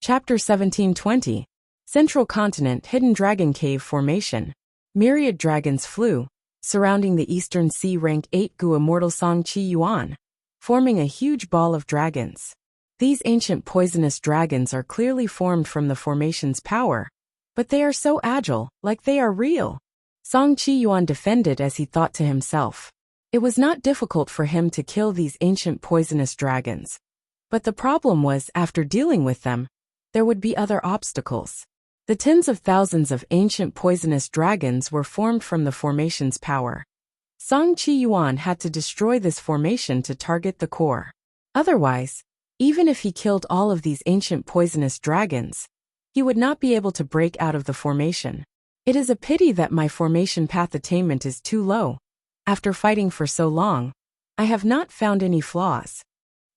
Chapter 1720. Central Continent Hidden Dragon Cave Formation. Myriad dragons flew, surrounding the Eastern Sea Rank 8 Gu Immortal Song Chi Yuan, forming a huge ball of dragons. These ancient poisonous dragons are clearly formed from the formation's power, but they are so agile, like they are real. Song Chi Yuan defended as he thought to himself. It was not difficult for him to kill these ancient poisonous dragons. But the problem was, after dealing with them, there would be other obstacles. The tens of thousands of ancient poisonous dragons were formed from the formation's power. Song Chi Yuan had to destroy this formation to target the core. Otherwise, even if he killed all of these ancient poisonous dragons, he would not be able to break out of the formation. It is a pity that my formation path attainment is too low. After fighting for so long, I have not found any flaws.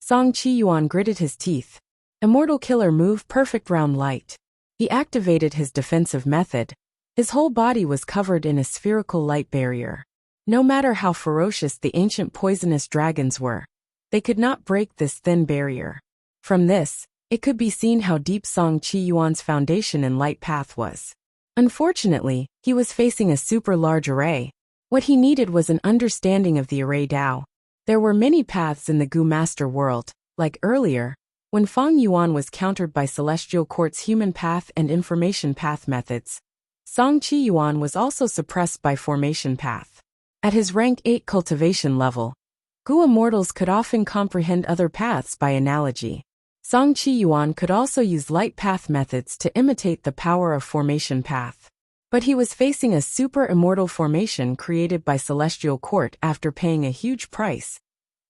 Song Chi Yuan gritted his teeth. Immortal Killer Move Perfect Round Light. He activated his defensive method. His whole body was covered in a spherical light barrier. No matter how ferocious the ancient poisonous dragons were, they could not break this thin barrier. From this, it could be seen how deep Song Chi Yuan's foundation in light path was. Unfortunately, he was facing a super large array. What he needed was an understanding of the array Dao. There were many paths in the Gu Master world, like earlier, when Feng Yuan was countered by Celestial Court's human path and information path methods. Song Chi Yuan was also suppressed by formation path. At his rank 8 cultivation level, Gu Immortals could often comprehend other paths by analogy. Song Chi Yuan could also use light path methods to imitate the power of formation path. But he was facing a super immortal formation created by Celestial Court after paying a huge price.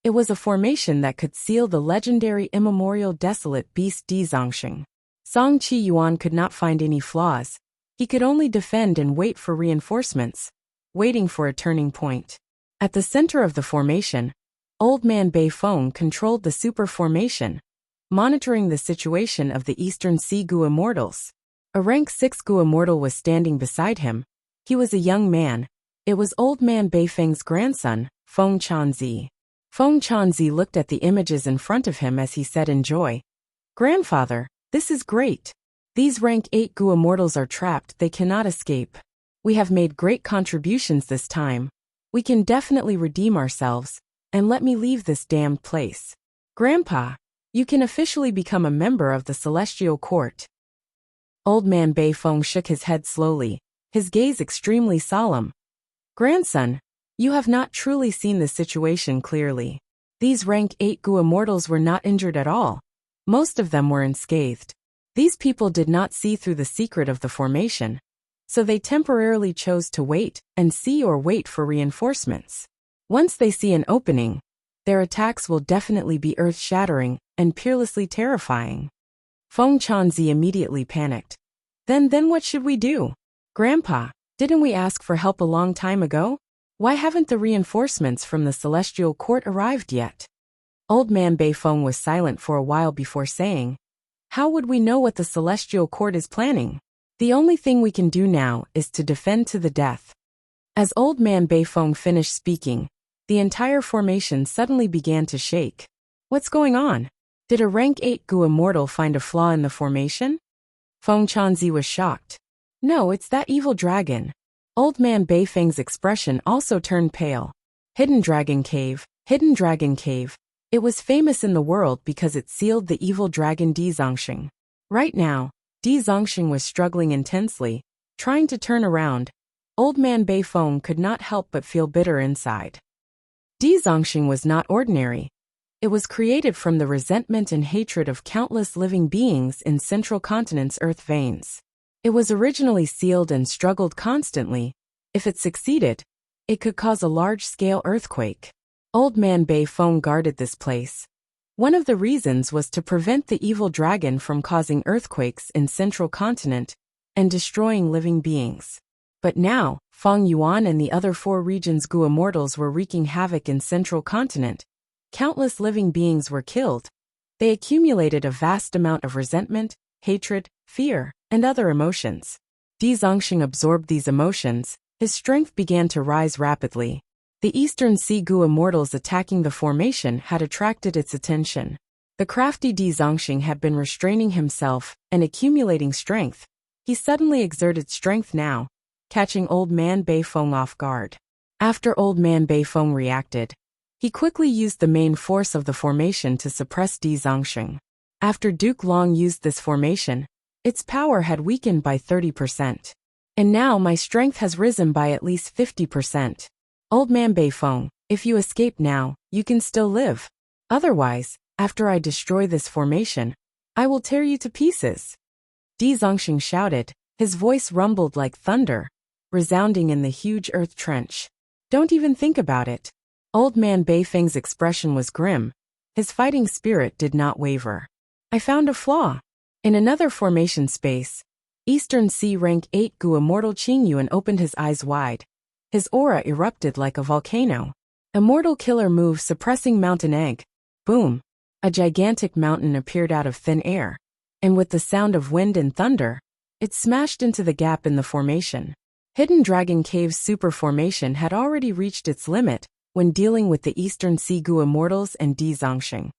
It was a formation that could seal the legendary immemorial desolate beast Dizongsheng. Song Chi Yuan could not find any flaws. He could only defend and wait for reinforcements, waiting for a turning point. At the center of the formation, Old Man Bei Feng controlled the super formation, monitoring the situation of the Eastern Sea Gu Immortals. A rank 6 Gu Immortal was standing beside him. He was a young man. It was Old Man Bei Feng's grandson, Feng Chanzi. Feng Chanzi looked at the images in front of him as he said in joy, "Grandfather, this is great. These rank 8 Gu Immortals are trapped, they cannot escape. We have made great contributions this time. We can definitely redeem ourselves, and let me leave this damned place. Grandpa, you can officially become a member of the Celestial Court." Old Man Bei Feng shook his head slowly, his gaze extremely solemn. "Grandson, you have not truly seen the situation clearly. These rank 8 Gu Immortals were not injured at all. Most of them were unscathed. These people did not see through the secret of the formation, so they temporarily chose to wait and see or wait for reinforcements. Once they see an opening, their attacks will definitely be earth-shattering and peerlessly terrifying." Feng Chanzi immediately panicked. Then what should we do? Grandpa, didn't we ask for help a long time ago? Why haven't the reinforcements from the Celestial Court arrived yet? Old Man Bei Feng was silent for a while before saying, "How would we know what the Celestial Court is planning? The only thing we can do now is to defend to the death." As Old Man Bei Feng finished speaking, the entire formation suddenly began to shake. What's going on? Did a rank 8 Gu Immortal find a flaw in the formation? Feng Chanzi was shocked. "No, it's that evil dragon." Old Man Bei Feng's expression also turned pale. Hidden Dragon Cave, Hidden Dragon Cave. It was famous in the world because it sealed the evil dragon Dizongsheng. Right now, Dizongsheng was struggling intensely, trying to turn around. Old Man Bei Feng could not help but feel bitter inside. Dizongsheng was not ordinary. It was created from the resentment and hatred of countless living beings in Central Continent's earth veins. It was originally sealed and struggled constantly. If it succeeded, it could cause a large-scale earthquake. Old Man Bei Feng guarded this place. One of the reasons was to prevent the evil dragon from causing earthquakes in Central Continent and destroying living beings. But now, Feng Yuan and the other 4 regions Gu Immortals were wreaking havoc in Central Continent. Countless living beings were killed. They accumulated a vast amount of resentment, hatred, fear, and other emotions. Dizongsheng absorbed these emotions. His strength began to rise rapidly. The Eastern Sea Gu Immortals attacking the formation had attracted its attention. The crafty Di Zongxing had been restraining himself and accumulating strength. He suddenly exerted strength now, catching Old Man Beifeng off guard. After Old Man Beifeng reacted, he quickly used the main force of the formation to suppress Di Zongxing. After Duke Long used this formation, its power had weakened by 30%. And now my strength has risen by at least 50%. Old Man Beifeng, if you escape now, you can still live. Otherwise, after I destroy this formation, I will tear you to pieces. Di Zongxing shouted, his voice rumbled like thunder, resounding in the huge earth trench. Don't even think about it. Old Man Beifeng's expression was grim. His fighting spirit did not waver. I found a flaw. In another formation space, Eastern Sea Rank 8 Gu Immortal Qingyuan opened his eyes wide. His aura erupted like a volcano. Immortal Killer move suppressing Mountain Egg. Boom. A gigantic mountain appeared out of thin air. And with the sound of wind and thunder, it smashed into the gap in the formation. Hidden Dragon Cave's super formation had already reached its limit when dealing with the Eastern Sea Gu Immortals and Di Zongxing.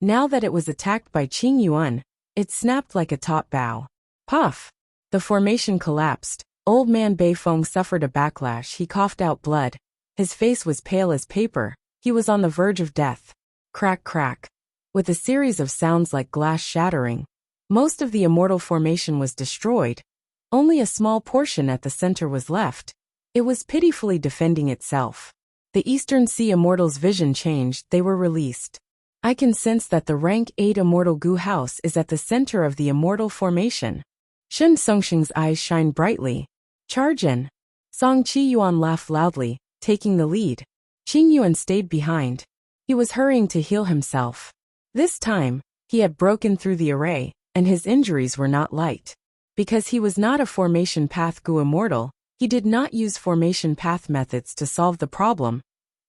Now that it was attacked by Qing Yuan, it snapped like a top bough. Puff! The formation collapsed. Old Man Beifeng suffered a backlash. He coughed out blood. His face was pale as paper. He was on the verge of death. Crack, crack. With a series of sounds like glass shattering, most of the immortal formation was destroyed. Only a small portion at the center was left. It was pitifully defending itself. The Eastern Sea Immortals' vision changed. They were released. I can sense that the rank 8 Immortal Gu House is at the center of the immortal formation. Shen Songxing's eyes shined brightly. Charge in. Song Qiyuan laughed loudly, taking the lead. Qing Yuan stayed behind. He was hurrying to heal himself. This time, he had broken through the array, and his injuries were not light. Because he was not a formation path Gu Immortal, he did not use formation path methods to solve the problem.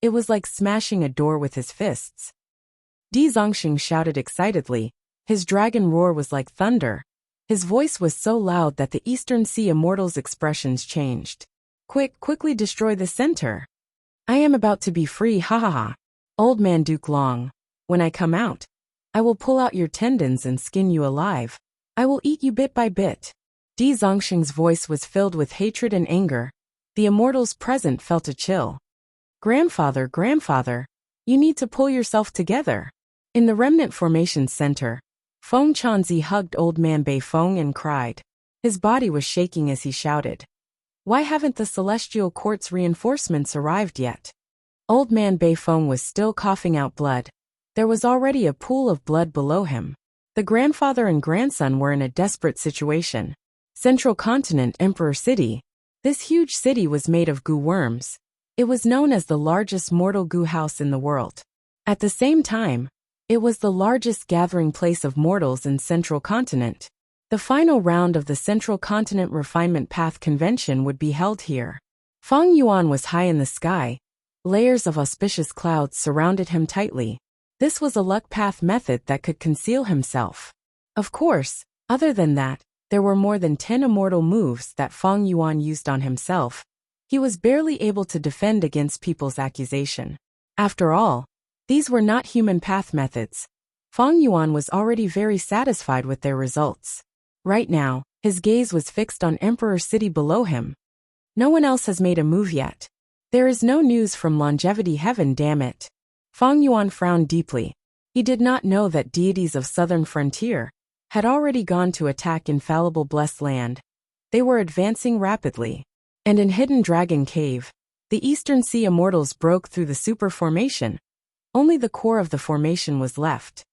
It was like smashing a door with his fists. Di Zongxing shouted excitedly. His dragon roar was like thunder. His voice was so loud that the Eastern Sea Immortals' expressions changed. Quickly destroy the center. I am about to be free, ha ha ha. Old Man Duke Long. When I come out, I will pull out your tendons and skin you alive. I will eat you bit by bit. Di Zongxing's voice was filled with hatred and anger. The immortals present felt a chill. Grandfather, you need to pull yourself together. In the remnant formation center, Feng Chanzi hugged Old Man Beifeng and cried. His body was shaking as he shouted. Why haven't the Celestial Court's reinforcements arrived yet? Old Man Beifeng was still coughing out blood. There was already a pool of blood below him. The grandfather and grandson were in a desperate situation. Central Continent Emperor City. This huge city was made of Gu worms. It was known as the largest mortal Gu house in the world. At the same time, it was the largest gathering place of mortals in Central Continent. The final round of the Central Continent Refinement Path Convention would be held here. Feng Yuan was high in the sky. Layers of auspicious clouds surrounded him tightly. This was a luck path method that could conceal himself. Of course, other than that, there were more than 10 immortal moves that Feng Yuan used on himself. He was barely able to defend against people's accusation. After all, these were not human path methods. Feng Yuan was already very satisfied with their results. Right now, his gaze was fixed on Emperor City below him. No one else has made a move yet. There is no news from Longevity Heaven, damn it. Feng Yuan frowned deeply. He did not know that deities of Southern Frontier had already gone to attack Infallible Blessed Land. They were advancing rapidly. And in Hidden Dragon Cave, the Eastern Sea Immortals broke through the super formation. Only the core of the formation was left.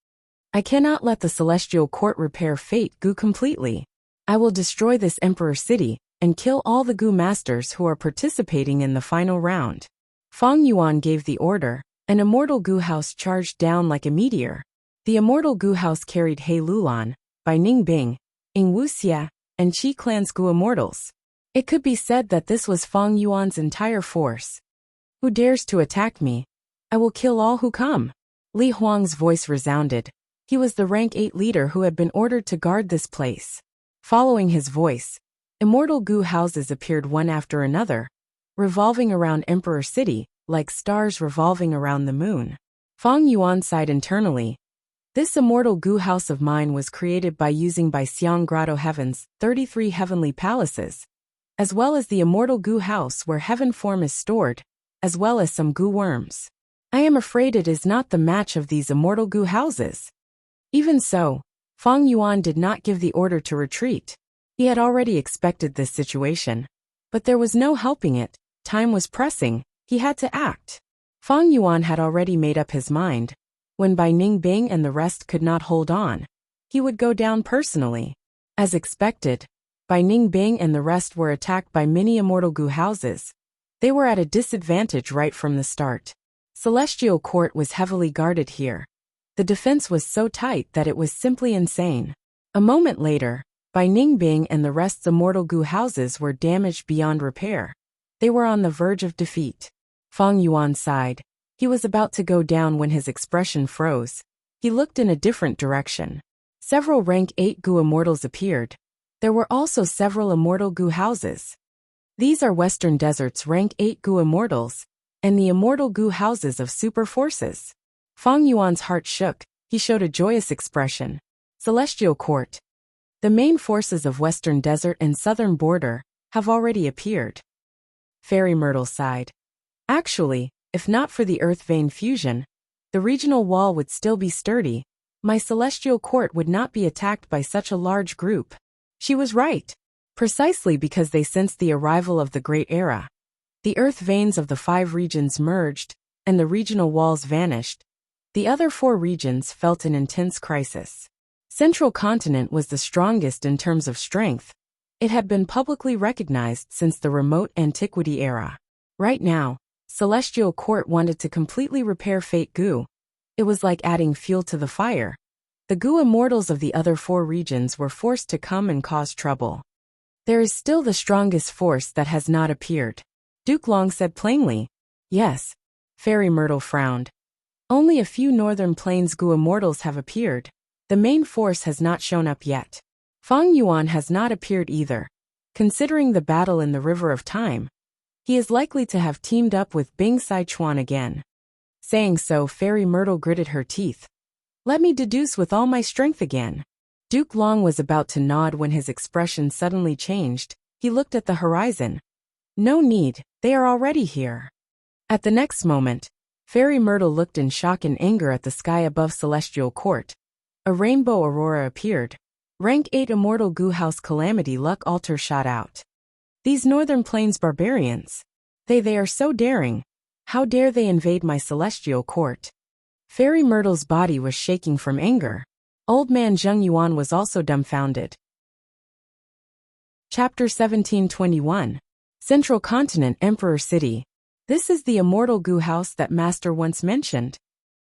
I cannot let the Celestial Court repair Fate Gu completely. I will destroy this Emperor City and kill all the Gu Masters who are participating in the final round. Feng Yuan gave the order. An immortal Gu house charged down like a meteor. The immortal Gu house carried He Lulan, Bai Ningbing, Ing Wuxia, and Qi Clan's Gu immortals. It could be said that this was Feng Yuan's entire force. Who dares to attack me? I will kill all who come. Li Huang's voice resounded. He was the rank 8 leader who had been ordered to guard this place. Following his voice, immortal Gu houses appeared one after another, revolving around Emperor City, like stars revolving around the moon. Feng Yuan sighed internally. This immortal Gu house of mine was created by using by Xiang Grotto Heaven's 33 heavenly palaces, as well as the immortal Gu house where heaven form is stored, as well as some Gu worms. I am afraid it is not the match of these immortal Gu houses. Even so, Feng Yuan did not give the order to retreat. He had already expected this situation. But there was no helping it, time was pressing, he had to act. Feng Yuan had already made up his mind. When Bai Ningbing and the rest could not hold on, he would go down personally. As expected, Bai Ningbing and the rest were attacked by many immortal Gu houses. They were at a disadvantage right from the start. Celestial Court was heavily guarded here. The defense was so tight that it was simply insane. A moment later, Bai Ningbing and the rest's immortal Gu houses were damaged beyond repair. They were on the verge of defeat. Feng Yuan sighed. He was about to go down when his expression froze. He looked in a different direction. Several rank 8 Gu immortals appeared. There were also several immortal Gu houses. These are Western Desert's rank 8 Gu immortals, and the immortal Gu houses of super forces. Feng Yuan's heart shook. He showed a joyous expression. Celestial Court. The main forces of Western Desert and Southern Border have already appeared. Fairy Myrtle sighed. Actually, if not for the Earth Vein fusion, the regional wall would still be sturdy. My Celestial Court would not be attacked by such a large group. She was right. Precisely because they sensed the arrival of the Great Era. The Earth Veins of the 5 regions merged, and the regional walls vanished. The other 4 regions felt an intense crisis. Central Continent was the strongest in terms of strength. It had been publicly recognized since the remote antiquity era. Right now, Celestial Court wanted to completely repair Fate Gu. It was like adding fuel to the fire. The Gu immortals of the other 4 regions were forced to come and cause trouble. There is still the strongest force that has not appeared. Duke Long said plainly. Yes. Fairy Myrtle frowned. Only a few Northern Plains Gu immortals have appeared. The main force has not shown up yet. Feng Yuan has not appeared either. Considering the battle in the River of Time, he is likely to have teamed up with Bing Sichuan again. Saying so, Fairy Myrtle gritted her teeth. Let me deduce with all my strength again. Duke Long was about to nod when his expression suddenly changed. He looked at the horizon. No need, they are already here. At the next moment, Fairy Myrtle looked in shock and anger at the sky above Celestial Court. A rainbow aurora appeared. Rank 8 Immortal Gu House Calamity Luck Altar shot out. These Northern Plains barbarians. They are so daring. How dare they invade my Celestial Court? Fairy Myrtle's body was shaking from anger. Old man Zheng Yuan was also dumbfounded. Chapter 1721. Central Continent Emperor City. This is the immortal Gu house that Master once mentioned.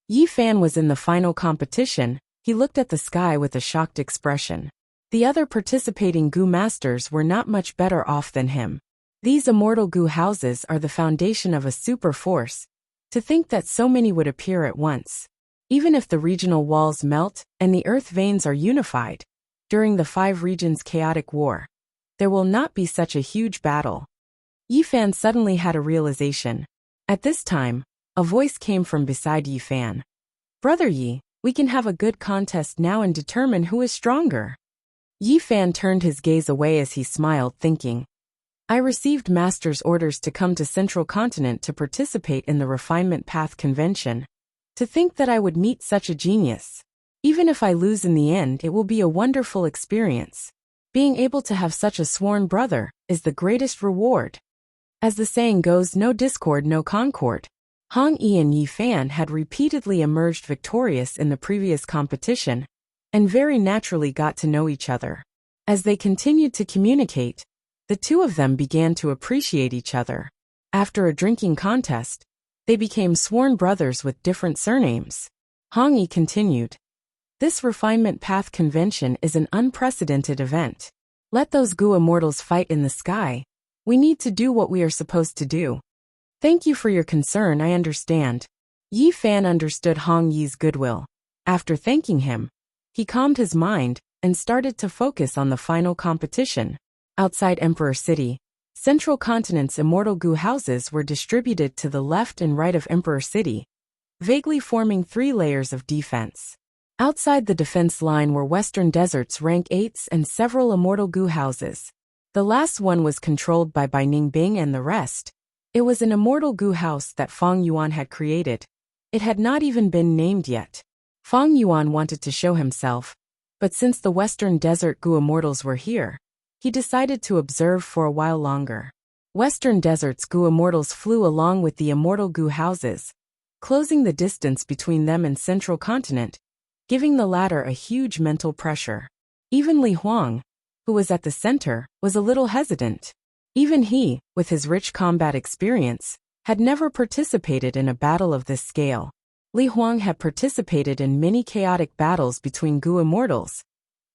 Yi Fan was in the final competition. He looked at the sky with a shocked expression. The other participating Gu masters were not much better off than him. These immortal Gu houses are the foundation of a super force. To think that so many would appear at once. Even if the regional walls melt and the earth veins are unified, during the 5 regions' chaotic war, there will not be such a huge battle. Yi Fan suddenly had a realization. At this time, a voice came from beside Yi Fan. Brother Yi, we can have a good contest now and determine who is stronger. Yi Fan turned his gaze away as he smiled, thinking, I received Master's orders to come to Central Continent to participate in the Refinement Path Convention. To think that I would meet such a genius. Even if I lose in the end, it will be a wonderful experience. Being able to have such a sworn brother is the greatest reward. As the saying goes, no discord, no concord. Hong Yi and Yi Fan had repeatedly emerged victorious in the previous competition, and very naturally got to know each other. As they continued to communicate, the two of them began to appreciate each other. After a drinking contest, they became sworn brothers with different surnames. Hong Yi continued. This Refinement Path Convention is an unprecedented event. Let those Gu immortals fight in the sky. We need to do what we are supposed to do. Thank you for your concern, I understand. Yi Fan understood Hong Yi's goodwill. After thanking him, he calmed his mind and started to focus on the final competition. Outside Emperor City, Central Continent's immortal Gu houses were distributed to the left and right of Emperor City, vaguely forming 3 layers of defense. Outside the defense line were Western Desert's rank 8s and several immortal goo houses. The last one was controlled by Ningbing and the rest. It was an immortal goo house that Feng Yuan had created. It had not even been named yet. Feng Yuan wanted to show himself, but since the Western Desert goo immortals were here, he decided to observe for a while longer. Western Desert's goo immortals flew along with the immortal goo houses, closing the distance between them and Central Continent, giving the latter a huge mental pressure. Even Li Huang, who was at the center, was a little hesitant. Even he, with his rich combat experience, had never participated in a battle of this scale. Li Huang had participated in many chaotic battles between goo immortals,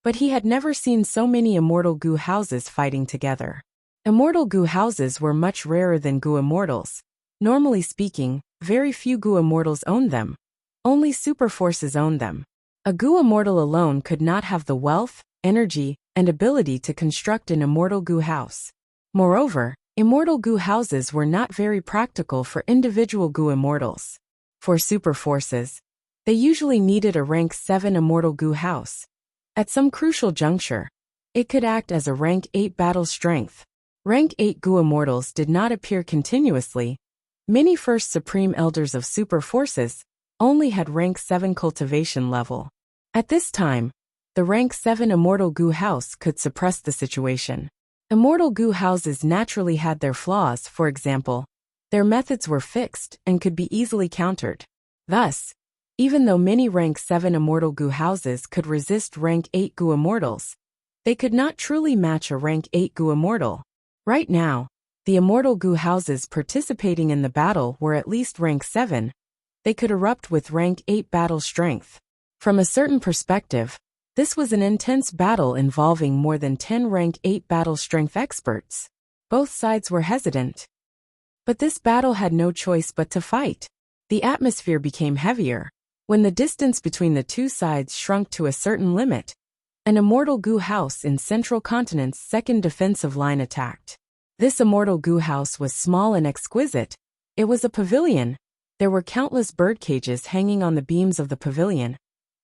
but he had never seen so many immortal goo houses fighting together. Immortal goo houses were much rarer than goo immortals. Normally speaking, very few goo immortals owned them. Only super forces owned them. A goo immortal alone could not have the wealth, energy, and ability to construct an immortal goo house. Moreover, immortal goo houses were not very practical for individual goo immortals. For super forces, they usually needed a rank 7 immortal goo house. At some crucial juncture, it could act as a rank 8 battle strength. Rank 8 goo immortals did not appear continuously. Many first supreme elders of super forces only had rank 7 cultivation level. At this time, the rank 7 immortal goo house could suppress the situation. Immortal goo houses naturally had their flaws. For example, their methods were fixed and could be easily countered. Thus, even though many rank 7 immortal goo houses could resist rank 8 goo immortals, they could not truly match a rank 8 goo immortal. Right now, the immortal goo houses participating in the battle were at least rank 7. They could erupt with rank 8 battle strength. From a certain perspective, this was an intense battle involving more than 10 rank 8 battle strength experts. Both sides were hesitant. But this battle had no choice but to fight. The atmosphere became heavier. When the distance between the two sides shrunk to a certain limit, an immortal goo house in Central Continent's second defensive line attacked. This immortal goo house was small and exquisite. It was a pavilion. There were countless bird cages hanging on the beams of the pavilion.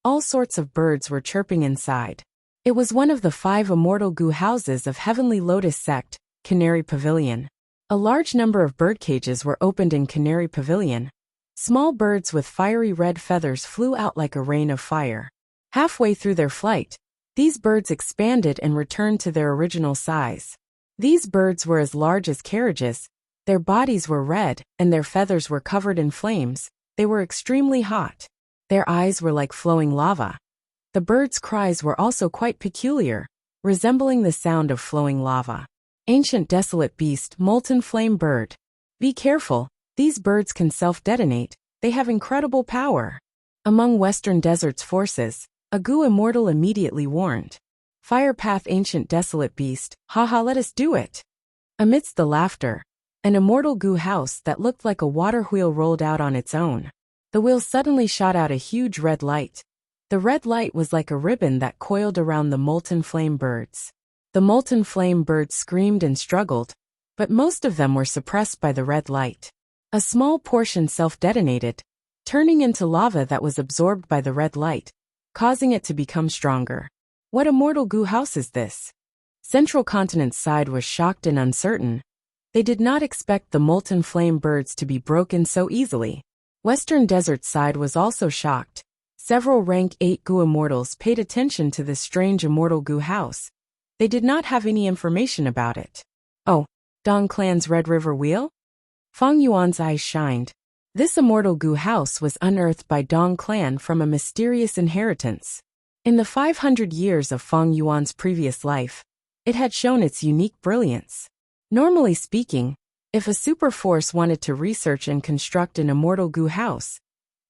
All sorts of birds were chirping inside. It was one of the 5 immortal goo houses of Heavenly Lotus Sect, Canary Pavilion. A large number of bird cages were opened in Canary Pavilion. Small birds with fiery red feathers flew out like a rain of fire. Halfway through their flight, these birds expanded and returned to their original size. These birds were as large as carriages. Their bodies were red, and their feathers were covered in flames. They were extremely hot. Their eyes were like flowing lava. The birds' cries were also quite peculiar, resembling the sound of flowing lava. Ancient desolate beast, molten flame bird. Be careful, these birds can self-detonate. They have incredible power. Among Western Desert's forces, a goo immortal immediately warned. Fire path ancient desolate beast, haha, let us do it. Amidst the laughter, an immortal goo house that looked like a water wheel rolled out on its own. The wheel suddenly shot out a huge red light. The red light was like a ribbon that coiled around the molten flame birds. The molten flame birds screamed and struggled, but most of them were suppressed by the red light. A small portion self-detonated, turning into lava that was absorbed by the red light, causing it to become stronger. What immortal goo house is this? Central Continent's side was shocked and uncertain. They did not expect the molten flame birds to be broken so easily. Western Desert's side was also shocked. Several rank 8 goo immortals paid attention to this strange immortal goo house. They did not have any information about it. Oh, Dong Clan's Red River Wheel? Feng Yuan's eyes shined. This immortal goo house was unearthed by Dong Clan from a mysterious inheritance. In the 500 years of Feng Yuan's previous life, it had shown its unique brilliance. Normally speaking, if a super force wanted to research and construct an immortal goo house,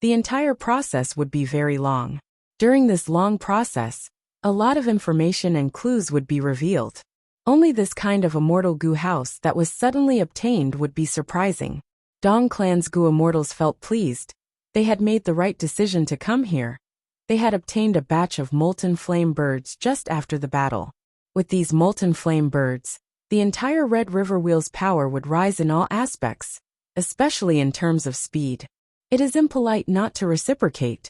the entire process would be very long. During this long process, a lot of information and clues would be revealed. Only this kind of immortal goo house that was suddenly obtained would be surprising. Dong Clan's goo immortals felt pleased. They had made the right decision to come here. They had obtained a batch of molten flame birds just after the battle. With these molten flame birds, the entire Red River Wheel's power would rise in all aspects, especially in terms of speed. It is impolite not to reciprocate.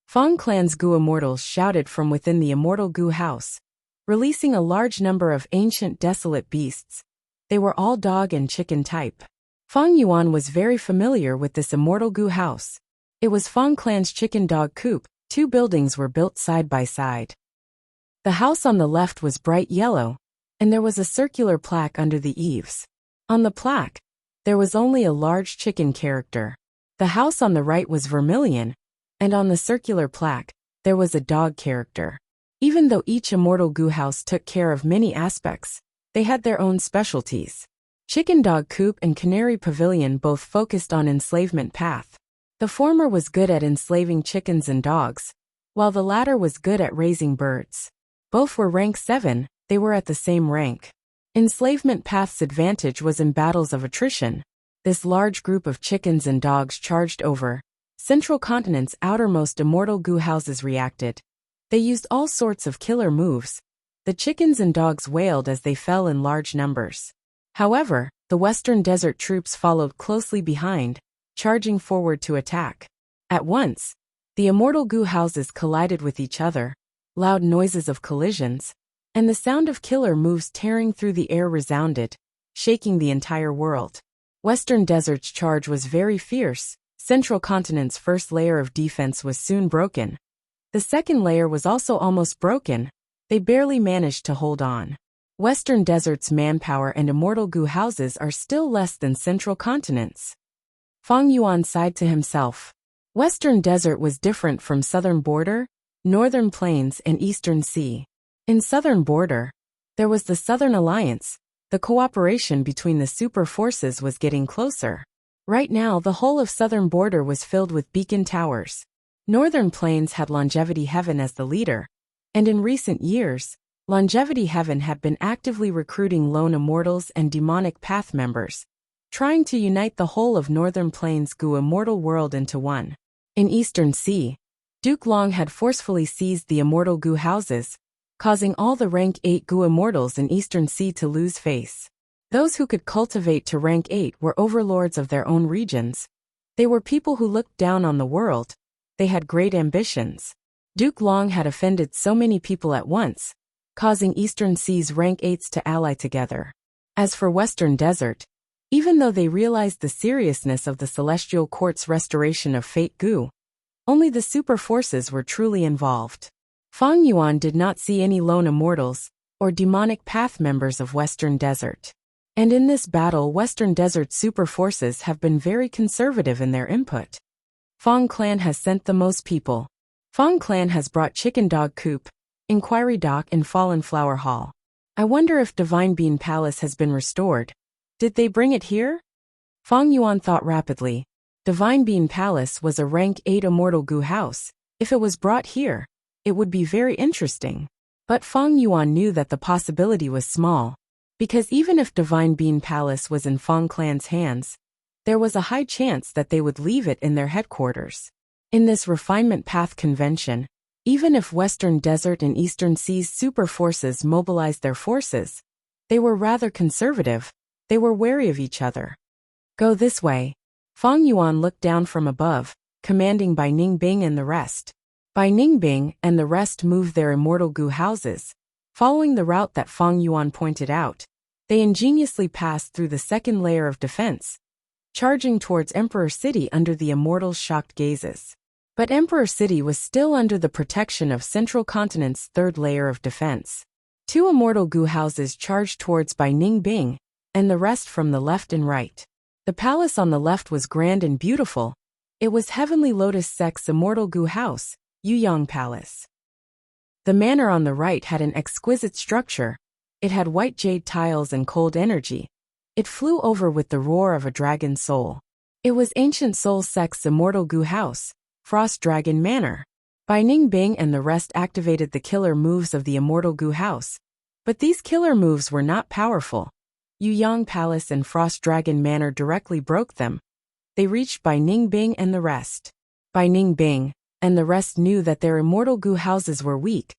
Fong Clan's Gu immortals shouted from within the immortal Gu house, releasing a large number of ancient desolate beasts. They were all dog and chicken type. Fong Yuan was very familiar with this immortal Gu house. It was Fong Clan's chicken dog coop. 2 buildings were built side by side. The house on the left was bright yellow, and there was a circular plaque under the eaves. On the plaque, there was only a large chicken character. The house on the right was vermilion, and on the circular plaque, there was a dog character. Even though each immortal Gu house took care of many aspects, they had their own specialties. Chicken Dog Coop and Canary Pavilion both focused on enslavement path. The former was good at enslaving chickens and dogs, while the latter was good at raising birds. Both were rank 7, they were at the same rank. Enslavement path's advantage was in battles of attrition. This large group of chickens and dogs charged over. Central Continent's outermost immortal Gu houses reacted. They used all sorts of killer moves. The chickens and dogs wailed as they fell in large numbers. However, the Western Desert troops followed closely behind, charging forward to attack. At once, the immortal Gu houses collided with each other, loud noises of collisions, and the sound of killer moves tearing through the air resounded, shaking the entire world. Western Desert's charge was very fierce. Central Continent's first layer of defense was soon broken. The second layer was also almost broken. They barely managed to hold on. Western Desert's manpower and immortal Gu houses are still less than Central Continent's. Fong Yuan sighed to himself. Western Desert was different from Southern Border, Northern Plains and Eastern Sea. In Southern Border, there was the Southern Alliance. The cooperation between the super forces was getting closer. Right now the whole of Southern Border was filled with beacon towers. Northern Plains had Longevity Heaven as the leader, and in recent years, Longevity Heaven had been actively recruiting lone immortals and demonic path members, trying to unite the whole of Northern Plains Gu immortal world into one. In Eastern Sea, Duke Long had forcefully seized the immortal Gu houses, causing all the rank 8 Gu immortals in Eastern Sea to lose face. Those who could cultivate to rank 8 were overlords of their own regions. They were people who looked down on the world. They had great ambitions. Duke Long had offended so many people at once, causing Eastern Sea's rank 8s to ally together. As for Western Desert, even though they realized the seriousness of the Celestial Court's restoration of Fate Gu, only the super forces were truly involved. Fong Yuan did not see any lone immortals or demonic path members of Western Desert. And in this battle, Western Desert super forces have been very conservative in their input. Fong Clan has sent the most people. Fong Clan has brought Chicken Dog Coop, Inquiry Dock and Fallen Flower Hall. I wonder if Divine Bean Palace has been restored. Did they bring it here? Fong Yuan thought rapidly. Divine Bean Palace was a rank 8 immortal Gu house. If it was brought here, it would be very interesting. But Fong Yuan knew that the possibility was small, because even if Divine Bean Palace was in Fong Clan's hands, there was a high chance that they would leave it in their headquarters. In this refinement path convention, even if Western Desert and Eastern Sea's super forces mobilized their forces, they were rather conservative. They were wary of each other. Go this way. Fong Yuan looked down from above, commanding Bai Ningbing and the rest. Bai Ningbing and the rest moved their immortal Gu houses. Following the route that Fong Yuan pointed out, they ingeniously passed through the second layer of defense, charging towards Emperor City under the immortals' shocked gazes. But Emperor City was still under the protection of Central Continent's third layer of defense. 2 immortal Gu houses charged towards Bai Ningbing, and the rest from the left and right. The palace on the left was grand and beautiful. It was Heavenly Lotus Sect's immortal Gu house, Yuyang Palace. The manor on the right had an exquisite structure. It had white jade tiles and cold energy. It flew over with the roar of a dragon's soul. It was Ancient Soul Sect's immortal Gu house, Frost Dragon Manor. Bai Ningbing and the rest activated the killer moves of the immortal Gu house. But these killer moves were not powerful. Yuyang Palace and Frost Dragon Manor directly broke them. They reached Bai Ningbing and the rest. Bai Ningbing and the rest knew that their immortal Gu houses were weak.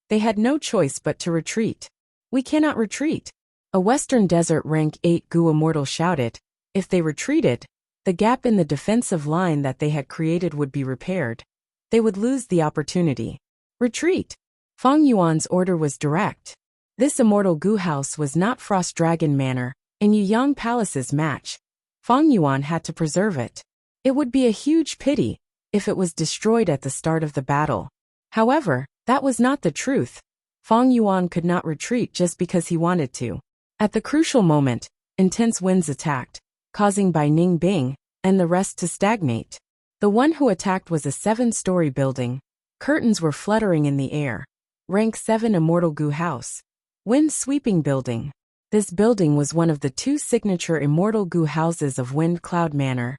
They had no choice but to retreat. We cannot retreat. A Western Desert rank 8 Gu immortal shouted. If they retreated, the gap in the defensive line that they had created would be repaired. they would lose the opportunity. Retreat! Feng Yuan's order was direct. This immortal goo house was not Frost Dragon Manor, and Yuyang Palace's match. Feng Yuan had to preserve it. It would be a huge pity if it was destroyed at the start of the battle. However, that was not the truth. Feng Yuan could not retreat just because he wanted to. At the crucial moment, intense winds attacked, causing Bai Ning Bing and the rest to stagnate. The one who attacked was a 7-story building. Curtains were fluttering in the air. Rank 7 Immortal Goo House. Wind Sweeping Building. This building was one of the 2 signature Immortal Goo houses of Wind Cloud Manor.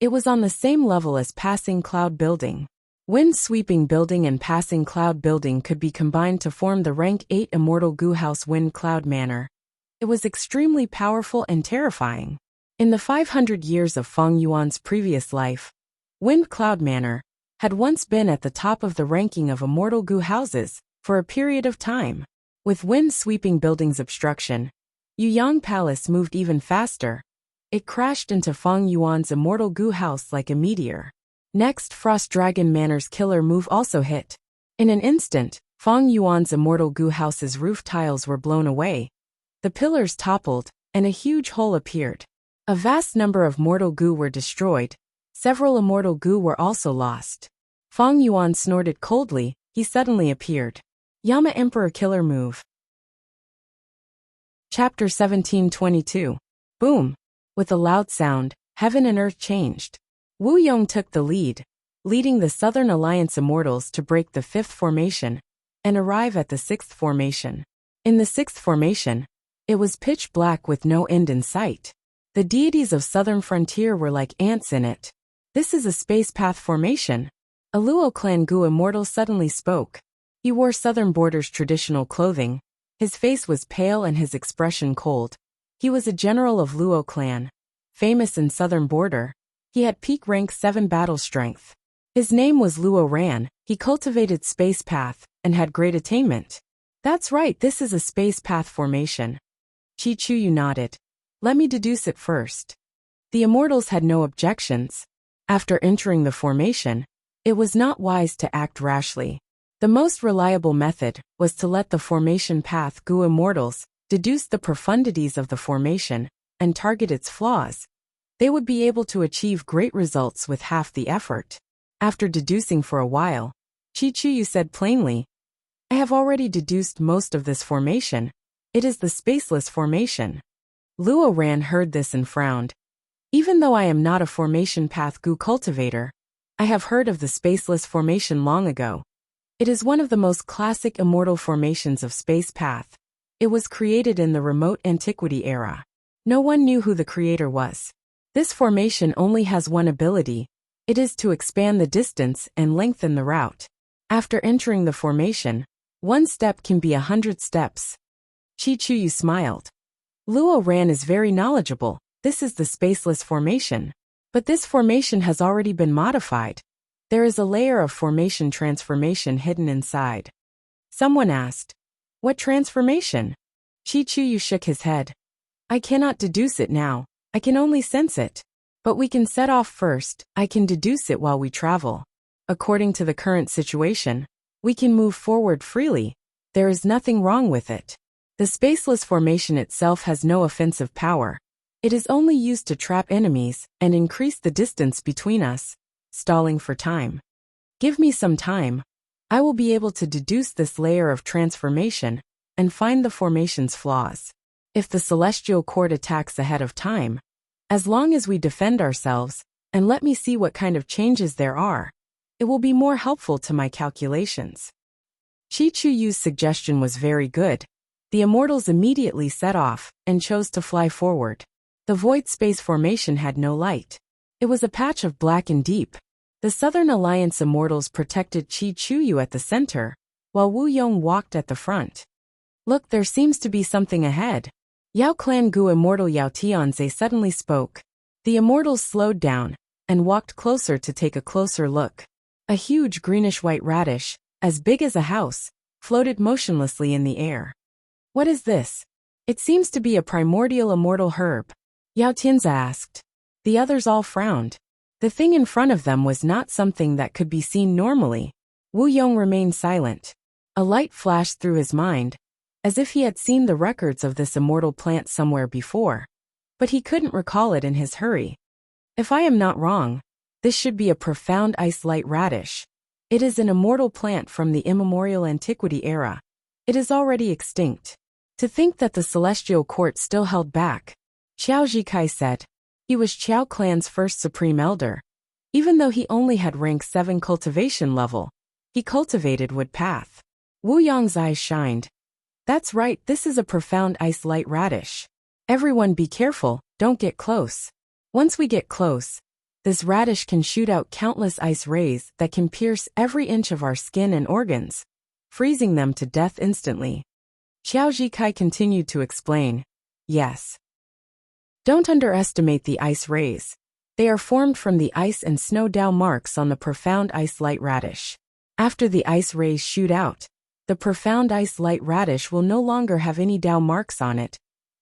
It was on the same level as Passing Cloud Building. Wind Sweeping Building and Passing Cloud Building could be combined to form the Rank 8 Immortal Goo House Wind Cloud Manor. It was extremely powerful and terrifying. In the 500 years of Feng Yuan's previous life, Wind Cloud Manor had once been at the top of the ranking of Immortal Goo houses for a period of time. With Wind Sweeping Building's obstruction, Yuyang Palace moved even faster. It crashed into Feng Yuan's Immortal Goo house like a meteor. Next, Frost Dragon Manor's killer move also hit. In an instant, Feng Yuan's Immortal Goo house's roof tiles were blown away. The pillars toppled, and a huge hole appeared. A vast number of mortal goo were destroyed. Several immortal goo were also lost. Feng Yuan snorted coldly. He suddenly appeared. Yama Emperor Killer Move. Chapter 1722. Boom! With a loud sound, heaven and earth changed. Wu Yong took the lead, leading the Southern Alliance Immortals to break the 5th formation and arrive at the 6th formation. In the 6th formation, it was pitch black with no end in sight. The deities of Southern Frontier were like ants in it. This is a space path formation. A Luo Clan Gu Immortal suddenly spoke. He wore Southern Border's traditional clothing. His face was pale and his expression cold. He was a general of Luo Clan, famous in Southern Border. He had peak rank 7 battle strength. His name was Luo Ran. He cultivated space path and had great attainment. That's right, this is a space path formation. Chi Chuyu nodded. Let me deduce it first. The Immortals had no objections. After entering the formation, it was not wise to act rashly. The most reliable method was to let the formation path Gu Immortals deduce the profundities of the formation and target its flaws. They would be able to achieve great results with half the effort. After deducing for a while, Chi Chuyu said plainly, I have already deduced most of this formation. It is the spaceless formation. Luo Ran heard this and frowned. Even though I am not a formation path Gu cultivator, I have heard of the spaceless formation long ago. It is one of the most classic immortal formations of space path. It was created in the remote antiquity era. No one knew who the creator was. This formation only has one ability. It is to expand the distance and lengthen the route. After entering the formation, one step can be 100 steps. Chi Chuyu smiled. Luo Ran is very knowledgeable. This is the spaceless formation. But this formation has already been modified. There is a layer of formation transformation hidden inside. Someone asked, what transformation? Chi Chuyu shook his head. I cannot deduce it now. I can only sense it. But we can set off first. I can deduce it while we travel. According to the current situation, we can move forward freely. There is nothing wrong with it. The spaceless formation itself has no offensive power. It is only used to trap enemies and increase the distance between us, stalling for time. Give me some time. I will be able to deduce this layer of transformation and find the formation's flaws. If the celestial court attacks ahead of time, as long as we defend ourselves and let me see what kind of changes there are, it will be more helpful to my calculations. Chi Chuyu's suggestion was very good. The Immortals immediately set off and chose to fly forward. The void space formation had no light. It was a patch of black and deep. The Southern Alliance Immortals protected Chi Chuyu at the center, while Wu Yong walked at the front. Look, there seems to be something ahead. Yao Clan Gu Immortal Yao Tianze suddenly spoke. The Immortals slowed down and walked closer to take a closer look. A huge greenish-white radish, as big as a house, floated motionlessly in the air. What is this? It seems to be a primordial immortal herb. Yao Tianze asked. The others all frowned. The thing in front of them was not something that could be seen normally. Wu Yong remained silent. A light flashed through his mind, as if he had seen the records of this immortal plant somewhere before. But he couldn't recall it in his hurry. If I am not wrong, this should be a profound ice light radish. It is an immortal plant from the immemorial antiquity era. It is already extinct. To think that the celestial court still held back, Qiao Zikai said. He was Qiao clan's first supreme elder. Even though he only had rank 7 cultivation level, he cultivated wood path. Wu Yong's eyes shined. That's right, this is a profound ice light radish. Everyone be careful, don't get close. Once we get close, this radish can shoot out countless ice rays that can pierce every inch of our skin and organs, freezing them to death instantly. Qiao Zikai continued to explain. Yes. Don't underestimate the ice rays. They are formed from the ice and snow dow marks on the profound ice light radish. After the ice rays shoot out, the profound ice light radish will no longer have any dow marks on it.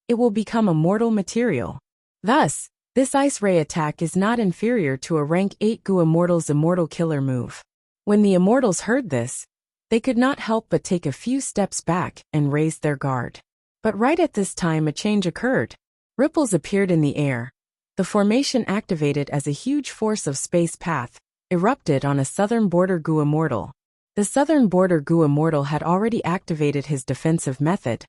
It will become a mortal material. Thus, this ice ray attack is not inferior to a rank 8 Gu Immortal's immortal killer move. When the immortals heard this, they could not help but take a few steps back and raise their guard. But right at this time a change occurred. Ripples appeared in the air. The formation activated as a huge force of space path, erupted on a southern border Gu Immortal. The southern border Gu Immortal had already activated his defensive method.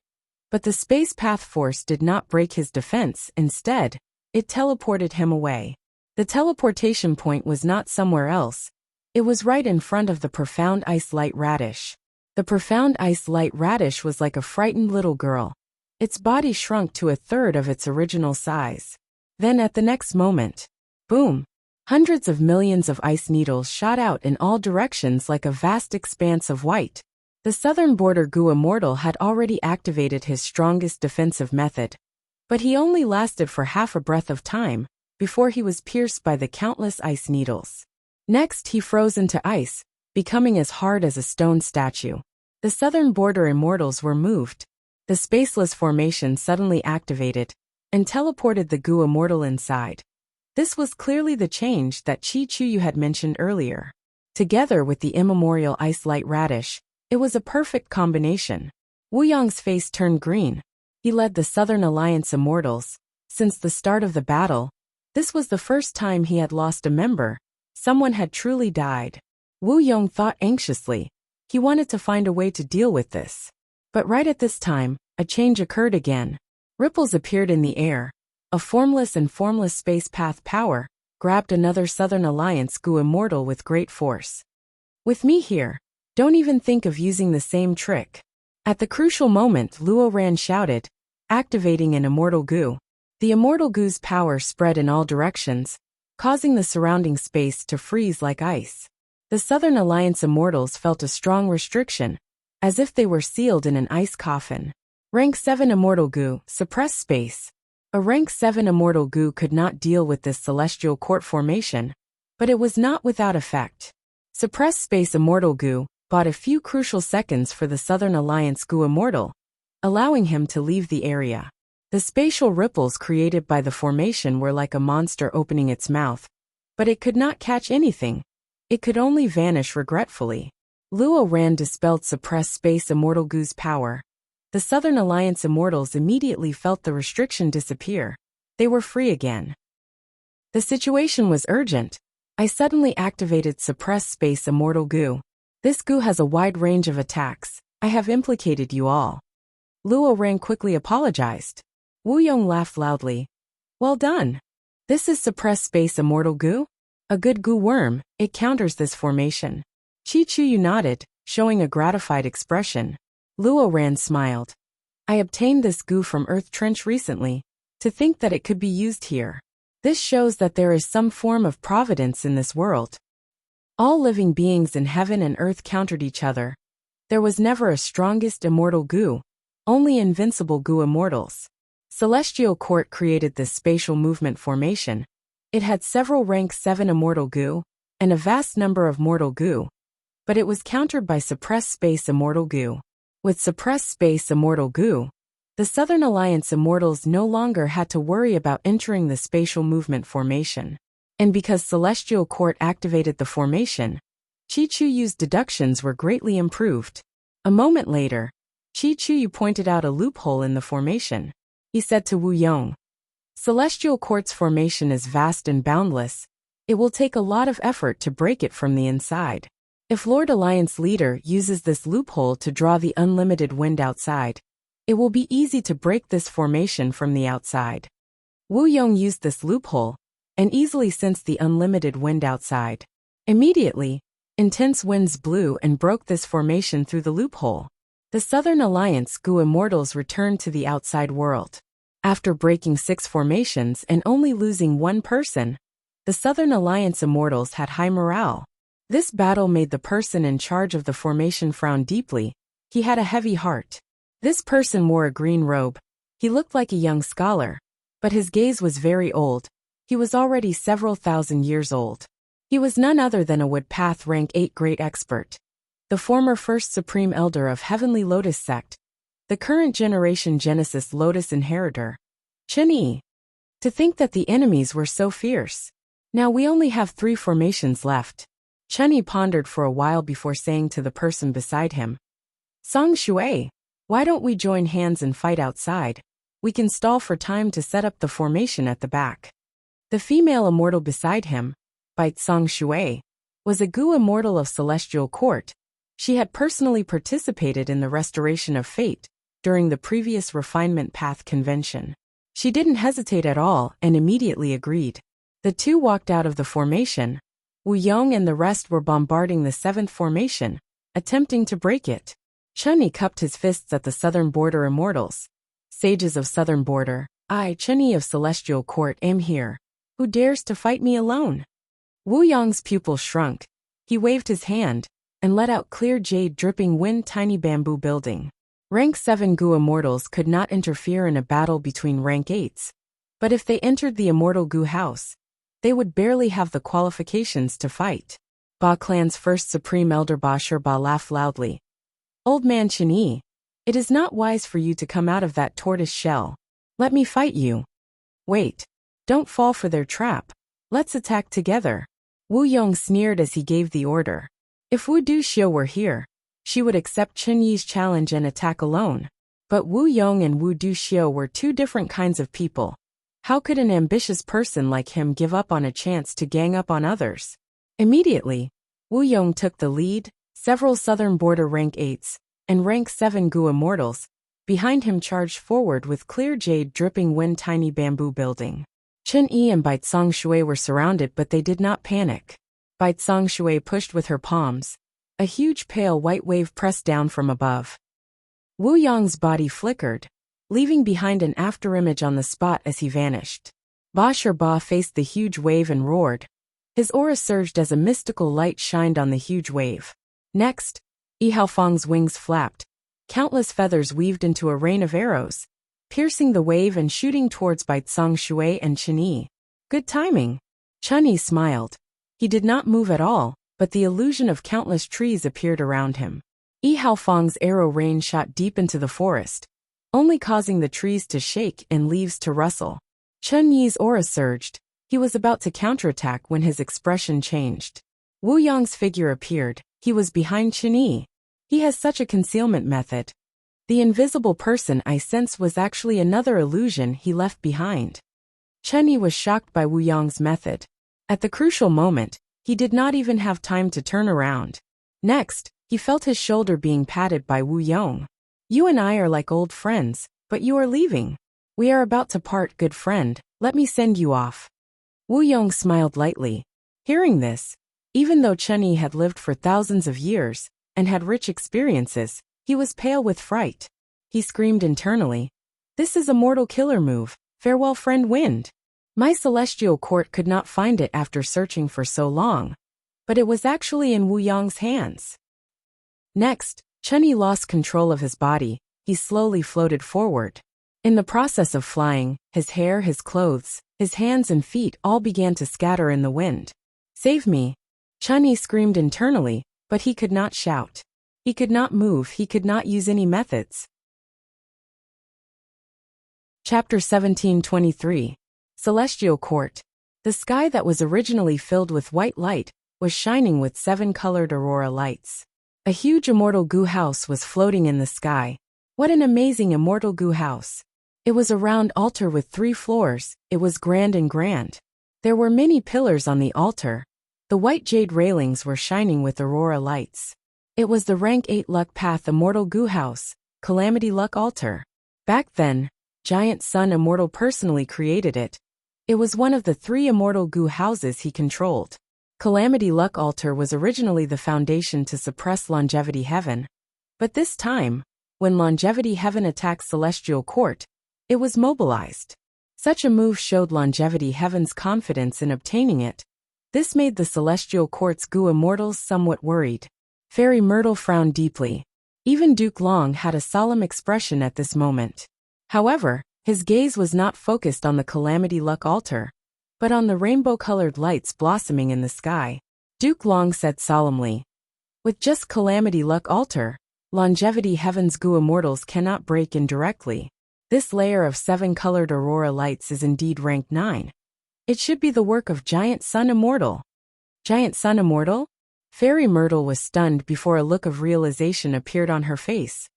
But the space path force did not break his defense, instead, it teleported him away. The teleportation point was not somewhere else. It was right in front of the profound ice light radish. The profound ice light radish was like a frightened little girl. Its body shrunk to a third of its original size. Then at the next moment, boom! Hundreds of millions of ice needles shot out in all directions like a vast expanse of white. The southern border Gu Immortal had already activated his strongest defensive method. But he only lasted for half a breath of time, before he was pierced by the countless ice needles. Next he froze into ice, becoming as hard as a stone statue. The southern border immortals were moved. The spaceless formation suddenly activated, and teleported the Gu Immortal inside. This was clearly the change that Qi Chuyu had mentioned earlier. Together with the immemorial ice light radish, it was a perfect combination. Wu Yong's face turned green. He led the Southern Alliance Immortals. Since the start of the battle, this was the first time he had lost a member. Someone had truly died. Wu Yong thought anxiously. He wanted to find a way to deal with this. But right at this time, a change occurred again. Ripples appeared in the air. A formless and formless space path power grabbed another Southern Alliance Gu Immortal with great force. With me here, don't even think of using the same trick. At the crucial moment, Luo Ran shouted, activating an immortal Gu. The immortal Gu's power spread in all directions, causing the surrounding space to freeze like ice. The Southern Alliance Immortals felt a strong restriction, as if they were sealed in an ice coffin. Rank 7 Immortal Gu, suppress space. A rank 7 Immortal Gu could not deal with this celestial court formation, but it was not without effect. Suppress space Immortal Gu bought a few crucial seconds for the Southern Alliance Gu Immortal, allowing him to leave the area. The spatial ripples created by the formation were like a monster opening its mouth, but it could not catch anything. It could only vanish regretfully. Luo Ran dispelled suppress space Immortal Gu's power. The Southern Alliance Immortals immediately felt the restriction disappear. They were free again. The situation was urgent. I suddenly activated suppress space Immortal Gu. This Gu has a wide range of attacks. I have implicated you all. Luo Ran quickly apologized. Wu Yong laughed loudly. Well done. This is suppress space Immortal Gu? A good Gu worm, it counters this formation. Qi Chuyu nodded, showing a gratified expression. Luo Ran smiled. I obtained this Gu from Earth Trench recently. To think that it could be used here. This shows that there is some form of providence in this world. All living beings in heaven and earth countered each other. There was never a strongest immortal Gu, only invincible Gu immortals. Celestial Court created this spatial movement formation. It had several rank 7 immortal Gu, and a vast number of mortal Gu. But it was countered by suppress space immortal Gu. With suppress space immortal Gu, the Southern Alliance Immortals no longer had to worry about entering the spatial movement formation. And because Celestial Court activated the formation, Chi-Chu's deductions were greatly improved. A moment later, Chi-Chu pointed out a loophole in the formation. He said to Wu Yong, "Celestial Court's formation is vast and boundless. It will take a lot of effort to break it from the inside. If Lord Alliance leader uses this loophole to draw the unlimited wind outside, it will be easy to break this formation from the outside." Wu Yong used this loophole and easily sensed the unlimited wind outside. Immediately, intense winds blew and broke this formation through the loophole. The Southern Alliance Gu Immortals returned to the outside world. After breaking 6 formations and only losing 1 person, the Southern Alliance Immortals had high morale. This battle made the person in charge of the formation frown deeply. He had a heavy heart. This person wore a green robe. He looked like a young scholar, but his gaze was very old. He was already several thousand years old. He was none other than a Woodpath Rank 8 Great Expert, the former First Supreme Elder of Heavenly Lotus Sect, the current generation Genesis Lotus Inheritor, Chen Yi. To think that the enemies were so fierce. Now we only have 3 formations left. Chen Yi pondered for a while before saying to the person beside him, "Song Shui, why don't we join hands and fight outside? We can stall for time to set up the formation at the back." The female immortal beside him, Bai Song Shui, was a Gu immortal of Celestial Court. She had personally participated in the restoration of fate during the previous Refinement Path Convention. She didn't hesitate at all and immediately agreed. The 2 walked out of the formation. Wu Yong and the rest were bombarding the 7th formation, attempting to break it. Chen Yi cupped his fists at the Southern Border Immortals. "Sages of Southern Border, I, Chen Yi of Celestial Court, am here. Who dares to fight me alone?" Wu Yong's pupil shrunk. He waved his hand and let out clear jade dripping wind tiny bamboo building. Rank 7 Gu Immortals could not interfere in a battle between Rank 8s, but if they entered the Immortal Gu house, they would barely have the qualifications to fight. Ba Clan's first Supreme Elder Ba Ba laughed loudly. "Old man Chen Yi, it is not wise for you to come out of that tortoise shell. Let me fight you." "Wait. Don't fall for their trap. Let's attack together." Wu Yong sneered as he gave the order. If Wu Duxiu were here, she would accept Chen Yi's challenge and attack alone. But Wu Yong and Wu Duxiu were 2 different kinds of people. How could an ambitious person like him give up on a chance to gang up on others? Immediately, Wu Yong took the lead. Several Southern Border Rank 8s and Rank 7 Gu Immortals behind him charged forward with clear jade dripping wind tiny bamboo building. Chen Yi and Bai Song Shui were surrounded, but they did not panic. Bai Song Shui pushed with her palms. A huge pale white wave pressed down from above. Wu Yong's body flickered, leaving behind an afterimage on the spot as he vanished. Ba Ba faced the huge wave and roared. His aura surged as a mystical light shined on the huge wave. Next, Yi Haofeng's wings flapped. Countless feathers weaved into a rain of arrows, piercing the wave and shooting towards Bai Song Shui and Chen Yi. "Good timing." Chen Yi smiled. He did not move at all, but the illusion of countless trees appeared around him. Yi Haofeng's arrow rain shot deep into the forest, only causing the trees to shake and leaves to rustle. Chen Yi's aura surged. He was about to counterattack when his expression changed. Wu Yong's figure appeared. He was behind Chen Yi. He has such a concealment method. The invisible person I sense was actually another illusion he left behind. Chen Yi was shocked by Wu Yong's method. At the crucial moment, he did not even have time to turn around. Next, he felt his shoulder being patted by Wu Yong. "You and I are like old friends, but you are leaving. We are about to part, good friend. Let me send you off." Wu Yong smiled lightly. Hearing this, even though Chen Yi had lived for thousands of years and had rich experiences, he was pale with fright. He screamed internally, "This is a mortal killer move. Farewell, friend Wind." My Celestial Court could not find it after searching for so long, but it was actually in Wu Yong's hands. Next, Chen Yi lost control of his body. He slowly floated forward. In the process of flying, his hair, his clothes, his hands and feet all began to scatter in the wind. "Save me!" Chen Yi screamed internally, but he could not shout. He could not move, he could not use any methods. Chapter 1723. Celestial Court. The sky that was originally filled with white light was shining with 7-colored aurora lights. A huge immortal goo house was floating in the sky. What an amazing immortal goo house! It was a round altar with 3 floors. It was grand and grand. There were many pillars on the altar. The white jade railings were shining with aurora lights. It was the rank 8 luck path immortal goo house, Calamity Luck Altar. Back then, Giant Sun Immortal personally created it. It was one of the 3 immortal goo houses he controlled. Calamity Luck Altar was originally the foundation to suppress Longevity Heaven. But this time, when Longevity Heaven attacked Celestial Court, it was mobilized. Such a move showed Longevity Heaven's confidence in obtaining it. This made the Celestial Court's goo immortals somewhat worried. Fairy Myrtle frowned deeply. Even Duke Long had a solemn expression at this moment. However, his gaze was not focused on the Calamity Luck Altar, but on the rainbow-colored lights blossoming in the sky. Duke Long said solemnly, "With just Calamity Luck Altar, Longevity Heaven's goo immortals cannot break in directly. This layer of 7-colored aurora lights is indeed rank 9. It should be the work of Giant Sun Immortal." Giant Sun Immortal? Fairy Myrtle was stunned before a look of realization appeared on her face.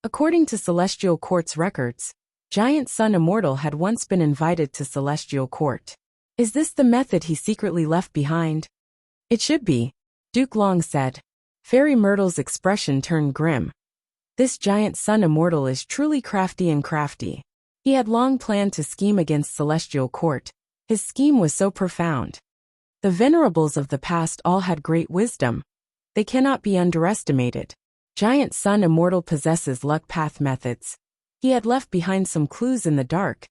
According to Celestial Court's records, Giant Sun Immortal had once been invited to Celestial Court. Is this the method he secretly left behind? It should be, Duke Long said. Fairy Myrtle's expression turned grim. This Giant Sun Immortal is truly crafty and crafty. He had long planned to scheme against Celestial Court. His scheme was so profound. The venerables of the past all had great wisdom. They cannot be underestimated. Giant Sun Immortal possesses luck path methods. He had left behind some clues in the dark.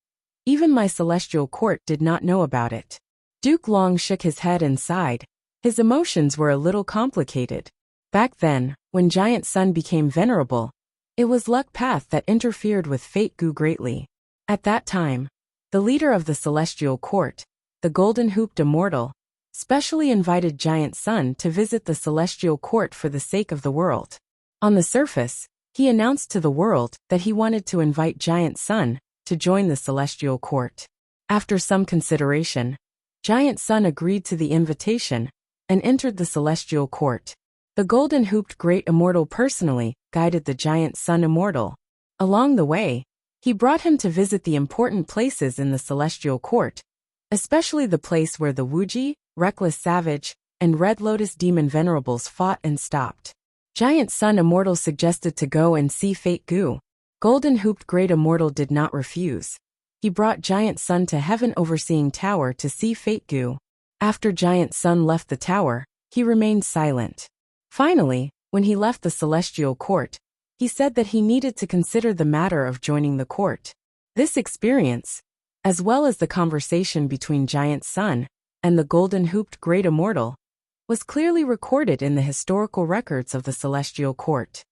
Even my Celestial Court did not know about it. Duke Long shook his head and sighed. His emotions were a little complicated. Back then, when Giant Sun became venerable, it was luck path that interfered with fate goo greatly. At that time, the leader of the Celestial Court, the Golden Hooped Immortal, specially invited Giant Sun to visit the Celestial Court for the sake of the world. On the surface, he announced to the world that he wanted to invite Giant Sun to join the Celestial Court. After some consideration, Giant Sun agreed to the invitation and entered the Celestial Court. The Golden Hooped Great Immortal personally guided the Giant Sun Immortal. Along the way, he brought him to visit the important places in the Celestial Court, especially the place where the Wuxia, Reckless Savage, and Red Lotus Demon Venerables fought and stopped. Giant Sun Immortal suggested to go and see Fate Goo. Golden Hooped Great Immortal did not refuse. He brought Giant Sun to Heaven Overseeing Tower to see Fate Goo. After Giant Sun left the tower, he remained silent. Finally, when he left the Celestial Court, he said that he needed to consider the matter of joining the court. This experience, as well as the conversation between Giant Sun and the Golden Hooped Great Immortal, was clearly recorded in the historical records of the Celestial Court.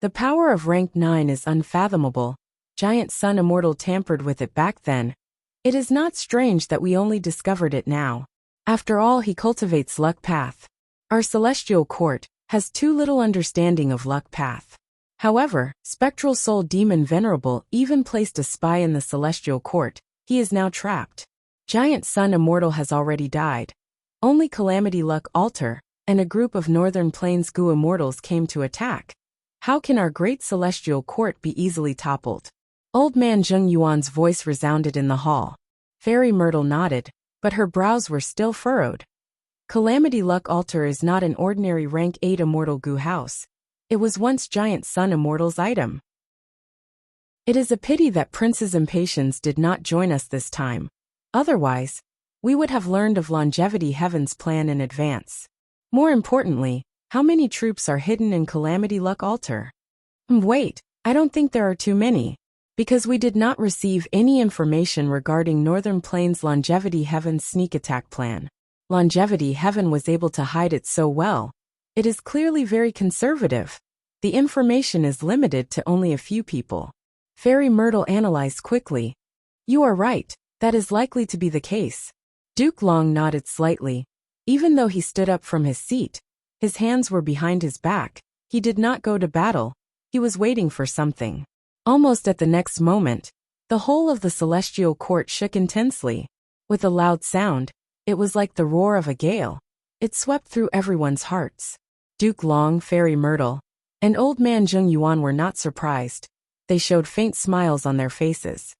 The power of rank 9 is unfathomable. Giant Sun Immortal tampered with it back then. It is not strange that we only discovered it now. After all, he cultivates luck path. Our Celestial Court has too little understanding of luck path. However, Spectral Soul Demon Venerable even placed a spy in the Celestial Court. He is now trapped. Giant Sun Immortal has already died. Only Calamity Luck Altar and a group of Northern Plains Goo Immortals came to attack. How can our great Celestial Court be easily toppled? Old Man Zheng Yuan's voice resounded in the hall. Fairy Myrtle nodded, but her brows were still furrowed. Calamity Luck Altar is not an ordinary rank 8 immortal goo house. It was once Giant Sun Immortal's item. It is a pity that Princess Impatience did not join us this time. Otherwise, we would have learned of Longevity Heaven's plan in advance. More importantly, how many troops are hidden in Calamity Luck Altar? Wait, I don't think there are too many. Because we did not receive any information regarding Northern Plains Longevity Heaven's sneak attack plan. Longevity Heaven was able to hide it so well. It is clearly very conservative. The information is limited to only a few people. Fairy Myrtle analyzed quickly. You are right, that is likely to be the case. Duke Long nodded slightly. Even though he stood up from his seat, his hands were behind his back. He did not go to battle. He was waiting for something. Almost at the next moment, the whole of the Celestial Court shook intensely. With a loud sound, It was like the roar of a gale. It swept through everyone's hearts. Duke Long, Fairy Myrtle, and Old Man Zheng Yuan were not surprised. They showed faint smiles on their faces.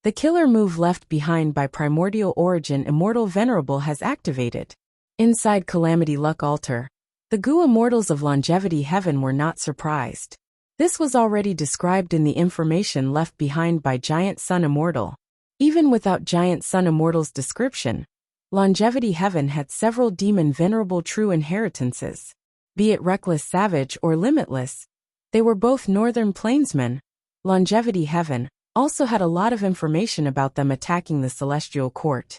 The killer move left behind by Primordial Origin Immortal Venerable has activated. Inside Calamity Luck Altar, the Gu Immortals of Longevity Heaven were not surprised. This was already described in the information left behind by Giant Sun Immortal. Even without Giant Sun Immortal's description, Longevity Heaven had several demon venerable true inheritances. Be it Reckless Savage or Limitless, they were both Northern Plainsmen. Longevity Heaven also had a lot of information about them attacking the Celestial Court.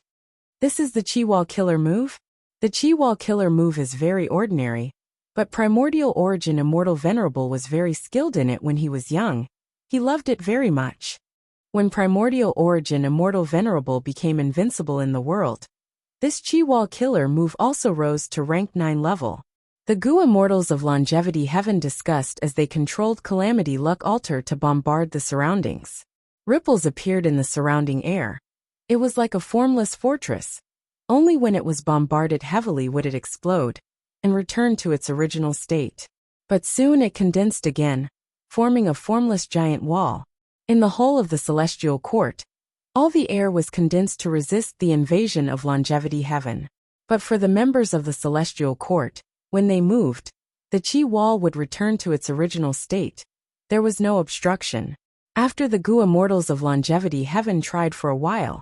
This is the Chi Wall Killer move? The Chi Wall Killer move is very ordinary, but Primordial Origin Immortal Venerable was very skilled in it when he was young. He loved it very much. When Primordial Origin Immortal Venerable became invincible in the world, this Chi Wall Killer move also rose to rank 9 level. The Gu Immortals of Longevity Heaven discussed as they controlled Calamity Luck Altar to bombard the surroundings. Ripples appeared in the surrounding air. It was like a formless fortress. Only when it was bombarded heavily would it explode and return to its original state. But soon it condensed again, forming a formless giant wall. In the whole of the Celestial Court, all the air was condensed to resist the invasion of Longevity Heaven. But for the members of the Celestial Court, when they moved, the Chi Wall would return to its original state. There was no obstruction. After the Gu Immortals of Longevity Heaven tried for a while,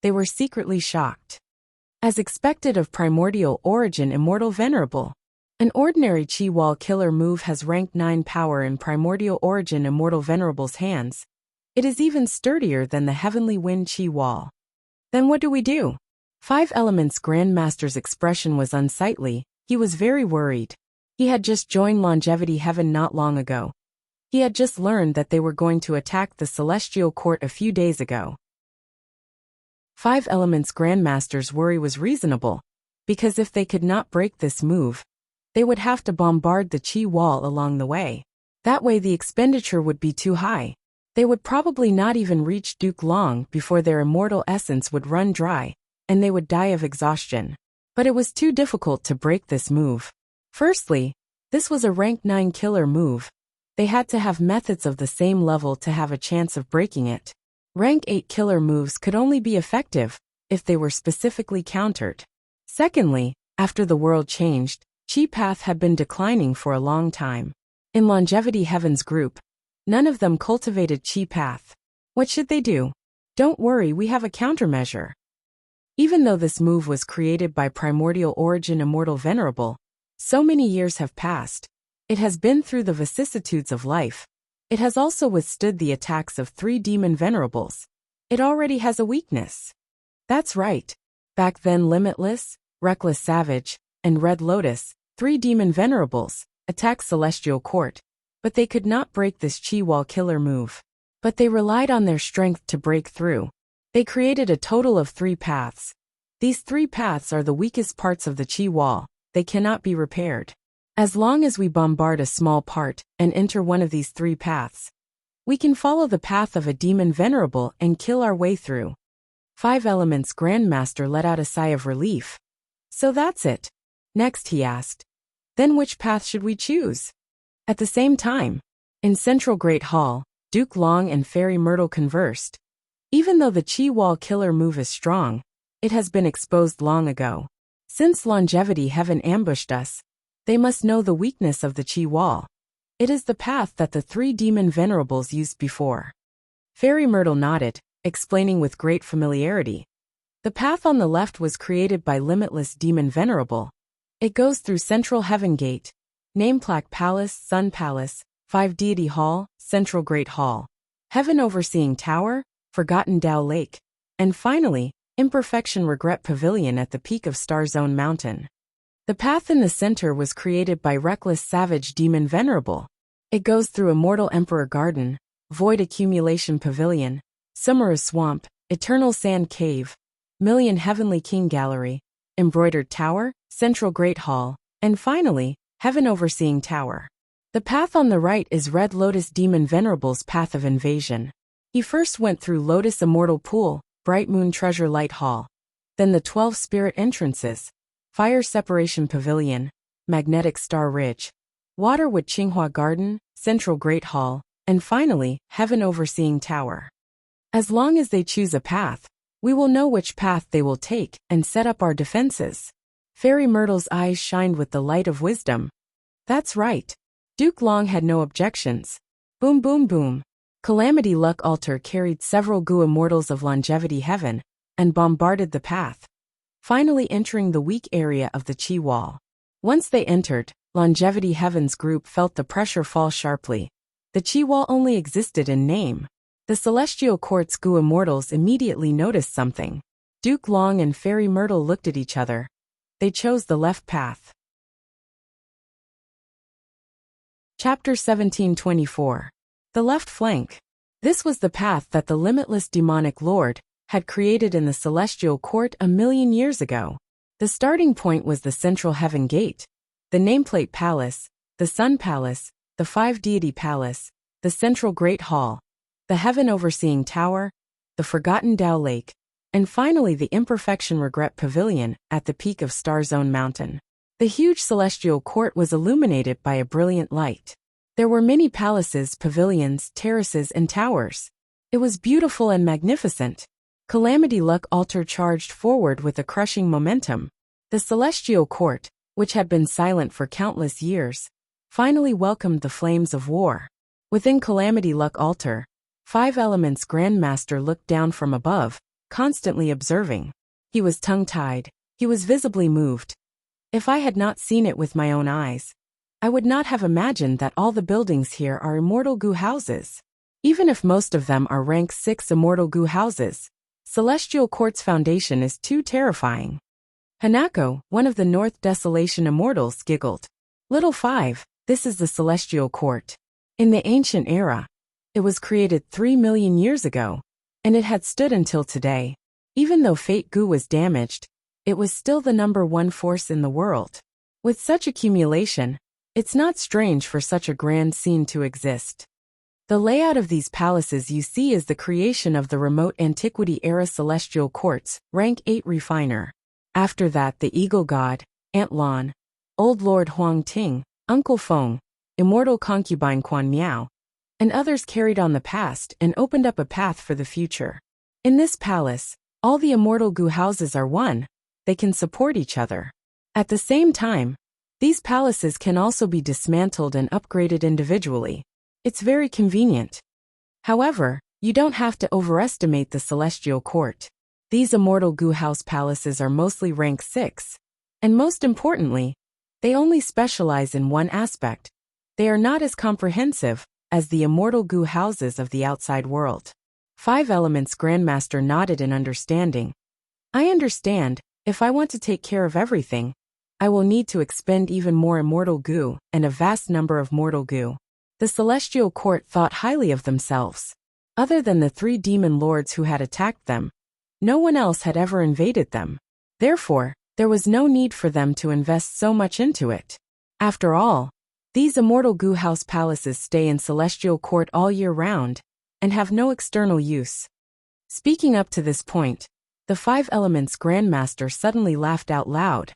they were secretly shocked. As expected of Primordial Origin Immortal Venerable, an ordinary Chi Wall Killer move has rank 9 power in Primordial Origin Immortal Venerable's hands. It is even sturdier than the Heavenly Wind Chi Wall. Then what do we do? 5 Elements Grandmaster's expression was unsightly. He was very worried. He had just joined Longevity Heaven not long ago. He had just learned that they were going to attack the Celestial Court a few days ago. 5 Elements Grandmaster's worry was reasonable, because if they could not break this move, they would have to bombard the Chi Wall along the way. That way the expenditure would be too high. They would probably not even reach Duke Long before their immortal essence would run dry, and they would die of exhaustion. But it was too difficult to break this move. Firstly, this was a rank 9 killer move. They had to have methods of the same level to have a chance of breaking it. Rank 8 killer moves could only be effective if they were specifically countered. Secondly, after the world changed, Chi Path had been declining for a long time. In Longevity Heaven's group, none of them cultivated Chi Path. What should they do? Don't worry, we have a countermeasure. Even though this move was created by Primordial Origin Immortal Venerable, so many years have passed. It has been through the vicissitudes of life. It has also withstood the attacks of 3 demon venerables. It already has a weakness. That's right. Back then Limitless, Reckless Savage, and Red Lotus, 3 demon venerables, attacked Celestial Court, but they could not break this Chi Wall Killer move. But they relied on their strength to break through. They created a total of 3 paths. These 3 paths are the weakest parts of the Chi Wall. They cannot be repaired. As long as we bombard a small part and enter one of these 3 paths, we can follow the path of a demon venerable and kill our way through. 5 Elements Grandmaster let out a sigh of relief. So that's it. Next he asked, then which path should we choose? At the same time, in Central Great Hall, Duke Long and Fairy Myrtle conversed. Even though the Chi Wall Killer move is strong, it has been exposed long ago. Since Longevity Heaven ambushed us, they must know the weakness of the Chi Wall. It is the path that the 3 demon venerables used before. Fairy Myrtle nodded, explaining with great familiarity. The path on the left was created by Limitless Demon Venerable. It goes through Central Heaven Gate, Nameplaque Palace, Sun Palace, 5 Deity Hall, Central Great Hall, Heaven Overseeing Tower, Forgotten Tao Lake, and finally, Imperfection Regret Pavilion at the peak of Star Zone Mountain. The path in the center was created by Reckless Savage Demon Venerable. It goes through Immortal Emperor Garden, Void Accumulation Pavilion, Summer's Swamp, Eternal Sand Cave, Million Heavenly King Gallery, Embroidered Tower, Central Great Hall, and finally, Heaven Overseeing Tower. The path on the right is Red Lotus Demon Venerable's path of invasion. He first went through Lotus Immortal Pool, Bright Moon Treasure Light Hall, then the 12 spirit entrances, Fire Separation Pavilion, Magnetic Star Ridge, Waterwood Qinghua Garden, Central Great Hall, and finally, Heaven Overseeing Tower. As long as they choose a path, we will know which path they will take and set up our defenses. Fairy Myrtle's eyes shined with the light of wisdom. That's right. Duke Long had no objections. Boom boom boom. Calamity Luck Altar carried several Gu Immortals of Longevity Heaven and bombarded the path, finally entering the weak area of the Qi Wall. Once they entered, Longevity Heaven's group felt the pressure fall sharply. The Qi Wall only existed in name. The Celestial Court's Gu Immortals immediately noticed something. Duke Long and Fairy Myrtle looked at each other. They chose the left path. Chapter 1724. The left flank. This was the path that the limitless demonic lord had created in the Celestial Court 1,000,000 years ago. The starting point was the Central Heaven Gate, the Nameplate Palace, the Sun Palace, the 5-Deity Palace, the Central Great Hall, the Heaven Overseeing Tower, the Forgotten Tao Lake, and finally the Imperfection Regret Pavilion at the peak of Star Zone Mountain. The huge Celestial Court was illuminated by a brilliant light. There were many palaces, pavilions, terraces, and towers. It was beautiful and magnificent. Calamity Luck Altar charged forward with a crushing momentum. The Celestial Court, which had been silent for countless years, finally welcomed the flames of war. Within Calamity Luck Altar, 5 Elements Grandmaster looked down from above, constantly observing. He was tongue-tied. He was visibly moved. If I had not seen it with my own eyes, I would not have imagined that all the buildings here are immortal Gu houses. Even if most of them are rank 6 immortal Gu houses, Celestial Court's foundation is too terrifying. Hanako, one of the North Desolation Immortals, giggled. Little 5, this is the Celestial Court. In the ancient era, it was created 3,000,000 years ago, and it had stood until today. Even though Fate Gu was damaged, it was still the #1 force in the world. With such accumulation, it's not strange for such a grand scene to exist. The layout of these palaces you see is the creation of the remote antiquity-era Celestial Courts, rank 8 refiner. After that the Eagle God, Aunt Lan, Old Lord Huang Ting, Uncle Feng, Immortal Concubine Quan Miao, and others carried on the past and opened up a path for the future. In this palace, all the immortal Gu houses are one. They can support each other. At the same time, these palaces can also be dismantled and upgraded individually. It's very convenient. However, you don't have to overestimate the Celestial Court. These immortal Gu house palaces are mostly rank 6. And most importantly, they only specialize in one aspect. They are not as comprehensive as the immortal Gu houses of the outside world. 5 Elements Grandmaster nodded in understanding. I understand. If I want to take care of everything, I will need to expend even more immortal Gu and a vast number of mortal Gu. The Celestial Court thought highly of themselves. Other than the 3 demon lords who had attacked them, no one else had ever invaded them. Therefore, there was no need for them to invest so much into it. After all, these immortal Gu house palaces stay in Celestial Court all year round and have no external use. Speaking up to this point, the 5 Elements Grandmaster suddenly laughed out loud.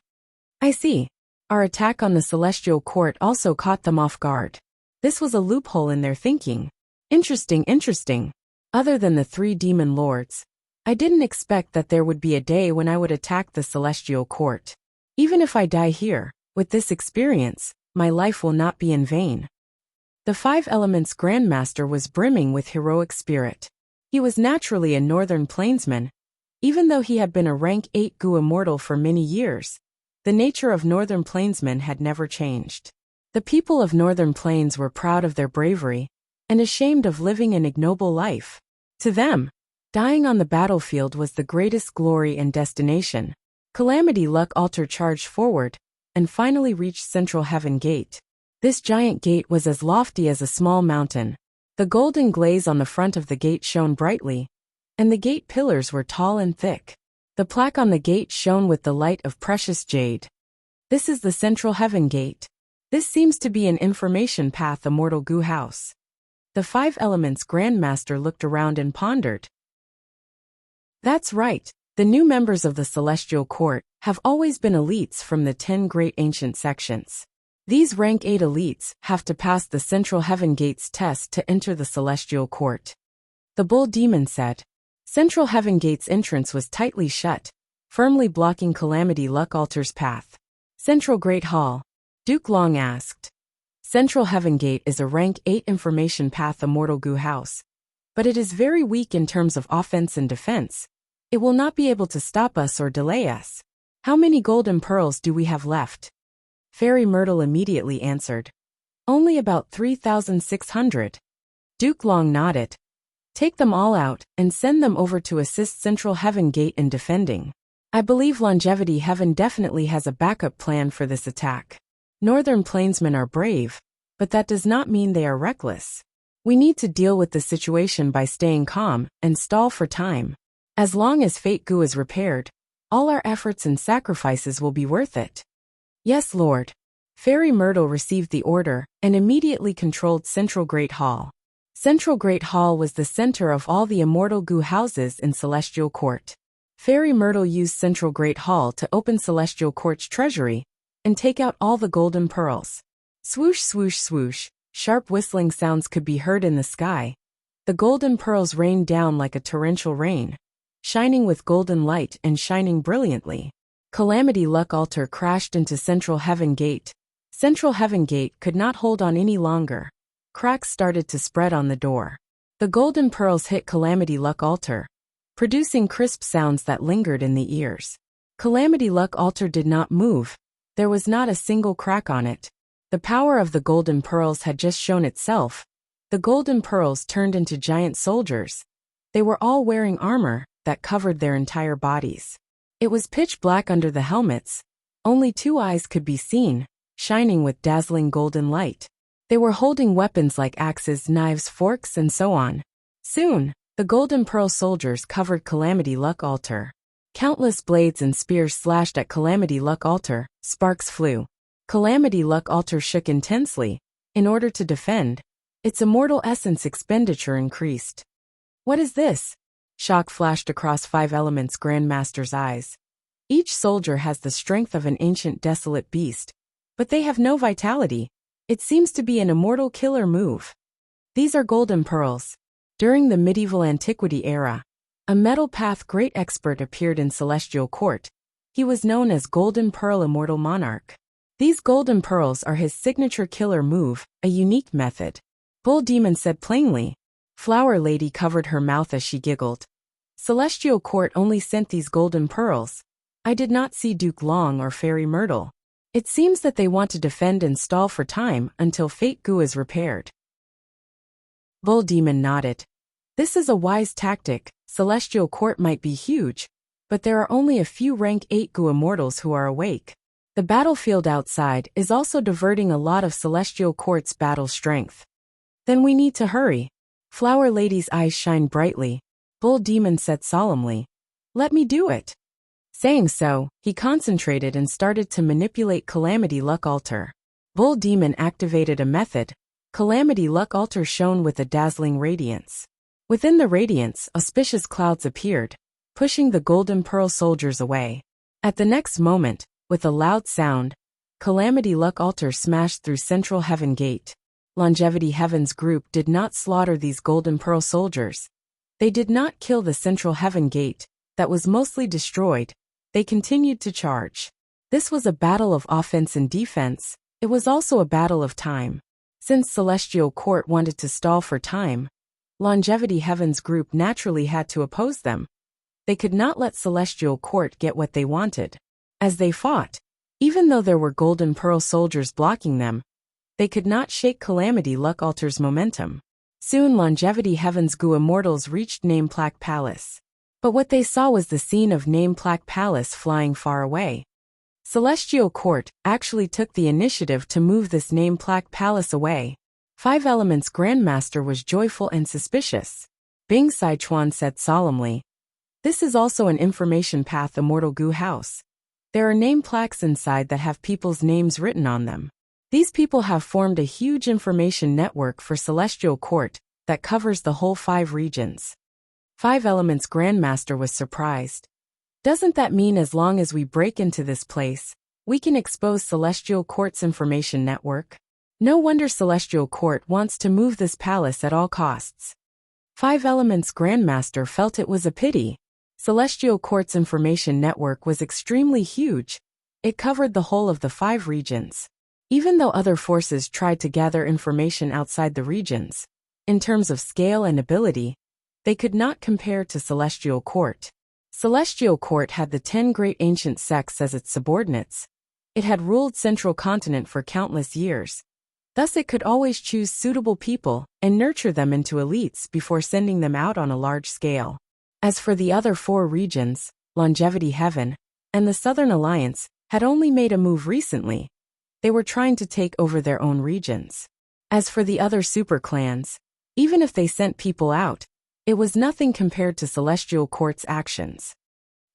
I see. Our attack on the Celestial Court also caught them off guard. This was a loophole in their thinking. Interesting, interesting. Other than the 3 demon lords, I didn't expect that there would be a day when I would attack the Celestial Court. Even if I die here, with this experience, my life will not be in vain. The 5 Elements Grandmaster was brimming with heroic spirit. He was naturally a Northern Plainsman. Even though he had been a rank 8 Gu immortal for many years, the nature of Northern Plainsmen had never changed. The people of Northern Plains were proud of their bravery and ashamed of living an ignoble life. To them, dying on the battlefield was the greatest glory and destination. Calamity Luck Altar charged forward and finally reached Central Heaven Gate. This giant gate was as lofty as a small mountain. The golden glaze on the front of the gate shone brightly, and the gate pillars were tall and thick. The plaque on the gate shone with the light of precious jade. This is the Central Heaven Gate. This seems to be an information path, immortal Gu house. The 5 Elements Grandmaster looked around and pondered. That's right, The new members of the Celestial Court have always been elites from the 10 great ancient sections. These rank 8 elites have to pass the Central Heaven Gates test to enter the Celestial Court. The Bull Demon said. Central Heaven Gates entrance was tightly shut, firmly blocking Calamity Luck Altar's path. Central Great Hall. Duke Long asked. Central Heaven Gate is a rank 8 information path Immortal Goo House, but it is very weak in terms of offense and defense. It will not be able to stop us or delay us. How many golden pearls do we have left? Fairy Myrtle immediately answered. Only about 3,600. Duke Long nodded. Take them all out and send them over to assist Central Heaven Gate in defending. I believe Longevity Heaven definitely has a backup plan for this attack. Northern Plainsmen are brave, but that does not mean they are reckless. We need to deal with the situation by staying calm and stall for time. As long as Fate Goo is repaired, all our efforts and sacrifices will be worth it. Yes, Lord. Fairy Myrtle received the order and immediately controlled Central Great Hall. Central Great Hall was the center of all the Immortal Goo houses in Celestial Court. Fairy Myrtle used Central Great Hall to open Celestial Court's treasury and take out all the golden pearls. Swoosh, swoosh, swoosh, sharp whistling sounds could be heard in the sky. The golden pearls rained down like a torrential rain, shining with golden light and shining brilliantly. Calamity Luck Altar crashed into Central Heaven Gate. Central Heaven Gate could not hold on any longer. Cracks started to spread on the door. The golden pearls hit Calamity Luck Altar, producing crisp sounds that lingered in the ears. Calamity Luck Altar did not move. There was not a single crack on it. The power of the golden pearls had just shown itself. The golden pearls turned into giant soldiers. They were all wearing armor that covered their entire bodies. It was pitch black under the helmets. Only 2 eyes could be seen, shining with dazzling golden light. They were holding weapons like axes, knives, forks, and so on. Soon, the golden pearl soldiers covered Calamity Luck Altar. Countless blades and spears slashed at Calamity Luck Altar. Sparks flew. Calamity Luck Altar shook intensely. In order to defend, its immortal essence expenditure increased. What is this? Shock flashed across 5 Elements Grandmaster's eyes. Each soldier has the strength of an ancient desolate beast, but they have no vitality. It seems to be an immortal killer move. These are golden pearls. During the medieval antiquity era, a metal path great expert appeared in Celestial Court. He was known as Golden Pearl Immortal Monarch. These golden pearls are his signature killer move, a unique method. Bull Demon said plainly. Flower Lady covered her mouth as she giggled. Celestial Court only sent these golden pearls. I did not see Duke Long or Fairy Myrtle. It seems that they want to defend and stall for time until Fate Goo is repaired. Bull Demon nodded. This is a wise tactic. Celestial Court might be huge, but there are only a few rank 8 Goo immortals who are awake. The battlefield outside is also diverting a lot of Celestial Court's battle strength. Then we need to hurry. Flower Lady's eyes shined brightly. Bull Demon said solemnly. Let me do it. Saying so, he concentrated and started to manipulate Calamity Luck Altar. Bull Demon activated a method. Calamity Luck Altar shone with a dazzling radiance. Within the radiance, auspicious clouds appeared, pushing the golden pearl soldiers away. At the next moment, with a loud sound, Calamity Luck Altar smashed through Central Heaven Gate. Longevity Heaven's group did not slaughter these golden pearl soldiers. They did not kill the Central Heaven Gate, that was mostly destroyed. They continued to charge. This was a battle of offense and defense. It was also a battle of time. Since Celestial Court wanted to stall for time, Longevity Heaven's group naturally had to oppose them. They could not let Celestial Court get what they wanted. As they fought, even though there were golden pearl soldiers blocking them, they could not shake Calamity Luck Altar's momentum. Soon Longevity Heaven's Goo immortals reached Nameplaque Palace. But what they saw was the scene of Nameplaque Palace flying far away. Celestial Court actually took the initiative to move this Nameplaque Palace away. 5 Elements Grandmaster was joyful and suspicious. Bing Sichuan said solemnly. This is also an information path Immortal Goo House. There are name plaques inside that have people's names written on them. These people have formed a huge information network for Celestial Court that covers the whole 5 regions. 5 Elements Grandmaster was surprised. Doesn't that mean as long as we break into this place, we can expose Celestial Court's information network? No wonder Celestial Court wants to move this palace at all costs. Five Elements Grandmaster felt it was a pity. Celestial Court's information network was extremely huge. It covered the whole of the 5 regions. Even though other forces tried to gather information outside the regions, in terms of scale and ability, they could not compare to Celestial Court. Celestial Court had the 10 great ancient sects as its subordinates. It had ruled Central Continent for countless years. Thus it could always choose suitable people and nurture them into elites before sending them out on a large scale. As for the other 4 regions, Longevity Heaven and the Southern Alliance had only made a move recently. They were trying to take over their own regions. As for the other super clans, even if they sent people out, it was nothing compared to Celestial Court's actions.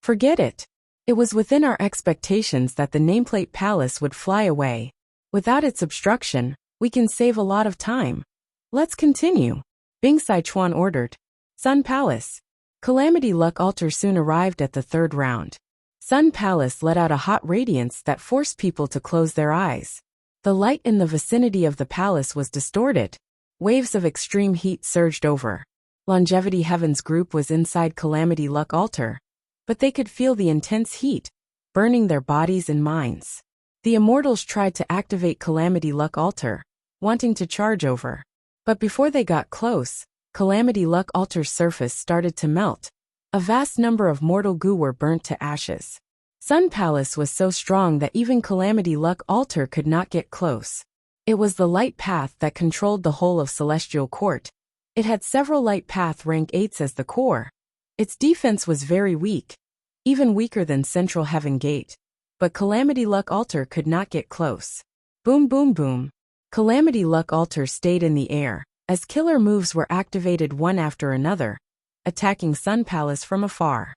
Forget it. It was within our expectations that the nameplate palace would fly away. Without its obstruction, we can save a lot of time. Let's continue. Bing Sichuan ordered. Sun Palace. Calamity Luck Altar soon arrived at the 3rd round. Sun Palace let out a hot radiance that forced people to close their eyes. The light in the vicinity of the palace was distorted. Waves of extreme heat surged over. Longevity Heaven's group was inside Calamity Luck Altar, but they could feel the intense heat, burning their bodies and minds. The Immortals tried to activate Calamity Luck Altar, wanting to charge over. But before they got close, Calamity Luck Altar's surface started to melt. A vast number of mortal goo were burnt to ashes. Sun Palace was so strong that even Calamity Luck Altar could not get close. It was the light path that controlled the whole of Celestial Court. It had several light path rank 8s as the core. Its defense was very weak, even weaker than Central Heaven Gate. But Calamity Luck Altar could not get close. Boom boom boom. Calamity Luck Altar stayed in the air, as killer moves were activated one after another, attacking Sun Palace from afar.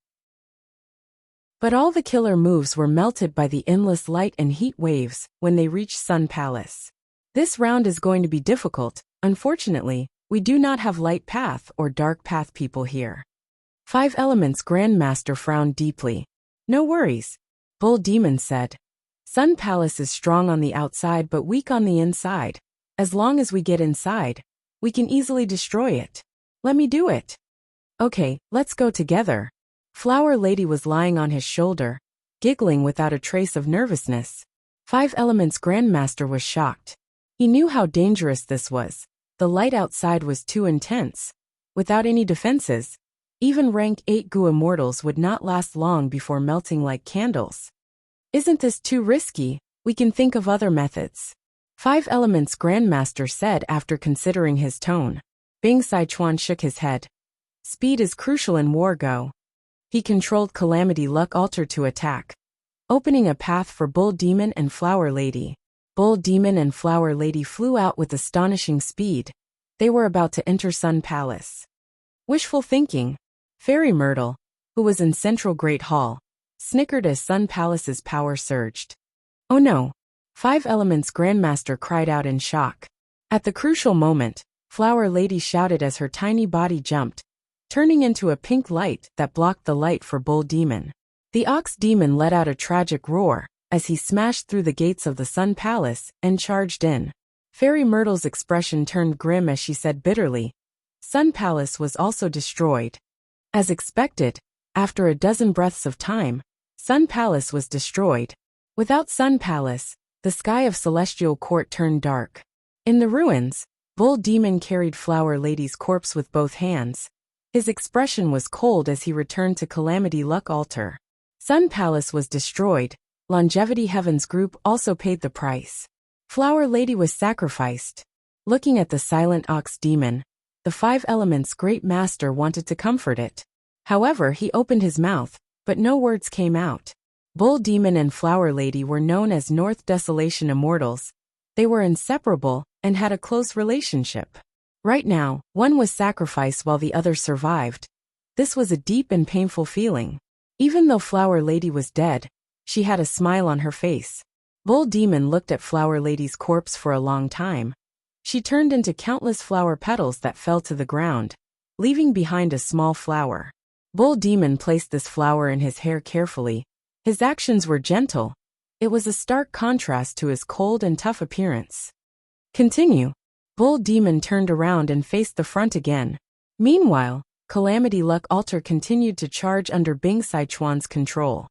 But all the killer moves were melted by the endless light and heat waves when they reached Sun Palace. This round is going to be difficult. Unfortunately, we do not have light path or dark path people here. 5 Elements Grandmaster frowned deeply. No worries, Bull Demon said. Sun Palace is strong on the outside but weak on the inside. As long as we get inside, we can easily destroy it. Let me do it. Okay, let's go together. Flower Lady was lying on his shoulder, giggling without a trace of nervousness. 5 Elements Grandmaster was shocked. He knew how dangerous this was. The light outside was too intense. Without any defenses, even rank 8 goo immortals would not last long before melting like candles. Isn't this too risky? We can think of other methods. 5 Elements Grandmaster said after considering his tone. Bing Sichuan shook his head. Speed is crucial in war go. He controlled Calamity Luck Altar to attack, opening a path for Bull Demon and Flower Lady. Bull Demon and Flower Lady flew out with astonishing speed. They were about to enter Sun Palace. Wishful thinking. Fairy Myrtle, who was in Central Great Hall, snickered as Sun Palace's power surged. Oh no! 5 Elements Grandmaster cried out in shock. At the crucial moment, Flower Lady shouted as her tiny body jumped, turning into a pink light that blocked the light for Bull Demon. The Ox Demon let out a tragic roar as he smashed through the gates of the Sun Palace and charged in. Fairy Myrtle's expression turned grim as she said bitterly, Sun Palace was also destroyed. As expected, after a dozen breaths of time, Sun Palace was destroyed. Without Sun Palace, the sky of Celestial Court turned dark. In the ruins, Bull Demon carried Flower Lady's corpse with both hands. His expression was cold as he returned to Calamity Luck Altar. Sun Palace was destroyed. Longevity Heaven's group also paid the price. Flower Lady was sacrificed. Looking at the silent Ox Demon, the 5 Elements Great Master wanted to comfort it. However, he opened his mouth, but no words came out. Bull Demon and Flower Lady were known as North Desolation Immortals. They were inseparable and had a close relationship. Right now, one was sacrificed while the other survived. This was a deep and painful feeling. Even though Flower Lady was dead, she had a smile on her face. Bull Demon looked at Flower Lady's corpse for a long time. She turned into countless flower petals that fell to the ground, leaving behind a small flower. Bull Demon placed this flower in his hair carefully. His actions were gentle. It was a stark contrast to his cold and tough appearance. Continue. Bull Demon turned around and faced the front again. Meanwhile, Calamity Luck Altar continued to charge under Bing Sichuan's control.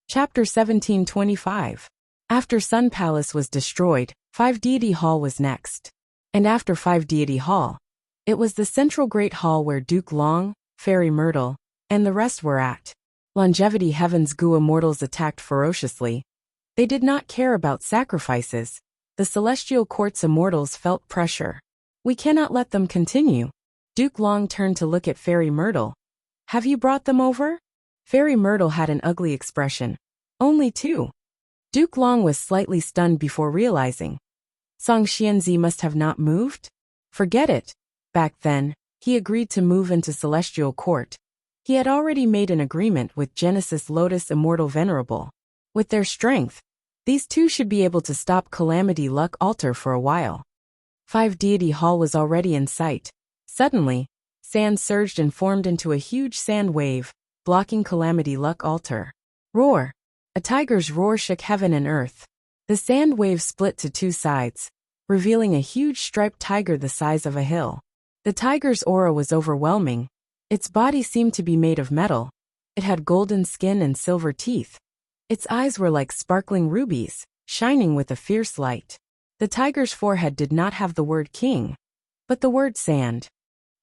Chapter 1725. After Sun Palace was destroyed, 5 Deity Hall was next. And after 5 Deity Hall, it was the central Great Hall where Duke Long, Fairy Myrtle, and the rest were at. Longevity Heaven's Gu immortals attacked ferociously. They did not care about sacrifices. The Celestial Court's immortals felt pressure. We cannot let them continue. Duke Long turned to look at Fairy Myrtle. Have you brought them over? Fairy Myrtle had an ugly expression. Only 2. Duke Long was slightly stunned before realizing. Song Xianzi must have not moved? Forget it. Back then, he agreed to move into Celestial Court. He had already made an agreement with Genesis Lotus Immortal Venerable. With their strength, these two should be able to stop Calamity Luck Altar for a while. 5 Deity Hall was already in sight. Suddenly, sand surged and formed into a huge sand wave, blocking Calamity Luck Altar. Roar! A tiger's roar shook heaven and earth. The sand wave split to 2 sides, revealing a huge striped tiger the size of a hill. The tiger's aura was overwhelming. Its body seemed to be made of metal. It had golden skin and silver teeth. Its eyes were like sparkling rubies, shining with a fierce light. The tiger's forehead did not have the word king, but the word sand.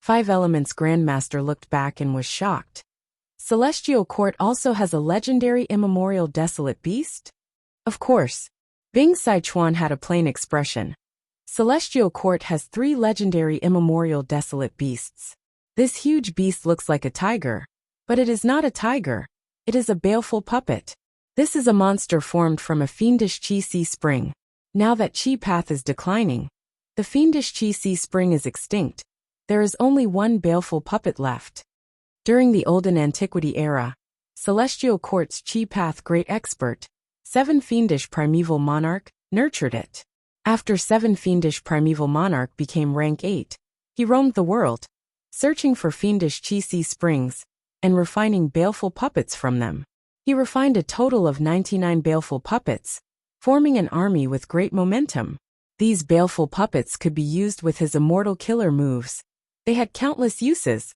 5 Elements Grandmaster looked back and was shocked. Celestial Court also has a legendary immemorial desolate beast? Of course. Bing Sichuan had a plain expression. Celestial Court has 3 legendary immemorial desolate beasts. This huge beast looks like a tiger, but it is not a tiger. It is a baleful puppet. This is a monster formed from a fiendish Qi-Si spring. Now that Qi path is declining, the fiendish Qi-Si spring is extinct. There is only one baleful puppet left. During the Olden Antiquity era, Celestial Court's Qi path great expert, 7 Fiendish Primeval Monarch, nurtured it. After 7 Fiendish Primeval Monarch became rank 8, he roamed the world, searching for fiendish Qi-Si springs, and refining baleful puppets from them. He refined a total of 99 baleful puppets, forming an army with great momentum. These baleful puppets could be used with his immortal killer moves. They had countless uses.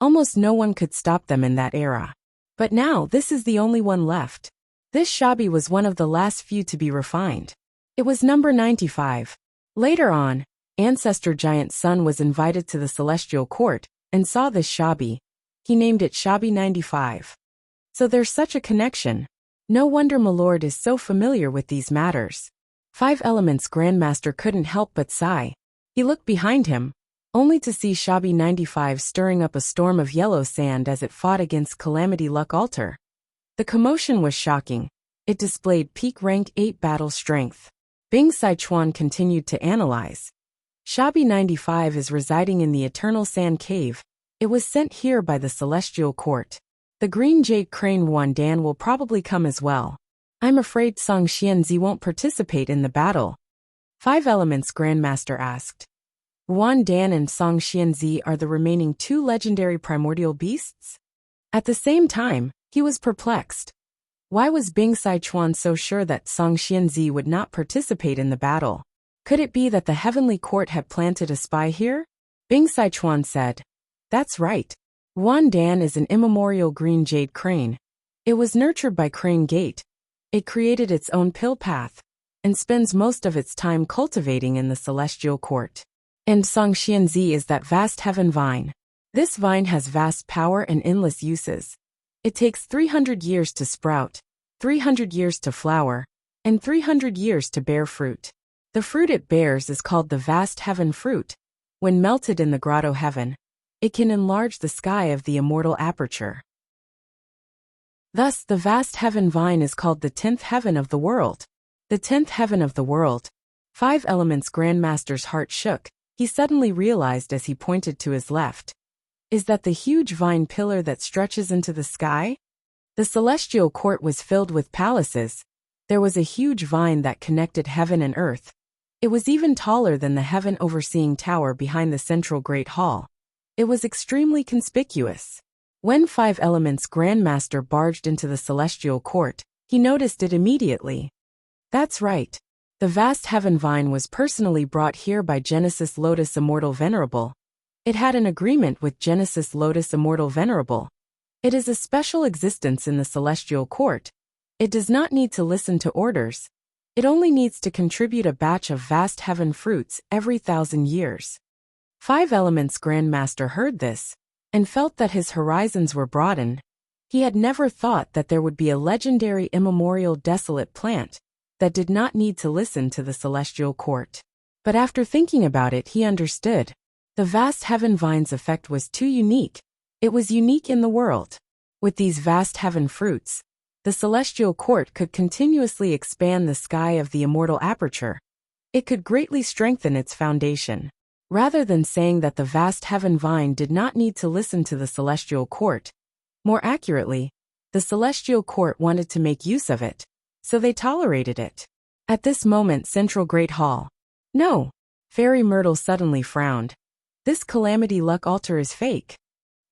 Almost no one could stop them in that era. But now this is the only one left. This Shabi was one of the last few to be refined. It was number 95. Later on, Ancestor Giant Sun was invited to the Celestial Court and saw this Shabi. He named it Shabi 95. So there's such a connection. No wonder Milord is so familiar with these matters. 5 Elements Grandmaster couldn't help but sigh. He looked behind him, only to see Shabi 95 stirring up a storm of yellow sand as it fought against Calamity Luck Altar. The commotion was shocking. It displayed peak rank 8 battle strength. Bing Sichuan continued to analyze. Shabi 95 is residing in the Eternal Sand Cave. It was sent here by the Celestial Court. The Green Jade Crane Wan Dan will probably come as well. I'm afraid Song Xianzi won't participate in the battle. 5 Elements Grandmaster asked. Wan Dan and Song Xianzi are the remaining 2 legendary primordial beasts? At the same time, he was perplexed. Why was Bing Sichuan so sure that Song Xianzi would not participate in the battle? Could it be that the Heavenly Court had planted a spy here? Bing Sichuan said. That's right. Wan Dan is an immemorial green jade crane. It was nurtured by Crane Gate. It created its own pill path, and spends most of its time cultivating in the Celestial Court. And Song Xianzi is that vast heaven vine. This vine has vast power and endless uses. It takes 300 years to sprout, 300 years to flower, and 300 years to bear fruit. The fruit it bears is called the vast heaven fruit. When melted in the grotto heaven, it can enlarge the sky of the immortal aperture. Thus, the vast heaven vine is called the 10th heaven of the world. The 10th heaven of the world. 5 Elements Grandmaster's heart shook. He suddenly realized as he pointed to his left. Is that the huge vine pillar that stretches into the sky? The Celestial Court was filled with palaces. There was a huge vine that connected heaven and earth. It was even taller than the heaven overseeing tower behind the central Great Hall. It was extremely conspicuous. When Five Elements Grandmaster barged into the celestial court, he noticed it immediately. That's right. The vast heaven vine was personally brought here by Genesis Lotus Immortal Venerable. It had an agreement with Genesis Lotus Immortal Venerable. It is a special existence in the celestial court. It does not need to listen to orders. It only needs to contribute a batch of vast heaven fruits every 1,000 years. Five Elements Grandmaster heard this and felt that his horizons were broadened. He had never thought that there would be a legendary immemorial desolate plant that did not need to listen to the celestial court. But after thinking about it, he understood. The vast heaven vine's effect was too unique. It was unique in the world. With these vast heaven fruits, the celestial court could continuously expand the sky of the immortal aperture. It could greatly strengthen its foundation. Rather than saying that the vast heaven vine did not need to listen to the celestial court, more accurately, the celestial court wanted to make use of it, so they tolerated it. At this moment, Central Great Hall. No. Fairy Myrtle suddenly frowned. This calamity luck altar is fake.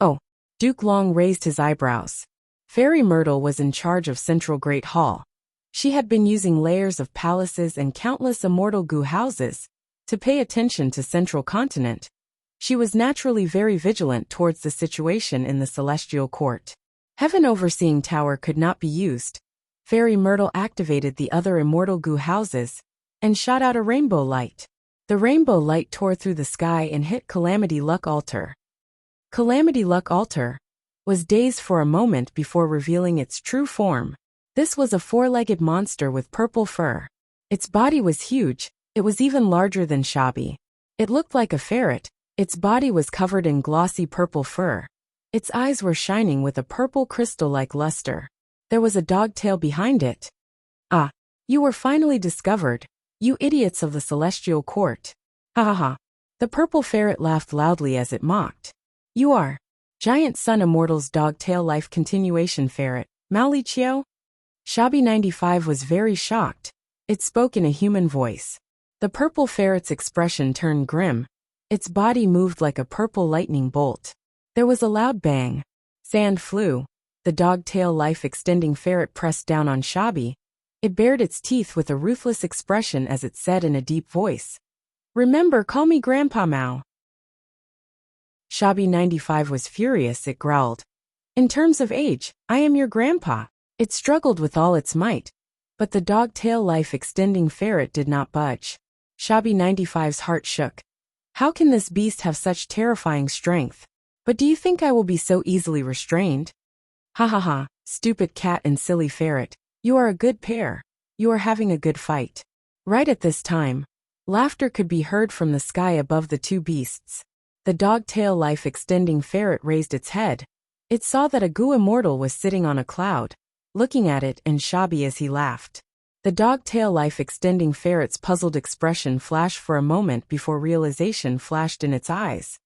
Oh. Duke Long raised his eyebrows. Fairy Myrtle was in charge of Central Great Hall. She had been using layers of palaces and countless immortal goo houses to pay attention to Central Continent. She was naturally very vigilant towards the situation in the celestial court. Heaven Overseeing Tower could not be used. Fairy Myrtle activated the other immortal goo houses and shot out a rainbow light. The rainbow light tore through the sky and hit Calamity Luck Altar. Calamity Luck Altar was dazed for a moment before revealing its true form. This was a four-legged monster with purple fur. Its body was huge. It was even larger than Shabby. It looked like a ferret. Its body was covered in glossy purple fur. Its eyes were shining with a purple crystal-like luster. There was a dog tail behind it. Ah, you were finally discovered, you idiots of the celestial court. Ha ha ha. The purple ferret laughed loudly as it mocked. You are Giant Sun Immortal's dog tail life continuation ferret, Maoli Chio? Shabby 95 was very shocked. It spoke in a human voice. The purple ferret's expression turned grim. Its body moved like a purple lightning bolt. There was a loud bang. Sand flew. The dog-tail life-extending ferret pressed down on Shabby. It bared its teeth with a ruthless expression as it said in a deep voice, "Remember, call me Grandpa Mao." Shabby 95 was furious. It growled, "In terms of age, I am your grandpa." It struggled with all its might, but the dog-tail life-extending ferret did not budge. Shabby 95's heart shook. How can this beast have such terrifying strength? But do you think I will be so easily restrained? Ha ha ha, stupid cat and silly ferret. You are a good pair. You are having a good fight. Right at this time, laughter could be heard from the sky above the two beasts. The dog-tail life-extending ferret raised its head. It saw that a goo immortal was sitting on a cloud, looking at it and Shabby as he laughed. The dog-tail life-extending ferret's puzzled expression flashed for a moment before realization flashed in its eyes.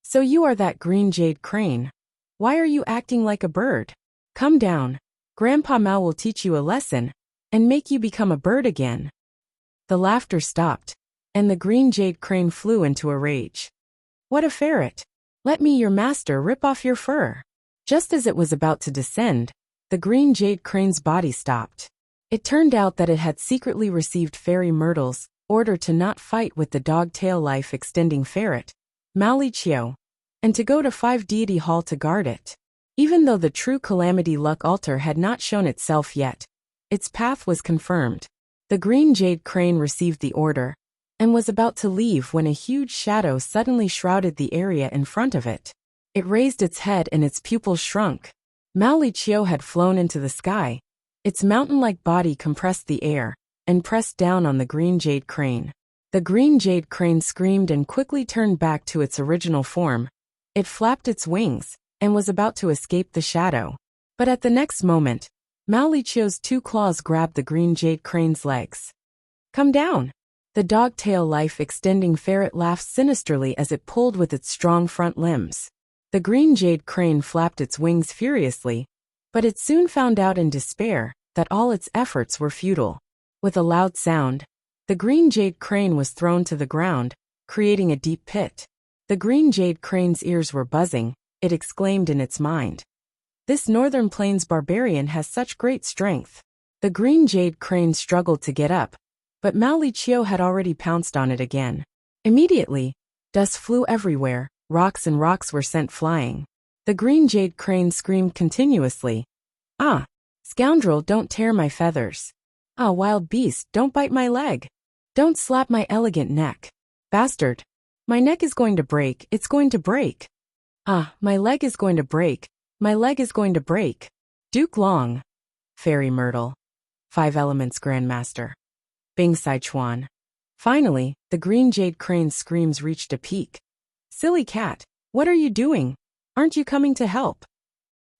So you are that green jade crane. Why are you acting like a bird? Come down. Grandpa Mao will teach you a lesson and make you become a bird again. The laughter stopped, and the green jade crane flew into a rage. What a ferret! Let me, your master, rip off your fur. Just as it was about to descend, the green jade crane's body stopped. It turned out that it had secretly received Fairy Myrtle's order to not fight with the dog-tail life-extending ferret, Maoli Chio, and to go to 5 Deity Hall to guard it. Even though the true Calamity Luck Altar had not shown itself yet, its path was confirmed. The green jade crane received the order and was about to leave when a huge shadow suddenly shrouded the area in front of it. It raised its head and its pupils shrunk. Maoli Chio had flown into the sky. Its mountain-like body compressed the air and pressed down on the green jade crane. The green jade crane screamed and quickly turned back to its original form. It flapped its wings and was about to escape the shadow. But at the next moment, Maoli Chio's 2 claws grabbed the green jade crane's legs. Come down! The dog-tail life-extending ferret laughed sinisterly as it pulled with its strong front limbs. The green jade crane flapped its wings furiously, but it soon found out in despair that all its efforts were futile. With a loud sound, the green jade crane was thrown to the ground, creating a deep pit. The green jade crane's ears were buzzing, it exclaimed in its mind. This northern plains barbarian has such great strength. The green jade crane struggled to get up, but Mao Liqiu had already pounced on it again. Immediately, dust flew everywhere, rocks were sent flying. The green jade crane screamed continuously. Ah! Scoundrel, don't tear my feathers. Ah, wild beast, don't bite my leg. Don't slap my elegant neck. Bastard! My neck is going to break, it's going to break. Ah, my leg is going to break, my leg is going to break. Duke Long. Fairy Myrtle. 5 Elements Grandmaster. Bing Sichuan. Finally, the green jade crane's screams reached a peak. Silly cat, what are you doing? Aren't you coming to help?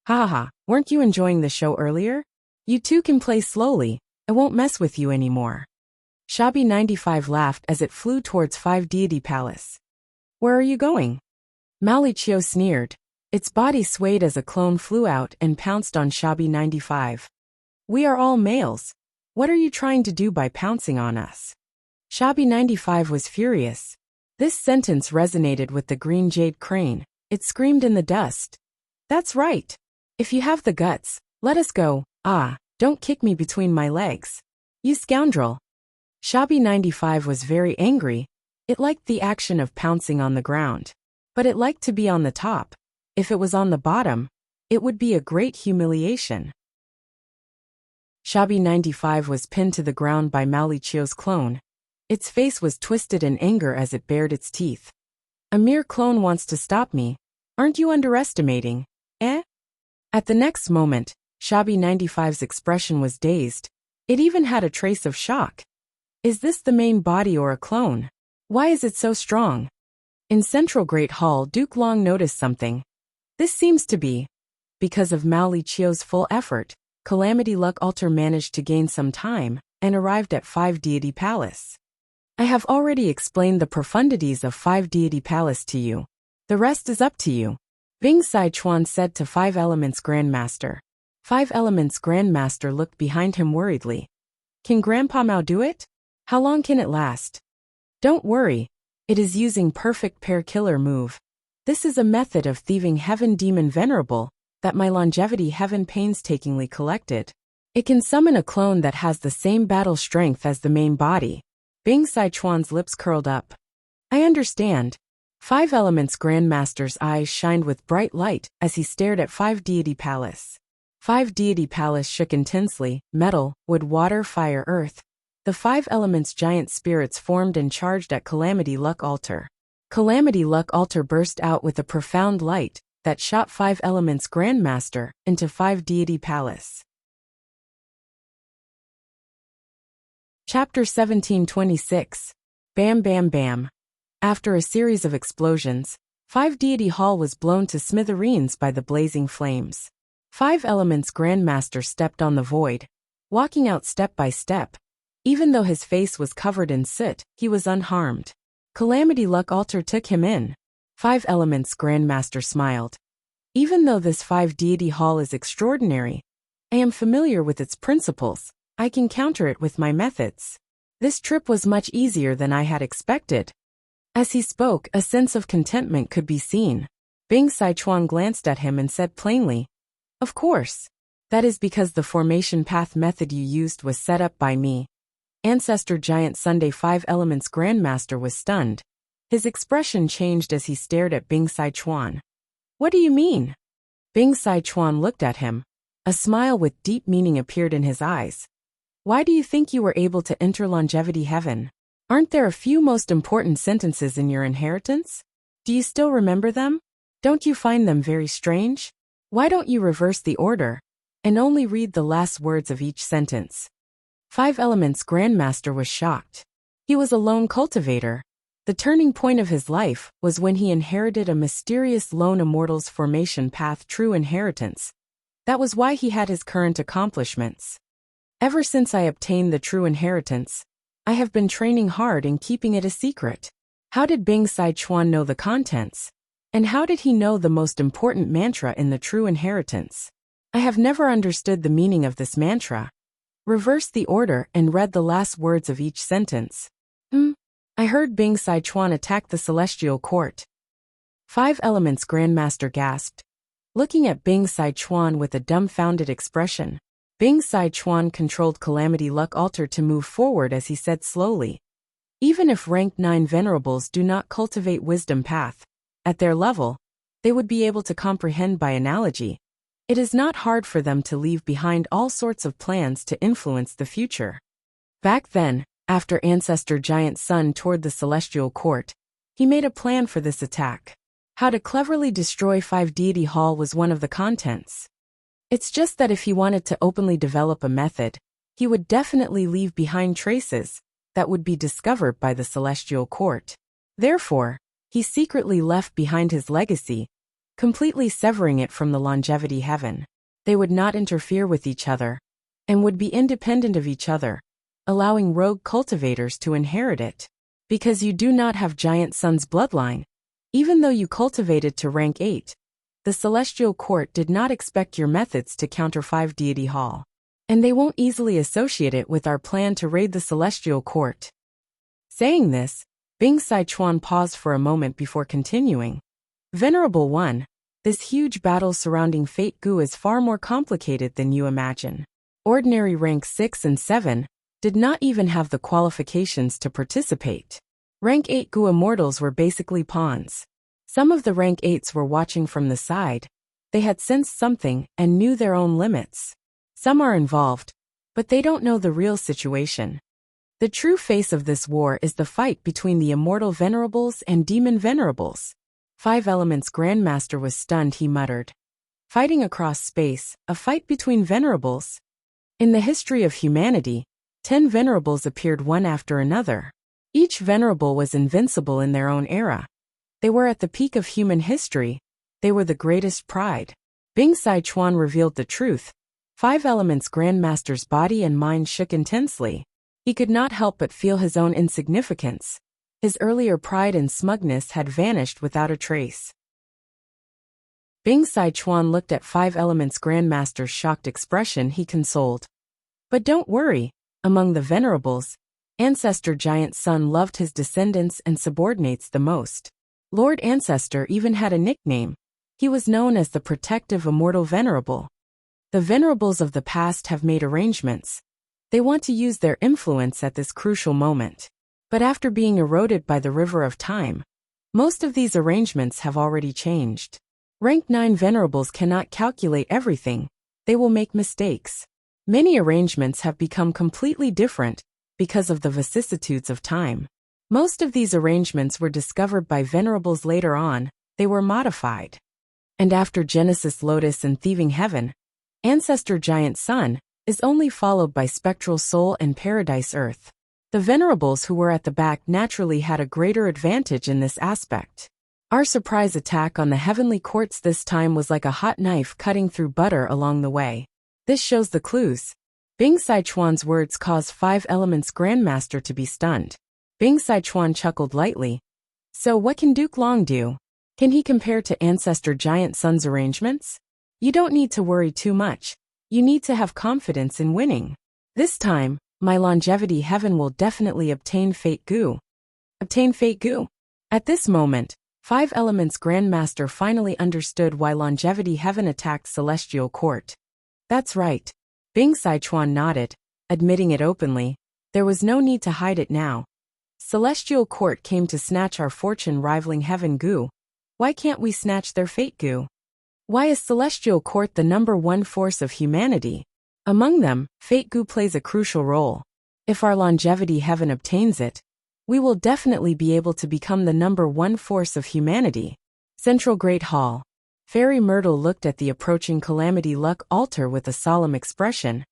Ha ha, weren't you enjoying the show earlier? You two can play slowly, I won't mess with you anymore. Shabby 95 laughed as it flew towards 5 Deity Palace. Where are you going? Mao Liqiu sneered. Its body swayed as a clone flew out and pounced on Shabby 95. We are all males. What are you trying to do by pouncing on us? Shabby 95 was furious. This sentence resonated with the green jade crane. It screamed in the dust. That's right. If you have the guts, let us go. Ah, don't kick me between my legs. You scoundrel. Shabby 95 was very angry. It liked the action of pouncing on the ground. But it liked to be on the top. If it was on the bottom, it would be a great humiliation. Shabby 95 was pinned to the ground by Mao Liqiu's clone. Its face was twisted in anger as it bared its teeth. A mere clone wants to stop me. Aren't you underestimating, eh? At the next moment, Shabby 95's expression was dazed. It even had a trace of shock. Is this the main body or a clone? Why is it so strong? In Central Great Hall, Duke Long noticed something. This seems to be because of Mao Liqiu's full effort. Calamity Luck Altar managed to gain some time and arrived at 5 Deity Palace. I have already explained the profundities of 5 Deity Palace to you. The rest is up to you. Bing Sichuan said to 5 Elements Grandmaster. 5 Elements Grandmaster looked behind him worriedly. Can Grandpa Mao do it? How long can it last? Don't worry. It is using perfect pair killer move. This is a method of thieving Heaven Demon Venerable that my longevity Heaven painstakingly collected. It can summon a clone that has the same battle strength as the main body. Bing Sichuan's lips curled up. I understand. 5 Elements Grandmaster's eyes shined with bright light as he stared at 5 Deity Palace. 5 Deity Palace shook intensely, metal, wood, water, fire, earth. The 5 Elements giant spirits formed and charged at Calamity Luck Altar. Calamity Luck Altar burst out with a profound light that shot 5 Elements Grandmaster into 5 Deity Palace. Chapter 1726. Bam Bam Bam. After a series of explosions, 5 Deity Hall was blown to smithereens by the blazing flames. 5 Elements Grandmaster stepped on the void, walking out step by step. Even though his face was covered in soot, he was unharmed. Calamity Luck Altar took him in. 5 Elements Grandmaster smiled. Even though this 5 Deity Hall is extraordinary, I am familiar with its principles. I can counter it with my methods. This trip was much easier than I had expected. As he spoke, a sense of contentment could be seen. Bing Sichuan glanced at him and said plainly, Of course. That is because the formation path method you used was set up by me. Ancestor Giant Sunday 5 Elements Grandmaster was stunned. His expression changed as he stared at Bing Sichuan. What do you mean? Bing Sichuan looked at him. A smile with deep meaning appeared in his eyes. Why do you think you were able to enter longevity heaven? Aren't there a few most important sentences in your inheritance? Do you still remember them? Don't you find them very strange? Why don't you reverse the order and only read the last words of each sentence? 5 Elements Grandmaster was shocked. He was a lone cultivator. The turning point of his life was when he inherited a mysterious lone immortal's formation path true inheritance. That was why he had his current accomplishments. Ever since I obtained the true inheritance, I have been training hard in keeping it a secret. How did Bing Sichuan know the contents? And how did he know the most important mantra in the true inheritance? I have never understood the meaning of this mantra. Reversed the order and read the last words of each sentence. I heard Bing Sichuan attack the celestial court. Five Elements Grandmaster gasped, looking at Bing Sichuan with a dumbfounded expression. Bing Sichuan controlled Calamity Luck Altar to move forward as he said slowly. Even if rank 9 venerables do not cultivate wisdom path, at their level, they would be able to comprehend by analogy. It is not hard for them to leave behind all sorts of plans to influence the future. Back then, after Ancestor Giant Sun toured the Celestial Court, he made a plan for this attack. How to cleverly destroy 5 Deity Hall was one of the contents. It's just that if he wanted to openly develop a method, he would definitely leave behind traces that would be discovered by the Celestial Court. Therefore, he secretly left behind his legacy, completely severing it from the Longevity Heaven. They would not interfere with each other, and would be independent of each other, allowing rogue cultivators to inherit it. Because you do not have Giant Sun's bloodline, even though you cultivated to rank 8, the Celestial Court did not expect your methods to counter 5 Deity Hall, and they won't easily associate it with our plan to raid the Celestial Court. Saying this, Bing Sichuan paused for a moment before continuing. Venerable One, this huge battle surrounding Fate Gu is far more complicated than you imagine. Ordinary rank 6 and 7 did not even have the qualifications to participate. Rank 8 Gu immortals were basically pawns. Some of the rank 8s were watching from the side. They had sensed something and knew their own limits. Some are involved, but they don't know the real situation. The true face of this war is the fight between the immortal venerables and demon venerables. 5 Elements Grandmaster was stunned. He muttered. Fighting across space, a fight between venerables. In the history of humanity, 10 venerables appeared one after another. Each venerable was invincible in their own era. They were at the peak of human history. They were the greatest pride. Bing Sichuan revealed the truth. 5 Elements Grandmaster's body and mind shook intensely. He could not help but feel his own insignificance. His earlier pride and smugness had vanished without a trace. Bing Sichuan looked at 5 Elements Grandmaster's shocked expression. He consoled. But don't worry, among the venerables, Ancestor Giant Sun loved his descendants and subordinates the most. Lord Ancestor even had a nickname. He was known as the Protective Immortal Venerable. The venerables of the past have made arrangements. They want to use their influence at this crucial moment. But after being eroded by the river of time, most of these arrangements have already changed. Rank 9 venerables cannot calculate everything. They will make mistakes. Many arrangements have become completely different because of the vicissitudes of time. Most of these arrangements were discovered by venerables later on. They were modified. And after Genesis Lotus and Thieving Heaven, Ancestor Giant Sun is only followed by Spectral Soul and Paradise Earth. The venerables who were at the back naturally had a greater advantage in this aspect. Our surprise attack on the heavenly courts this time was like a hot knife cutting through butter along the way. This shows the clues. Bing Sichuan's words caused 5 Elements Grandmaster to be stunned. Bing Sichuan chuckled lightly. So what can Duke Long do? Can he compare to Ancestor Giant Sun's arrangements? You don't need to worry too much. You need to have confidence in winning. This time, my Longevity Heaven will definitely obtain Fate Gu. Obtain Fate Gu? At this moment, 5 Elements Grandmaster finally understood why Longevity Heaven attacked Celestial Court. That's right. Bing Sichuan nodded, admitting it openly. There was no need to hide it now. Celestial Court came to snatch our fortune rivaling Heaven Gu. Why can't we snatch their Fate Gu? Why is Celestial Court the #1 force of humanity? Among them, Fate Gu plays a crucial role. If our Longevity Heaven obtains it, we will definitely be able to become the #1 force of humanity. Central Great Hall. Fairy Myrtle looked at the approaching Calamity Luck altar with a solemn expression.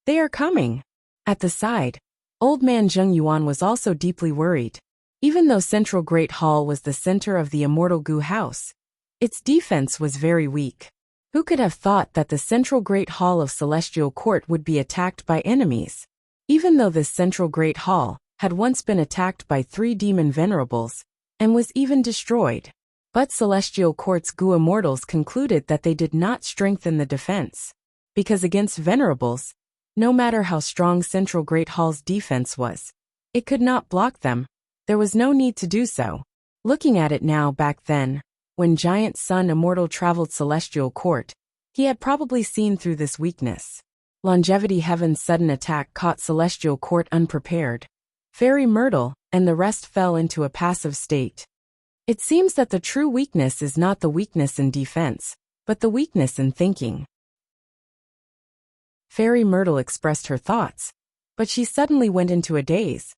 They are coming. At the side, Old Man Zheng Yuan was also deeply worried. Even though Central Great Hall was the center of the Immortal Gu house, its defense was very weak. Who could have thought that the Central Great Hall of Celestial Court would be attacked by enemies? Even though this Central Great Hall had once been attacked by 3 demon venerables, and was even destroyed. But Celestial Court's Gu immortals concluded that they did not strengthen the defense. Because against venerables, no matter how strong Central Great Hall's defense was, it could not block them. There was no need to do so. Looking at it now back then, When giant Sun Immortal traveled Celestial Court, he had probably seen through this weakness. Longevity Heaven's sudden attack caught Celestial Court unprepared. Fairy Myrtle and the rest fell into a passive state. It seems that the true weakness is not the weakness in defense, but the weakness in thinking. Fairy Myrtle expressed her thoughts, but she suddenly went into a daze.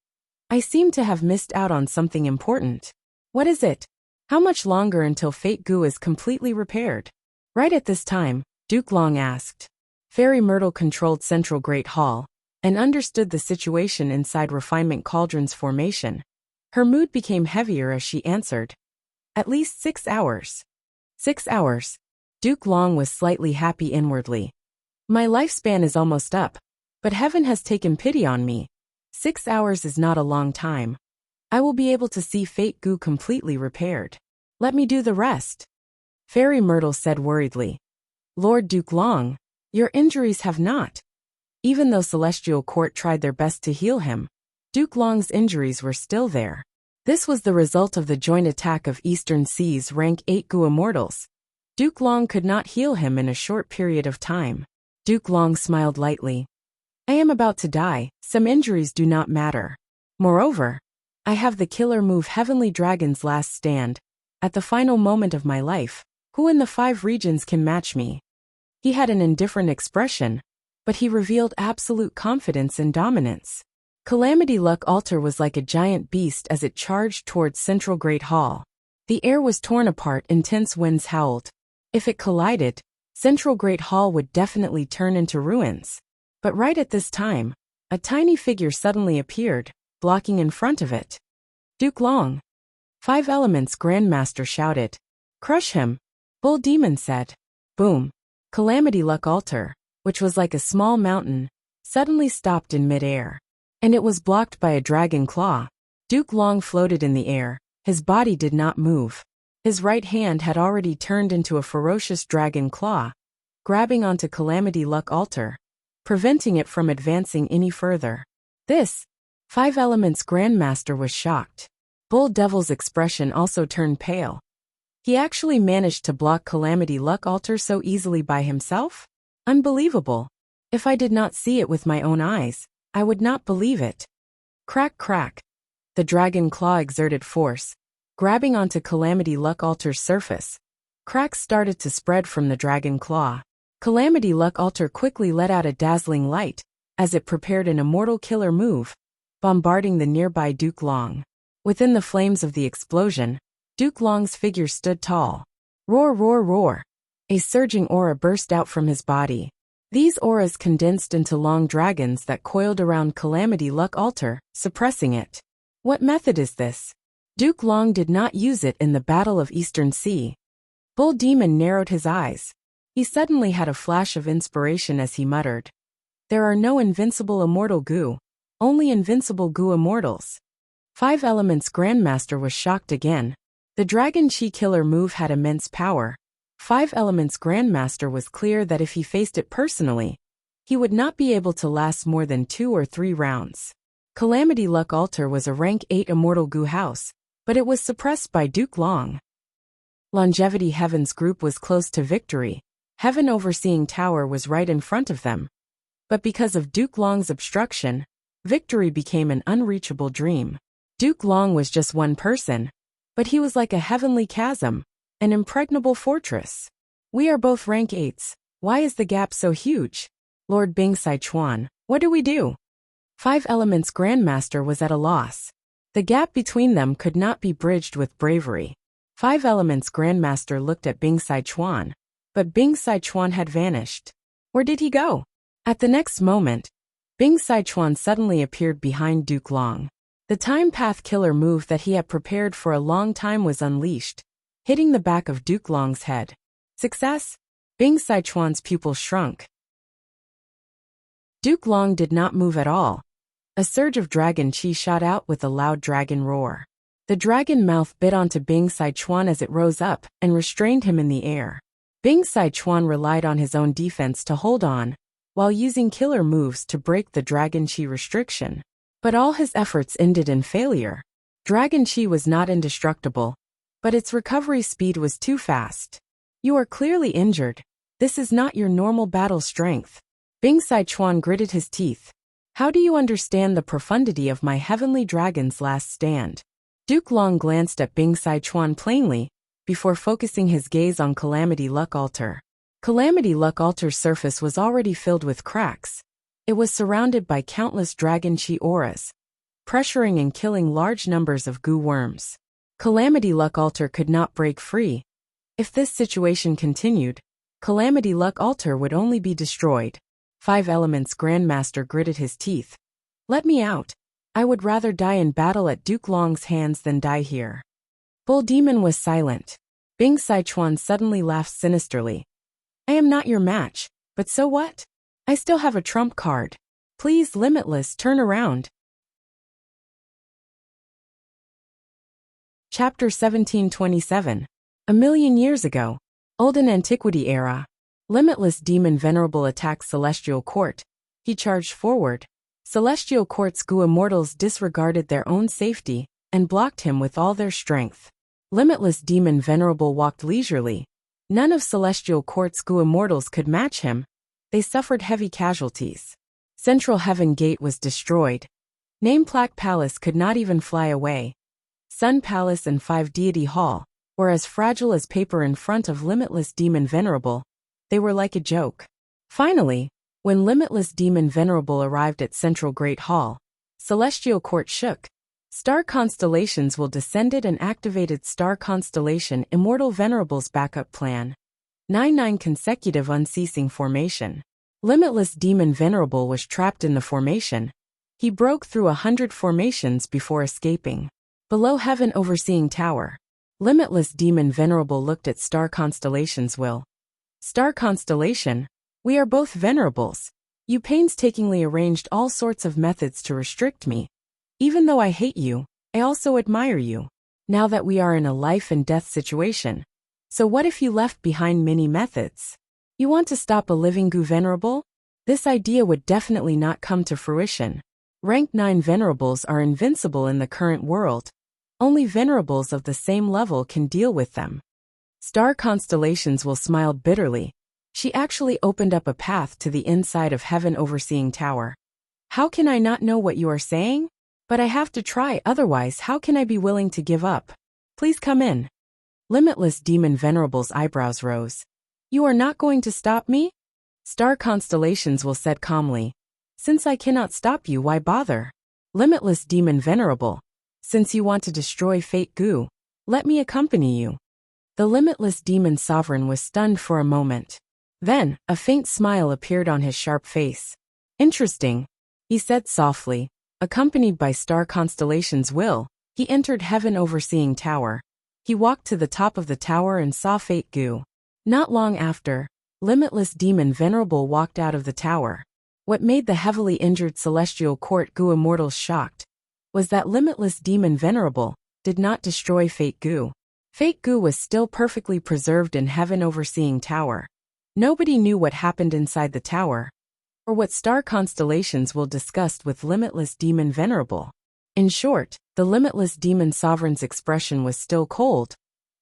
I seem to have missed out on something important. What is it? How much longer until Fate Gu is completely repaired? Right at this time, Duke Long asked. Fairy Myrtle controlled Central Great Hall and understood the situation inside Refinement Cauldron's formation. Her mood became heavier as she answered. At least 6 hours. 6 hours. Duke Long was slightly happy inwardly. My lifespan is almost up, but heaven has taken pity on me. 6 hours is not a long time. I will be able to see Fate Gu completely repaired. Let me do the rest. Fairy Myrtle said worriedly. Lord Duke Long, your injuries have not. Even though Celestial Court tried their best to heal him, Duke Long's injuries were still there. This was the result of the joint attack of Eastern Sea's rank 8 Gu Immortals. Duke Long could not heal him in a short period of time. Duke Long smiled lightly. I am about to die, some injuries do not matter. Moreover, I have the killer move Heavenly Dragon's Last Stand. At the final moment of my life, who in the 5 regions can match me? He had an indifferent expression, but he revealed absolute confidence and dominance. Calamity Luck Altar was like a giant beast as it charged towards Central Great Hall. The air was torn apart, intense winds howled. If it collided, Central Great Hall would definitely turn into ruins. But right at this time, a tiny figure suddenly appeared, blocking in front of it. Duke Long. 5 Elements Grandmaster shouted. Crush him. Bull Demon said. Boom. Calamity Luck Altar, which was like a small mountain, suddenly stopped in mid-air. And it was blocked by a dragon claw. Duke Long floated in the air. His body did not move. His right hand had already turned into a ferocious dragon claw, grabbing onto Calamity Luck Altar, preventing it from advancing any further. This 5 Elements Grandmaster was shocked. Bull Devil's expression also turned pale. He actually managed to block Calamity Luck Altar so easily by himself? Unbelievable. If I did not see it with my own eyes, I would not believe it. Crack crack. The dragon claw exerted force, grabbing onto Calamity Luck Altar's surface. Cracks started to spread from the dragon claw. Calamity Luck Altar quickly let out a dazzling light, as it prepared an immortal killer move, bombarding the nearby Duke Long. Within the flames of the explosion, Duke Long's figure stood tall. Roar, roar, roar. A surging aura burst out from his body. These auras condensed into long dragons that coiled around Calamity Luck Altar, suppressing it. What method is this? Duke Long did not use it in the Battle of Eastern Sea. Bull Demon narrowed his eyes. He suddenly had a flash of inspiration as he muttered. There are no invincible immortal Gu, only invincible Gu immortals. 5 Elements Grandmaster was shocked again. The Dragon Chi killer move had immense power. 5 Elements Grandmaster was clear that if he faced it personally, he would not be able to last more than 2 or 3 rounds. Calamity Luck Altar was a rank 8 immortal Gu house, but it was suppressed by Duke Long. Longevity Heaven's group was close to victory. Heaven Overseeing Tower was right in front of them. But because of Duke Long's obstruction, victory became an unreachable dream. Duke Long was just one person, but he was like a heavenly chasm, an impregnable fortress. We are both rank 8s. Why is the gap so huge? Lord Bing Sichuan, what do we do? 5 Elements Grandmaster was at a loss. The gap between them could not be bridged with bravery. 5 Elements Grandmaster looked at Bing Sichuan, but Bing Sichuan had vanished. Where did he go? At the next moment, Bing Sichuan suddenly appeared behind Duke Long. The Time Path killer move that he had prepared for a long time was unleashed, hitting the back of Duke Long's head. Success? Bing Sichuan's pupil shrunk. Duke Long did not move at all. A surge of dragon chi shot out with a loud dragon roar. The dragon mouth bit onto Bing Sichuan as it rose up and restrained him in the air. Bing Sichuan relied on his own defense to hold on, while using killer moves to break the dragon chi restriction. But all his efforts ended in failure. Dragon chi was not indestructible, but its recovery speed was too fast. You are clearly injured. This is not your normal battle strength. Bing Sichuan gritted his teeth. How do you understand the profundity of my heavenly dragon's last stand? Duke Long glanced at Bing Sichuan plainly, before focusing his gaze on Calamity Luck Altar. Calamity Luck Altar's surface was already filled with cracks. It was surrounded by countless dragon chi auras, pressuring and killing large numbers of goo worms. Calamity Luck Altar could not break free. If this situation continued, Calamity Luck Altar would only be destroyed. Five Elements Grandmaster gritted his teeth. Let me out. I would rather die in battle at Duke Long's hands than die here. Bull Demon was silent. Bing Sichuan suddenly laughed sinisterly. I am not your match, but so what? I still have a trump card. Please, Limitless, turn around. Chapter 1727. A million years ago. Olden Antiquity era. Limitless Demon Venerable attacked Celestial Court. He charged forward. Celestial Court's goo immortals disregarded their own safety and blocked him with all their strength. Limitless Demon Venerable walked leisurely. None of Celestial Court's goo immortals could match him. They suffered heavy casualties. Central Heaven Gate was destroyed. Nameplaque Palace could not even fly away. Sun Palace and Five Deity Hall were as fragile as paper in front of Limitless Demon Venerable. They were like a joke. Finally, when Limitless Demon Venerable arrived at Central Great Hall, Celestial Court shook. Star Constellations will descended and activated Star Constellation Immortal Venerable's backup plan. 9 consecutive unceasing formation. Limitless Demon Venerable was trapped in the formation. He broke through 100 formations before escaping. Below Heaven Overseeing Tower, Limitless Demon Venerable looked at Star Constellation's will. Star Constellation, we are both venerables. You painstakingly arranged all sorts of methods to restrict me. Even though I hate you, I also admire you. Now that we are in a life and death situation. So what if you left behind many methods? You want to stop a living goo venerable? This idea would definitely not come to fruition. Rank 9 venerables are invincible in the current world. Only venerables of the same level can deal with them. Star Constellations will smile bitterly. She actually opened up a path to the inside of Heaven Overseeing Tower. How can I not know what you are saying? But I have to try, otherwise how can I be willing to give up? Please come in. Limitless Demon Venerable's eyebrows rose. You are not going to stop me? Star Constellations will said calmly. Since I cannot stop you, why bother? Limitless Demon Venerable. Since you want to destroy Fate Goo, let me accompany you. The Limitless Demon Sovereign was stunned for a moment. Then, a faint smile appeared on his sharp face. Interesting, he said softly. Accompanied by Star Constellation's will, he entered Heaven Overseeing Tower. He walked to the top of the tower and saw Fate Goo. Not long after, Limitless Demon Venerable walked out of the tower. What made the heavily injured Celestial Court Goo immortals shocked was that Limitless Demon Venerable did not destroy Fate Goo. Fate Goo was still perfectly preserved in Heaven Overseeing Tower. Nobody knew what happened inside the tower, or what Star Constellations will discuss with Limitless Demon Venerable. In short, the Limitless Demon Sovereign's expression was still cold,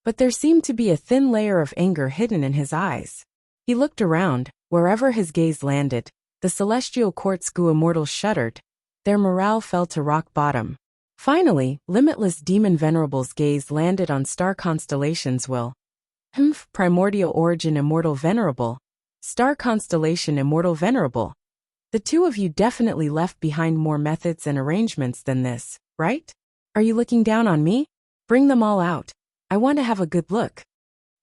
but there seemed to be a thin layer of anger hidden in his eyes. He looked around. Wherever his gaze landed, the Celestial Court's goo immortals shuddered. Their morale fell to rock bottom. Finally, Limitless Demon Venerable's gaze landed on Star Constellation's will. Primordial Origin Immortal Venerable. Star Constellation Immortal Venerable. The two of you definitely left behind more methods and arrangements than this, right? Are you looking down on me? Bring them all out. I want to have a good look.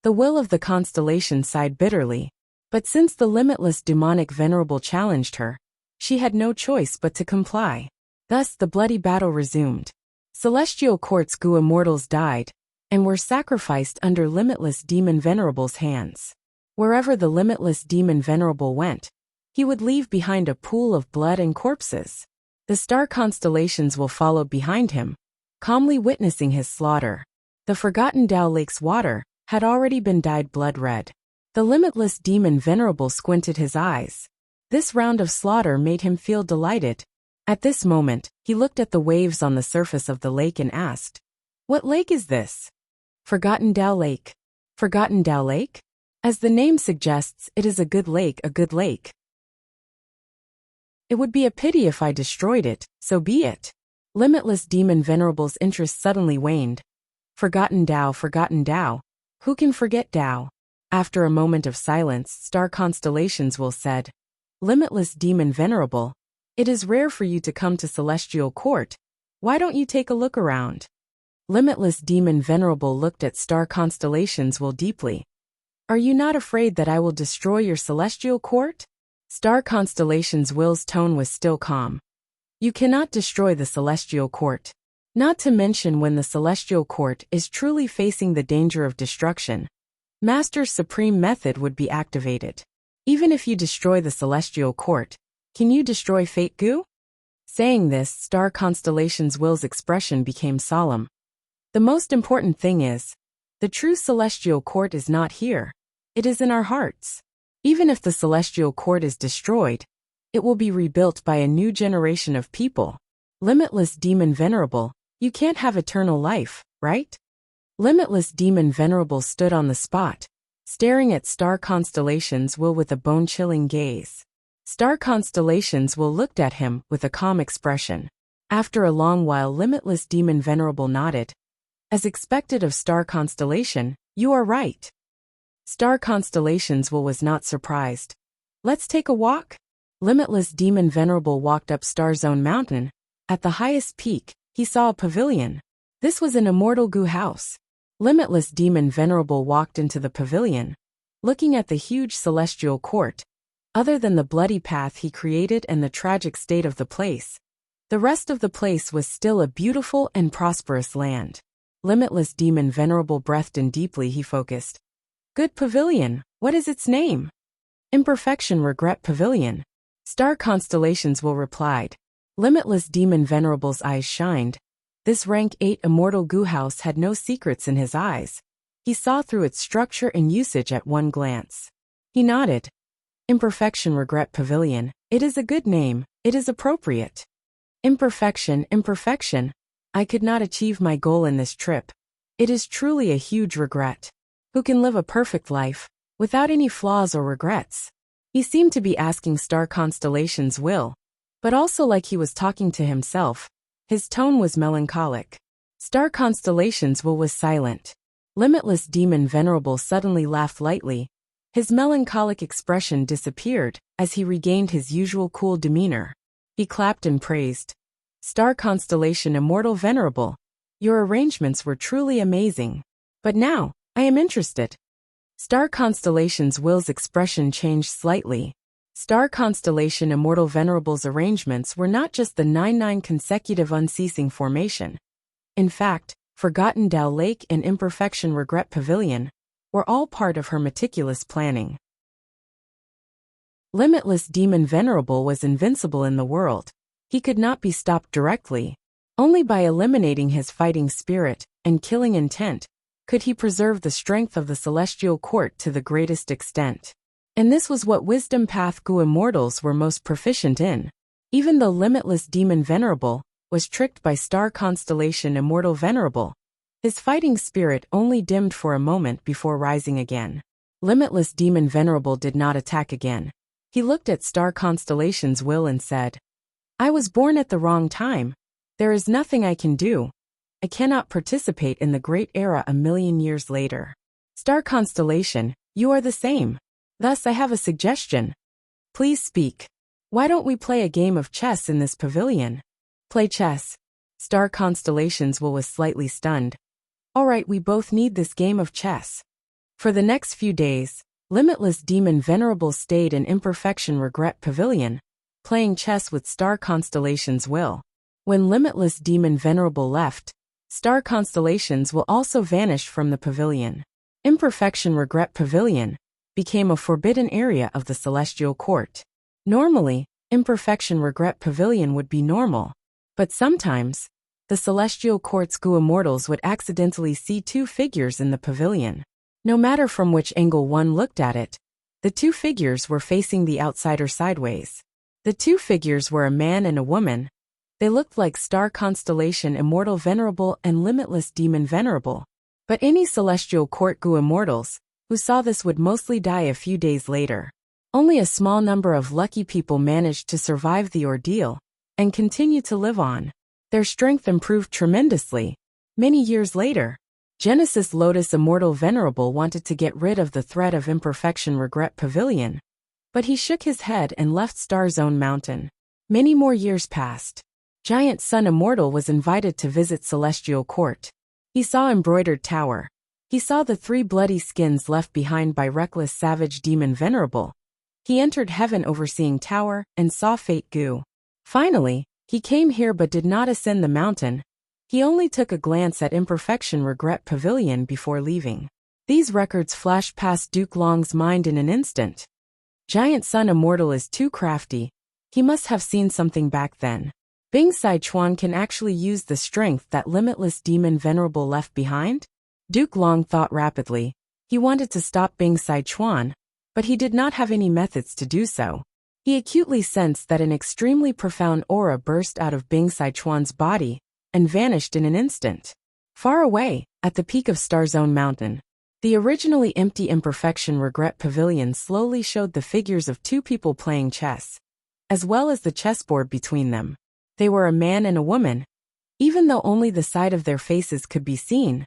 The will of the constellation sighed bitterly. But since the Limitless Demonic Venerable challenged her, she had no choice but to comply. Thus the bloody battle resumed. Celestial Court's goo immortals died, and were sacrificed under Limitless Demon Venerable's hands. Wherever the Limitless Demon Venerable went, he would leave behind a pool of blood and corpses. The star constellations will follow behind him, calmly witnessing his slaughter. The forgotten Tao Lake's water had already been dyed blood red. The Limitless Demon Venerable squinted his eyes. This round of slaughter made him feel delighted. At this moment, he looked at the waves on the surface of the lake and asked, "What lake is this?" Forgotten Tao Lake. Forgotten Tao Lake? As the name suggests, it is a good lake, a good lake. It would be a pity if I destroyed it, so be it. Limitless Demon Venerable's interest suddenly waned. Forgotten Tao. Who can forget Tao? After a moment of silence, Star Constellations will said, Limitless Demon Venerable, it is rare for you to come to Celestial Court. Why don't you take a look around? Limitless Demon Venerable looked at Star Constellations will deeply. Are you not afraid that I will destroy your Celestial Court? Star Constellations Will's tone was still calm. You cannot destroy the Celestial Court. Not to mention when the Celestial Court is truly facing the danger of destruction, Master's Supreme Method would be activated. Even if you destroy the Celestial Court, can you destroy Fate Gu? Saying this, Star Constellations Will's expression became solemn. The most important thing is, the true Celestial Court is not here. It is in our hearts. Even if the Celestial Court is destroyed, it will be rebuilt by a new generation of people. Limitless Demon Venerable, you can't have eternal life, right? Limitless Demon Venerable stood on the spot, staring at Star Constellations Will with a bone-chilling gaze. Star Constellations Will looked at him with a calm expression. After a long while, Limitless Demon Venerable nodded. As expected of Star Constellation, you are right. Star Constellations Will was not surprised. Let's take a walk? Limitless Demon Venerable walked up Star Zone Mountain. At the highest peak, he saw a pavilion. This was an immortal Gu house. Limitless Demon Venerable walked into the pavilion, looking at the huge celestial court. Other than the bloody path he created and the tragic state of the place, the rest of the place was still a beautiful and prosperous land. Limitless Demon Venerable breathed in deeply. He focused. Good pavilion. What is its name? Imperfection Regret Pavilion. Star Constellations Will replied. Limitless Demon Venerable's eyes shined. This rank 8 immortal Gu house had no secrets in his eyes. He saw through its structure and usage at one glance. He nodded. Imperfection Regret Pavilion. It is a good name. It is appropriate. Imperfection. I could not achieve my goal in this trip. It is truly a huge regret. Who can live a perfect life, without any flaws or regrets? He seemed to be asking Star Constellations Will, but also like he was talking to himself. His tone was melancholic. Star Constellations Will was silent. Limitless Demon Venerable suddenly laughed lightly. His melancholic expression disappeared as he regained his usual cool demeanor. He clapped and praised. Star Constellation Immortal Venerable, your arrangements were truly amazing. But now, I am interested. Star Constellations Will's expression changed slightly. Star Constellation Immortal Venerable's arrangements were not just the 9 consecutive unceasing formation. In fact, Forgotten Tao Lake and Imperfection Regret Pavilion were all part of her meticulous planning. Limitless Demon Venerable was invincible in the world. He could not be stopped directly. Only by eliminating his fighting spirit and killing intent could he preserve the strength of the Celestial Court to the greatest extent. And this was what Wisdom Path Gu immortals were most proficient in. Even though Limitless Demon Venerable was tricked by Star Constellation Immortal Venerable, his fighting spirit only dimmed for a moment before rising again. Limitless Demon Venerable did not attack again. He looked at Star Constellations Will and said, I was born at the wrong time. There is nothing I can do. I cannot participate in the great era a million years later. Star Constellation, you are the same. Thus I have a suggestion. Please speak. Why don't we play a game of chess in this pavilion? Play chess. Star Constellations Will was slightly stunned. Alright, we both need this game of chess. For the next few days, Limitless Demon Venerable stayed in Imperfection Regret Pavilion, playing chess with Star Constellations Will. When Limitless Demon Venerable left, Star Constellations Will also vanished from the pavilion. Imperfection Regret Pavilion became a forbidden area of the Celestial Court. Normally, Imperfection Regret Pavilion would be normal, but sometimes, the Celestial Court's Gu immortals would accidentally see 2 figures in the pavilion. No matter from which angle one looked at it, the 2 figures were facing the outsider sideways. The 2 figures were a man and a woman. They looked like Star Constellation Immortal Venerable and Limitless Demon Venerable, But any celestial court Gu immortals who saw this would mostly die a few days later. Only a small number of lucky people managed to survive the ordeal and continue to live on. Their strength improved tremendously. Many years later, Genesis Lotus Immortal Venerable wanted to get rid of the threat of Imperfection Regret Pavilion, but he shook his head and left Star Zone Mountain. Many more years passed. Giant Sun Immortal was invited to visit Celestial Court. He saw Embroidered Tower. He saw the 3 bloody skins left behind by Reckless Savage Demon Venerable. He entered Heaven Overseeing Tower and saw Fate Gu. Finally, he came here but did not ascend the mountain. He only took a glance at Imperfection Regret Pavilion before leaving. These records flashed past Duke Long's mind in an instant. Giant Sun Immortal is too crafty. He must have seen something back then. Bing Sai Chuan can actually use the strength that Limitless Demon Venerable left behind? Duke Long thought rapidly. He wanted to stop Bing Sai Chuan, but he did not have any methods to do so. He acutely sensed that an extremely profound aura burst out of Bing Sai Chuan's body and vanished in an instant. Far away, at the peak of Star Zone Mountain, the originally empty Imperfection Regret Pavilion slowly showed the figures of 2 people playing chess, as well as the chessboard between them. They were a man and a woman. Even though only the side of their faces could be seen,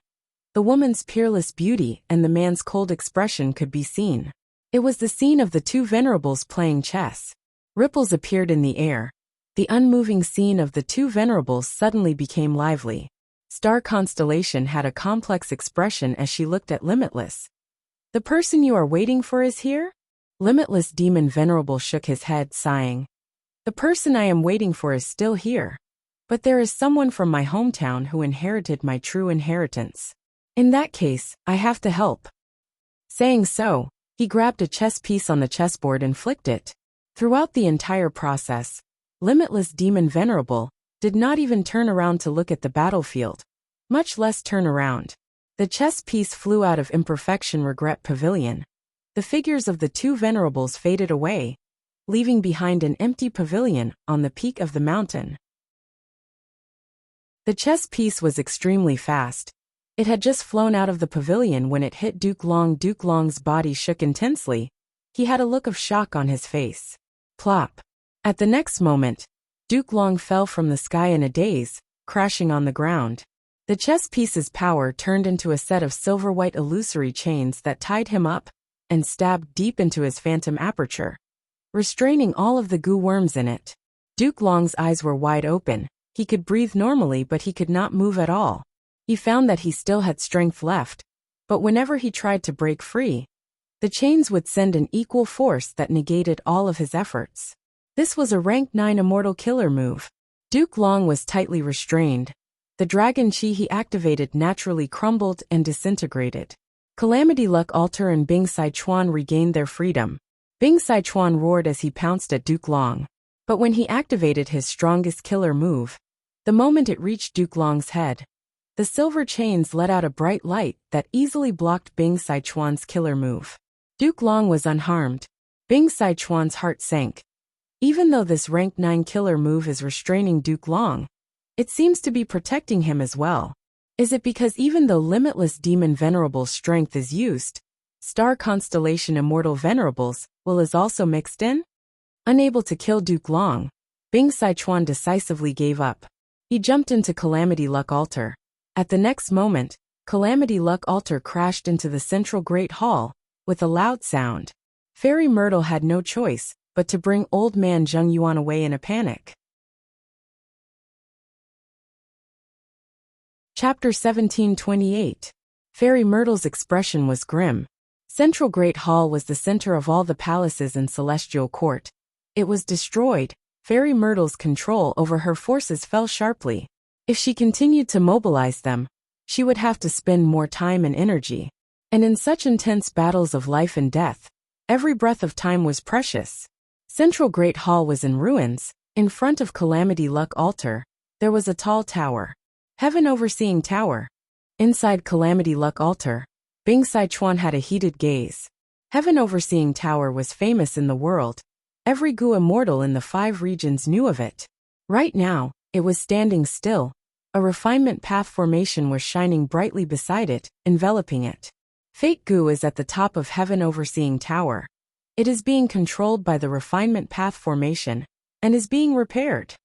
the woman's peerless beauty and the man's cold expression could be seen. It was the scene of the 2 venerables playing chess. Ripples appeared in the air. The unmoving scene of the 2 venerables suddenly became lively. Star Constellation had a complex expression as she looked at Limitless. "The person you are waiting for is here?" Limitless Demon Venerable shook his head, sighing. "The person I am waiting for is still here. But there is someone from my hometown who inherited my true inheritance. In that case, I have to help." Saying so, he grabbed a chess piece on the chessboard and flicked it. Throughout the entire process, Limitless Demon Venerable did not even turn around to look at the battlefield, much less turn around. The chess piece flew out of Imperfection Regret Pavilion. The figures of the 2 venerables faded away, leaving behind an empty pavilion on the peak of the mountain. The chess piece was extremely fast. It had just flown out of the pavilion when it hit Duke Long. Duke Long's body shook intensely. He had a look of shock on his face. Plop. At the next moment, Duke Long fell from the sky in a daze, crashing on the ground. The chess piece's power turned into a set of silver-white illusory chains that tied him up and stabbed deep into his phantom aperture, restraining all of the goo worms in it. Duke Long's eyes were wide open. He could breathe normally, but he could not move at all. He found that he still had strength left, but whenever he tried to break free, the chains would send an equal force that negated all of his efforts. This was a rank 9 immortal killer move. Duke Long was tightly restrained. The dragon chi he activated naturally crumbled and disintegrated. Calamity Luck Altar and Bing Sai Chuan regained their freedom. Bing Sai Chuan roared as he pounced at Duke Long. But when he activated his strongest killer move, the moment it reached Duke Long's head, the silver chains let out a bright light that easily blocked Bing Sai Chuan's killer move. Duke Long was unharmed. Bing Sai Chuan's heart sank. Even though this rank 9 killer move is restraining Duke Long, it seems to be protecting him as well. Is it because even though Limitless Demon Venerable's strength is used, Star Constellation Immortal Venerables is also mixed in? Unable to kill Duke Long, Bing Sai Chuan decisively gave up. He jumped into Calamity Luck Altar. At the next moment, Calamity Luck Altar crashed into the central Great Hall with a loud sound. Fairy Myrtle had no choice but to bring Old Man Zheng Yuan away in a panic. Chapter 1728. Fairy Myrtle's expression was grim. Central Great Hall was the center of all the palaces in Celestial Court. It was destroyed. Fairy Myrtle's control over her forces fell sharply. If she continued to mobilize them, she would have to spend more time and energy. And in such intense battles of life and death, every breath of time was precious. Central Great Hall was in ruins. In front of Calamity Luck Altar, there was a tall tower. Heaven Overseeing Tower. Inside Calamity Luck Altar, Bing Sai Chuan had a heated gaze. Heaven Overseeing Tower was famous in the world. Every Gu immortal in the 5 regions knew of it. Right now, it was standing still. A refinement path formation was shining brightly beside it, enveloping it. Fate Gu is at the top of Heaven Overseeing Tower. It is being controlled by the refinement path formation and is being repaired.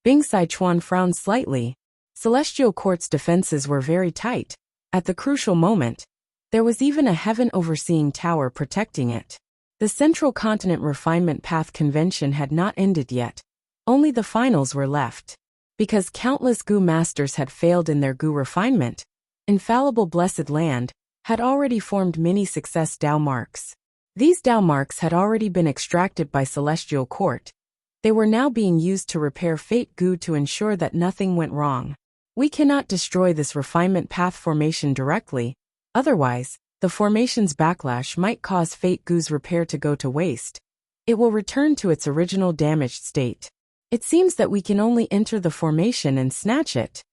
Bing Sichuan frowned slightly. Celestial Court's defenses were very tight. At the crucial moment, there was even a Heaven Overseeing Tower protecting it. The Central Continent Refinement Path Convention had not ended yet. Only the finals were left. Because countless Gu masters had failed in their Gu refinement, infallible Blessed Land had already formed many success Dao marks. These Dao marks had already been extracted by Celestial Court. They were now being used to repair Fate Gu to ensure that nothing went wrong. We cannot destroy this refinement path formation directly, otherwise, the formation's backlash might cause Fate Gu's repair to go to waste. It will return to its original damaged state. It seems that we can only enter the formation and snatch it.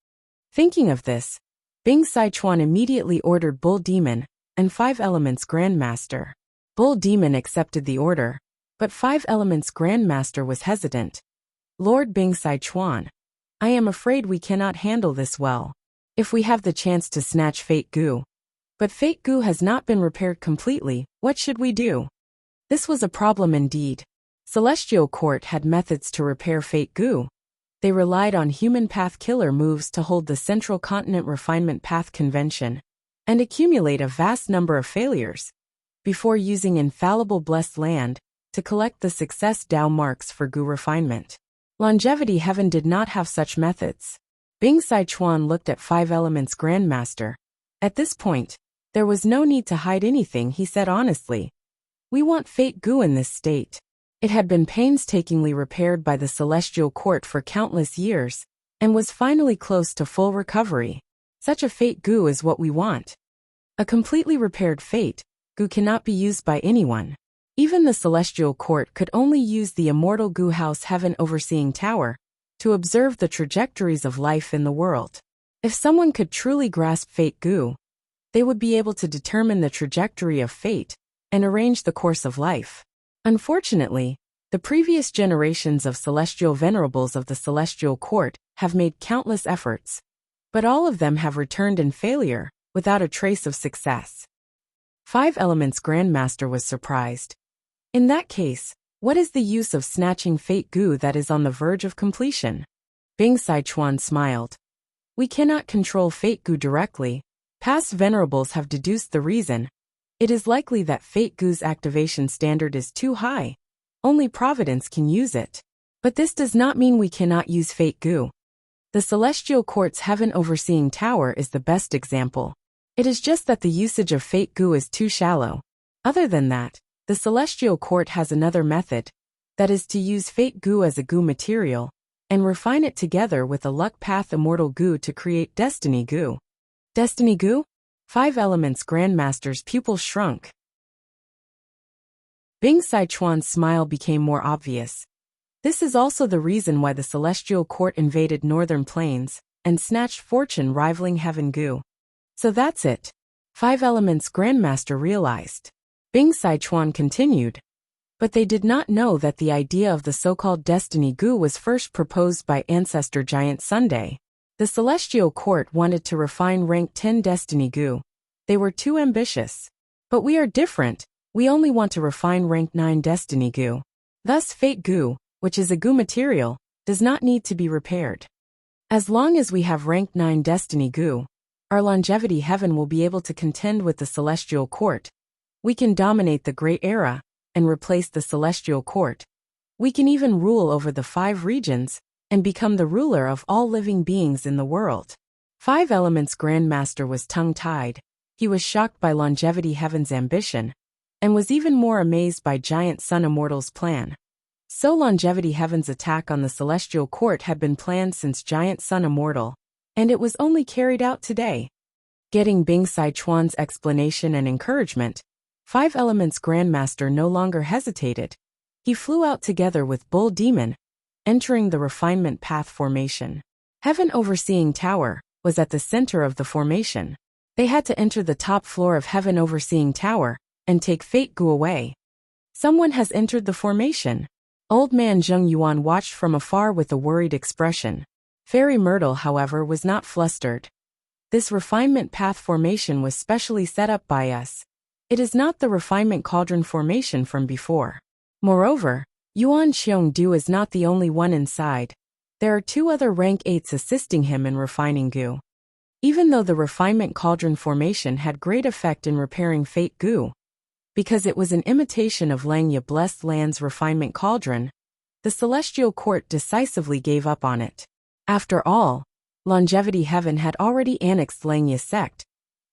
Thinking of this, Bing Sichuan immediately ordered Bull Demon and 5 Elements Grandmaster. Bull Demon accepted the order, but 5 Elements Grandmaster was hesitant. Lord Bing Sichuan, I am afraid we cannot handle this well. If we have the chance to snatch Fate Gu, but Fate Gu has not been repaired completely, what should we do? This was a problem indeed. Celestial Court had methods to repair Fate Gu. They relied on human path killer moves to hold the Central Continent Refinement Path Convention and accumulate a vast number of failures before using infallible Blessed Land to collect the success Dao marks for Gu refinement. Longevity Heaven did not have such methods. Bing Sichuan looked at 5 Elements Grandmaster. At this point, there was no need to hide anything, he said honestly. We want Fate Gu in this state. It had been painstakingly repaired by the Celestial Court for countless years, and was finally close to full recovery. Such a Fate Gu is what we want. A completely repaired Fate Gu cannot be used by anyone. Even the Celestial Court could only use the immortal Gu House Heaven Overseeing Tower to observe the trajectories of life in the world. If someone could truly grasp Fate Gu, they would be able to determine the trajectory of fate and arrange the course of life. Unfortunately, the previous generations of celestial venerables of the Celestial Court have made countless efforts, but all of them have returned in failure, without a trace of success. 5 Elements Grandmaster was surprised. In that case, what is the use of snatching Fate Gu that is on the verge of completion? Bing Sichuan smiled. We cannot control Fate Gu directly. Past venerables have deduced the reason. It is likely that Fate Gu's activation standard is too high. Only Providence can use it. But this does not mean we cannot use Fate Gu. The Celestial Court's Heaven Overseeing Tower is the best example. It is just that the usage of Fate Gu is too shallow. Other than that, the Celestial Court has another method, that is to use Fate Gu as a Gu material, and refine it together with a Luck Path Immortal Gu to create Destiny Gu. Destiny Gu? 5 Elements Grandmaster's pupil shrunk. Bing Sichuan's smile became more obvious. This is also the reason why the Celestial Court invaded Northern Plains and snatched fortune rivaling Heaven Gu. So that's it. 5 Elements Grandmaster realized. Bing Sichuan continued. But they did not know that the idea of the so-called Destiny Gu was first proposed by Ancestor Giant Sunday. The Celestial Court wanted to refine rank 10 Destiny Gu. They were too ambitious. But we are different. We only want to refine rank 9 Destiny Gu. Thus Fate Gu, which is a Gu material, does not need to be repaired. As long as we have rank 9 Destiny Gu, our Longevity Heaven will be able to contend with the Celestial Court. We can dominate the Great Era and replace the Celestial Court. We can even rule over the 5 regions and become the ruler of all living beings in the world. 5 Elements Grandmaster was tongue-tied. He was shocked by Longevity Heaven's ambition, and was even more amazed by Giant Sun Immortal's plan. So Longevity Heaven's attack on the Celestial Court had been planned since Giant Sun Immortal, and it was only carried out today. Getting Bing Sichuan's explanation and encouragement, 5 Elements Grandmaster no longer hesitated. He flew out together with Bull Demon, entering the refinement path formation. Heaven Overseeing Tower was at the center of the formation. They had to enter the top floor of Heaven Overseeing Tower and take Fate Gu away. Someone has entered the formation. Old man Zheng Yuan watched from afar with a worried expression. Fairy Myrtle, however, was not flustered. This refinement path formation was specially set up by us. It is not the refinement cauldron formation from before. Moreover, Yuan Xiongdu is not the only one inside. There are 2 other rank 8s assisting him in refining Gu. Even though the refinement cauldron formation had great effect in repairing Fate Gu, because it was an imitation of Langya Blessed Land's refinement cauldron, the Celestial Court decisively gave up on it. After all, Longevity Heaven had already annexed Langya sect.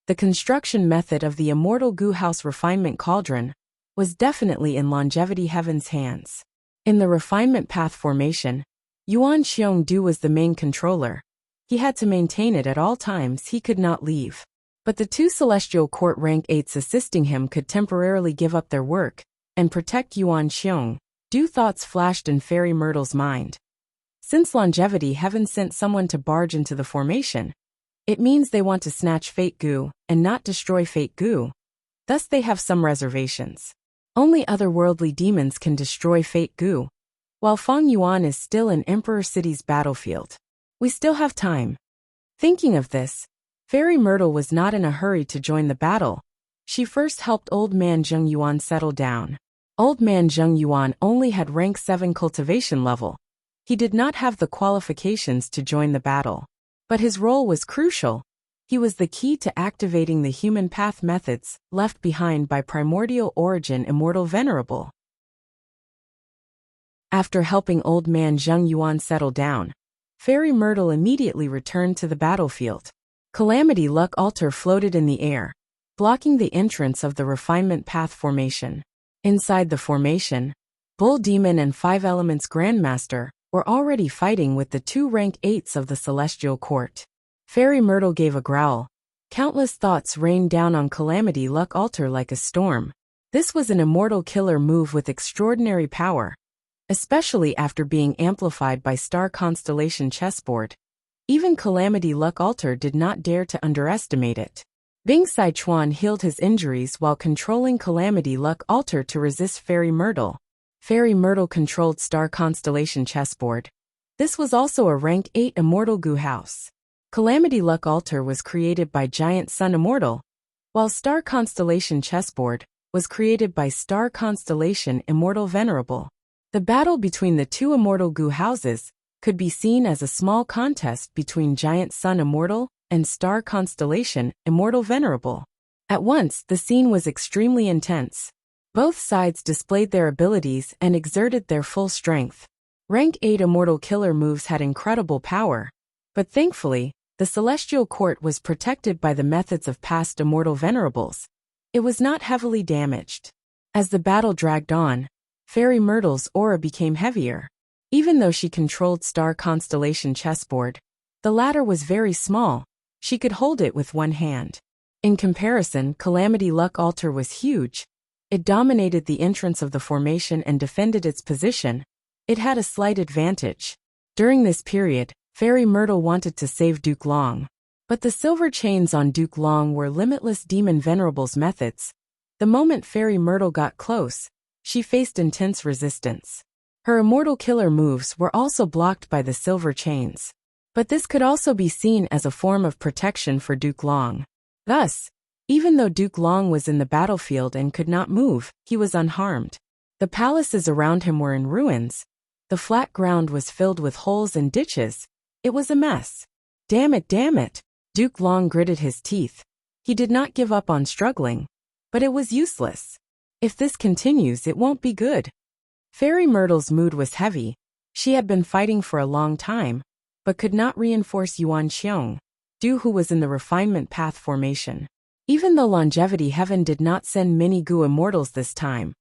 The construction method of the Immortal Gu House refinement cauldron was definitely in Longevity Heaven's hands. In the refinement path formation, Yuan Xiongdu was the main controller. He had to maintain it at all times, he could not leave. But the 2 Celestial Court rank 8s assisting him could temporarily give up their work and protect Yuan Xiongdu. Thoughts flashed in Fairy Myrtle's mind. Since Longevity Heaven sent someone to barge into the formation, it means they want to snatch Fate Gu and not destroy Fate Gu. Thus they have some reservations. Only otherworldly demons can destroy Fate Gu, while Feng Yuan is still in Emperor City's battlefield. We still have time. Thinking of this, Fairy Myrtle was not in a hurry to join the battle. She first helped Old Man Zheng Yuan settle down. Old Man Zheng Yuan only had rank 7 cultivation level. He did not have the qualifications to join the battle. But his role was crucial. He was the key to activating the human path methods left behind by Primordial Origin Immortal Venerable. After helping Old Man Zheng Yuan settle down, Fairy Myrtle immediately returned to the battlefield. Calamity Luck Altar floated in the air, blocking the entrance of the refinement path formation. Inside the formation, Bull Demon and 5 Elements Grandmaster were already fighting with the 2 rank 8s of the Celestial Court. Fairy Myrtle gave a growl. Countless thoughts rained down on Calamity Luck Altar like a storm. This was an immortal killer move with extraordinary power, especially after being amplified by Star Constellation Chessboard. Even Calamity Luck Altar did not dare to underestimate it. Bing Sichuan healed his injuries while controlling Calamity Luck Altar to resist Fairy Myrtle. Fairy Myrtle controlled Star Constellation Chessboard. This was also a rank 8 Immortal Gu House. Calamity Luck Altar was created by Giant Sun Immortal, while Star Constellation Chessboard was created by Star Constellation Immortal Venerable. The battle between the 2 Immortal Gu houses could be seen as a small contest between Giant Sun Immortal and Star Constellation Immortal Venerable. At once, the scene was extremely intense. Both sides displayed their abilities and exerted their full strength. Rank 8 Immortal Killer moves had incredible power, but thankfully, the Celestial Court was protected by the methods of past Immortal Venerables. It was not heavily damaged. As the battle dragged on, Fairy Myrtle's aura became heavier. Even though she controlled Star Constellation Chessboard, the latter was very small. She could hold it with one hand. In comparison, Calamity Luck Altar was huge. It dominated the entrance of the formation and defended its position. It had a slight advantage. During this period, Fairy Myrtle wanted to save Duke Long. But the silver chains on Duke Long were Limitless Demon Venerable's methods. The moment Fairy Myrtle got close, she faced intense resistance. Her Immortal Killer moves were also blocked by the silver chains. But this could also be seen as a form of protection for Duke Long. Thus, even though Duke Long was in the battlefield and could not move, he was unharmed. The palaces around him were in ruins. The flat ground was filled with holes and ditches. It was a mess. Damn it, Duke Long gritted his teeth. He did not give up on struggling. But it was useless. If this continues, it won't be good. Fairy Myrtle's mood was heavy. She had been fighting for a long time, but could not reinforce Yuan Xiongdu, who was in the refinement path formation. Even though Longevity Heaven did not send many Gu Immortals this time,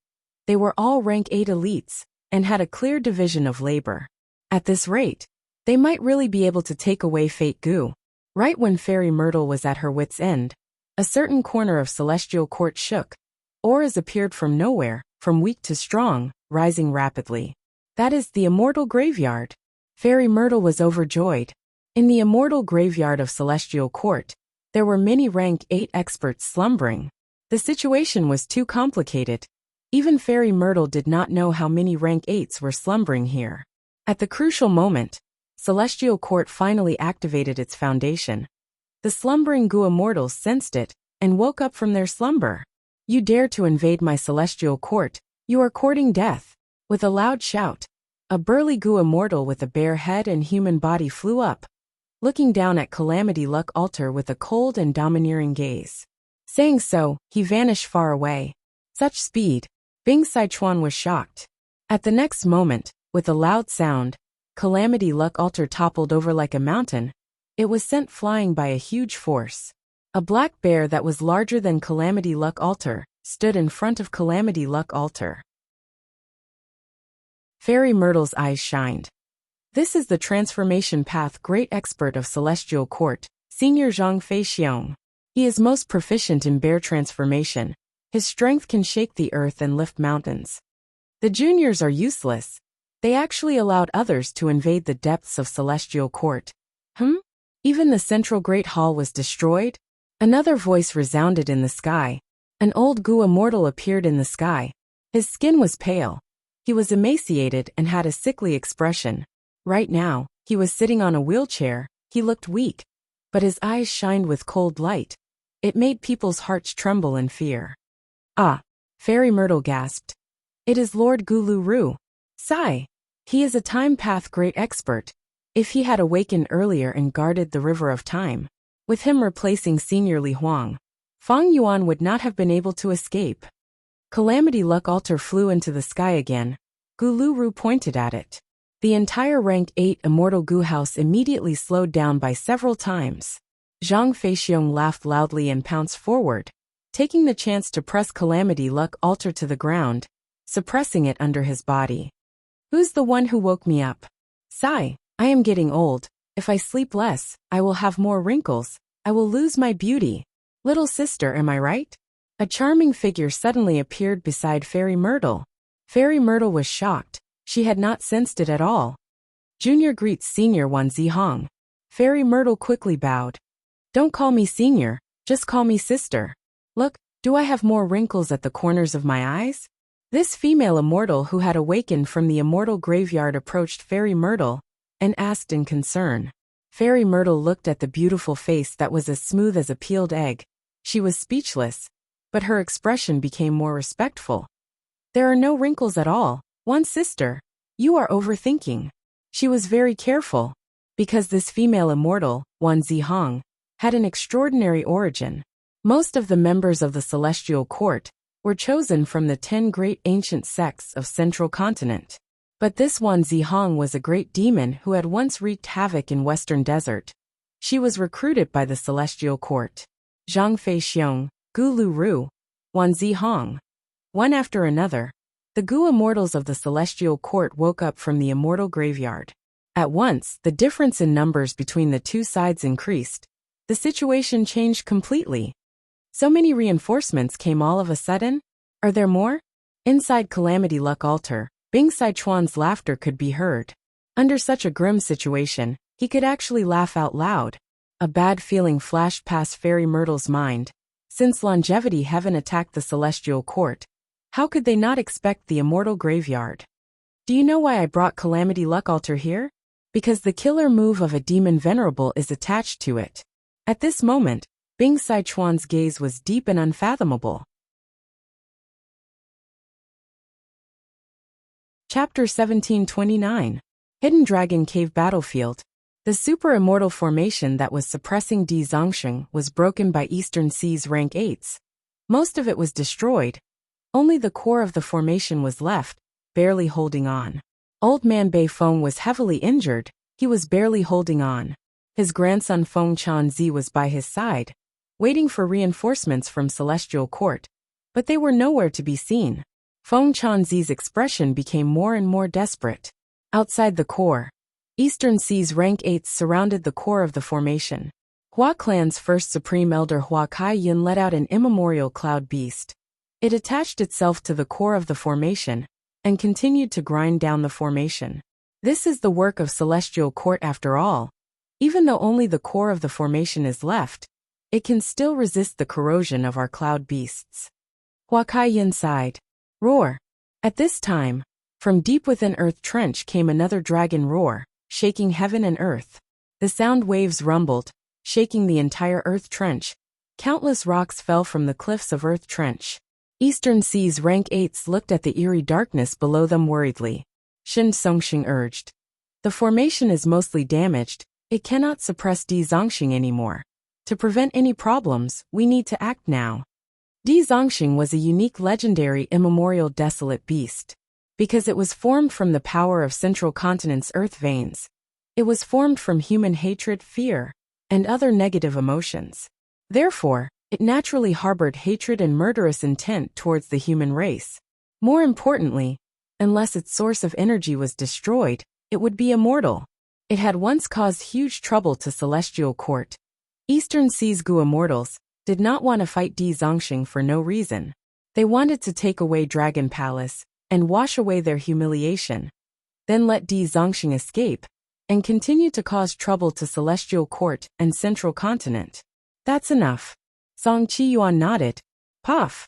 they were all rank 8 elites, and had a clear division of labor. At this rate, they might really be able to take away Fate Gu. Right when Fairy Myrtle was at her wit's end, a certain corner of Celestial Court shook. Auras appeared from nowhere, from weak to strong, rising rapidly. That is the Immortal Graveyard. Fairy Myrtle was overjoyed. In the Immortal Graveyard of Celestial Court, there were many rank 8 experts slumbering. The situation was too complicated. Even Fairy Myrtle did not know how many rank 8s were slumbering here. At the crucial moment, Celestial Court finally activated its foundation. The slumbering Gu immortals sensed it and woke up from their slumber. You dare to invade my celestial court, you are courting death. With a loud shout, a burly Gu immortal with a bare head and human body flew up, looking down at Calamity Luck Altar with a cold and domineering gaze. Saying so, he vanished far away. Such speed, Bing Sichuan was shocked. At the next moment, with a loud sound, Calamity Luck Altar toppled over like a mountain. It was sent flying by a huge force. A black bear that was larger than Calamity Luck Altar stood in front of Calamity Luck Altar. Fairy Myrtle's eyes shined. This is the transformation path great expert of Celestial Court, Senior Zhang Feixiong. He is most proficient in bear transformation. His strength can shake the earth and lift mountains. The juniors are useless. They actually allowed others to invade the depths of Celestial Court. Even the central Great Hall was destroyed? Another voice resounded in the sky. An old Gu immortal appeared in the sky. His skin was pale. He was emaciated and had a sickly expression. Right now, he was sitting on a wheelchair. He looked weak, but his eyes shined with cold light. It made people's hearts tremble in fear. Ah! Fairy Myrtle gasped. It is Lord Gulu Ru. Sigh. He is a time path great expert. If he had awakened earlier and guarded the River of Time, with him replacing Senior Li Huang, Fang Yuan would not have been able to escape. Calamity Luck Altar flew into the sky again. Gulu Ru pointed at it. The entire Rank 8 Immortal Gu house immediately slowed down by several times. Zhang Feixiong laughed loudly and pounced forward, taking the chance to press Calamity Luck Altar to the ground, suppressing it under his body. Who's the one who woke me up? Sigh, I am getting old. If I sleep less, I will have more wrinkles. I will lose my beauty. Little sister, am I right? A charming figure suddenly appeared beside Fairy Myrtle. Fairy Myrtle was shocked. She had not sensed it at all. Junior greets Senior Wan Zihong. Fairy Myrtle quickly bowed. Don't call me Senior, just call me Sister. Look, do I have more wrinkles at the corners of my eyes? This female immortal who had awakened from the immortal graveyard approached Fairy Myrtle and asked in concern. Fairy Myrtle looked at the beautiful face that was as smooth as a peeled egg. She was speechless, but her expression became more respectful. There are no wrinkles at all. One sister, you are overthinking. She was very careful, because this female immortal, Wan Zihong, had an extraordinary origin. Most of the members of the Celestial Court were chosen from the 10 great ancient sects of Central Continent. But this Wan Zihong was a great demon who had once wreaked havoc in Western Desert. She was recruited by the Celestial Court. Zhang Feixiong, Gulu Ru, Wan Zihong. One after another, the Gu immortals of the Celestial Court woke up from the immortal graveyard. At once, the difference in numbers between the two sides increased. The situation changed completely. So many reinforcements came all of a sudden? Are there more? Inside Calamity Luck Altar, Bing Sichuan's laughter could be heard. Under such a grim situation, he could actually laugh out loud. A bad feeling flashed past Fairy Myrtle's mind. Since Longevity Heaven attacked the Celestial Court, how could they not expect the immortal graveyard? Do you know why I brought Calamity Luck Altar here? Because the killer move of a demon venerable is attached to it. At this moment, Bing Sichuan's gaze was deep and unfathomable. Chapter 1729. Hidden Dragon Cave Battlefield. The super-immortal formation that was suppressing Di Zongsheng was broken by Eastern Sea's Rank 8s. Most of it was destroyed. Only the core of the formation was left, barely holding on. Old man Bei Feng was heavily injured. He was barely holding on. His grandson Feng Chanzi was by his side, waiting for reinforcements from Celestial Court, but they were nowhere to be seen. Feng Chanzi's expression became more and more desperate. Outside the core, Eastern Sea's Rank 8s surrounded the core of the formation. Hua Clan's first Supreme Elder Hua Kai Yun let out an immemorial cloud beast. It attached itself to the core of the formation and continued to grind down the formation. This is the work of Celestial Court after all. Even though only the core of the formation is left, it can still resist the corrosion of our cloud beasts. Hua Kai Yun sighed. Roar. At this time, from deep within Earth Trench came another dragon roar. shaking heaven and earth. The sound waves rumbled, shaking the entire earth trench. Countless rocks fell from the cliffs of Earth Trench. Eastern Sea's rank 8s looked at the eerie darkness below them worriedly. Shen Songxing urged. The formation is mostly damaged, it cannot suppress Di Zongxing anymore. To prevent any problems, we need to act now. Di Zongxing was a unique legendary immemorial desolate beast. Because it was formed from the power of Central Continent's earth veins. It was formed from human hatred, fear, and other negative emotions. Therefore, it naturally harbored hatred and murderous intent towards the human race. More importantly, unless its source of energy was destroyed, it would be immortal. It had once caused huge trouble to Celestial Court. Eastern Sea's Gu Immortals did not want to fight Di Zongxing for no reason. They wanted to take away Dragon Palace and wash away their humiliation. Then let Di Zongxing escape and continue to cause trouble to Celestial Court and Central Continent. That's enough. Song Qiyuan nodded. Puff.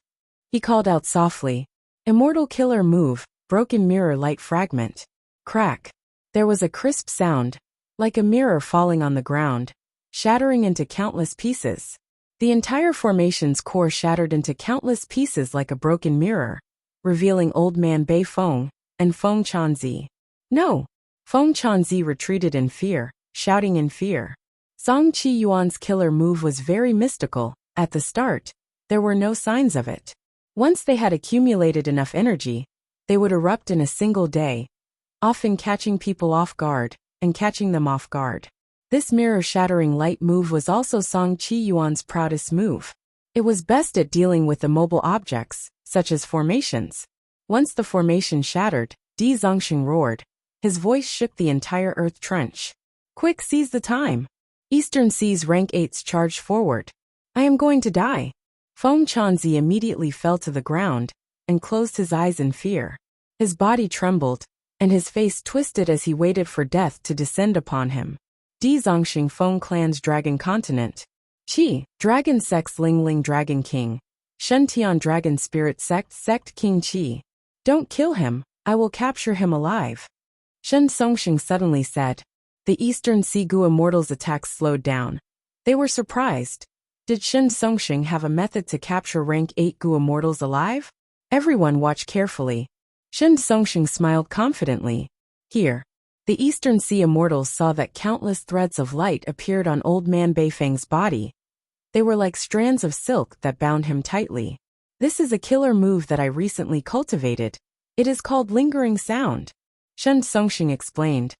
He called out softly. Immortal Killer Move, Broken Mirror Light Fragment. Crack. There was a crisp sound, like a mirror falling on the ground, shattering into countless pieces. The entire formation's core shattered into countless pieces like a broken mirror, revealing Old Man Bei Feng and Feng Chanzi. No! Feng Chanzi retreated in fear, shouting in fear. Song Qiyuan's killer move was very mystical. At the start, there were no signs of it. Once they had accumulated enough energy, they would erupt in a single day, often catching people off guard and catching them off guard. This mirror-shattering light move was also Song Qiyuan's proudest move. It was best at dealing with immobile objects, such as formations. Once the formation shattered, Di Zongxing roared. His voice shook the entire earth trench. Quick, seize the time! Eastern Sea's rank 8s charged forward. I am going to die. Feng Chanzi immediately fell to the ground and closed his eyes in fear. His body trembled, and his face twisted as he waited for death to descend upon him. Di Zongxing Feng Clan's Dragon Continent. Qi, Dragon Sex Ling Ling Dragon King. Shen Tian Dragon Spirit Sect Sect King Qi. Don't kill him, I will capture him alive. Shen Songxing suddenly said. The Eastern Sea Gu Immortals' attacks slowed down. They were surprised. Did Shen Songxing have a method to capture rank 8 Gu Immortals alive? Everyone watched carefully. Shen Songxing smiled confidently. Here. The Eastern Sea Immortals saw that countless threads of light appeared on Old Man Beifeng's body. They were like strands of silk that bound him tightly. This is a killer move that I recently cultivated. It is called Lingering Sound. Shen Songxing explained.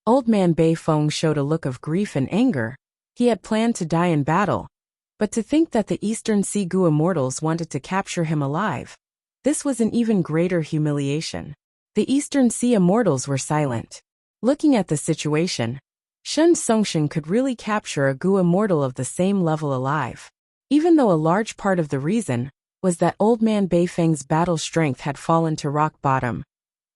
Old Man Beifeng showed a look of grief and anger. He had planned to die in battle. But to think that the Eastern Sea Gu Immortals wanted to capture him alive. This was an even greater humiliation. The Eastern Sea Immortals were silent. Looking at the situation, Shen Songxing could really capture a Gu Immortal of the same level alive. Even though a large part of the reason was that Old Man Beifeng's battle strength had fallen to rock bottom.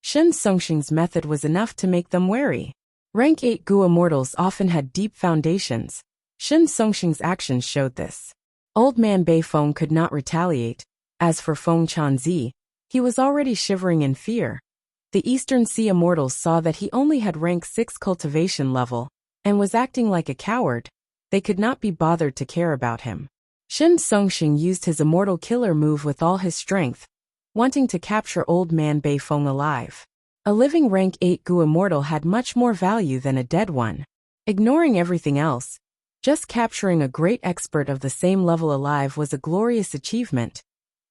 Shen Songxing's method was enough to make them wary. Rank 8 Gu Immortals often had deep foundations. Shen Songxing's actions showed this. Old Man Beifeng could not retaliate. As for Feng Chanzi, he was already shivering in fear. The Eastern Sea Immortals saw that he only had rank 6 cultivation level, and was acting like a coward. They could not be bothered to care about him. Shen Songxing used his immortal killer move with all his strength, wanting to capture Old Man Beifeng alive. A living rank 8 Gu Immortal had much more value than a dead one. Ignoring everything else, just capturing a great expert of the same level alive was a glorious achievement.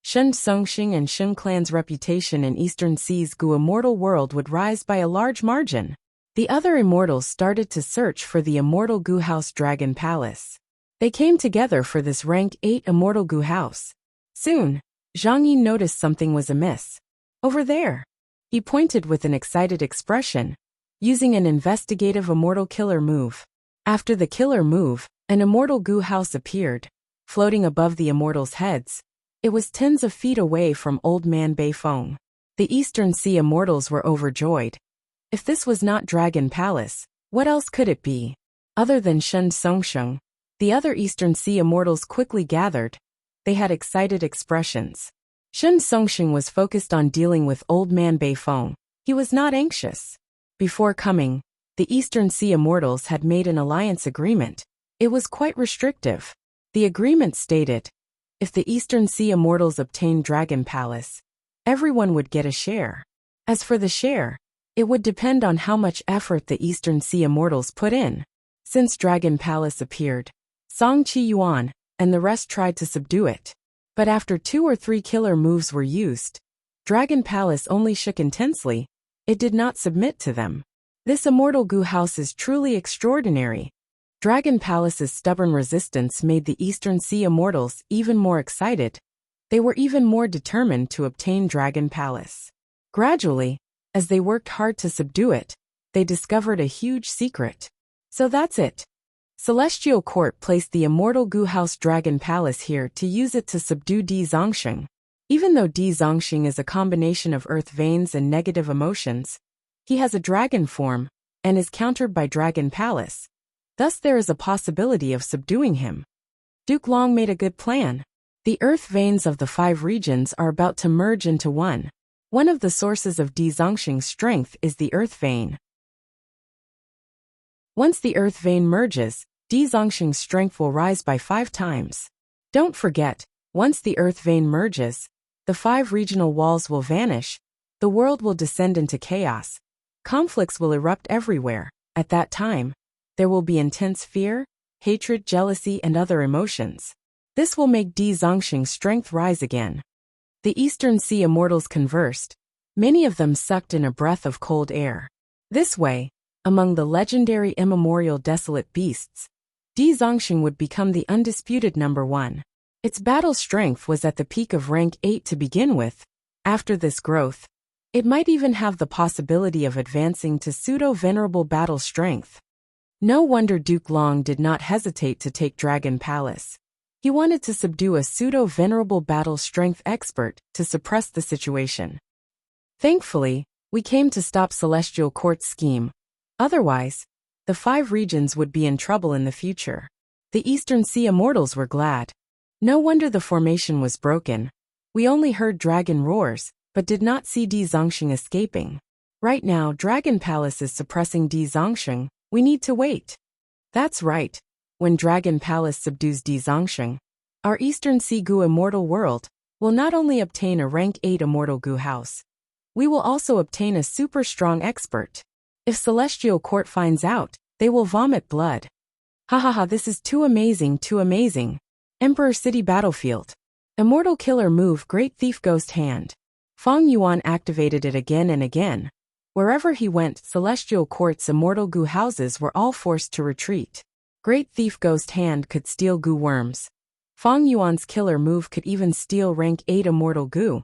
Shen Songxing and Shen Clan's reputation in Eastern Sea's Gu Immortal world would rise by a large margin. The other immortals started to search for the immortal Gu House Dragon Palace. They came together for this rank 8 immortal Gu House. Soon, Zhang Yi noticed something was amiss. Over there. He pointed with an excited expression, using an investigative immortal killer move. After the killer move, an immortal Gu House appeared, floating above the immortals' heads. It was tens of feet away from Old Man Beifeng. The Eastern Sea Immortals were overjoyed. If this was not Dragon Palace, what else could it be? Other than Shen Songxing, the other Eastern Sea Immortals quickly gathered. They had excited expressions. Shen Songxing was focused on dealing with Old Man Beifeng. He was not anxious. Before coming, the Eastern Sea Immortals had made an alliance agreement. It was quite restrictive. The agreement stated, if the Eastern Sea Immortals obtained Dragon Palace, everyone would get a share. As for the share, it would depend on how much effort the Eastern Sea Immortals put in. Since Dragon Palace appeared, Song Qi-yuan and the rest tried to subdue it. But after 2 or 3 killer moves were used, Dragon Palace only shook intensely. It did not submit to them. This immortal goo house is truly extraordinary. Dragon Palace's stubborn resistance made the Eastern Sea Immortals even more excited. They were even more determined to obtain Dragon Palace. Gradually, as they worked hard to subdue it, they discovered a huge secret. So that's it. Celestial Court placed the immortal goo house Dragon Palace here to use it to subdue Di Zongxing. Even though Di Zongxing is a combination of earth veins and negative emotions, he has a dragon form and is countered by Dragon Palace. Thus there is a possibility of subduing him. Duke Long made a good plan. The earth veins of the 5 regions are about to merge into one. One of the sources of Di Zongxing's strength is the earth vein. Once the earth vein merges, Di Zongxing's strength will rise by 5 times. Don't forget, once the earth vein merges, the 5 regional walls will vanish, the world will descend into chaos. Conflicts will erupt everywhere. At that time, there will be intense fear, hatred, jealousy, and other emotions. This will make Di Zongxing's strength rise again. The Eastern Sea Immortals conversed. Many of them sucked in a breath of cold air. This way, among the legendary immemorial desolate beasts, Di Zongxing would become the undisputed number 1. Its battle strength was at the peak of rank 8 to begin with. After this growth, it might even have the possibility of advancing to pseudo-venerable battle strength. No wonder Duke Long did not hesitate to take Dragon Palace. He wanted to subdue a pseudo-venerable battle strength expert to suppress the situation. Thankfully, we came to stop Celestial Court's scheme. Otherwise, the 5 regions would be in trouble in the future. The Eastern Sea Immortals were glad. No wonder the formation was broken. We only heard dragon roars, but did not see Di Zongxing escaping. Right now, Dragon Palace is suppressing Di Zongxing. We need to wait. That's right. When Dragon Palace subdues Di Zongxing, our Eastern Sea Goo Immortal World will not only obtain a rank 8 Immortal Goo House, we will also obtain a super strong expert. If Celestial Court finds out, they will vomit blood. Hahaha, this is too amazing, too amazing. Emperor City Battlefield. Immortal Killer Move Great Thief Ghost Hand. Fang Yuan activated it again and again. Wherever he went, Celestial Court's immortal goo houses were all forced to retreat. Great Thief Ghost Hand could steal goo worms. Fang Yuan's killer move could even steal rank 8 immortal goo.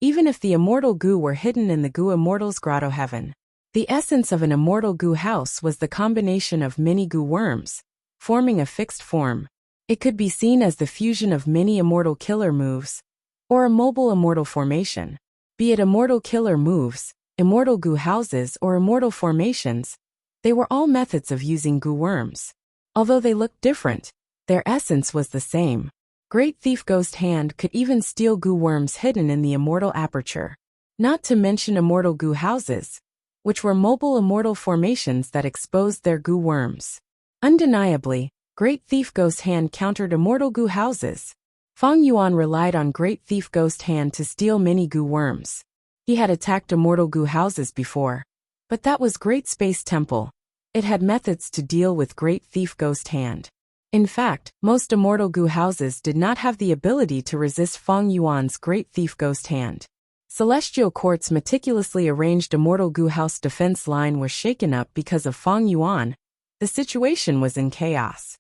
Even if the immortal goo were hidden in the Goo Immortals Grotto Heaven. The essence of an immortal goo house was the combination of many goo worms, forming a fixed form. It could be seen as the fusion of many immortal killer moves, or a mobile immortal formation. Be it immortal killer moves, immortal goo houses, or immortal formations, they were all methods of using goo worms. Although they looked different, their essence was the same. Great Thief Ghost Hand could even steal goo worms hidden in the immortal aperture. Not to mention immortal goo houses, which were mobile immortal formations that exposed their goo worms. Undeniably, Great Thief Ghost Hand countered immortal goo houses. Fang Yuan relied on Great Thief Ghost Hand to steal many goo worms. He had attacked immortal goo houses before, but that was Great Space Temple. It had methods to deal with Great Thief Ghost Hand. In fact, most immortal goo houses did not have the ability to resist Fang Yuan's Great Thief Ghost Hand. Celestial Court's meticulously arranged immortal goo house defense line was shaken up because of Fang Yuan. The situation was in chaos.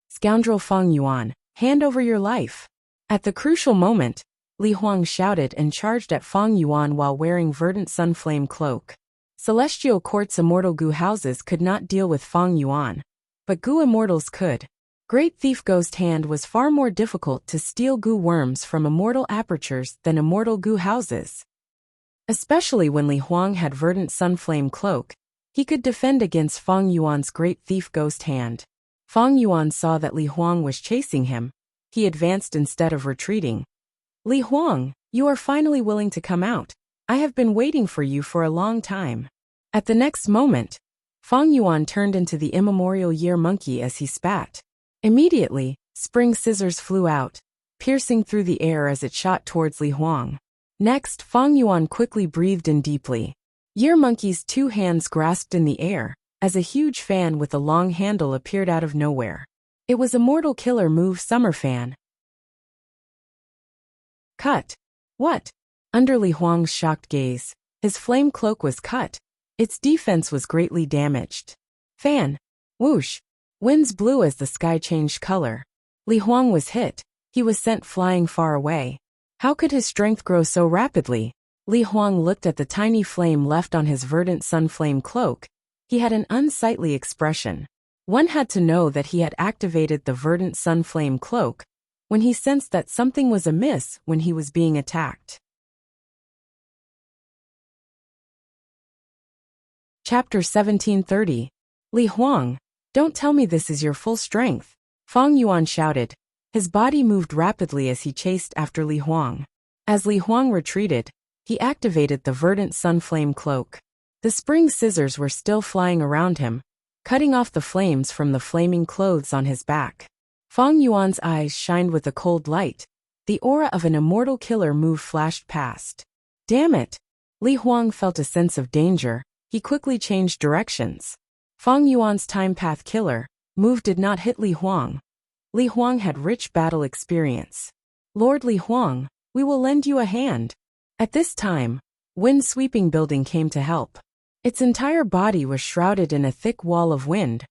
Scoundrel Fang Yuan, hand over your life. At the crucial moment, Li Huang shouted and charged at Fang Yuan while wearing Verdant Sunflame Cloak. Celestial Court's immortal goo houses could not deal with Fang Yuan, but goo immortals could. Great Thief Ghost Hand was far more difficult to steal goo worms from immortal apertures than immortal goo houses. Especially when Li Huang had Verdant Sunflame Cloak, he could defend against Fang Yuan's Great Thief Ghost Hand. Fang Yuan saw that Li Huang was chasing him. He advanced instead of retreating. Li Huang, you are finally willing to come out. I have been waiting for you for a long time. At the next moment, Fang Yuan turned into the immemorial year monkey as he spat. Immediately, spring scissors flew out, piercing through the air as it shot towards Li Huang. Next, Fang Yuan quickly breathed in deeply. Year monkey's two hands grasped in the air, as a huge fan with a long handle appeared out of nowhere. It was a mortal killer move summer fan. Cut. What? Under Li Huang's shocked gaze, his flame cloak was cut. Its defense was greatly damaged. Fan. Whoosh. Winds blew as the sky changed color. Li Huang was hit. He was sent flying far away. How could his strength grow so rapidly? Li Huang looked at the tiny flame left on his verdant sunflame cloak. He had an unsightly expression. One had to know that he had activated the verdant sunflame cloak when he sensed that something was amiss when he was being attacked. Chapter 1730. Li Huang, don't tell me this is your full strength. Fang Yuan shouted. His body moved rapidly as he chased after Li Huang. As Li Huang retreated, he activated the verdant sunflame cloak. The spring scissors were still flying around him, cutting off the flames from the flaming clothes on his back. Fang Yuan's eyes shined with a cold light. The aura of an immortal killer move flashed past. Damn it! Li Huang felt a sense of danger. He quickly changed directions. Fang Yuan's time path killer move did not hit Li Huang. Li Huang had rich battle experience. Lord Li Huang, we will lend you a hand. At this time, wind-sweeping building came to help. Its entire body was shrouded in a thick wall of wind,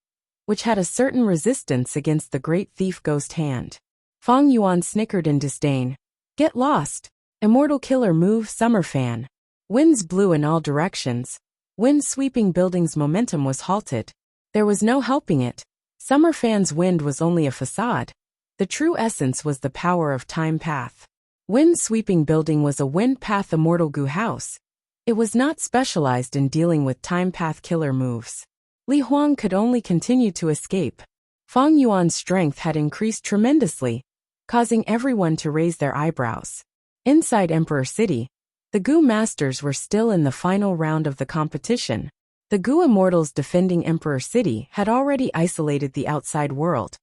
which had a certain resistance against the great thief ghost hand. Fang Yuan snickered in disdain. Get lost. Immortal killer move summer fan. Winds blew in all directions. Wind-sweeping building's momentum was halted. There was no helping it. Summer fan's wind was only a facade. The true essence was the power of time path. Wind-sweeping building was a wind path immortal goo house. It was not specialized in dealing with time path killer moves. Li Huang could only continue to escape. Fang Yuan's strength had increased tremendously, causing everyone to raise their eyebrows. Inside Emperor City, the Goo Masters were still in the final round of the competition. The Goo Immortals defending Emperor City had already isolated the outside world,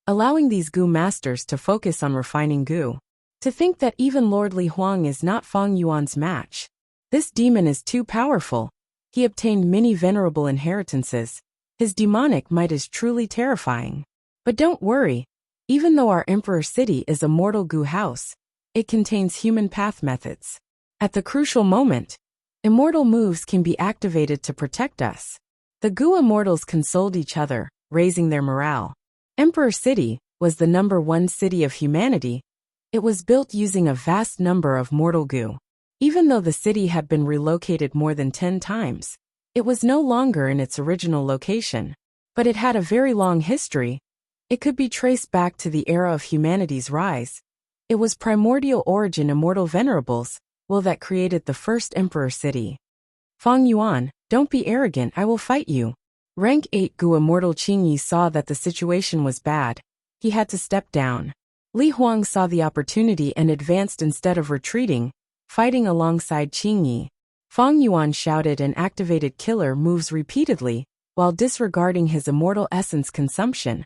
allowing these Goo Masters to focus on refining Goo. To think that even Lord Li Huang is not Fang Yuan's match. This demon is too powerful. He obtained many venerable inheritances. His demonic might is truly terrifying. But don't worry. Even though our Emperor City is a mortal Goo house, it contains human path methods. At the crucial moment, immortal moves can be activated to protect us. The Goo Immortals consoled each other, raising their morale. Emperor City was the #1 city of humanity. It was built using a vast number of mortal Goo. Even though the city had been relocated more than 10 times, it was no longer in its original location. But it had a very long history. It could be traced back to the era of humanity's rise. It was primordial origin immortal venerables, that created the first Emperor City. Fang Yuan, don't be arrogant, I will fight you. Rank 8 Goo Immortal Qingyi saw that the situation was bad. He had to step down. Li Huang saw the opportunity and advanced instead of retreating, fighting alongside Qingyi. Fang Yuan shouted and activated killer moves repeatedly, while disregarding his immortal essence consumption,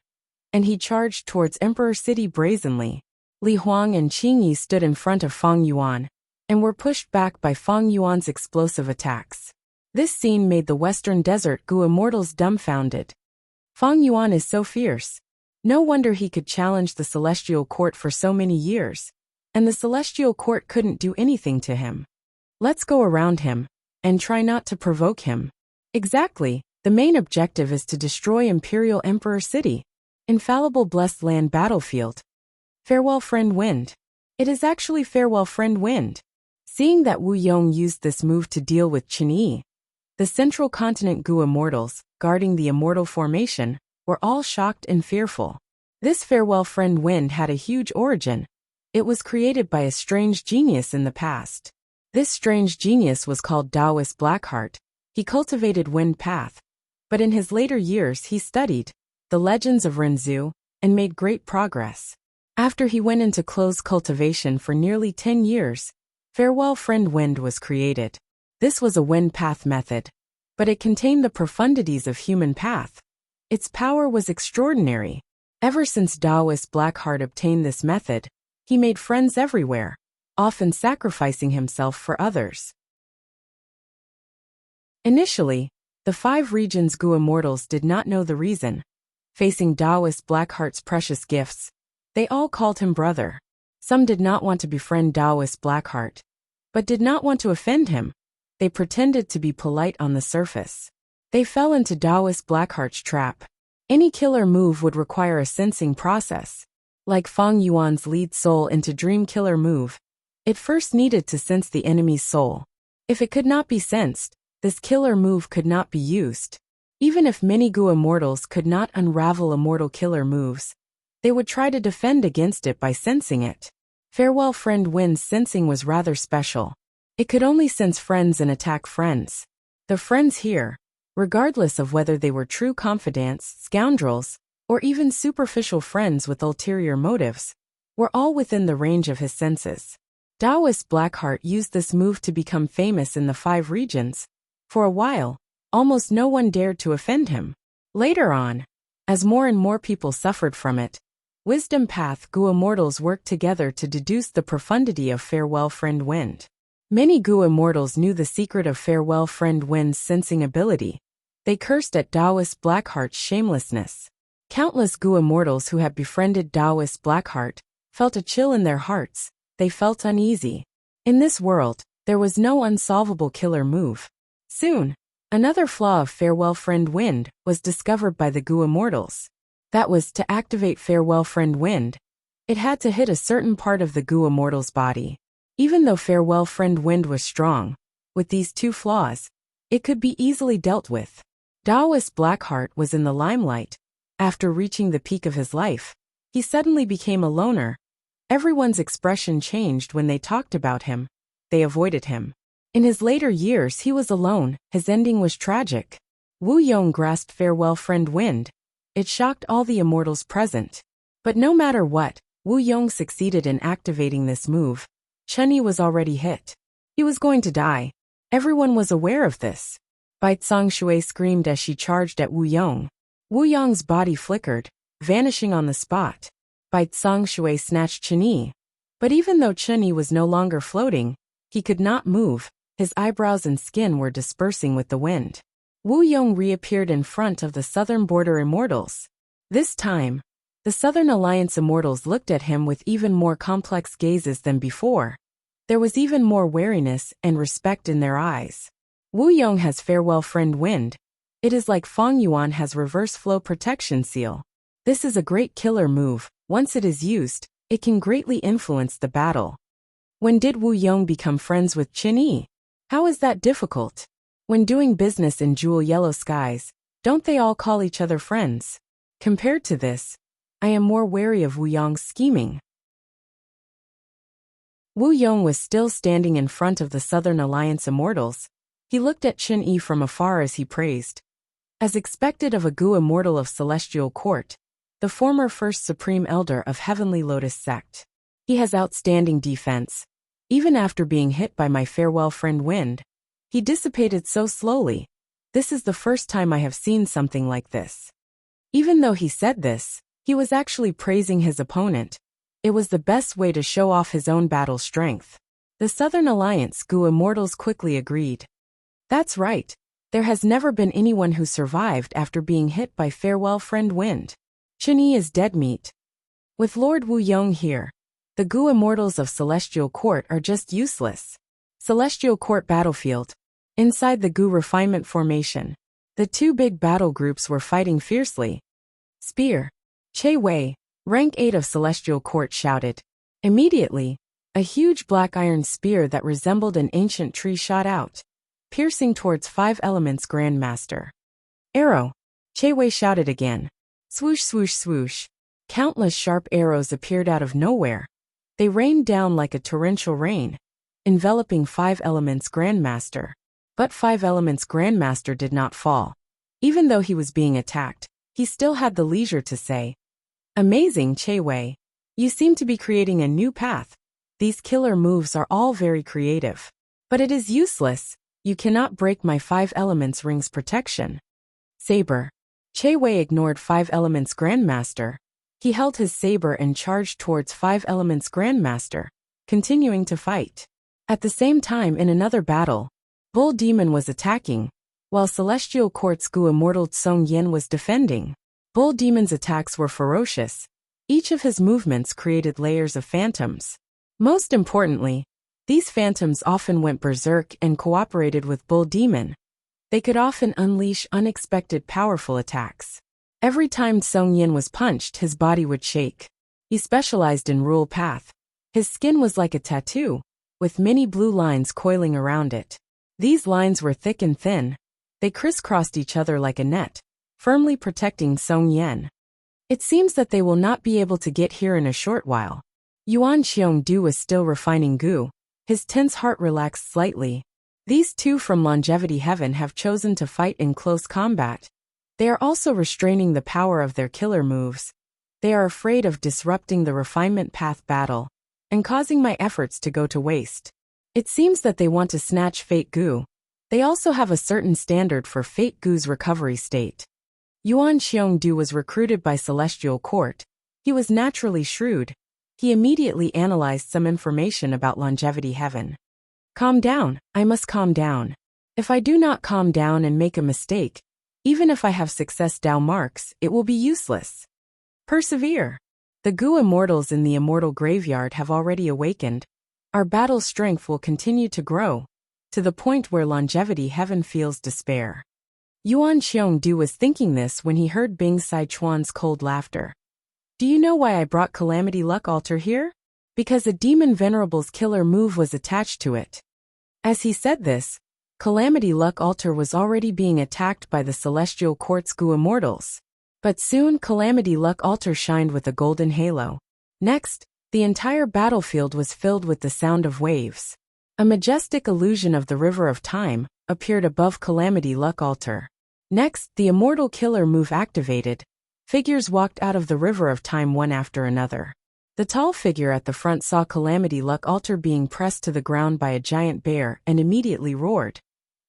and he charged towards Emperor City brazenly. Li Huang and Qingyi stood in front of Fang Yuan, and were pushed back by Fang Yuan's explosive attacks. This scene made the Western Desert Goo Immortals dumbfounded. Fang Yuan is so fierce. No wonder he could challenge the Celestial Court for so many years, and the Celestial Court couldn't do anything to him. Let's go around him, and try not to provoke him. Exactly, the main objective is to destroy Imperial Emperor City. Infallible Blessed Land Battlefield. Farewell Friend Wind. It is actually Farewell Friend Wind. Seeing that Wu Yong used this move to deal with Qinyi, the Central Continent Goo Immortals, guarding the Immortal Formation, were all shocked and fearful. This Farewell Friend Wind had a huge origin. It was created by a strange genius in the past. This strange genius was called Taoist Blackheart. He cultivated Wind Path, but in his later years he studied the legends of Renzu and made great progress. After he went into close cultivation for nearly 10 years, Farewell Friend Wind was created. This was a wind path method. but it contained the profundities of human path. Its power was extraordinary. Ever since Taoist Blackheart obtained this method, he made friends everywhere, often sacrificing himself for others. Initially, the 5 region's Gu immortals did not know the reason. Facing Taoist Blackheart's precious gifts, they all called him brother. Some did not want to befriend Taoist Blackheart, but did not want to offend him. They pretended to be polite on the surface. They fell into Taoist Blackheart's trap. Any killer move would require a sensing process. Like Fang Yuan's lead soul into Dream Killer move, it first needed to sense the enemy's soul. If it could not be sensed, this killer move could not be used. Even if many Gu immortals could not unravel immortal killer moves, they would try to defend against it by sensing it. Farewell Friend Wen's sensing was rather special. It could only sense friends and attack friends. The friends here, regardless of whether they were true confidants, scoundrels, or even superficial friends with ulterior motives, were all within the range of his senses. Taoist Blackheart used this move to become famous in the 5 regions. For a while, almost no one dared to offend him. Later on, as more and more people suffered from it, Wisdom Path Gu immortals worked together to deduce the profundity of Farewell Friend Wind. Many Gu immortals knew the secret of Farewell Friend Wind's sensing ability. They cursed at Taoist Blackheart's shamelessness. Countless Gu immortals who had befriended Taoist Blackheart felt a chill in their hearts. They felt uneasy. In this world, there was no unsolvable killer move. Soon, another flaw of Farewell Friend Wind was discovered by the Gu immortals. That was to activate Farewell Friend Wind. It had to hit a certain part of the Gu immortal's body. Even though Farewell Friend Wind was strong, with these 2 flaws, it could be easily dealt with. Taoist Blackheart was in the limelight. After reaching the peak of his life, he suddenly became a loner. Everyone's expression changed when they talked about him. They avoided him. In his later years he was alone. His ending was tragic. Wu Yong grasped Farewell Friend Wind. It shocked all the immortals present. But no matter what, Wu Yong succeeded in activating this move. Chunyi was already hit. He was going to die. Everyone was aware of this. Bai Shui screamed as she charged at Wu Yong. Wu Yong's body flickered, vanishing on the spot. Bai Shui snatched Chunyi. But even though Chunyi was no longer floating, he could not move. His eyebrows and skin were dispersing with the wind. Wu Yong reappeared in front of the Southern Border Immortals. This time, the Southern Alliance Immortals looked at him with even more complex gazes than before. There was even more wariness and respect in their eyes. Wu Yong has Farewell Friend Wind. It is like Fang Yuan has Reverse Flow Protection Seal. This is a great killer move. Once it is used, it can greatly influence the battle. When did Wu Yong become friends with Chunyi? How is that difficult? When doing business in Jewel Yellow Skies, don't they all call each other friends? Compared to this, I am more wary of Wu Yong's scheming. Wu Yong was still standing in front of the Southern Alliance Immortals. He looked at Chunyi from afar as he praised. As expected of a Gu immortal of Celestial Court, the former First Supreme Elder of Heavenly Lotus Sect. He has outstanding defense. Even after being hit by my Farewell Friend Wind, he dissipated so slowly. This is the first time I have seen something like this. Even though he said this, he was actually praising his opponent. It was the best way to show off his own battle strength. The Southern Alliance Gu immortals quickly agreed. That's right. There has never been anyone who survived after being hit by Farewell Friend Wind. Chunyi is dead meat. With Lord Wu Yong here, the Gu immortals of Celestial Court are just useless. Celestial Court battlefield. Inside the Gu refinement formation, the 2 big battle groups were fighting fiercely. Spear. Che Wei, rank 8 of Celestial Court, shouted. Immediately, a huge black iron spear that resembled an ancient tree shot out, piercing towards 5 Elements Grandmaster. Arrow. Che Wei shouted again. Swoosh swoosh swoosh. Countless sharp arrows appeared out of nowhere. They rained down like a torrential rain, enveloping 5 Elements Grandmaster. But 5 Elements Grandmaster did not fall. Even though he was being attacked, he still had the leisure to say, "Amazing, Che Wei. You seem to be creating a new path. These killer moves are all very creative. But it is useless. You cannot break my 5 elements ring's protection. Saber. Che Wei ignored 5 elements Grandmaster. He held his saber and charged towards 5 elements Grandmaster, continuing to fight. At the same time in another battle, Bull Demon was attacking, while Celestial Court's Gu Immortal Tsong Yin was defending. Bull Demon's attacks were ferocious. Each of his movements created layers of phantoms. Most importantly, these phantoms often went berserk and cooperated with Bull Demon. They could often unleash unexpected powerful attacks. Every time Tsong Yin was punched, his body would shake. He specialized in Rule Path. His skin was like a tattoo, with many blue lines coiling around it. These lines were thick and thin. They crisscrossed each other like a net, firmly protecting Tsong Yin. It seems that they will not be able to get here in a short while. Yuan Xiongdu was still refining Gu. His tense heart relaxed slightly. These two from Longevity Heaven have chosen to fight in close combat. They are also restraining the power of their killer moves. They are afraid of disrupting the refinement path battle and causing my efforts to go to waste. It seems that they want to snatch Fate Gu. They also have a certain standard for Fate Gu's recovery state. Yuan Xiongdu was recruited by Celestial Court. He was naturally shrewd. He immediately analyzed some information about Longevity Heaven. Calm down, I must calm down. If I do not calm down and make a mistake, even if I have success Dao marks, it will be useless. Persevere. The Gu Immortals in the Immortal Graveyard have already awakened. Our battle strength will continue to grow, to the point where Longevity Heaven feels despair. Yuan Xiongdu was thinking this when he heard Bing Sichuan's cold laughter. Do you know why I brought Calamity Luck Altar here? Because a Demon Venerable's killer move was attached to it. As he said this, Calamity Luck Altar was already being attacked by the Celestial Court's Gu Immortals. But soon Calamity Luck Altar shined with a golden halo. Next, the entire battlefield was filled with the sound of waves. A majestic illusion of the River of Time appeared above Calamity Luck Altar. Next, the Immortal Killer move activated. Figures walked out of the River of Time one after another. The tall figure at the front saw Calamity Luck Altar being pressed to the ground by a giant bear and immediately roared.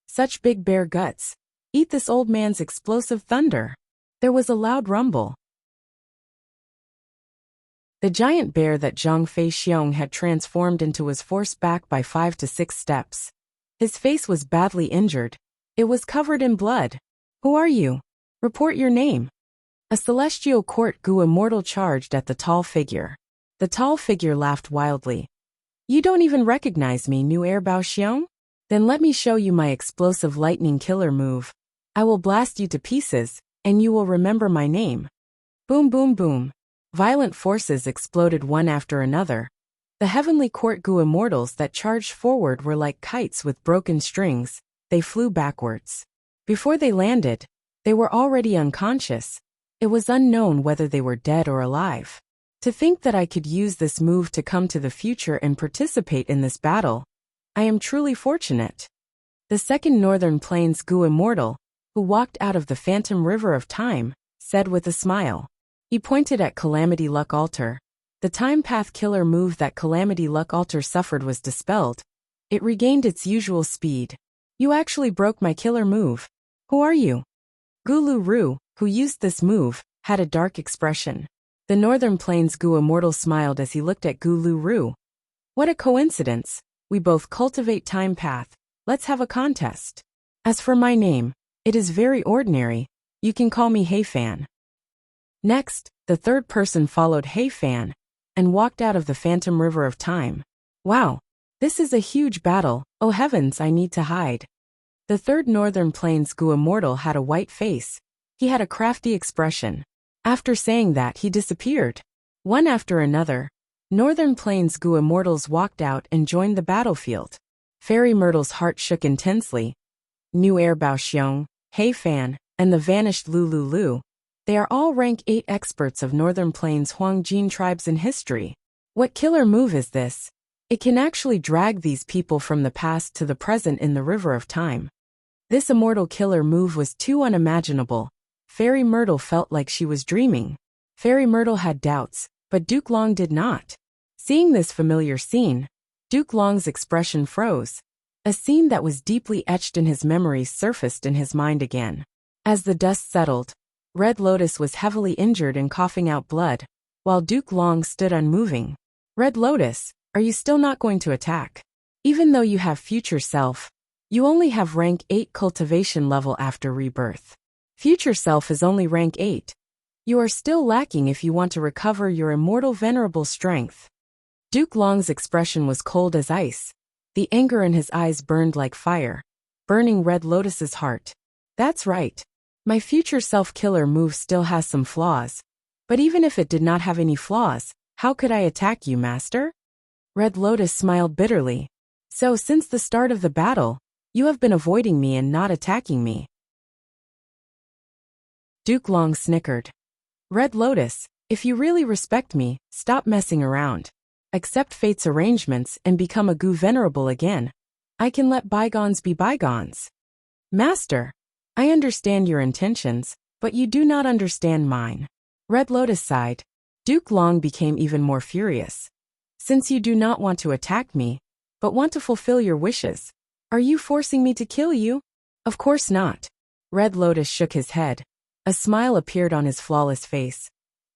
Such big bear guts. Eat this old man's explosive thunder. There was a loud rumble. The giant bear that Zhang Fei Xiong had transformed into was forced back by 5 to 6 steps. His face was badly injured. It was covered in blood. Who are you? Report your name. A Celestial Court Gu Immortal charged at the tall figure. The tall figure laughed wildly. You don't even recognize me, new Air Bao Xiong? Then let me show you my explosive lightning killer move. I will blast you to pieces, and you will remember my name. Boom boom boom. Violent forces exploded one after another. The Heavenly Court Gu Immortals that charged forward were like kites with broken strings. They flew backwards. Before they landed, they were already unconscious. It was unknown whether they were dead or alive. To think that I could use this move to come to the future and participate in this battle, I am truly fortunate. The second Northern Plains Gu Immortal, who walked out of the Phantom River of Time, said with a smile. He pointed at Calamity Luck Altar. The Time Path killer move that Calamity Luck Altar suffered was dispelled. It regained its usual speed. You actually broke my killer move. Who are you? Gulu Ru, who used this move, had a dark expression. The Northern Plains Gu Immortal smiled as he looked at Gulu Ru. What a coincidence. We both cultivate Time Path. Let's have a contest. As for my name, it is very ordinary. You can call me Hey Fan. Next, the third person followed Hey Fan and walked out of the Phantom River of Time. Wow, this is a huge battle. Oh heavens, I need to hide. The third Northern Plains Gu Immortal had a white face. He had a crafty expression. After saying that, he disappeared. One after another, Northern Plains Gu Immortals walked out and joined the battlefield. Fairy Myrtle's heart shook intensely. New Air Bao Xiong, Hey Fan, and the vanished Lulu Lu. They are all rank 8 experts of Northern Plains Huangjin tribes in history. What killer move is this? It can actually drag these people from the past to the present in the River of Time. This immortal killer move was too unimaginable. Fairy Myrtle felt like she was dreaming. Fairy Myrtle had doubts, but Duke Long did not. Seeing this familiar scene, Duke Long's expression froze. A scene that was deeply etched in his memory surfaced in his mind again. As the dust settled, Red Lotus was heavily injured and coughing out blood, while Duke Long stood unmoving. Red Lotus, are you still not going to attack? Even though you have future self, you only have rank 8 cultivation level after rebirth. Future self is only rank 8. You are still lacking if you want to recover your immortal venerable strength. Duke Long's expression was cold as ice. The anger in his eyes burned like fire, burning Red Lotus's heart. That's right. My future self-killer move still has some flaws. But even if it did not have any flaws, how could I attack you, Master? Red Lotus smiled bitterly. So since the start of the battle, you have been avoiding me and not attacking me. Duke Long snickered. Red Lotus, if you really respect me, stop messing around. Accept fate's arrangements and become a Gu Venerable again. I can let bygones be bygones. Master, I understand your intentions, but you do not understand mine. Red Lotus sighed. Duke Long became even more furious. Since you do not want to attack me, but want to fulfill your wishes, are you forcing me to kill you? Of course not. Red Lotus shook his head. A smile appeared on his flawless face.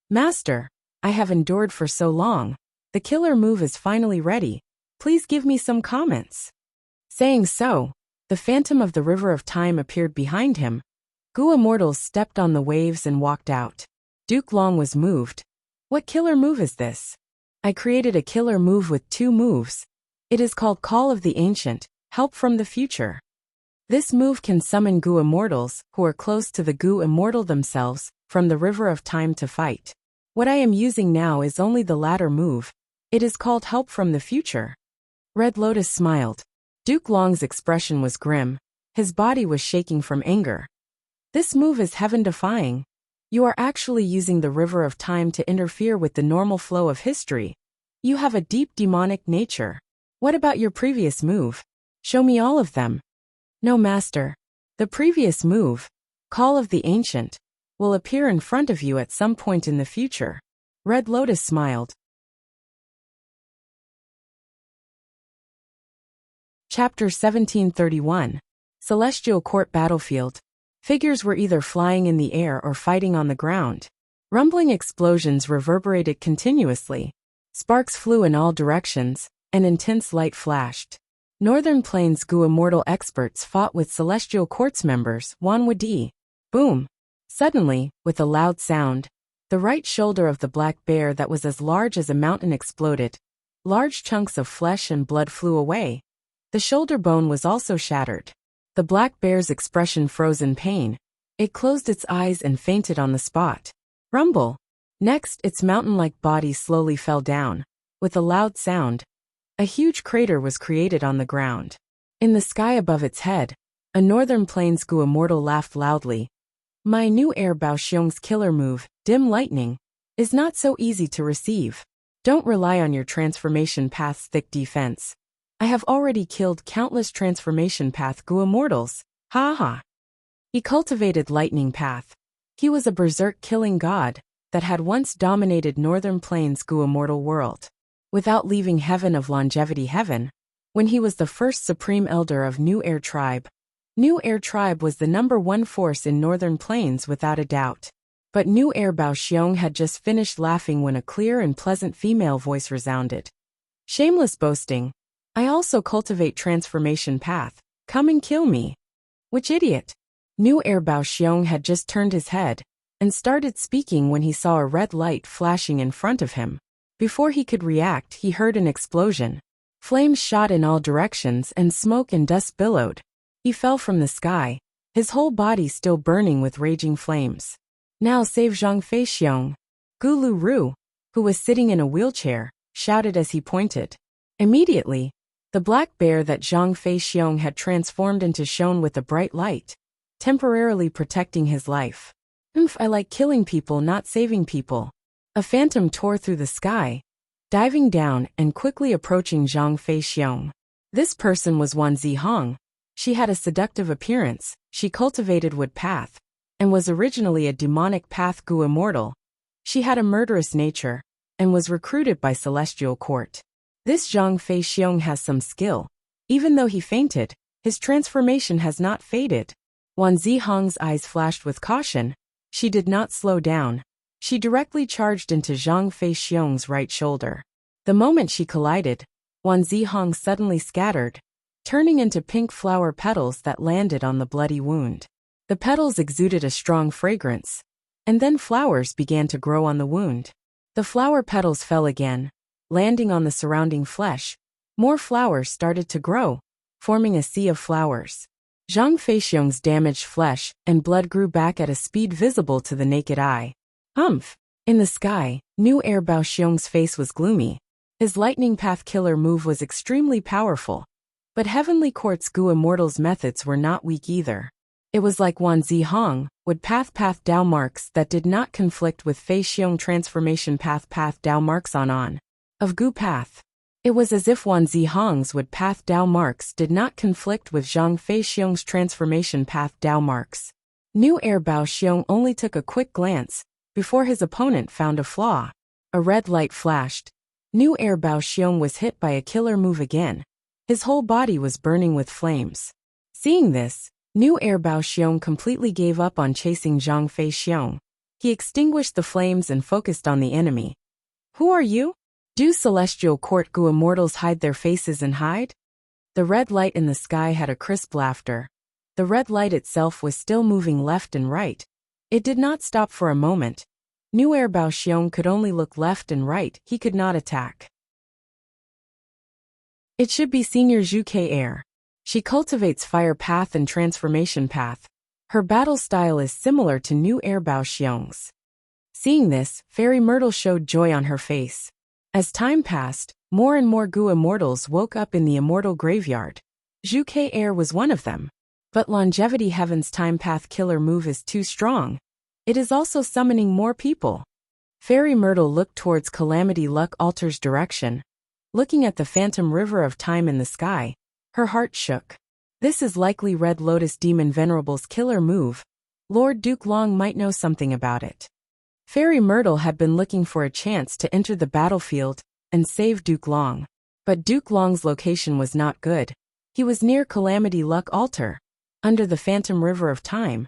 Master, I have endured for so long. The killer move is finally ready. Please give me some comments. Saying so, the phantom of the river of time appeared behind him. Gu Immortals stepped on the waves and walked out. Duke Long was moved. What killer move is this? I created a killer move with 2 moves. It is called Call of the Ancient, Help from the Future. This move can summon Gu Immortals, who are close to the Gu Immortal themselves, from the river of time to fight. What I am using now is only the latter move. It is called Help from the Future. Red Lotus smiled. Duke Long's expression was grim. His body was shaking from anger. This move is heaven-defying. You are actually using the river of time to interfere with the normal flow of history. You have a deep demonic nature. What about your previous move? Show me all of them. No, Master. The previous move, Call of the Ancient, will appear in front of you at some point in the future. Red Lotus smiled. Chapter 1731. Celestial Court Battlefield. Figures were either flying in the air or fighting on the ground. Rumbling explosions reverberated continuously. Sparks flew in all directions, and intense light flashed. Northern Plains Gu Immortal experts fought with Celestial Court's members, Wanwadi. Boom! Suddenly, with a loud sound, the right shoulder of the black bear that was as large as a mountain exploded. Large chunks of flesh and blood flew away. The shoulder bone was also shattered. The black bear's expression froze in pain. It closed its eyes and fainted on the spot. Rumble! Next, its mountain-like body slowly fell down. With a loud sound, a huge crater was created on the ground. In the sky above its head, a Northern Plains Gu Immortal laughed loudly. My new Air Bao Xiong's killer move, Dim Lightning, is not so easy to receive. Don't rely on your transformation path's thick defense. I have already killed countless transformation path Gu Immortals. Ha ha. He cultivated Lightning Path. He was a berserk killing god that had once dominated Northern Plains Gu Immortal world. Without leaving Heaven of Longevity Heaven, when he was the first Supreme Elder of New Air Tribe. New Air Tribe was the #1 force in Northern Plains without a doubt. But New Air Bao Xiong had just finished laughing when a clear and pleasant female voice resounded. Shameless boasting. I also cultivate transformation path. Come and kill me. Which idiot? New Air Bao Xiong had just turned his head and started speaking when he saw a red light flashing in front of him. Before he could react, he heard an explosion. Flames shot in all directions and smoke and dust billowed. He fell from the sky, his whole body still burning with raging flames. Now save Zhang Fei Xiong. Gu Lu Ru, who was sitting in a wheelchair, shouted as he pointed. Immediately, the black bear that Zhang Fei Xiong had transformed into shone with a bright light, temporarily protecting his life. I like killing people, not saving people. A phantom tore through the sky, diving down and quickly approaching Zhang Fei Xiong. This person was Wan Zihong. She had a seductive appearance, she cultivated Wood Path, and was originally a demonic path Gu Immortal. She had a murderous nature, and was recruited by Celestial Court. This Zhang Fei Xiong has some skill. Even though he fainted, his transformation has not faded. Wan Zihong's eyes flashed with caution. She did not slow down. She directly charged into Zhang Feixiong's right shoulder. The moment she collided, Wan Zihong suddenly scattered, turning into pink flower petals that landed on the bloody wound. The petals exuded a strong fragrance, and then flowers began to grow on the wound. The flower petals fell again, landing on the surrounding flesh. More flowers started to grow, forming a sea of flowers. Zhang Feixiong's damaged flesh and blood grew back at a speed visible to the naked eye. In the sky, Nu Air Baoxiong's face was gloomy. His lightning path killer move was extremely powerful. But Heavenly Court's Gu Immortal's methods were not weak either. It was like Wan Zihong would path Dao marks that did not conflict with Feixiong transformation path Dao marks on of Gu path. It was as if Wan Zihong's would path Dao marks did not conflict with Zhang Feixiong's transformation path Dao marks. Nu Air Baoxiong only took a quick glance before his opponent found a flaw. A red light flashed. Nu Air Baoxiong was hit by a killer move again. His whole body was burning with flames. Seeing this, Nu Air Baoxiong completely gave up on chasing Zhang Feixiong. He extinguished the flames and focused on the enemy. Who are you? Do Celestial Court Gu Immortals hide their faces and hide? The red light in the sky had a crisp laughter. The red light itself was still moving left and right. It did not stop for a moment. Nu Air Baoxiong could only look left and right, he could not attack. It should be Senior Zhu Ke Air. She cultivates fire path and transformation path. Her battle style is similar to Nu Air Baoxiong's. Seeing this, Fairy Myrtle showed joy on her face. As time passed, more and more Gu Immortals woke up in the Immortal Graveyard. Zhu Ke Air was one of them. But Longevity Heaven's Time Path killer move is too strong. It is also summoning more people. Fairy Myrtle looked towards Calamity Luck Altar's direction. Looking at the phantom river of time in the sky, her heart shook. This is likely Red Lotus Demon Venerable's killer move. Lord Duke Long might know something about it. Fairy Myrtle had been looking for a chance to enter the battlefield and save Duke Long. But Duke Long's location was not good. He was near Calamity Luck Altar. Under the phantom river of time,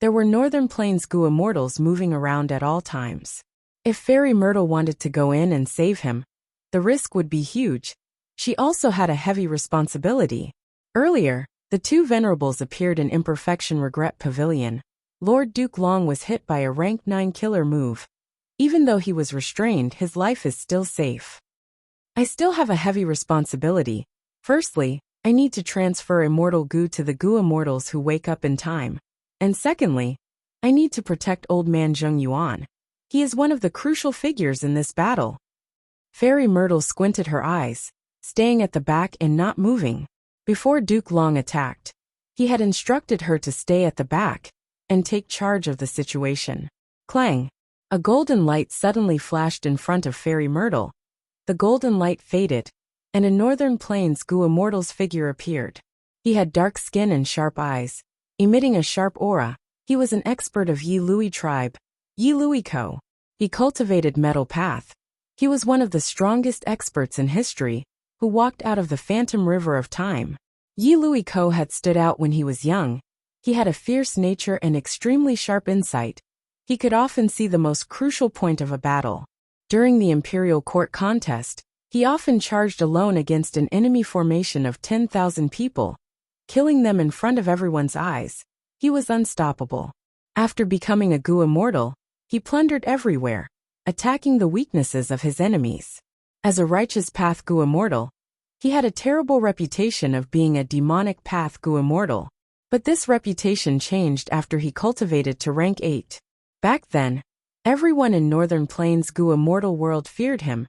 there were Northern Plains Gu Immortals moving around at all times. If Fairy Myrtle wanted to go in and save him, the risk would be huge. She also had a heavy responsibility. Earlier, the two venerables appeared in Imperfection Regret Pavilion. Lord Duke Long was hit by a rank 9 killer move. Even though he was restrained, his life is still safe. I still have a heavy responsibility. Firstly, I need to transfer Immortal Gu to the Gu Immortals who wake up in time. And secondly, I need to protect Old Man Zheng Yuan. He is one of the crucial figures in this battle. Fairy Myrtle squinted her eyes, staying at the back and not moving. Before Duke Long attacked, he had instructed her to stay at the back and take charge of the situation. Clang! A golden light suddenly flashed in front of Fairy Myrtle. The golden light faded, and a Northern Plains Gu Immortal's figure appeared. He had dark skin and sharp eyes, emitting a sharp aura. He was an expert of Yi Lui tribe, Yi Lui Ko. He cultivated Metal Path. He was one of the strongest experts in history, who walked out of the phantom river of time. Yi Lui Ko had stood out when he was young. He had a fierce nature and extremely sharp insight. He could often see the most crucial point of a battle. During the Imperial Court contest, he often charged alone against an enemy formation of 10,000 people, killing them in front of everyone's eyes. He was unstoppable. After becoming a Gu Immortal, he plundered everywhere, attacking the weaknesses of his enemies. As a Righteous Path Gu Immortal, he had a terrible reputation of being a Demonic Path Gu Immortal. But this reputation changed after he cultivated to rank 8. Back then, everyone in Northern Plains Gu Immortal world feared him.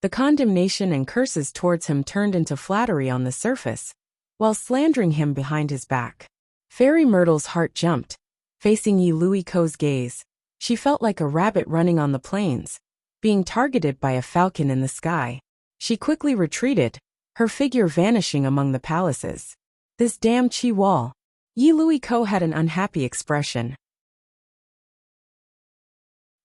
The condemnation and curses towards him turned into flattery on the surface, while slandering him behind his back. Fairy Myrtle's heart jumped. Facing Yi Lui Ko's gaze, she felt like a rabbit running on the plains, being targeted by a falcon in the sky. She quickly retreated, her figure vanishing among the palaces. This damn Qi wall. Yi Lui Ko had an unhappy expression.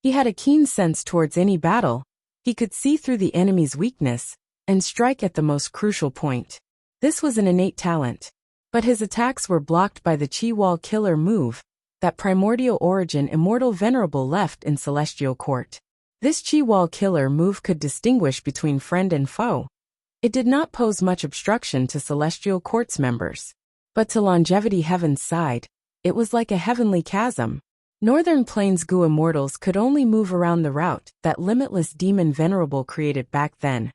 He had a keen sense towards any battle. He could see through the enemy's weakness and strike at the most crucial point. This was an innate talent. But his attacks were blocked by the Chi Wall Killer move, that primordial origin Immortal Venerable left in Celestial Court. This Chi Wall Killer move could distinguish between friend and foe. It did not pose much obstruction to Celestial Court's members. But to Longevity Heaven's side, it was like a heavenly chasm. Northern Plains Gu Immortals could only move around the route that Limitless Demon Venerable created back then,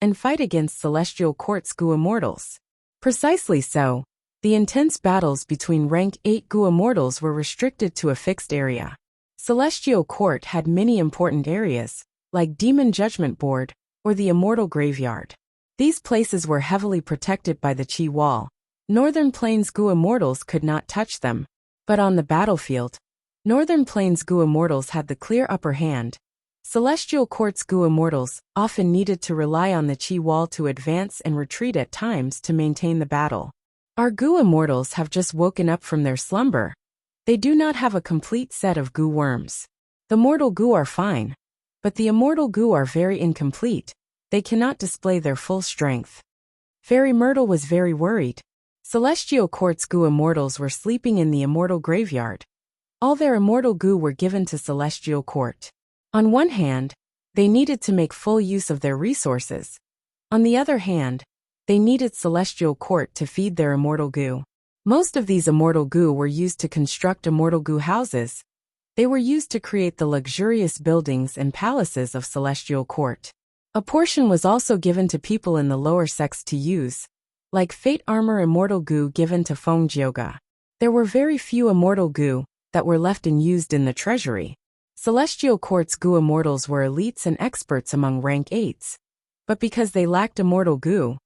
and fight against Celestial Court's Gu Immortals. Precisely so, the intense battles between Rank 8 Gu Immortals were restricted to a fixed area. Celestial Court had many important areas, like Demon Judgment Board, or the Immortal Graveyard. These places were heavily protected by the Chi Wall. Northern Plains Gu Immortals could not touch them. But on the battlefield, Northern Plains Gu Immortals had the clear upper hand. Celestial Court's Gu Immortals often needed to rely on the Chi Wall to advance and retreat at times to maintain the battle. Our Gu Immortals have just woken up from their slumber. They do not have a complete set of Gu worms. The mortal Gu are fine, but the immortal Gu are very incomplete. They cannot display their full strength. Fairy Myrtle was very worried. Celestial Court's Gu Immortals were sleeping in the Immortal Graveyard. All their immortal Gu were given to Celestial Court. On one hand, they needed to make full use of their resources. On the other hand, they needed Celestial Court to feed their immortal Gu. Most of these immortal Gu were used to construct immortal Gu houses. They were used to create the luxurious buildings and palaces of Celestial Court. A portion was also given to people in the lower sects to use, like Fate Armor Immortal Gu given to Feng Jioga. There were very few immortal Gu that were left and used in the treasury. Celestial Court's Gu Immortals were elites and experts among rank 8s. But because they lacked immortal Gu,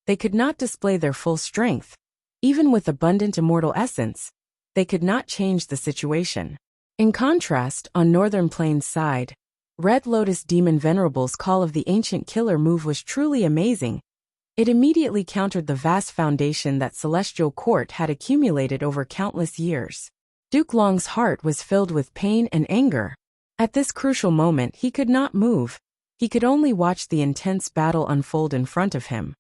they could not display their full strength. Even with abundant immortal essence, they could not change the situation. In contrast, on Northern Plains' side, Red Lotus Demon Venerable's Call of the Ancient Killer move was truly amazing. It immediately countered the vast foundation that Celestial Court had accumulated over countless years. Duke Long's heart was filled with pain and anger. At this crucial moment he could not move. He could only watch the intense battle unfold in front of him.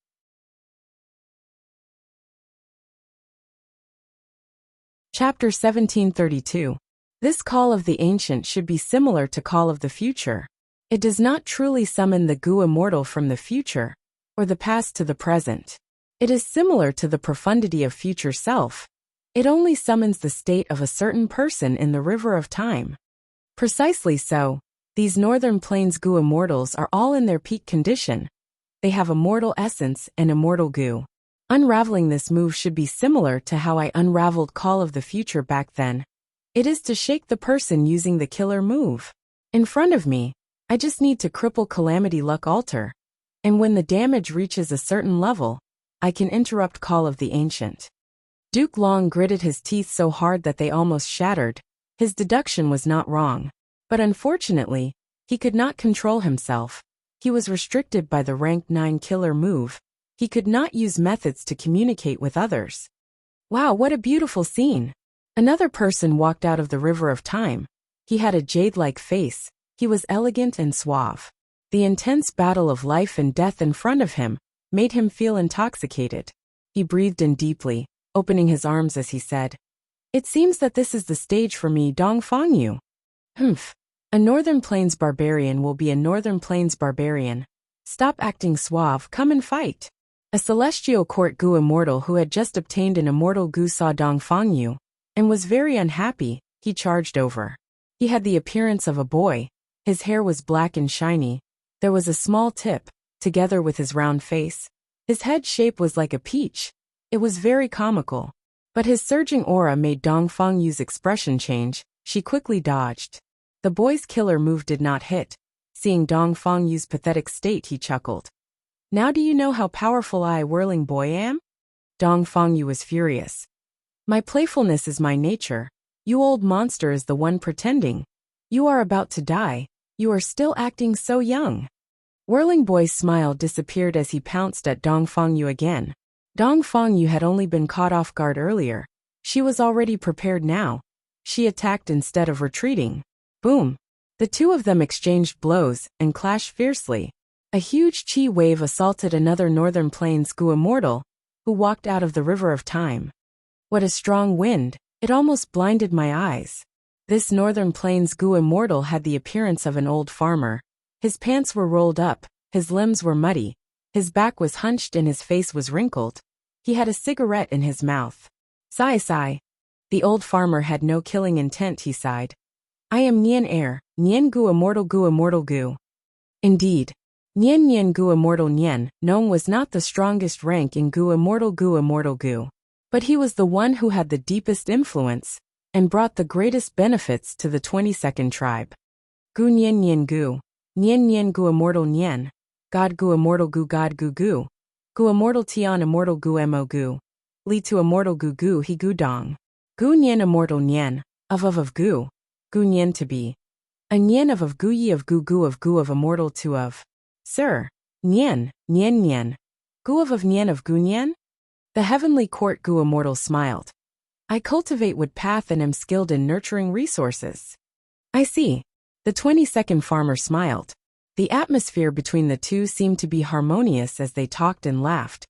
Chapter 1732. This Call of the Ancient should be similar to Call of the Future. It does not truly summon the Gu Immortal from the future, or the past to the present. It is similar to the profundity of future self. It only summons the state of a certain person in the river of time. Precisely so, these Northern Plains Gu Immortals are all in their peak condition. They have immortal essence and immortal Gu. Unraveling this move should be similar to how I unraveled Call of the Future back then. It is to shake the person using the killer move. In front of me, I just need to cripple Calamity Luck Altar. And when the damage reaches a certain level, I can interrupt Call of the Ancient. Duke Long gritted his teeth so hard that they almost shattered. His deduction was not wrong. But unfortunately, he could not control himself. He was restricted by the rank 9 killer move. He could not use methods to communicate with others. Wow, what a beautiful scene! Another person walked out of the river of time. He had a jade-like face. He was elegant and suave. The intense battle of life and death in front of him made him feel intoxicated. He breathed in deeply, opening his arms as he said, "It seems that this is the stage for me, Dongfang Yu." Humph. A Northern Plains barbarian will be a Northern Plains barbarian. Stop acting suave, come and fight. A Celestial Court Gu Immortal who had just obtained an immortal Gu saw Dongfang Yu and was very unhappy. He charged over. He had the appearance of a boy. His hair was black and shiny. There was a small tip, together with his round face. His head shape was like a peach. It was very comical. But his surging aura made Dongfang Yu's expression change. She quickly dodged. The boy's killer move did not hit. Seeing Dongfang Yu's pathetic state, he chuckled. "Now do you know how powerful I, Whirling Boy, am?" Dongfang Yu was furious. "My playfulness is my nature. You old monster is the one pretending. You are about to die. You are still acting so young." Whirling Boy's smile disappeared as he pounced at Dongfang Yu again. Dongfang Yu had only been caught off guard earlier. She was already prepared now. She attacked instead of retreating. Boom! The two of them exchanged blows and clashed fiercely. A huge chi wave assaulted another Northern Plains Gu Immortal. who walked out of the river of time. What a strong wind, it almost blinded my eyes. This northern plains Gu immortal had the appearance of an old farmer. His pants were rolled up, his limbs were muddy, his back was hunched and his face was wrinkled. He had a cigarette in his mouth. Sigh, sigh. The old farmer had no killing intent, he sighed. I am Nian heir, Nian Gu immortal Gu immortal Gu. Indeed. Nian Nian Gu immortal Nian, Nong was not the strongest rank in Gu immortal Gu. But he was the one who had the deepest influence, and brought the greatest benefits to the 22nd tribe. Gu Nian Nian Gu. Nian Nian Gu immortal Nian. God Gu immortal Gu God Gu Gu. Gu immortal Tian immortal Gu Mo Gu. Li to immortal Gu Gu He Gu Dong. Gu Nian immortal Nian. Of Gu. Gu Nian to be. A Nian of Gu Yi of Gu of immortal to of. Sir. Nian, Nian Nian. Gu of Nian of Gu Nian? The heavenly court Gu immortal smiled. I cultivate wood path and am skilled in nurturing resources. I see. The 22nd farmer smiled. The atmosphere between the two seemed to be harmonious as they talked and laughed.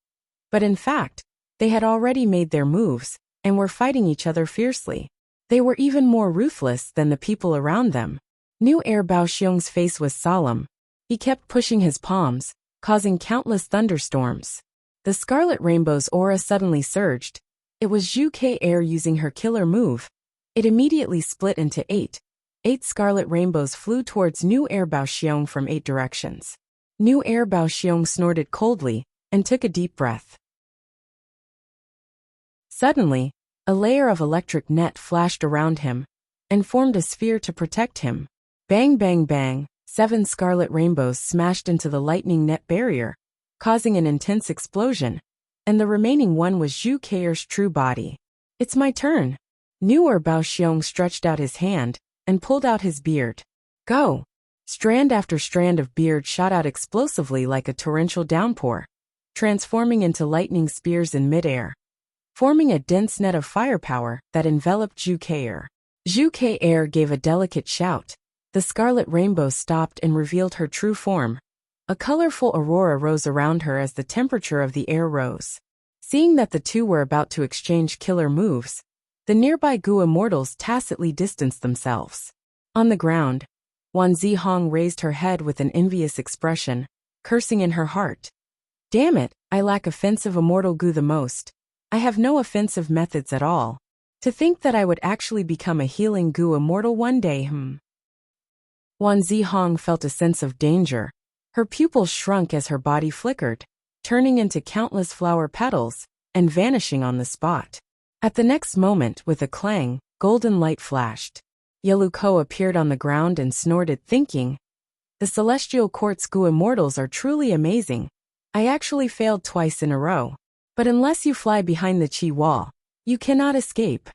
But in fact, they had already made their moves, and were fighting each other fiercely. They were even more ruthless than the people around them. New heir Bao Xiong's face was solemn. He kept pushing his palms, causing countless thunderstorms. The Scarlet Rainbow's aura suddenly surged. It was Zhu Ke heir using her killer move. It immediately split into 8. 8 Scarlet Rainbows flew towards New heir Bao Xiong from 8 directions. New heir Bao Xiong snorted coldly, and took a deep breath. Suddenly, a layer of electric net flashed around him, and formed a sphere to protect him. Bang bang bang, 7 Scarlet Rainbows smashed into the lightning net barrier, causing an intense explosion, and the remaining one was Zhu Keir's true body. It's my turn. New heir Bao Xiong stretched out his hand, and pulled out his beard. Go! Strand after strand of beard shot out explosively like a torrential downpour, transforming into lightning spears in midair, forming a dense net of firepower that enveloped Zhu Keir. Zhu Keir gave a delicate shout. The Scarlet Rainbow stopped and revealed her true form. A colorful aurora rose around her as the temperature of the air rose. Seeing that the two were about to exchange killer moves, the nearby Gu immortals tacitly distanced themselves. On the ground, Wan Zihong raised her head with an envious expression, cursing in her heart. Damn it, I lack offensive immortal Gu the most. I have no offensive methods at all. To think that I would actually become a healing Gu immortal one day, Wan Zihong felt a sense of danger. Her pupils shrunk as her body flickered, turning into countless flower petals, and vanishing on the spot. At the next moment, with a clang, golden light flashed. Yeluko appeared on the ground and snorted, thinking, the Celestial Court's Gu immortals are truly amazing. I actually failed twice in a row. But unless you fly behind the Qi wall, you cannot escape.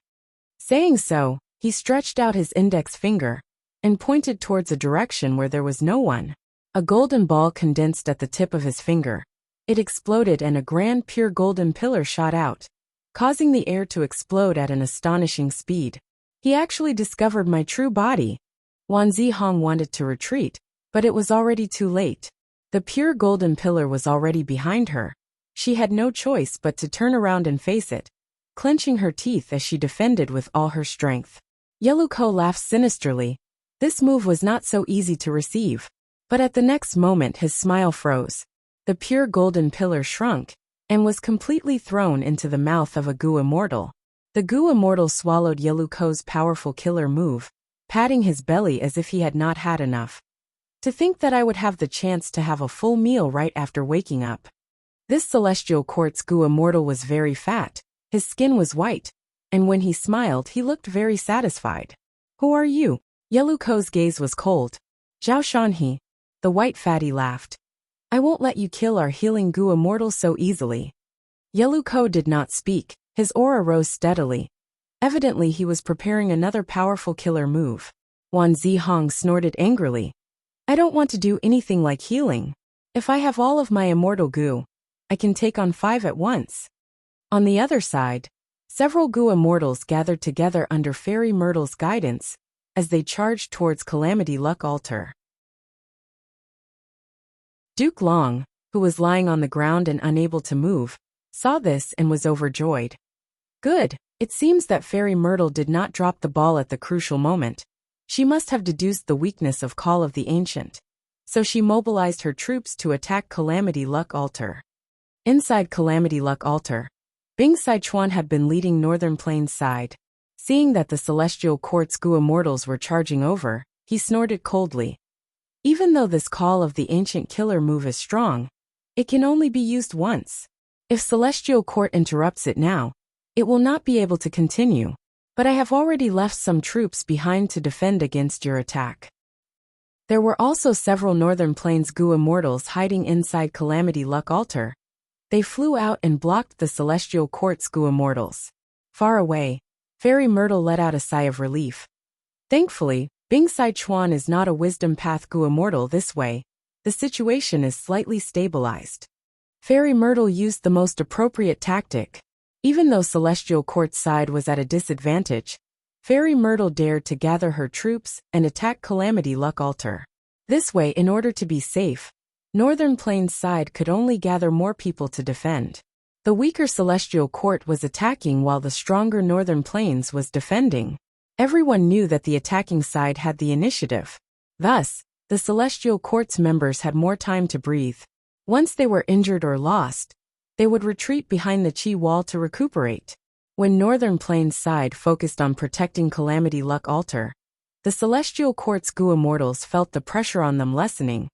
Saying so, he stretched out his index finger, and pointed towards a direction where there was no one. A golden ball condensed at the tip of his finger. It exploded and a grand pure golden pillar shot out, causing the air to explode at an astonishing speed. He actually discovered my true body. Wan Zihong wanted to retreat, but it was already too late. The pure golden pillar was already behind her. She had no choice but to turn around and face it, clenching her teeth as she defended with all her strength. Yeluko laughed sinisterly. This move was not so easy to receive. But at the next moment his smile froze. The pure golden pillar shrunk, and was completely thrown into the mouth of a Gu immortal. The Gu immortal swallowed Yeluko's powerful killer move, patting his belly as if he had not had enough. To think that I would have the chance to have a full meal right after waking up. This Celestial Court's Gu immortal was very fat, his skin was white, and when he smiled he looked very satisfied. Who are you? Yeluko's gaze was cold. Zhao Shanhe. The white fatty laughed. I won't let you kill our healing Gu immortal so easily. Yeluko did not speak, his aura rose steadily. Evidently he was preparing another powerful killer move. Wan Zihong snorted angrily. I don't want to do anything like healing. If I have all of my immortal Gu, I can take on 5 at once. On the other side, several Gu immortals gathered together under Fairy Myrtle's guidance, as they charged towards Calamity Luck Altar. Duke Long, who was lying on the ground and unable to move, saw this and was overjoyed. Good. It seems that Fairy Myrtle did not drop the ball at the crucial moment. She must have deduced the weakness of Call of the Ancient. So she mobilized her troops to attack Calamity Luck Altar. Inside Calamity Luck Altar, Bing Sichuan had been leading Northern Plains side. Seeing that the Celestial Court's Gu Immortals were charging over, he snorted coldly. Even though this Call of the Ancient killer move is strong, it can only be used once. If Celestial Court interrupts it now, it will not be able to continue, but I have already left some troops behind to defend against your attack. There were also several Northern Plains Gu Immortals hiding inside Calamity Luck Altar. They flew out and blocked the Celestial Court's Gu Immortals. Far away, Fairy Myrtle let out a sigh of relief. Thankfully, Bing Sichuan is not a Wisdom Path Gu Immortal this way. The situation is slightly stabilized. Fairy Myrtle used the most appropriate tactic. Even though Celestial Court's side was at a disadvantage, Fairy Myrtle dared to gather her troops and attack Calamity Luck Altar. This way, in order to be safe, Northern Plains side could only gather more people to defend. The weaker Celestial Court was attacking while the stronger Northern Plains was defending. Everyone knew that the attacking side had the initiative. Thus, the Celestial Court's members had more time to breathe. Once they were injured or lost, they would retreat behind the Qi wall to recuperate. When Northern Plains side focused on protecting Calamity Luck Altar, the Celestial Court's Gu Immortals felt the pressure on them lessening.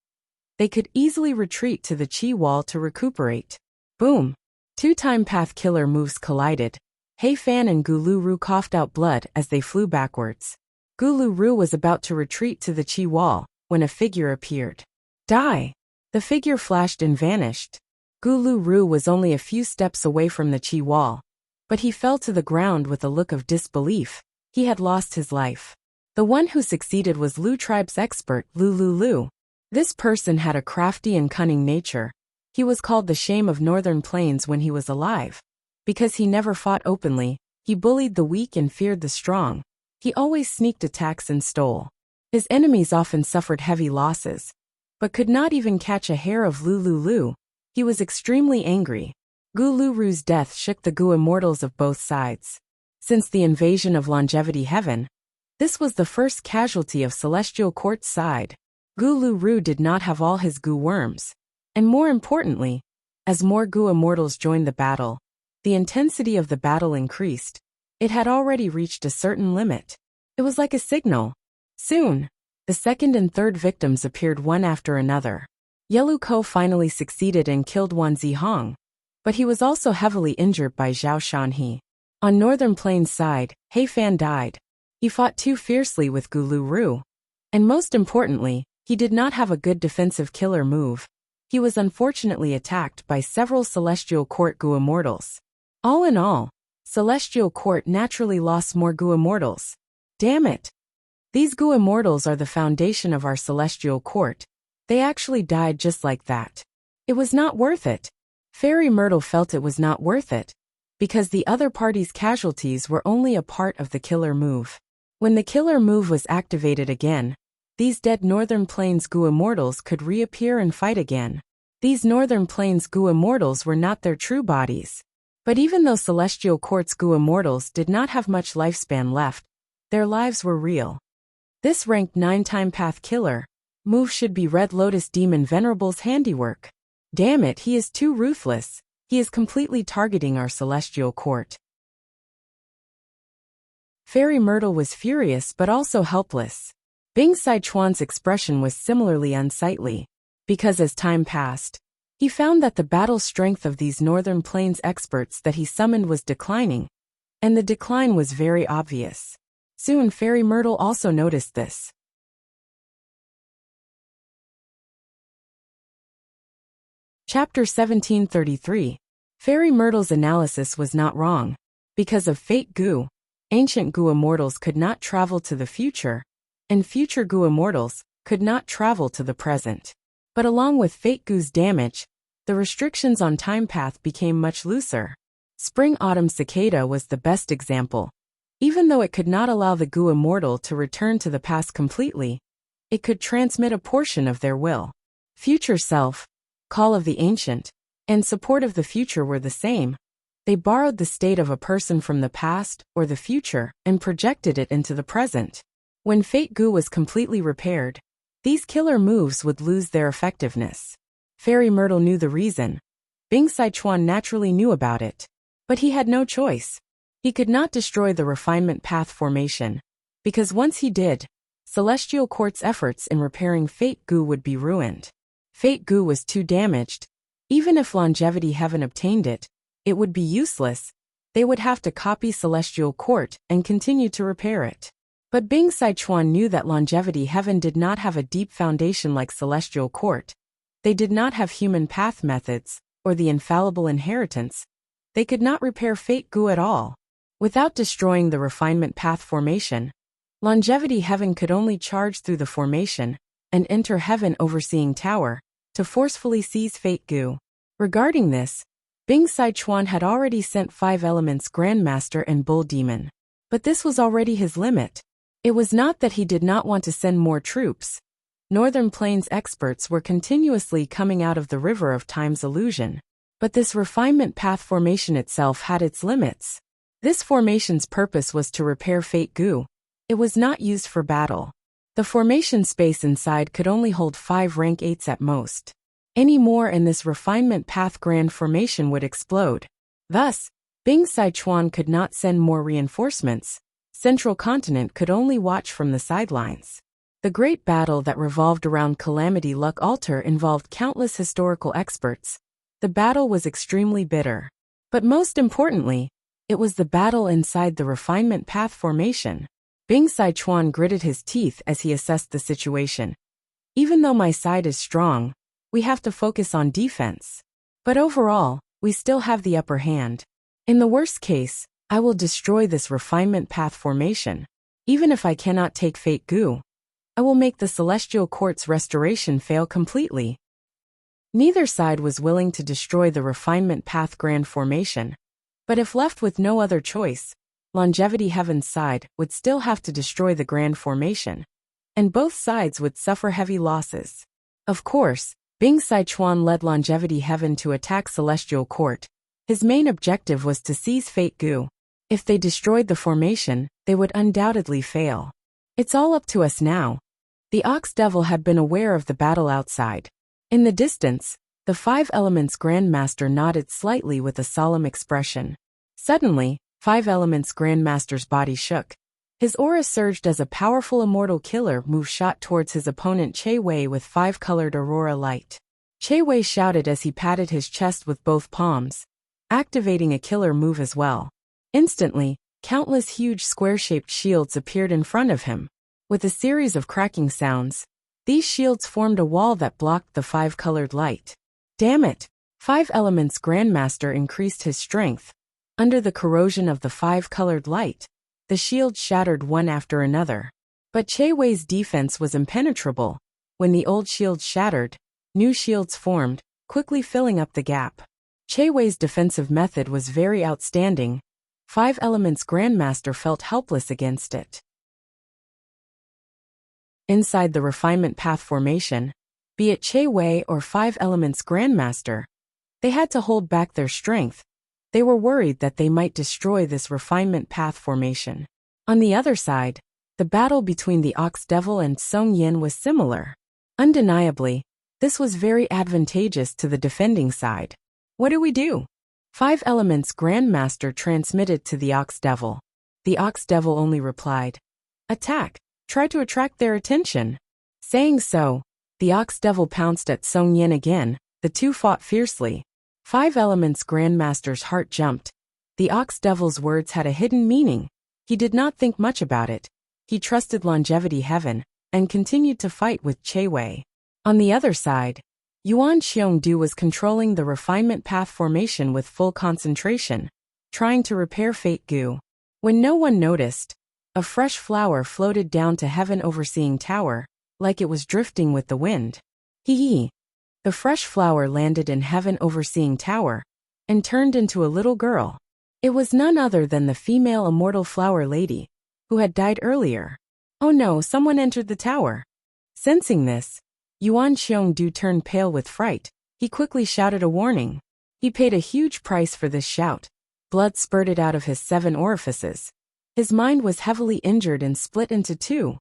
They could easily retreat to the Qi wall to recuperate. Boom! Two Time Path killer moves collided. Hei Fan and Gulu Ru coughed out blood as they flew backwards. Gulu Ru was about to retreat to the Qi wall when a figure appeared. Die! The figure flashed and vanished. Gulu Ru was only a few steps away from the Qi wall, but he fell to the ground with a look of disbelief. He had lost his life. The one who succeeded was Lu tribe's expert, Lu. This person had a crafty and cunning nature. He was called the Shame of Northern Plains when he was alive. Because he never fought openly, he bullied the weak and feared the strong. He always sneaked attacks and stole. His enemies often suffered heavy losses, but could not even catch a hair of Lu. He was extremely angry. Gulu Ru's death shook the Gu Immortals of both sides. Since the invasion of Longevity Heaven, this was the first casualty of Celestial Court's side. Gulu Ru did not have all his Gu worms. And more importantly, as more Gu Immortals joined the battle, the intensity of the battle increased. It had already reached a certain limit. It was like a signal. Soon, the second and third victims appeared one after another. Yelu Ko finally succeeded and killed Wan Zihong, but he was also heavily injured by Zhao Shanhe. On Northern Plains side, Hei Fan died. He fought too fiercely with Gulu Ru. And most importantly, he did not have a good defensive killer move. He was unfortunately attacked by several Celestial Court Gu Immortals. All in all, Celestial Court naturally lost more Gu Immortals. Damn it! These Gu Immortals are the foundation of our Celestial Court. They actually died just like that. It was not worth it. Fairy Myrtle felt it was not worth it, because the other party's casualties were only a part of the killer move. When the killer move was activated again, these dead Northern Plains Gu Immortals could reappear and fight again. These Northern Plains Gu Immortals were not their true bodies. But even though Celestial Court's Gu Immortals did not have much lifespan left, their lives were real. This ranked 9 Time Path killer move should be Red Lotus Demon Venerable's handiwork. Damn it, he is too ruthless. He is completely targeting our Celestial Court. Fairy Myrtle was furious but also helpless. Bing Sichuan's expression was similarly unsightly, because as time passed, he found that the battle strength of these Northern Plains experts that he summoned was declining, and the decline was very obvious. Soon Fairy Myrtle also noticed this. Chapter 1733. Fairy Myrtle's analysis was not wrong. Because of Fate Gu, ancient Gu Immortals could not travel to the future, and future Gu Immortals could not travel to the present. But along with Fate Gu's damage, the restrictions on Time Path became much looser. Spring-Autumn Cicada was the best example. Even though it could not allow the Gu Immortal to return to the past completely, it could transmit a portion of their will. Future Self, Call of the Ancient, and support of the future were the same. They borrowed the state of a person from the past or the future and projected it into the present. When Fate Gu was completely repaired, these killer moves would lose their effectiveness. Fairy Myrtle knew the reason. Bing Sichuan naturally knew about it. But he had no choice. He could not destroy the refinement path formation, because once he did, Celestial Court's efforts in repairing Fate Gu would be ruined. Fate Gu was too damaged. Even if Longevity Heaven obtained it, it would be useless. They would have to copy Celestial Court and continue to repair it. But Bing Sichuan knew that Longevity Heaven did not have a deep foundation like Celestial Court. They did not have human path methods, or the infallible inheritance. They could not repair Fate Gu at all. Without destroying the refinement path formation, Longevity Heaven could only charge through the formation and enter Heaven Overseeing Tower to forcefully seize Fate Gu. Regarding this, Bing Sichuan had already sent 5 Elements Grandmaster and Bull Demon. But this was already his limit. It was not that he did not want to send more troops. Northern Plains experts were continuously coming out of the River of Time's illusion. But this refinement path formation itself had its limits. This formation's purpose was to repair Fate Gu. It was not used for battle. The formation space inside could only hold 5 rank 8s at most. Any more and this refinement path grand formation would explode. Thus, Bing Sichuan could not send more reinforcements. Central Continent could only watch from the sidelines. The great battle that revolved around Calamity Luck Altar involved countless historical experts. The battle was extremely bitter. But most importantly, it was the battle inside the refinement path formation. Bing Sichuan gritted his teeth as he assessed the situation. Even though my side is strong, we have to focus on defense. But overall, we still have the upper hand. In the worst case, I will destroy this refinement path formation. Even if I cannot take Fate Gu, I will make the Celestial Court's restoration fail completely. Neither side was willing to destroy the refinement path grand formation. But if left with no other choice, Longevity Heaven's side would still have to destroy the grand formation. And both sides would suffer heavy losses. Of course, Bing Sichuan led Longevity Heaven to attack Celestial Court. His main objective was to seize Fate Gu. If they destroyed the formation, they would undoubtedly fail. It's all up to us now. The Ox Devil had been aware of the battle outside. In the distance, the 5 Elements Grandmaster nodded slightly with a solemn expression. Suddenly, 5 Elements Grandmaster's body shook. His aura surged as a powerful immortal killer move shot towards his opponent Che Wei with 5-colored aurora light. Che Wei shouted as he patted his chest with both palms, activating a killer move as well. Instantly, countless huge square-shaped shields appeared in front of him. With a series of cracking sounds, these shields formed a wall that blocked the 5-colored light. Damn it! 5 Elements Grandmaster increased his strength. Under the corrosion of the 5-colored light, the shields shattered one after another. But Che Wei's defense was impenetrable. When the old shields shattered, new shields formed, quickly filling up the gap. Che Wei's defensive method was very outstanding. 5 Elements Grandmaster felt helpless against it. Inside the refinement path formation, be it Che Wei or 5 Elements Grandmaster, they had to hold back their strength. They were worried that they might destroy this refinement path formation. On the other side, the battle between the Ox Devil and Song Yin was similar. Undeniably, this was very advantageous to the defending side. What do we do? 5 Elements Grandmaster transmitted to the Ox Devil. The Ox Devil only replied, "Attack, try to attract their attention." Saying so, the Ox Devil pounced at Song Yin again. The two fought fiercely. 5 Elements Grandmaster's heart jumped. The Ox Devil's words had a hidden meaning. He did not think much about it. He trusted Longevity Heaven, and continued to fight with Che Wei. On the other side, Yuan Xiongdu was controlling the refinement path formation with full concentration, trying to repair Fate Gu. When no one noticed, a fresh flower floated down to Heaven Overseeing Tower, like it was drifting with the wind. Hee. The fresh flower landed in Heaven Overseeing Tower, and turned into a little girl. It was none other than the female immortal flower lady, who had died earlier. Oh no, someone entered the tower. Sensing this, Yuan Xiongdu turned pale with fright. He quickly shouted a warning. He paid a huge price for this shout. Blood spurted out of his 7 orifices. His mind was heavily injured and split into 2,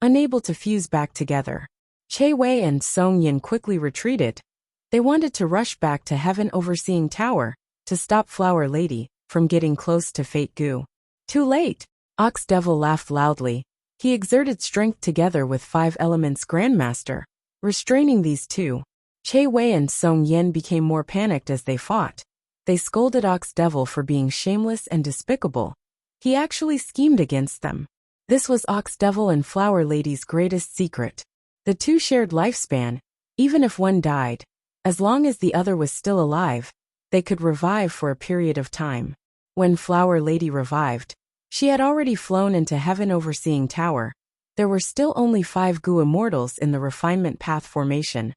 unable to fuse back together. Che Wei and Song Yin quickly retreated. They wanted to rush back to Heaven Overseeing Tower to stop Flower Lady from getting close to Fate Gu. Too late! Ox Devil laughed loudly. He exerted strength together with 5 Elements Grandmaster, restraining these 2. Che Wei and Song Yin became more panicked as they fought. They scolded Ox Devil for being shameless and despicable. He actually schemed against them. This was Ox Devil and Flower Lady's greatest secret. The 2 shared lifespan. Even if one died, as long as the other was still alive, they could revive for a period of time. When Flower Lady revived, she had already flown into Heaven Overseeing Tower. There were still only 5 Gu Immortals in the refinement path formation.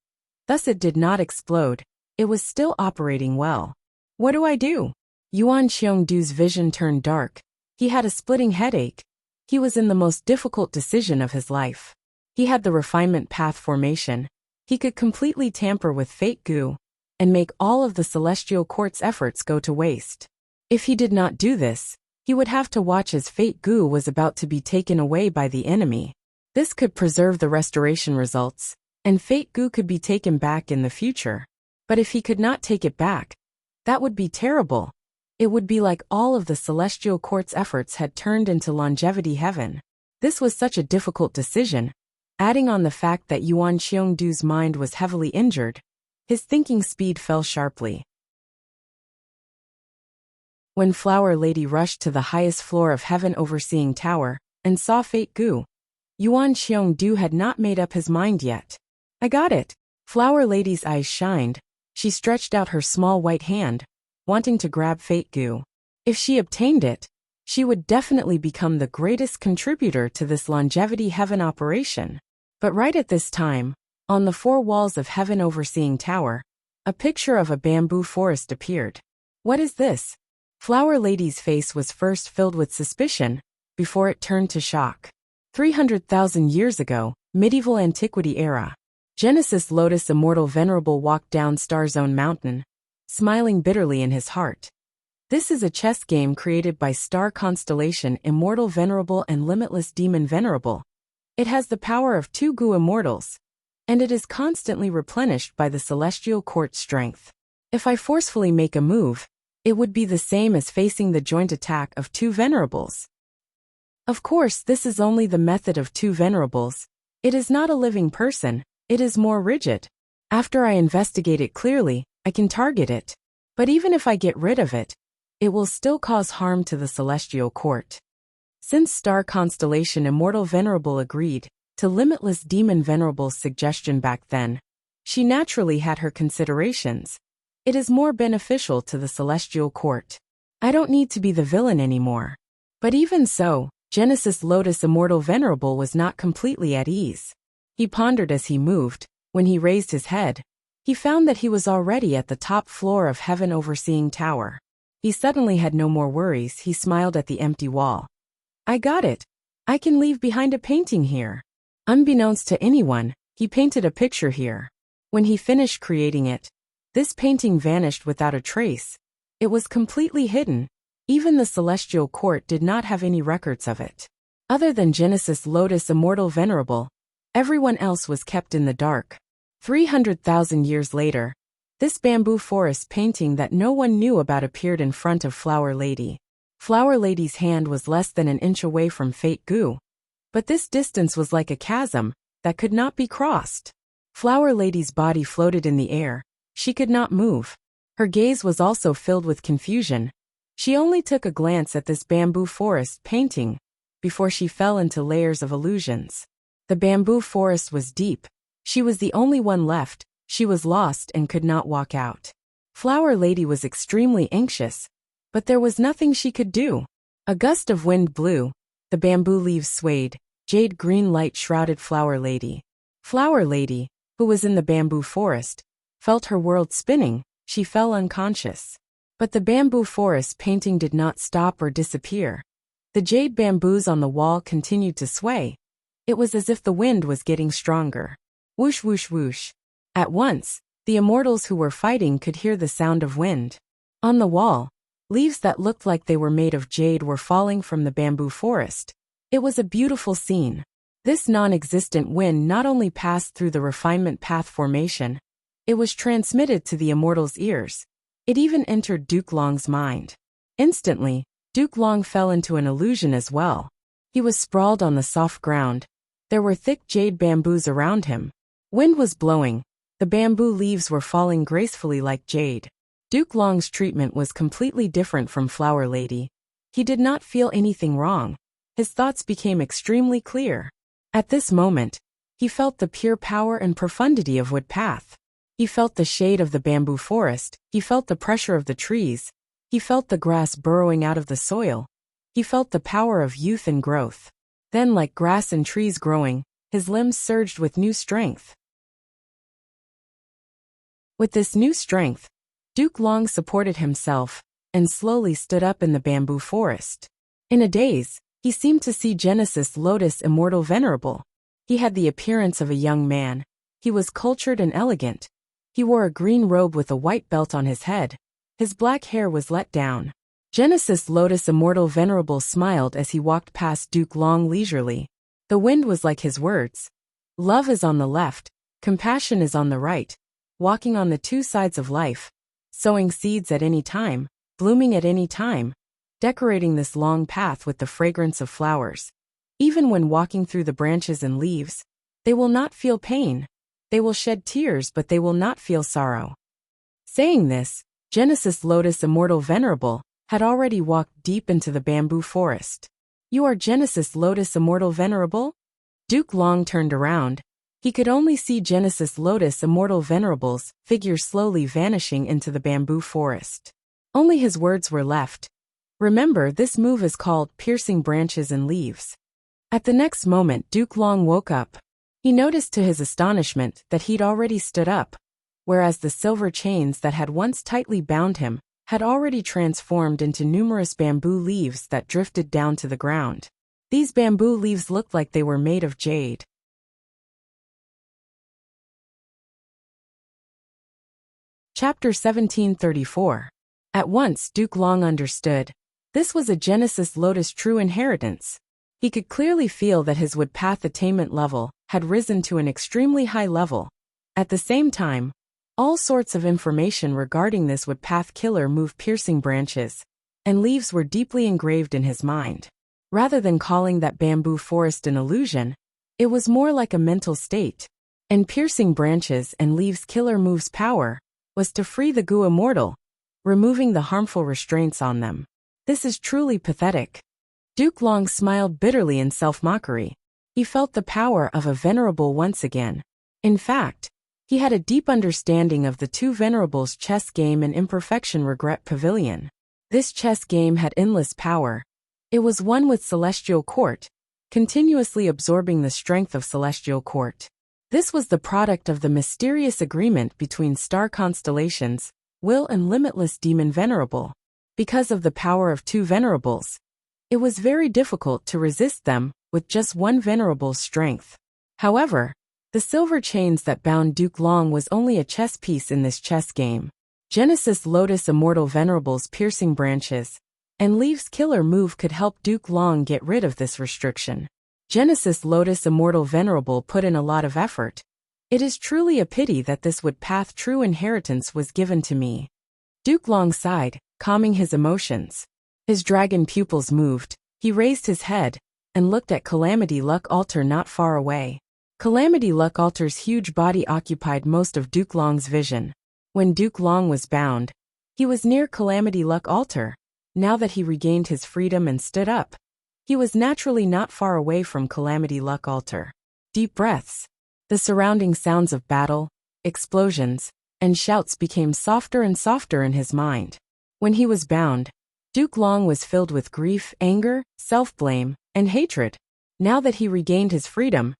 Thus it did not explode. It was still operating well. What do I do? Yuan Xiongdu's vision turned dark. He had a splitting headache. He was in the most difficult decision of his life. He had the refinement path formation. He could completely tamper with Fate Gu and make all of the Celestial Court's efforts go to waste. If he did not do this, he would have to watch as Fate Gu was about to be taken away by the enemy. This could preserve the restoration results, and Fate Gu could be taken back in the future. But if he could not take it back, that would be terrible. It would be like all of the Celestial Court's efforts had turned into longevity heaven. This was such a difficult decision. Adding on the fact that Yuan Xiongdu's mind was heavily injured, his thinking speed fell sharply. When Flower Lady rushed to the highest floor of Heaven Overseeing Tower and saw Fate Gu, Yuan Xiongdu had not made up his mind yet. I got it. Flower Lady's eyes shined. She stretched out her small white hand, wanting to grab Fate Gu. If she obtained it, she would definitely become the greatest contributor to this longevity heaven operation. But right at this time, on the 4 walls of Heaven Overseeing Tower, a picture of a bamboo forest appeared. What is this? Flower Lady's face was first filled with suspicion, before it turned to shock. 300,000 years ago, medieval antiquity era. Genesis Lotus Immortal Venerable walked down Starzone Mountain, smiling bitterly in his heart. This is a chess game created by Star Constellation Immortal Venerable and Limitless Demon Venerable. It has the power of 2 Gu Immortals, and it is constantly replenished by the Celestial Court strength. If I forcefully make a move, it would be the same as facing the joint attack of 2 Venerables. Of course, this is only the method of 2 Venerables. It is not a living person, it is more rigid. After I investigate it clearly, I can target it. But even if I get rid of it, it will still cause harm to the Celestial Court. Since Star Constellation Immortal Venerable agreed to Limitless Demon Venerable's suggestion back then, she naturally had her considerations. It is more beneficial to the Celestial Court. I don't need to be the villain anymore. But even so, Genesis Lotus Immortal Venerable was not completely at ease. He pondered as he moved. When he raised his head, he found that he was already at the top floor of Heaven Overseeing Tower. He suddenly had no more worries. He smiled at the empty wall. I got it. I can leave behind a painting here. Unbeknownst to anyone, he painted a picture here. When he finished creating it, this painting vanished without a trace. It was completely hidden. Even the Celestial Court did not have any records of it. Other than Genesis Lotus Immortal Venerable, everyone else was kept in the dark. 300,000 years later, this bamboo forest painting that no one knew about appeared in front of Flower Lady. Flower Lady's hand was less than an inch away from Fate Gu. But this distance was like a chasm that could not be crossed. Flower Lady's body floated in the air. She could not move. Her gaze was also filled with confusion. She only took a glance at this bamboo forest painting before she fell into layers of illusions. The bamboo forest was deep. She was the only one left. She was lost and could not walk out. Flower Lady was extremely anxious, but there was nothing she could do. A gust of wind blew. The bamboo leaves swayed. Jade green light shrouded Flower Lady. Flower Lady, who was in the bamboo forest, felt her world spinning. She fell unconscious. But the bamboo forest painting did not stop or disappear. The jade bamboos on the wall continued to sway. It was as if the wind was getting stronger. Whoosh whoosh whoosh. At once, The immortals who were fighting could hear the sound of wind. On the wall, leaves that looked like they were made of jade were falling from the bamboo forest. It was a beautiful scene. This non-existent wind not only passed through the refinement path formation, it was transmitted to the immortal's ears. It even entered Duke Long's mind. Instantly, Duke Long fell into an illusion as well. He was sprawled on the soft ground. There were thick jade bamboos around him. Wind was blowing. The bamboo leaves were falling gracefully like jade. Duke Long's treatment was completely different from Flower Lady. He did not feel anything wrong. His thoughts became extremely clear. At this moment, he felt the pure power and profundity of Wood Path. He felt the shade of the bamboo forest. He felt the pressure of the trees. He felt the grass burrowing out of the soil. He felt the power of youth and growth. Then, like grass and trees growing, his limbs surged with new strength. With this new strength, Duke Long supported himself and slowly stood up in the bamboo forest. In a daze, he seemed to see Genesis Lotus Immortal Venerable. He had the appearance of a young man. He was cultured and elegant. He wore a green robe with a white belt on his head. His black hair was let down. Genesis Lotus Immortal Venerable smiled as he walked past Duke Long leisurely. The wind was like his words. Love is on the left, compassion is on the right, walking on the two sides of life, sowing seeds at any time, blooming at any time, decorating this long path with the fragrance of flowers. Even when walking through the branches and leaves, they will not feel pain. They will shed tears, but they will not feel sorrow. Saying this, Genesis Lotus Immortal Venerable had already walked deep into the bamboo forest. You are Genesis Lotus Immortal Venerable? Duke Long turned around. He could only see Genesis Lotus Immortal Venerable's figure slowly vanishing into the bamboo forest. Only his words were left. Remember, this move is called piercing branches and leaves. At the next moment, Duke Long woke up. He noticed to his astonishment that he'd already stood up, whereas the silver chains that had once tightly bound him had already transformed into numerous bamboo leaves that drifted down to the ground. These bamboo leaves looked like they were made of jade. Chapter 1734. At once Duke Long understood. This was a Genesis Lotus true inheritance. He could clearly feel that his Wood Path attainment level had risen to an extremely high level. At the same time, all sorts of information regarding this Wood Path killer move piercing branches and leaves were deeply engraved in his mind. Rather than calling that bamboo forest an illusion, it was more like a mental state. And piercing branches and leaves killer move's power was to free the Gu Immortal, removing the harmful restraints on them. This is truly pathetic. Duke Long smiled bitterly in self-mockery. He felt the power of a venerable once again. In fact, he had a deep understanding of the two venerables' chess game and imperfection regret pavilion. This chess game had endless power. It was one with Celestial Court, continuously absorbing the strength of Celestial Court. This was the product of the mysterious agreement between star constellations, Will and Limitless Demon Venerable. Because of the power of two venerables, it was very difficult to resist them with just one venerable's strength. However, the silver chains that bound Duke Long was only a chess piece in this chess game. Genesis Lotus Immortal Venerable's piercing branches and leaves killer move could help Duke Long get rid of this restriction. Genesis Lotus Immortal Venerable put in a lot of effort. It is truly a pity that this Wood Path true inheritance was given to me. Duke Long sighed, calming his emotions. His dragon pupils moved. He raised his head and looked at Calamity Luck Altar not far away. Calamity Luck Altar's huge body occupied most of Duke Long's vision. When Duke Long was bound, he was near Calamity Luck Altar. Now that he regained his freedom and stood up, he was naturally not far away from Calamity Luck Altar. Deep breaths. The surrounding sounds of battle, explosions, and shouts became softer and softer in his mind. When he was bound, Duke Long was filled with grief, anger, self-blame, and hatred. Now that he regained his freedom,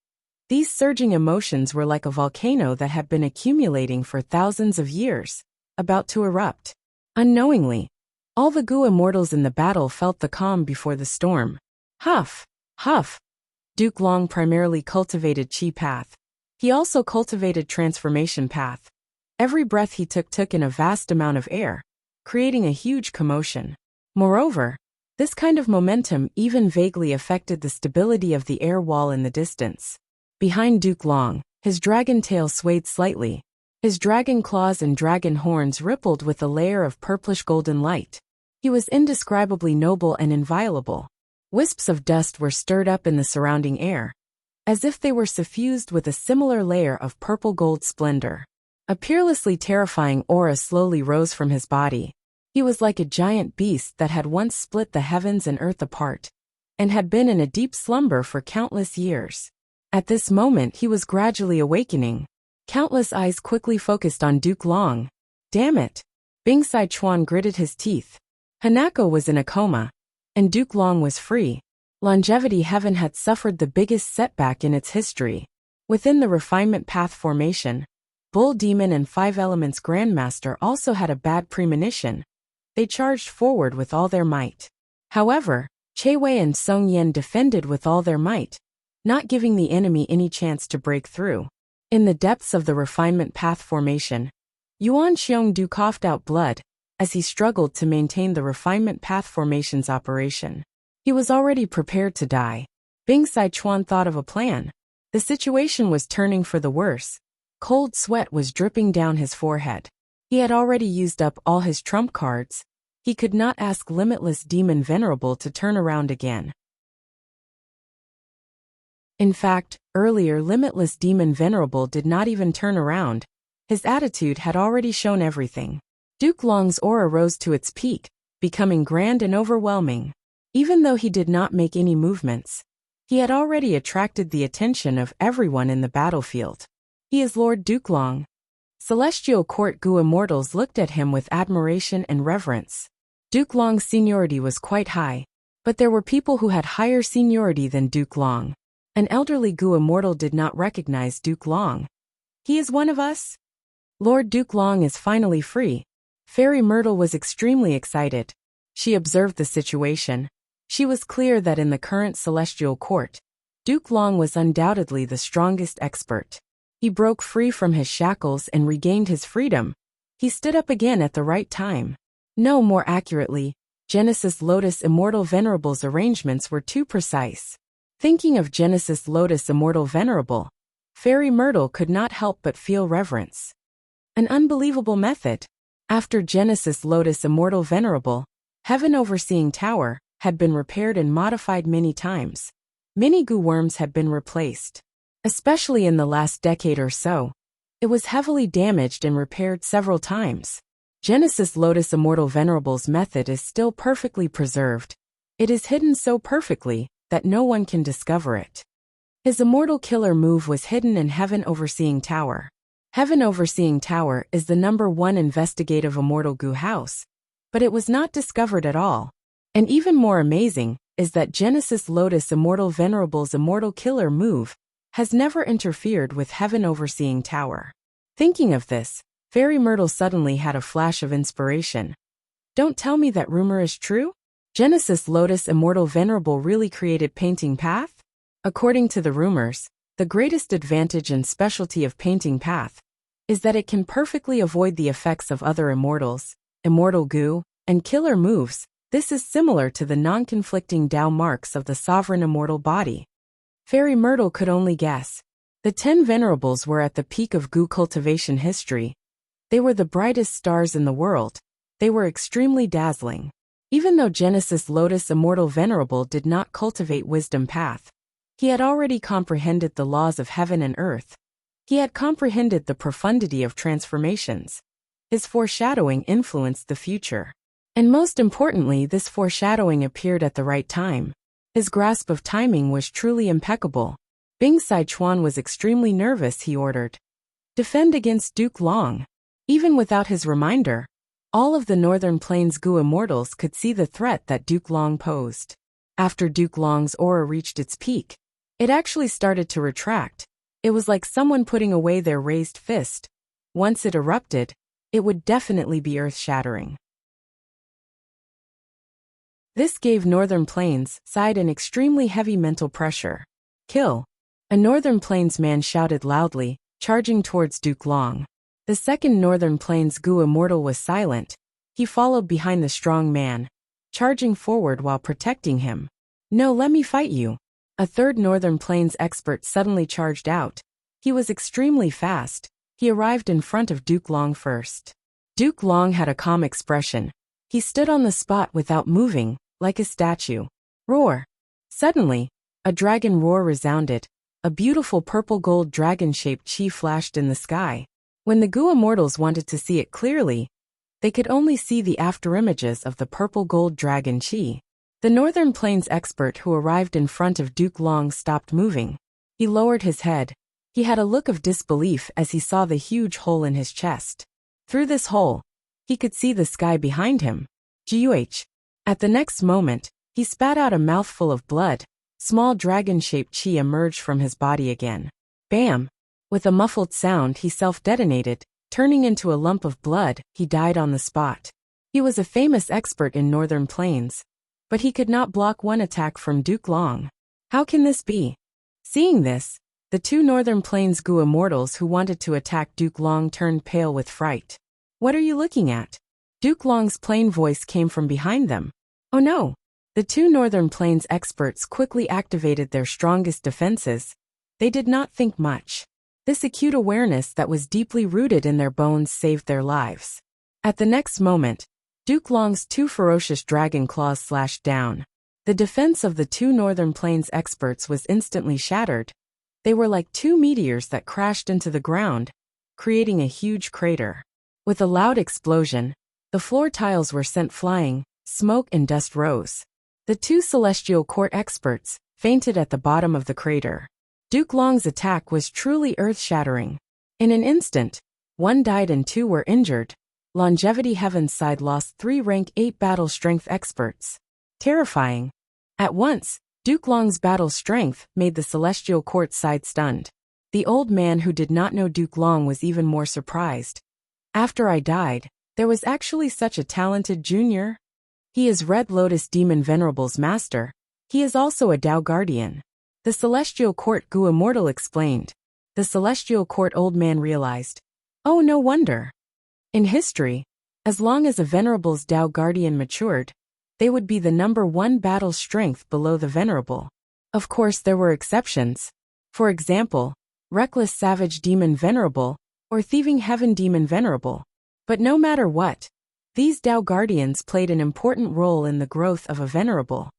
these surging emotions were like a volcano that had been accumulating for thousands of years, about to erupt. Unknowingly, all the Gu immortals in the battle felt the calm before the storm. Huff, huff. Duke Long primarily cultivated Chi Path. He also cultivated Transformation Path. Every breath he took in a vast amount of air, creating a huge commotion. Moreover, this kind of momentum even vaguely affected the stability of the air wall in the distance. Behind Duke Long, his dragon tail swayed slightly. His dragon claws and dragon horns rippled with a layer of purplish-golden light. He was indescribably noble and inviolable. Wisps of dust were stirred up in the surrounding air, as if they were suffused with a similar layer of purple-gold splendor. A peerlessly terrifying aura slowly rose from his body. He was like a giant beast that had once split the heavens and earth apart, and had been in a deep slumber for countless years. At this moment he was gradually awakening. Countless eyes quickly focused on Duke Long. Damn it! Bing Sichuan gritted his teeth. Hanako was in a coma, and Duke Long was free. Longevity Heaven had suffered the biggest setback in its history. Within the refinement path formation, Bull Demon and Five Elements Grandmaster also had a bad premonition. They charged forward with all their might. However, Che Wei and Song Yen defended with all their might, not giving the enemy any chance to break through. In the depths of the refinement path formation, Yuan Xiongdu coughed out blood as he struggled to maintain the refinement path formation's operation. He was already prepared to die. Bing Sichuan thought of a plan. The situation was turning for the worse. Cold sweat was dripping down his forehead. He had already used up all his trump cards. He could not ask Limitless Demon Venerable to turn around again. In fact, earlier Limitless Demon Venerable did not even turn around. His attitude had already shown everything. Duke Long's aura rose to its peak, becoming grand and overwhelming. Even though he did not make any movements, he had already attracted the attention of everyone in the battlefield. He is Lord Duke Long. Celestial Court Gu immortals looked at him with admiration and reverence. Duke Long's seniority was quite high, but there were people who had higher seniority than Duke Long. An elderly Gu immortal did not recognize Duke Long. He is one of us? Lord Duke Long is finally free. Fairy Myrtle was extremely excited. She observed the situation. She was clear that in the current Celestial Court, Duke Long was undoubtedly the strongest expert. He broke free from his shackles and regained his freedom. He stood up again at the right time. No, more accurately, Genesis Lotus Immortal Venerable's arrangements were too precise. Thinking of Genesis Lotus Immortal Venerable, Fairy Myrtle could not help but feel reverence. An unbelievable method. After Genesis Lotus Immortal Venerable, Heaven Overseeing Tower had been repaired and modified many times. Many Gu worms had been replaced. Especially in the last decade or so, it was heavily damaged and repaired several times. Genesis Lotus Immortal Venerable's method is still perfectly preserved. It is hidden so perfectly that no one can discover it. His Immortal Killer move was hidden in Heaven Overseeing Tower. Heaven Overseeing Tower is the #1 investigative Immortal Gu house, but it was not discovered at all. And even more amazing is that Genesis Lotus Immortal Venerable's Immortal Killer move has never interfered with Heaven Overseeing Tower. Thinking of this, Fairy Myrtle suddenly had a flash of inspiration. Don't tell me that rumor is true? Genesis Lotus Immortal Venerable really created Painting Path? According to the rumors, the greatest advantage and specialty of Painting Path is that it can perfectly avoid the effects of other immortals, Immortal Gu, and killer moves. This is similar to the non-conflicting Tao marks of the sovereign immortal body. Fairy Myrtle could only guess. The 10 Venerables were at the peak of Gu cultivation history. They were the brightest stars in the world. They were extremely dazzling. Even though Genesis Lotus Immortal Venerable did not cultivate Wisdom Path, he had already comprehended the laws of heaven and earth. He had comprehended the profundity of transformations. His foreshadowing influenced the future. And most importantly, this foreshadowing appeared at the right time. His grasp of timing was truly impeccable. Bing Sichuan was extremely nervous. He ordered, "Defend against Duke Long." Even without his reminder, all of the Northern Plains Gu immortals could see the threat that Duke Long posed. After Duke Long's aura reached its peak, it actually started to retract. It was like someone putting away their raised fist. Once it erupted, it would definitely be earth-shattering. This gave Northern Plains side an extremely heavy mental pressure. "Kill!" A Northern Plains man shouted loudly, charging towards Duke Long. The second Northern Plains Gu immortal was silent. He followed behind the strong man, charging forward while protecting him. "No, let me fight you." A third Northern Plains expert suddenly charged out. He was extremely fast. He arrived in front of Duke Long first. Duke Long had a calm expression. He stood on the spot without moving, like a statue. Roar! Suddenly, a dragon roar resounded. A beautiful purple-gold dragon-shaped chi flashed in the sky. When the Gu immortals wanted to see it clearly, they could only see the afterimages of the purple-gold dragon chi. The Northern Plains expert who arrived in front of Duke Long stopped moving. He lowered his head. He had a look of disbelief as he saw the huge hole in his chest. Through this hole, he could see the sky behind him. Guh! At the next moment, he spat out a mouthful of blood. Small dragon-shaped chi emerged from his body again. Bam! With a muffled sound, he self-detonated. Turning into a lump of blood, he died on the spot. He was a famous expert in Northern Plains, but he could not block one attack from Duke Long. How can this be? Seeing this, the two Northern Plains Gu immortals who wanted to attack Duke Long turned pale with fright. "What are you looking at?" Duke Long's plain voice came from behind them. "Oh no!" The two Northern Plains experts quickly activated their strongest defenses. They did not think much. This acute awareness that was deeply rooted in their bones saved their lives. At the next moment, Duke Long's two ferocious dragon claws slashed down. The defense of the two Northern Plains experts was instantly shattered. They were like two meteors that crashed into the ground, creating a huge crater. With a loud explosion, the floor tiles were sent flying, smoke and dust rose. The two Celestial Court experts fainted at the bottom of the crater. Duke Long's attack was truly earth-shattering. In an instant, one died and two were injured. Longevity Heaven's side lost 3 rank 8 battle strength experts. Terrifying. At once, Duke Long's battle strength made the Celestial Court side stunned. The old man who did not know Duke Long was even more surprised. "After I died, there was actually such a talented junior? He is Red Lotus Demon Venerable's master. He is also a Dao Guardian." The Celestial Court Gu immortal explained. The Celestial Court old man realized. Oh, no wonder. In history, as long as a Venerable's Dao Guardian matured, they would be the #1 battle strength below the Venerable. Of course, there were exceptions. For example, Reckless Savage Demon Venerable, or Thieving Heaven Demon Venerable. But no matter what, these Dao Guardians played an important role in the growth of a Venerable.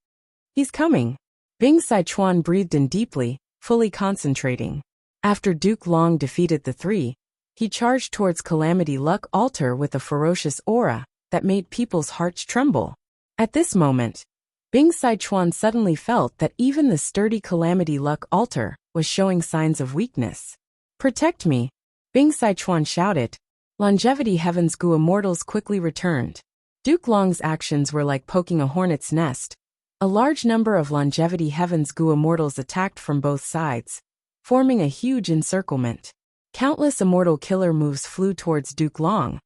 "He's coming." Bing Sichuan breathed in deeply, fully concentrating. After Duke Long defeated the three, he charged towards Calamity Luck Altar with a ferocious aura that made people's hearts tremble. At this moment, Bing Sichuan suddenly felt that even the sturdy Calamity Luck Altar was showing signs of weakness. "Protect me!" Bing Sichuan shouted. Longevity Heaven's Gu immortals quickly returned. Duke Long's actions were like poking a hornet's nest. A large number of Longevity Heaven's Gu immortals attacked from both sides, forming a huge encirclement. Countless immortal killer moves flew towards Duke Long.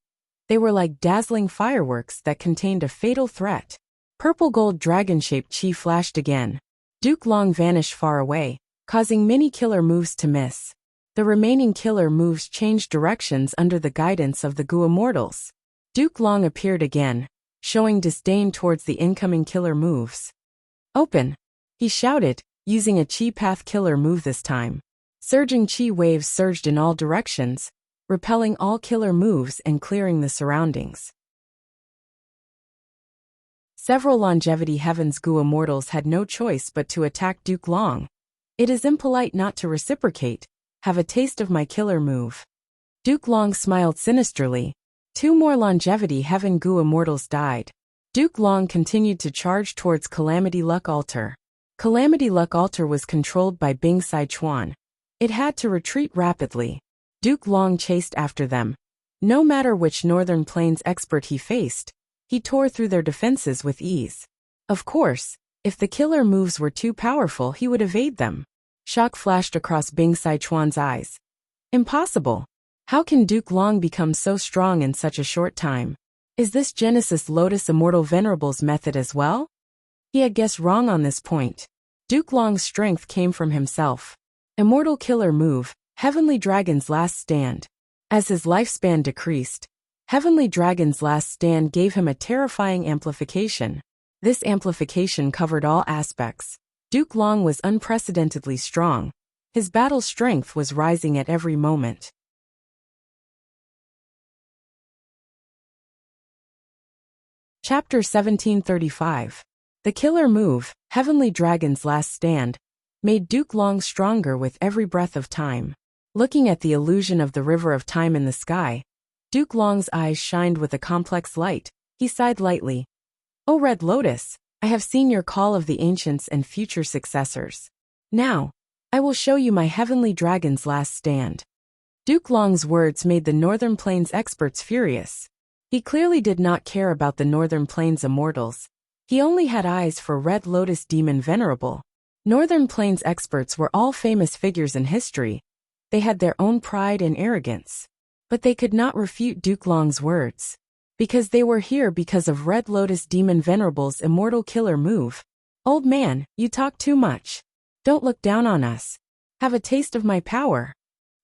They were like dazzling fireworks that contained a fatal threat. Purple gold dragon-shaped chi flashed again. Duke Long vanished far away, causing many killer moves to miss. The remaining killer moves changed directions under the guidance of the Gu immortals. Duke Long appeared again, showing disdain towards the incoming killer moves. "Open!" he shouted, using a chi path killer move this time. Surging chi waves surged in all directions, repelling all killer moves and clearing the surroundings. Several Longevity Heaven's Gu immortals had no choice but to attack Duke Long. "It is impolite not to reciprocate. Have a taste of my killer move." Duke Long smiled sinisterly. 2 more Longevity Heaven Gu immortals died. Duke Long continued to charge towards Calamity Luck Altar. Calamity Luck Altar was controlled by Bing Sichuan. It had to retreat rapidly. Duke Long chased after them. No matter which Northern Plains expert he faced, he tore through their defenses with ease. Of course, if the killer moves were too powerful, he would evade them. Shock flashed across Bing Sichuan's eyes. Impossible! How can Duke Long become so strong in such a short time? Is this Genesis Lotus Immortal Venerable's method as well? He had guessed wrong on this point. Duke Long's strength came from himself. Immortal killer move, Heavenly Dragon's Last Stand. As his lifespan decreased, Heavenly Dragon's last stand gave him a terrifying amplification. This amplification covered all aspects. Duke Long was unprecedentedly strong. His battle strength was rising at every moment. Chapter 1735. The killer move, Heavenly Dragon's last stand, made Duke Long stronger with every breath of time. Looking at the illusion of the river of time in the sky, Duke Long's eyes shined with a complex light. He sighed lightly. "O Red Lotus, I have seen your call of the ancients and future successors. Now, I will show you my Heavenly Dragon's last stand." Duke Long's words made the Northern Plains experts furious. He clearly did not care about the Northern Plains immortals. He only had eyes for Red Lotus Demon Venerable. Northern Plains experts were all famous figures in history. They had their own pride and arrogance. But they could not refute Duke Long's words. Because they were here because of Red Lotus Demon Venerable's immortal killer move. "Old man, you talk too much. Don't look down on us. Have a taste of my power."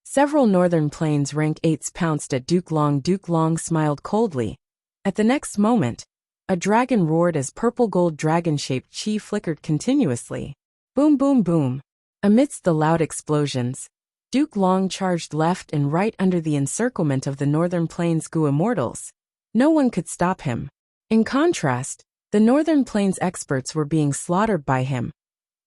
Several Northern Plains rank 8s pounced at Duke Long. Duke Long smiled coldly. At the next moment, a dragon roared as purple-gold dragon-shaped chi flickered continuously. Boom boom boom. Amidst the loud explosions, Duke Long charged left and right under the encirclement of the Northern Plains Gu immortals. No one could stop him. In contrast, the Northern Plains experts were being slaughtered by him.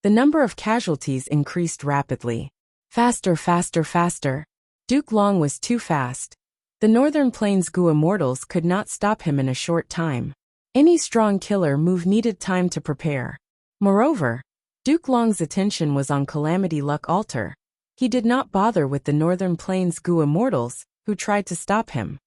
The number of casualties increased rapidly. Faster, faster, faster. Duke Long was too fast. The Northern Plains Gu immortals could not stop him in a short time. Any strong killer move needed time to prepare. Moreover, Duke Long's attention was on Calamity Luck Altar. He did not bother with the Northern Plains Gu immortals, who tried to stop him.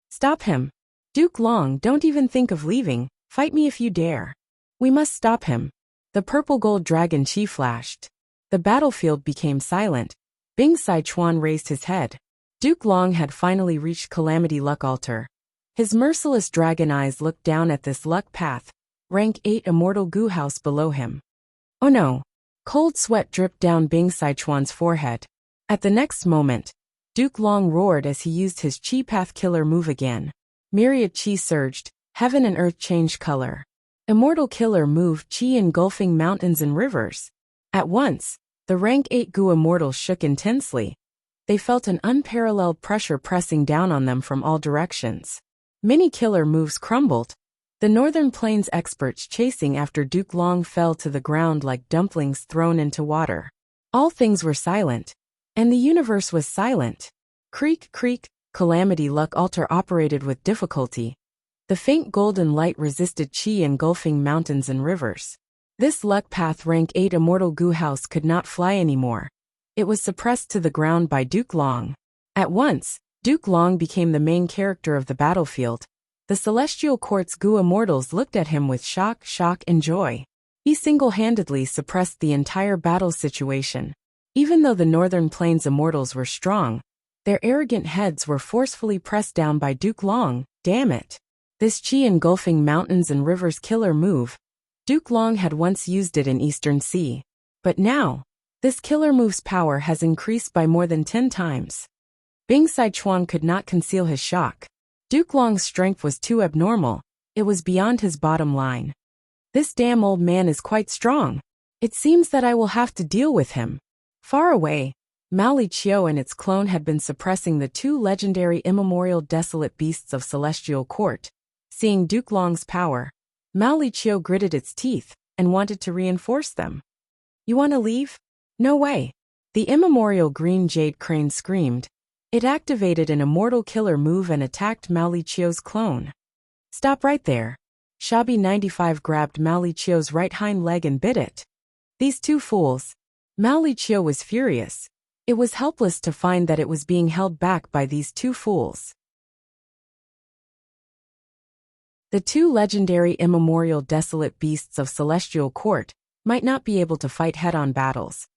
"Stop him. Duke Long, don't even think of leaving. Fight me if you dare. We must stop him." The purple-gold dragon chi flashed. The battlefield became silent. Bing Sichuan raised his head. Duke Long had finally reached Calamity Luck Altar. His merciless dragon eyes looked down at this luck path, rank 8 immortal Gu house below him. Oh no! Cold sweat dripped down Bing Sichuan's forehead. At the next moment, Duke Long roared as he used his Chi Path Killer move again. Myriad Chi surged, heaven and earth changed color. Immortal Killer move Chi engulfing mountains and rivers. At once, the rank 8 Gu immortals shook intensely. They felt an unparalleled pressure pressing down on them from all directions. Many killer moves crumbled. The Northern Plains experts chasing after Duke Long fell to the ground like dumplings thrown into water. All things were silent. And the universe was silent. Creak, creak, Calamity Luck Altar operated with difficulty. The faint golden light resisted Chi engulfing mountains and rivers. This luck path rank 8 immortal Gu house could not fly anymore. It was suppressed to the ground by Duke Long. At once, Duke Long became the main character of the battlefield. The Celestial Court's Gu immortals looked at him with shock, and joy. He single-handedly suppressed the entire battle situation. Even though the Northern Plains immortals were strong, their arrogant heads were forcefully pressed down by Duke Long. Damn it. This Chi engulfing mountains and rivers killer move. Duke Long had once used it in Eastern Sea. But now, this killer move's power has increased by more than 10 times. Bing Sichuan could not conceal his shock. Duke Long's strength was too abnormal. It was beyond his bottom line. This damn old man is quite strong. It seems that I will have to deal with him. Far away, Mao Li Chiu and its clone had been suppressing the 2 legendary immemorial desolate beasts of Celestial Court. Seeing Duke Long's power, Mao Li Chiu gritted its teeth and wanted to reinforce them. "You want to leave?" "No way." The immemorial green jade crane screamed. It activated an immortal killer move and attacked Mao Li Chiu's clone. "Stop right there." Shabi 95 grabbed Mao Li Chiu's right hind leg and bit it. These 2 fools. Mao Li Chiu was furious. It was helpless to find that it was being held back by these 2 fools. The 2 legendary immemorial desolate beasts of Celestial Court might not be able to fight head-on battles.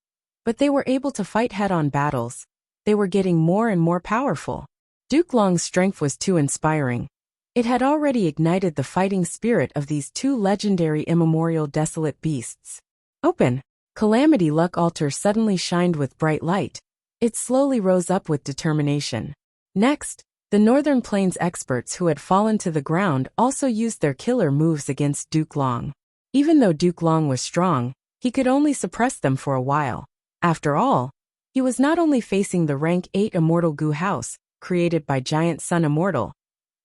But they were able to fight head-on battles. They were getting more and more powerful. Duke Long's strength was too inspiring. It had already ignited the fighting spirit of these 2 legendary immemorial desolate beasts. Open! Calamity Luck Altar suddenly shined with bright light. It slowly rose up with determination. Next, the Northern Plains experts who had fallen to the ground also used their killer moves against Duke Long. Even though Duke Long was strong, he could only suppress them for a while. After all, he was not only facing the rank 8 Immortal Gu House, created by Giant Sun Immortal,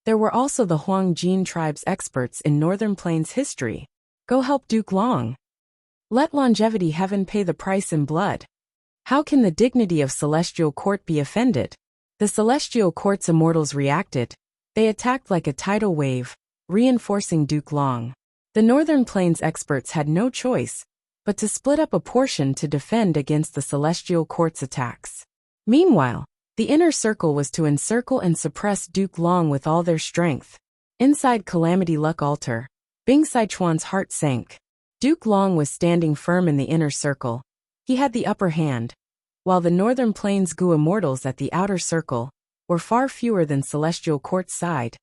there were also the Huang Jin tribe's experts in Northern Plains history. Go help Duke Long. Let Longevity Heaven pay the price in blood. How can the dignity of Celestial Court be offended? The Celestial Court's immortals reacted. They attacked like a tidal wave, reinforcing Duke Long. The Northern Plains experts had no choice but to split up a portion to defend against the Celestial Court's attacks. Meanwhile, the inner circle was to encircle and suppress Duke Long with all their strength. Inside Calamity Luck Altar, Bing Sichuan's heart sank. Duke Long was standing firm in the inner circle. He had the upper hand, while the Northern Plains Gu Immortals at the outer circle were far fewer than Celestial Court's side.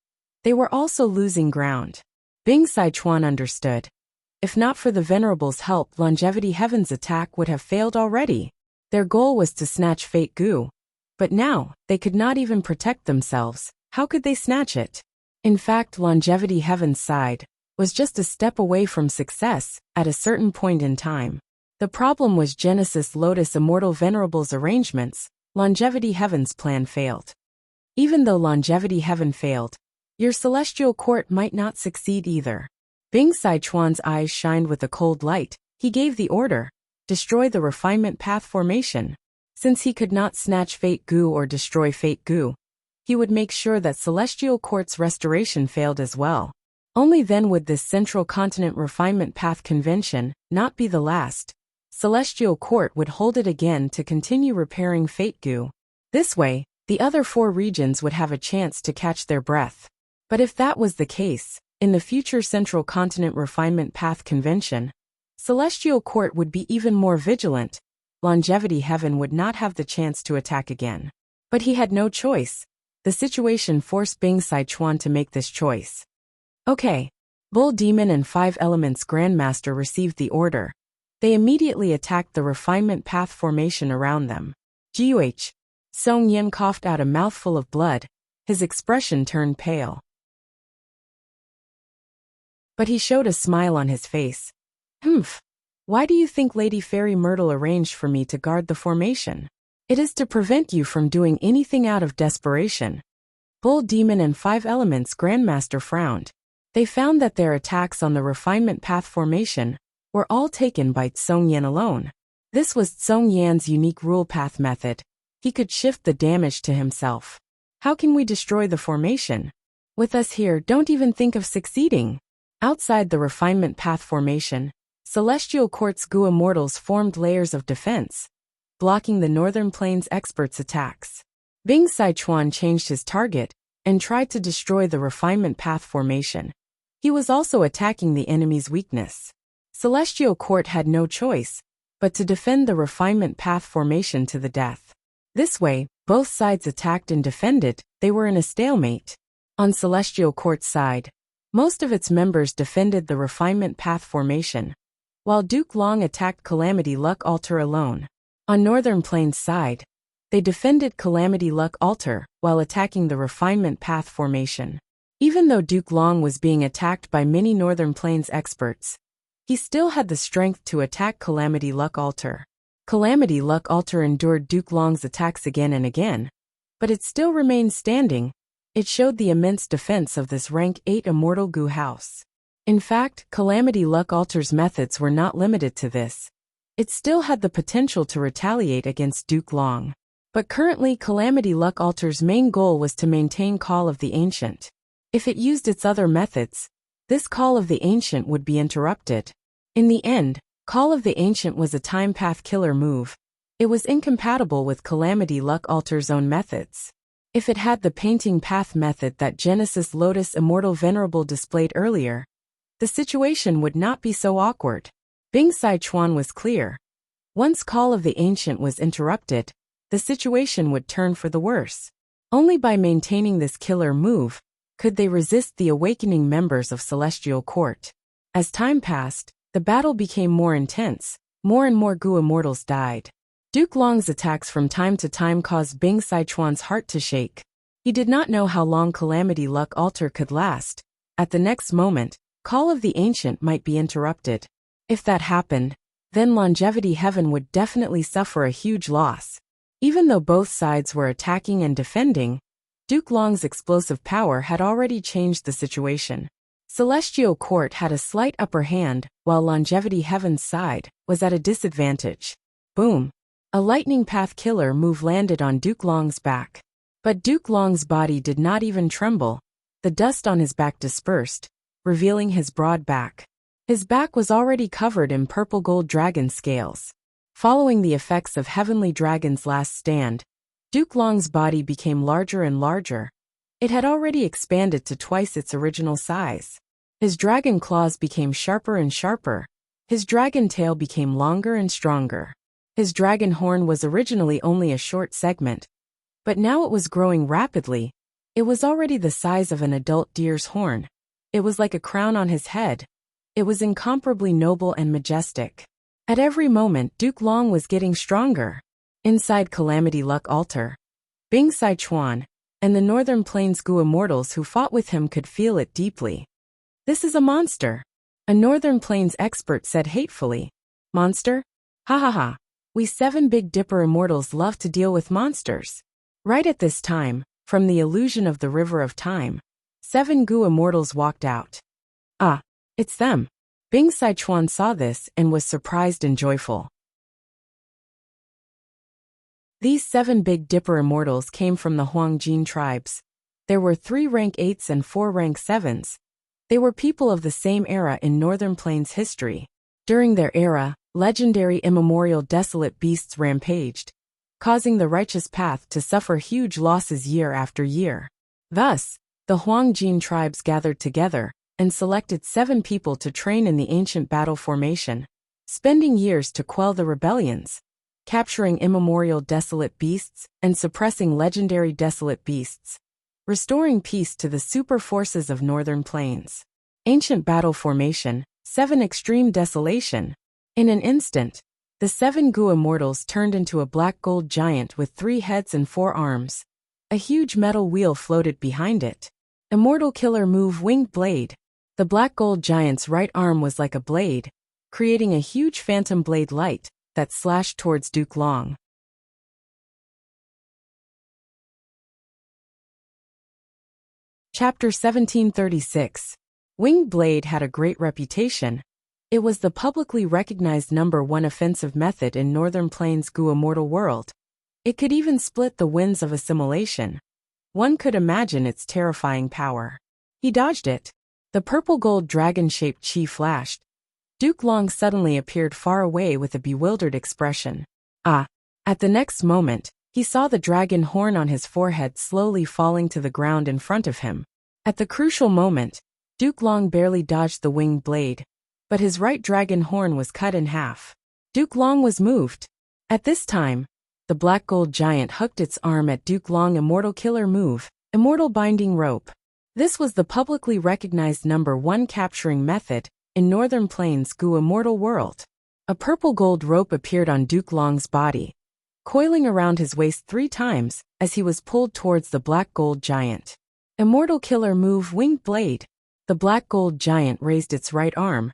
They were also losing ground. Bing Sichuan understood. If not for the Venerable's help, Longevity Heaven's attack would have failed already. Their goal was to snatch Fate Gu. But now, they could not even protect themselves. How could they snatch it? In fact, Longevity Heaven's side was just a step away from success at a certain point in time. The problem was Genesis Lotus Immortal Venerable's arrangements. Longevity Heaven's plan failed. Even though Longevity Heaven failed, your Celestial Court might not succeed either. Bing Sichuan's eyes shined with a cold light. He gave the order, destroy the Refinement Path formation. Since he could not snatch Fate Gu or destroy Fate Gu, he would make sure that Celestial Court's restoration failed as well. Only then would this Central Continent Refinement Path Convention not be the last. Celestial Court would hold it again to continue repairing Fate Gu. This way, the other 4 regions would have a chance to catch their breath. But if that was the case, in the future Central Continent Refinement Path Convention, Celestial Court would be even more vigilant. Longevity Heaven would not have the chance to attack again. But he had no choice. The situation forced Bing Sichuan to make this choice. Okay. Bull Demon and 5 Elements Grandmaster received the order. They immediately attacked the Refinement Path formation around them. Guh. Song Yen coughed out a mouthful of blood. His expression turned pale. But he showed a smile on his face. Humph. Why do you think Lady Fairy Myrtle arranged for me to guard the formation? It is to prevent you from doing anything out of desperation. Bull Demon and 5 Elements Grandmaster frowned. They found that their attacks on the Refinement Path formation were all taken by Tsong Yan alone. This was Tsong Yan's unique rule path method. He could shift the damage to himself. How can we destroy the formation? With us here, don't even think of succeeding. Outside the Refinement Path formation, Celestial Court's Gu Immortals formed layers of defense, blocking the Northern Plains experts' attacks. Bing Sichuan changed his target and tried to destroy the Refinement Path formation. He was also attacking the enemy's weakness. Celestial Court had no choice but to defend the Refinement Path formation to the death. This way, both sides attacked and defended. They were in a stalemate. On Celestial Court's side, most of its members defended the Refinement Path formation, while Duke Long attacked Calamity Luck Altar alone. On Northern Plains' side, they defended Calamity Luck Altar while attacking the Refinement Path formation. Even though Duke Long was being attacked by many Northern Plains experts, he still had the strength to attack Calamity Luck Altar. Calamity Luck Altar endured Duke Long's attacks again and again, but it still remained standing. It showed the immense defense of this rank 8 Immortal Gu house. In fact, Calamity Luck Altar's methods were not limited to this. It still had the potential to retaliate against Duke Long. But currently Calamity Luck Altar's main goal was to maintain Call of the Ancient. If it used its other methods, this Call of the Ancient would be interrupted. In the end, Call of the Ancient was a time path killer move. It was incompatible with Calamity Luck Altar's own methods. If it had the painting path method that Genesis Lotus Immortal Venerable displayed earlier, the situation would not be so awkward. Bing Sichuan was clear. Once Call of the Ancient was interrupted, the situation would turn for the worse. Only by maintaining this killer move could they resist the awakening members of Celestial Court. As time passed, the battle became more intense. More and more Gu Immortals died. Duke Long's attacks from time to time caused Bing Sichuan's heart to shake. He did not know how long Calamity Luck Altar could last. At the next moment, Call of the Ancient might be interrupted. If that happened, then Longevity Heaven would definitely suffer a huge loss. Even though both sides were attacking and defending, Duke Long's explosive power had already changed the situation. Celestial Court had a slight upper hand, while Longevity Heaven's side was at a disadvantage. Boom! A lightning path killer move landed on Duke Long's back. But Duke Long's body did not even tremble. The dust on his back dispersed, revealing his broad back. His back was already covered in purple gold dragon scales. Following the effects of Heavenly Dragon's last stand, Duke Long's body became larger and larger. It had already expanded to twice its original size. His dragon claws became sharper and sharper. His dragon tail became longer and stronger. His dragon horn was originally only a short segment, but now it was growing rapidly. It was already the size of an adult deer's horn. It was like a crown on his head. It was incomparably noble and majestic. At every moment, Duke Long was getting stronger. Inside Calamity Luck Altar, Bing Sichuan and the Northern Plains Gu immortals who fought with him could feel it deeply. This is a monster, a Northern Plains expert said hatefully. Monster? Ha ha ha. We 7 Big Dipper immortals love to deal with monsters. Right at this time, from the illusion of the River of Time, 7 Gu immortals walked out. Ah, it's them. Bing Sichuan saw this and was surprised and joyful. These 7 Big Dipper immortals came from the Huangjin tribes. There were 3 rank 8s and 4 rank 7s. They were people of the same era in Northern Plains history. During their era, legendary immemorial desolate beasts rampaged, causing the righteous path to suffer huge losses year after year. Thus, the Huangjin tribes gathered together and selected 7 people to train in the ancient battle formation, spending years to quell the rebellions, capturing immemorial desolate beasts and suppressing legendary desolate beasts, restoring peace to the super forces of Northern Plains. Ancient battle formation, 7 extreme desolation. In an instant, the 7 Gu immortals turned into a black gold giant with 3 heads and 4 arms. A huge metal wheel floated behind it. Immortal killer move Winged Blade. The black gold giant's right arm was like a blade, creating a huge phantom blade light that slashed towards Duke Long. Chapter 1736. Winged Blade had a great reputation. It was the publicly recognized #1 offensive method in Northern Plains Gu immortal world. It could even split the winds of assimilation. One could imagine its terrifying power. He dodged it. The purple gold dragon-shaped chi flashed. Duke Long suddenly appeared far away with a bewildered expression. Ah! At the next moment, he saw the dragon horn on his forehead slowly falling to the ground in front of him. At the crucial moment, Duke Long barely dodged the winged blade, but his right dragon horn was cut in half. Duke Long was moved. At this time, the black gold giant hooked its arm at Duke Long immortal killer move, Immortal Binding Rope. This was the publicly recognized #1 capturing method in Northern Plains Gu immortal world. A purple gold rope appeared on Duke Long's body, coiling around his waist 3 times as he was pulled towards the black gold giant. Immortal killer move Winged Blade. The black gold giant raised its right arm,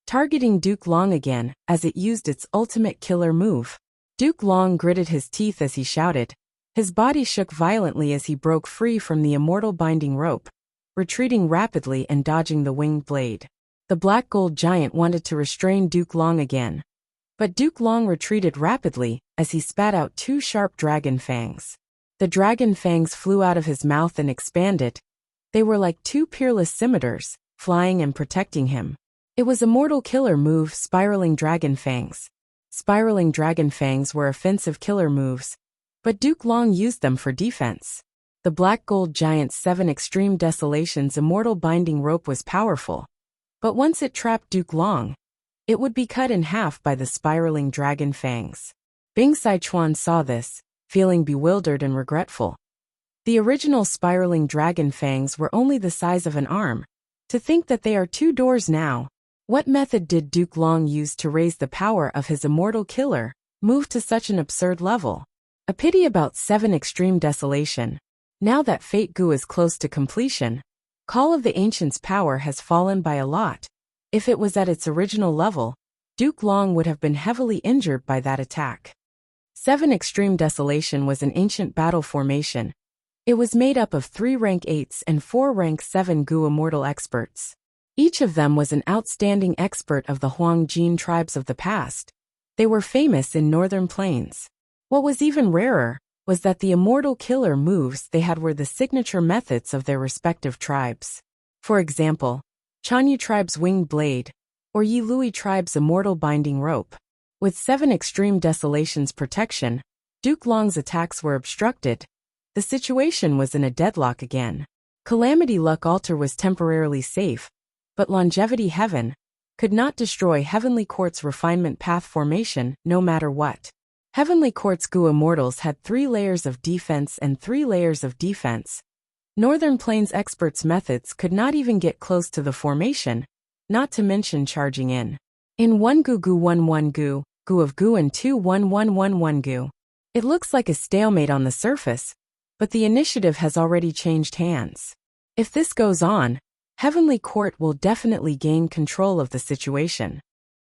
targeting Duke Long again as it used its ultimate killer move. Duke Long gritted his teeth as he shouted. His body shook violently as he broke free from the immortal binding rope, retreating rapidly and dodging the winged blade. The black gold giant wanted to restrain Duke Long again, but Duke Long retreated rapidly as he spat out 2 sharp dragon fangs. The dragon fangs flew out of his mouth and expanded. They were like 2 peerless scimitars, flying and protecting him. It was Immortal Killer move Spiraling Dragon Fangs. Spiraling Dragon Fangs were offensive killer moves, but Duke Long used them for defense. The Black Gold Giant's 7 Extreme Desolations Immortal Binding Rope was powerful, but once it trapped Duke Long, it would be cut in half by the Spiraling Dragon Fangs. Bing Sichuan saw this, feeling bewildered and regretful. The original Spiraling Dragon Fangs were only the size of an arm. To think that they are 2 doors now. What method did Duke Long use to raise the power of his immortal killer move to such an absurd level? A pity about 7 Extreme Desolation. Now that Fate Gu is close to completion, Call of the Ancients' power has fallen by a lot. If it was at its original level, Duke Long would have been heavily injured by that attack. 7 Extreme Desolation was an ancient battle formation. It was made up of 3 rank 8s and 4 rank 7 Gu Immortal experts. Each of them was an outstanding expert of the Huang Jin tribes of the past. They were famous in northern plains. What was even rarer was that the immortal killer moves they had were the signature methods of their respective tribes. For example, Chanyu tribe's Winged Blade, or Yi Lui tribe's Immortal Binding Rope. With 7 Extreme Desolation's protection, Duke Long's attacks were obstructed. The situation was in a deadlock again. Calamity Luck Altar was temporarily safe, but Longevity Heaven could not destroy Heavenly Court's Refinement Path formation no matter what. Heavenly Court's Gu Immortals had 3 layers of defense and 3 layers of defense. Northern Plains experts' methods could not even get close to the formation, not to mention charging in. In 1 Gu Gu 1 1 Gu, Gu of Gu and 2 1 1 1 1 Gu. It looks like a stalemate on the surface, but the initiative has already changed hands. If this goes on, Heavenly Court will definitely gain control of the situation.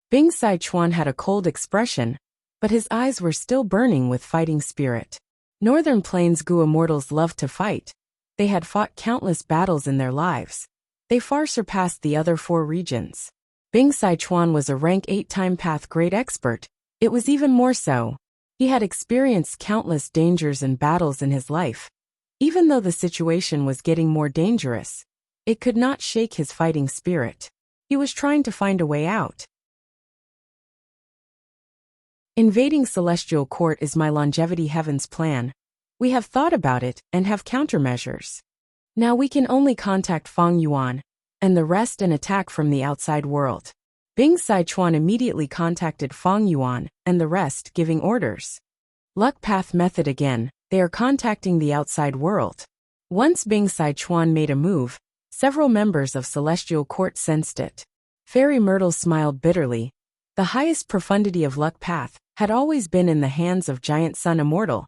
Bing Sai Chuan had a cold expression, but his eyes were still burning with fighting spirit. Northern Plains Gu Immortals loved to fight. They had fought countless battles in their lives. They far surpassed the other 4 regions. Bing Sai Chuan was a rank 8 time path great expert. It was even more so. He had experienced countless dangers and battles in his life. Even though the situation was getting more dangerous, it could not shake his fighting spirit. He was trying to find a way out. Invading Celestial Court is my Longevity Heaven's plan. We have thought about it and have countermeasures. Now we can only contact Fang Yuan and the rest and attack from the outside world. Bing Sai Chuan immediately contacted Fang Yuan and the rest, giving orders. Luck Path method again, they are contacting the outside world. Once Bing Sai Chuan made a move, several members of Celestial Court sensed it. Fairy Myrtle smiled bitterly. The highest profundity of Luck Path had always been in the hands of Giant Sun Immortal.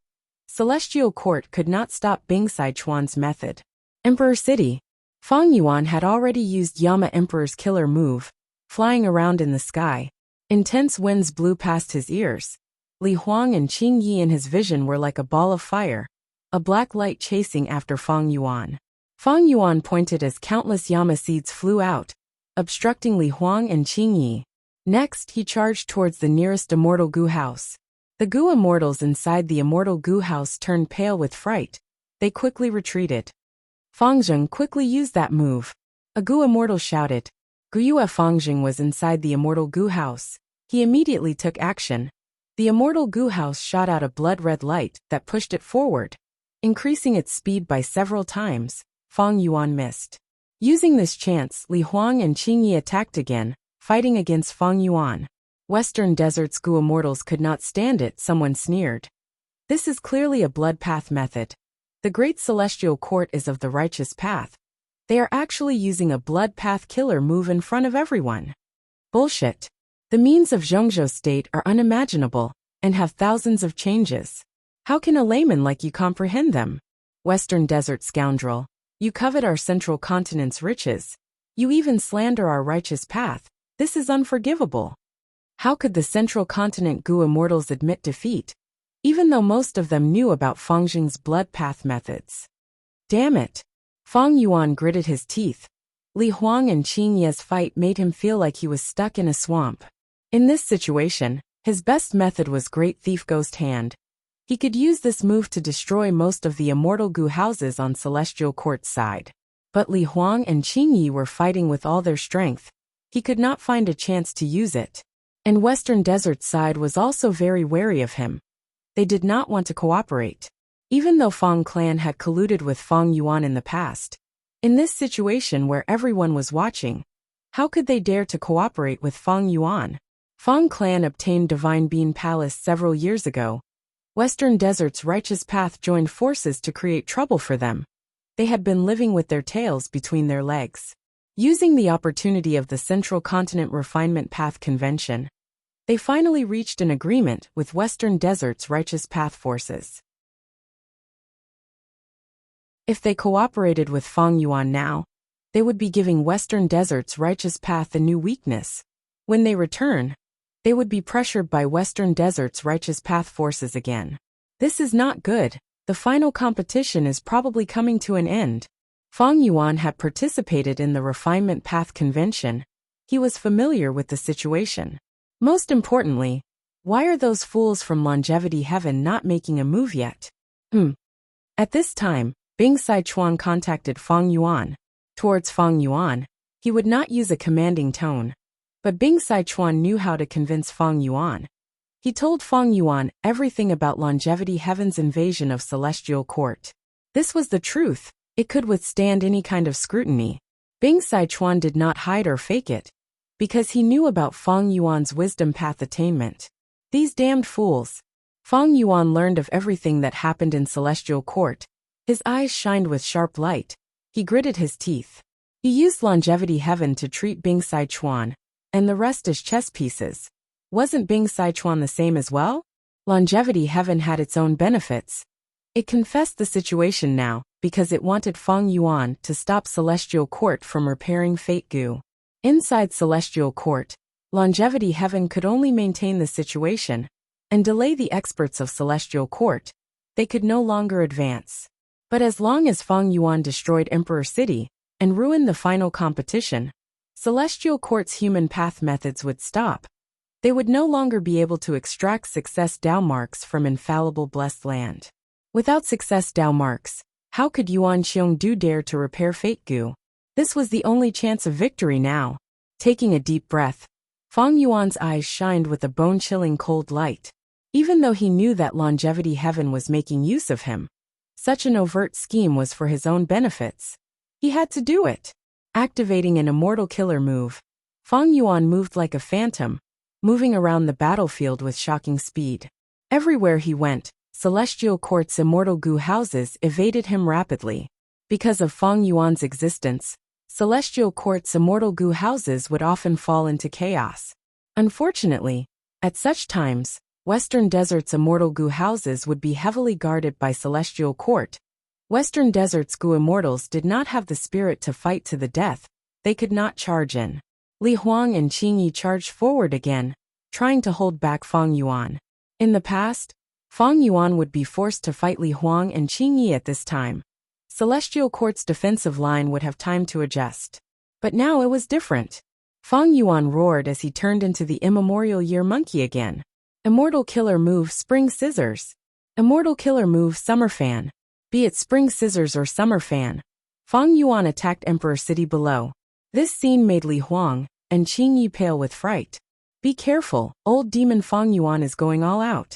Celestial Court could not stop Bing Sai Chuan's method. Emperor City. Fang Yuan had already used Yama Emperor's killer move, flying around in the sky. Intense winds blew past his ears. Li Huang and Qing Yi in his vision were like a ball of fire, a black light chasing after Fang Yuan. Fang Yuan pointed as countless Yama seeds flew out, obstructing Li Huang and Qing Yi. Next, he charged towards the nearest Immortal Gu house. The Gu Immortals inside the Immortal Gu house turned pale with fright. They quickly retreated. Fang Zheng quickly used that move. A Gu Immortal shouted. Guyue Fang Zheng was inside the Immortal Gu house. He immediately took action. The Immortal Gu house shot out a blood-red light that pushed it forward. Increasing its speed by several times, Fang Yuan missed. Using this chance, Li Huang and Qing Yi attacked again, fighting against Fang Yuan. Western Desert's Gu Immortals could not stand it, someone sneered. This is clearly a blood path method. The Great Celestial Court is of the righteous path. They are actually using a blood path killer move in front of everyone. Bullshit. The means of Zhongzhou state are unimaginable and have thousands of changes. How can a layman like you comprehend them? Western Desert scoundrel. You covet our central continent's riches. You even slander our righteous path. This is unforgivable. How could the central continent Gu Immortals admit defeat, even though most of them knew about Fang Zheng's blood path methods? Damn it. Fang Yuan gritted his teeth. Li Huang and Qing Yi's fight made him feel like he was stuck in a swamp. In this situation, his best method was Great Thief Ghost Hand. He could use this move to destroy most of the Immortal Gu houses on Celestial Court's side. But Li Huang and Qing Yi were fighting with all their strength. He could not find a chance to use it. And Western Desert's side was also very wary of him. They did not want to cooperate. Even though Fang Clan had colluded with Fang Yuan in the past. In this situation where everyone was watching, how could they dare to cooperate with Fang Yuan? Fang Clan obtained Divine Bean Palace several years ago. Western Desert's righteous path joined forces to create trouble for them. They had been living with their tails between their legs. Using the opportunity of the Central Continent Refinement Path Convention, they finally reached an agreement with Western Desert's righteous path forces. If they cooperated with Fang Yuan now, they would be giving Western Desert's righteous path a new weakness. When they return, they would be pressured by Western Desert's righteous path forces again. This is not good. The final competition is probably coming to an end. Fang Yuan had participated in the Refinement Path Convention. He was familiar with the situation. Most importantly, why are those fools from Longevity Heaven not making a move yet? At this time, Bing Sichuan contacted Fang Yuan. Towards Fang Yuan, he would not use a commanding tone. But Bing Sichuan knew how to convince Fang Yuan. He told Fang Yuan everything about Longevity Heaven's invasion of Celestial Court. This was the truth. It could withstand any kind of scrutiny. Bing Sichuan did not hide or fake it, because he knew about Fang Yuan's wisdom path attainment. These damned fools. Fang Yuan learned of everything that happened in Celestial Court. His eyes shined with sharp light. He gritted his teeth. He used Longevity Heaven to treat Bing Sichuan, and the rest as chess pieces. Wasn't Bing Sichuan the same as well? Longevity Heaven had its own benefits. It confessed the situation now, because it wanted Fang Yuan to stop Celestial Court from repairing Fate Gu. Inside Celestial Court, Longevity Heaven could only maintain the situation and delay the experts of Celestial Court. They could no longer advance. But as long as Fang Yuan destroyed Emperor City and ruined the final competition, Celestial Court's human path methods would stop. They would no longer be able to extract success Dao marks from infallible blessed land. Without success Dao marks, how could Yuan Xiongdu dare to repair Fate Gu? This was the only chance of victory now. Taking a deep breath, Fang Yuan's eyes shined with a bone-chilling cold light. Even though he knew that Longevity Heaven was making use of him, such an overt scheme was for his own benefits. He had to do it. Activating an immortal killer move, Fang Yuan moved like a phantom, moving around the battlefield with shocking speed. Everywhere he went, Celestial Court's immortal Gu houses evaded him rapidly. Because of Fang Yuan's existence, Celestial Court's immortal Gu houses would often fall into chaos. Unfortunately, at such times, Western Desert's immortal Gu houses would be heavily guarded by Celestial Court. Western Desert's Gu immortals did not have the spirit to fight to the death. They could not charge in. Li Huang and Qingyi charged forward again, trying to hold back Fang Yuan. In the past, Fang Yuan would be forced to fight Li Huang and Qingyi at this time. Celestial Court's defensive line would have time to adjust. But now it was different. Fang Yuan roared as he turned into the immemorial year monkey again. Immortal Killer Move Spring Scissors. Immortal Killer Move Summer Fan. Be it Spring Scissors or Summer Fan, Fang Yuan attacked Emperor City below. This scene made Li Huang and Qingyi pale with fright. Be careful, old demon Fang Yuan is going all out.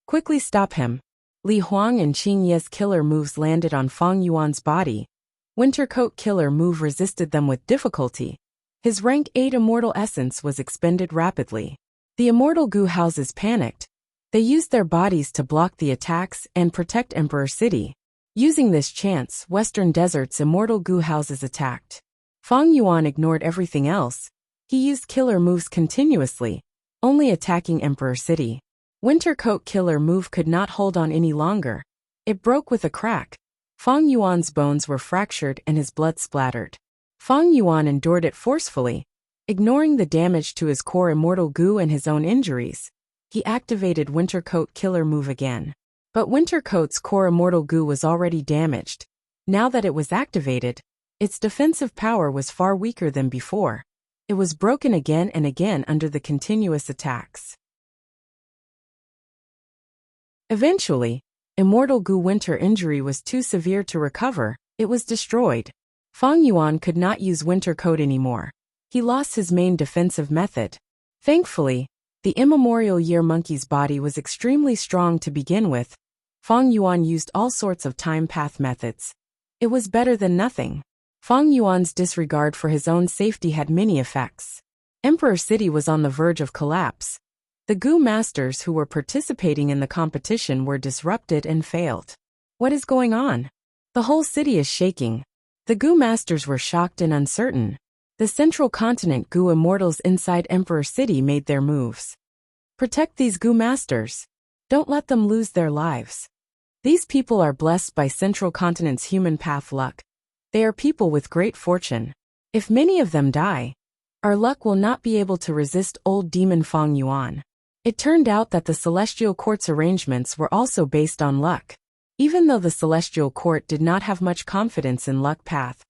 Quickly stop him. Li Huang and Qingyi's killer moves landed on Fang Yuan's body. Winter Coat Killer Move resisted them with difficulty. His rank 8 immortal essence was expended rapidly. The immortal Gu houses panicked. They used their bodies to block the attacks and protect Emperor City. Using this chance, Western Desert's immortal Gu houses attacked. Fang Yuan ignored everything else. He used killer moves continuously, only attacking Emperor City. Winter Coat Killer Move could not hold on any longer. It broke with a crack. Fang Yuan's bones were fractured and his blood splattered. Fang Yuan endured it forcefully, ignoring the damage to his core immortal Gu and his own injuries. He activated Winter Coat Killer Move again. But Winter Coat's core immortal Gu was already damaged. Now that it was activated, its defensive power was far weaker than before. It was broken again and again under the continuous attacks. Eventually, immortal Gu winter injury was too severe to recover. It was destroyed. Fang Yuan could not use Winter Coat anymore. He lost his main defensive method. Thankfully, the immemorial year monkey's body was extremely strong to begin with. Fang Yuan used all sorts of time path methods. It was better than nothing. Fang Yuan's disregard for his own safety had many effects. Emperor City was on the verge of collapse. The Gu masters who were participating in the competition were disrupted and failed. What is going on? The whole city is shaking. The Gu masters were shocked and uncertain. The central continent Gu immortals inside Emperor City made their moves. Protect these Gu masters. Don't let them lose their lives. These people are blessed by Central Continent's human path luck. They are people with great fortune. If many of them die, our luck will not be able to resist old demon Feng Yuan. It turned out that the Celestial Court's arrangements were also based on luck. Even though the Celestial Court did not have much confidence in luck path,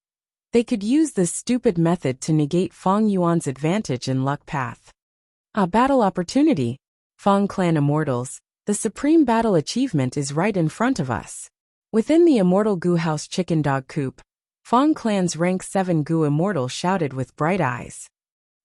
they could use this stupid method to negate Feng Yuan's advantage in luck path. A battle opportunity. Feng Clan Immortals, the supreme battle achievement is right in front of us. Within the Immortal Goo House Chicken Dog Coop, Feng Clan's rank 7 Goo Immortal shouted with bright eyes.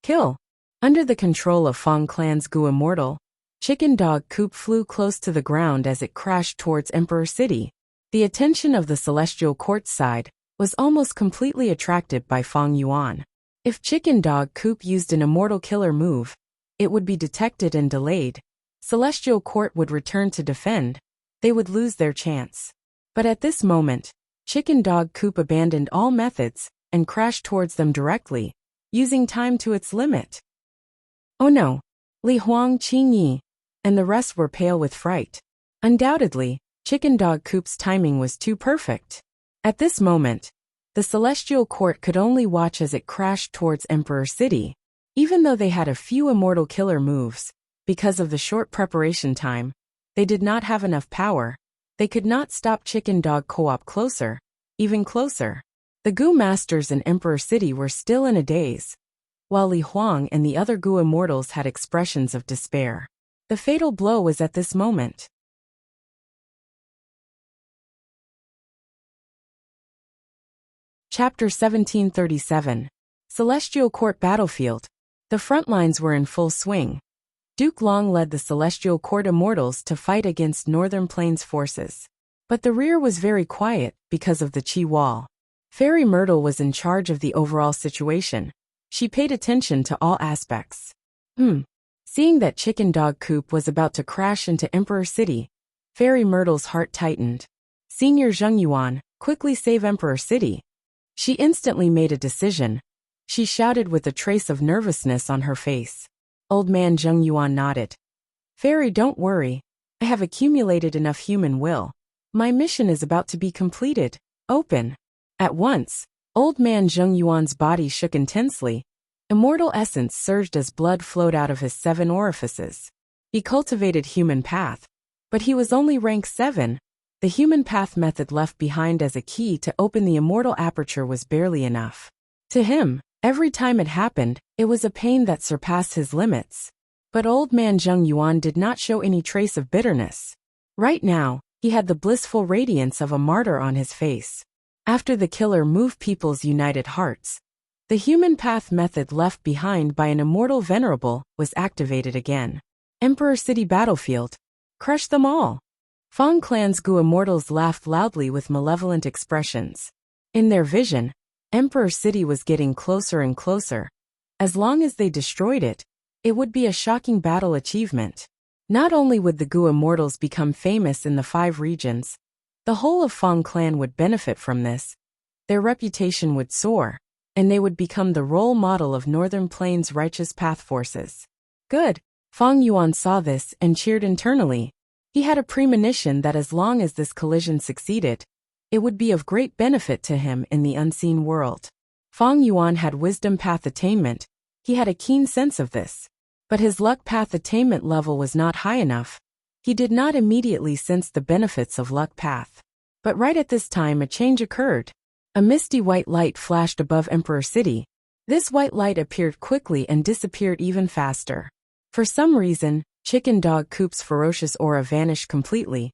Kill! Under the control of Feng Clan's Goo Immortal, Chicken Dog Coop flew close to the ground as it crashed towards Emperor City. The attention of the Celestial Court side was almost completely attracted by Feng Yuan. If Chicken Dog Coop used an Immortal Killer move, it would be detected and delayed. Celestial Court would return to defend. They would lose their chance. But at this moment, Chicken Dog Coop abandoned all methods and crashed towards them directly, using time to its limit. Oh no! Li Huang, Qing Yi, and the rest were pale with fright. Undoubtedly, Chicken Dog Coop's timing was too perfect. At this moment, the Celestial Court could only watch as it crashed towards Emperor City. Even though they had a few Immortal Killer moves, because of the short preparation time, they did not have enough power. They could not stop Chicken Dog Co-op closer, even closer. The Goo Masters in Emperor City were still in a daze, while Li Huang and the other Goo Immortals had expressions of despair. The fatal blow was at this moment. Chapter 1737. Celestial Court Battlefield. The front lines were in full swing. Duke Long led the Celestial Court Immortals to fight against Northern Plains forces. But the rear was very quiet because of the Qi Wall. Fairy Myrtle was in charge of the overall situation. She paid attention to all aspects. Seeing that Chicken Dog Coop was about to crash into Emperor City, Fairy Myrtle's heart tightened. Senior Zheng Yuan, quickly save Emperor City. She instantly made a decision. She shouted with a trace of nervousness on her face. Old man Zheng Yuan nodded. Fairy, don't worry. I have accumulated enough human will. My mission is about to be completed. Open. At once, old man Zheng Yuan's body shook intensely. Immortal essence surged as blood flowed out of his 7 orifices. He cultivated human path, but he was only rank 7. The human path method left behind as a key to open the immortal aperture was barely enough. To him, every time it happened, it was a pain that surpassed his limits. But old man Zheng Yuan did not show any trace of bitterness. Right now, he had the blissful radiance of a martyr on his face. After the killer moved people's united hearts, the human path method left behind by an immortal venerable was activated again. Emperor City Battlefield. Crush them all. Feng Clan's Goo Immortals laughed loudly with malevolent expressions. In their vision, Emperor City was getting closer and closer. As long as they destroyed it, it would be a shocking battle achievement. Not only would the Goo Immortals become famous in the 5 regions, the whole of Feng Clan would benefit from this. Their reputation would soar, and they would become the role model of Northern Plains' righteous path forces. Good. Feng Yuan saw this and cheered internally. He had a premonition that as long as this collision succeeded, it would be of great benefit to him in the unseen world. Feng Yuan had wisdom path attainment. He had a keen sense of this. But his luck path attainment level was not high enough. He did not immediately sense the benefits of luck path. But right at this time a change occurred. A misty white light flashed above Emperor City. This white light appeared quickly and disappeared even faster. For some reason, Chicken Dog Coop's ferocious aura vanished completely.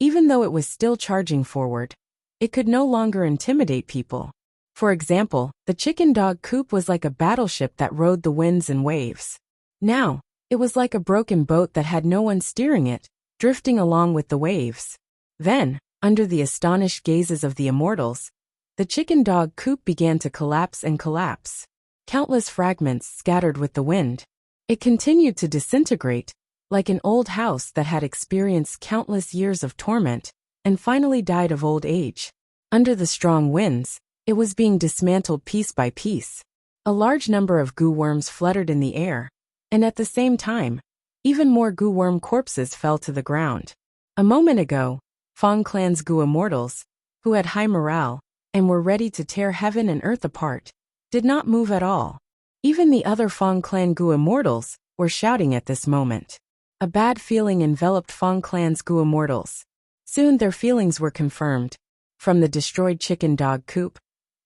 Even though it was still charging forward, it could no longer intimidate people. For example, the Chicken Dog Coop was like a battleship that rode the winds and waves. Now, it was like a broken boat that had no one steering it, drifting along with the waves. Then, under the astonished gazes of the immortals, the Chicken Dog Coop began to collapse and collapse. Countless fragments scattered with the wind. It continued to disintegrate, like an old house that had experienced countless years of torment, and finally died of old age. Under the strong winds, it was being dismantled piece by piece. A large number of goo worms fluttered in the air, and at the same time, even more goo worm corpses fell to the ground. A moment ago, Fang clan's Gu immortals, who had high morale and were ready to tear heaven and earth apart, did not move at all. Even the other Fang clan Gu immortals were shouting at this moment. A bad feeling enveloped Fang clan's Gu immortals. Soon their feelings were confirmed. From the destroyed chicken dog coop,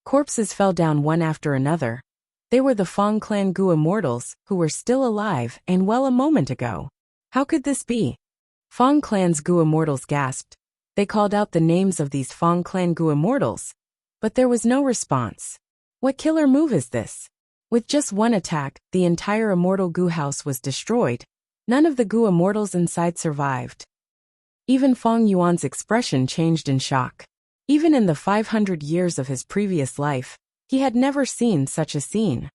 corpses fell down one after another. They were the Fang clan Gu immortals who were still alive and well a moment ago. How could this be? Fang clan's Gu immortals gasped. They called out the names of these Fang clan Gu immortals, but there was no response. What killer move is this? With just one attack, the entire immortal Gu house was destroyed. None of the Gu immortals inside survived. Even Fang Yuan's expression changed in shock. Even in the 500 years of his previous life, he had never seen such a scene.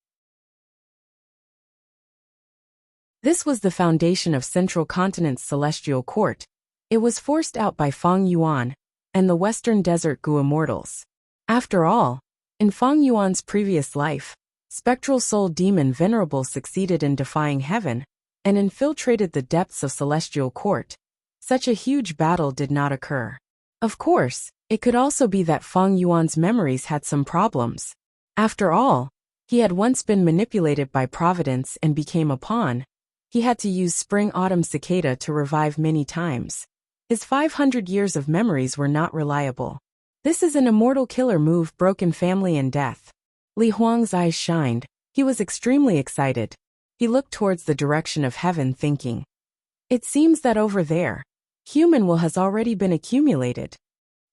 This was the foundation of Central Continent's celestial court. It was forced out by Fang Yuan and the Western Desert Gu immortals. After all, in Fang Yuan's previous life, spectral soul demon Venerable succeeded in defying heaven and infiltrated the depths of celestial court. Such a huge battle did not occur. Of course, it could also be that Fang Yuan's memories had some problems. After all, he had once been manipulated by Providence and became a pawn. He had to use spring-autumn cicada to revive many times. His 500 years of memories were not reliable. This is an immortal killer move, broken family and death. Li Huang's eyes shined. He was extremely excited. He looked towards the direction of heaven thinking, it seems that over there, human will has already been accumulated.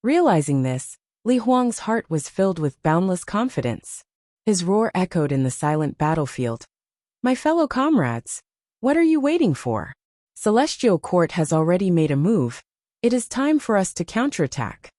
Realizing this, Li Huang's heart was filled with boundless confidence. His roar echoed in the silent battlefield. My fellow comrades, what are you waiting for? Celestial Court has already made a move. It is time for us to counterattack.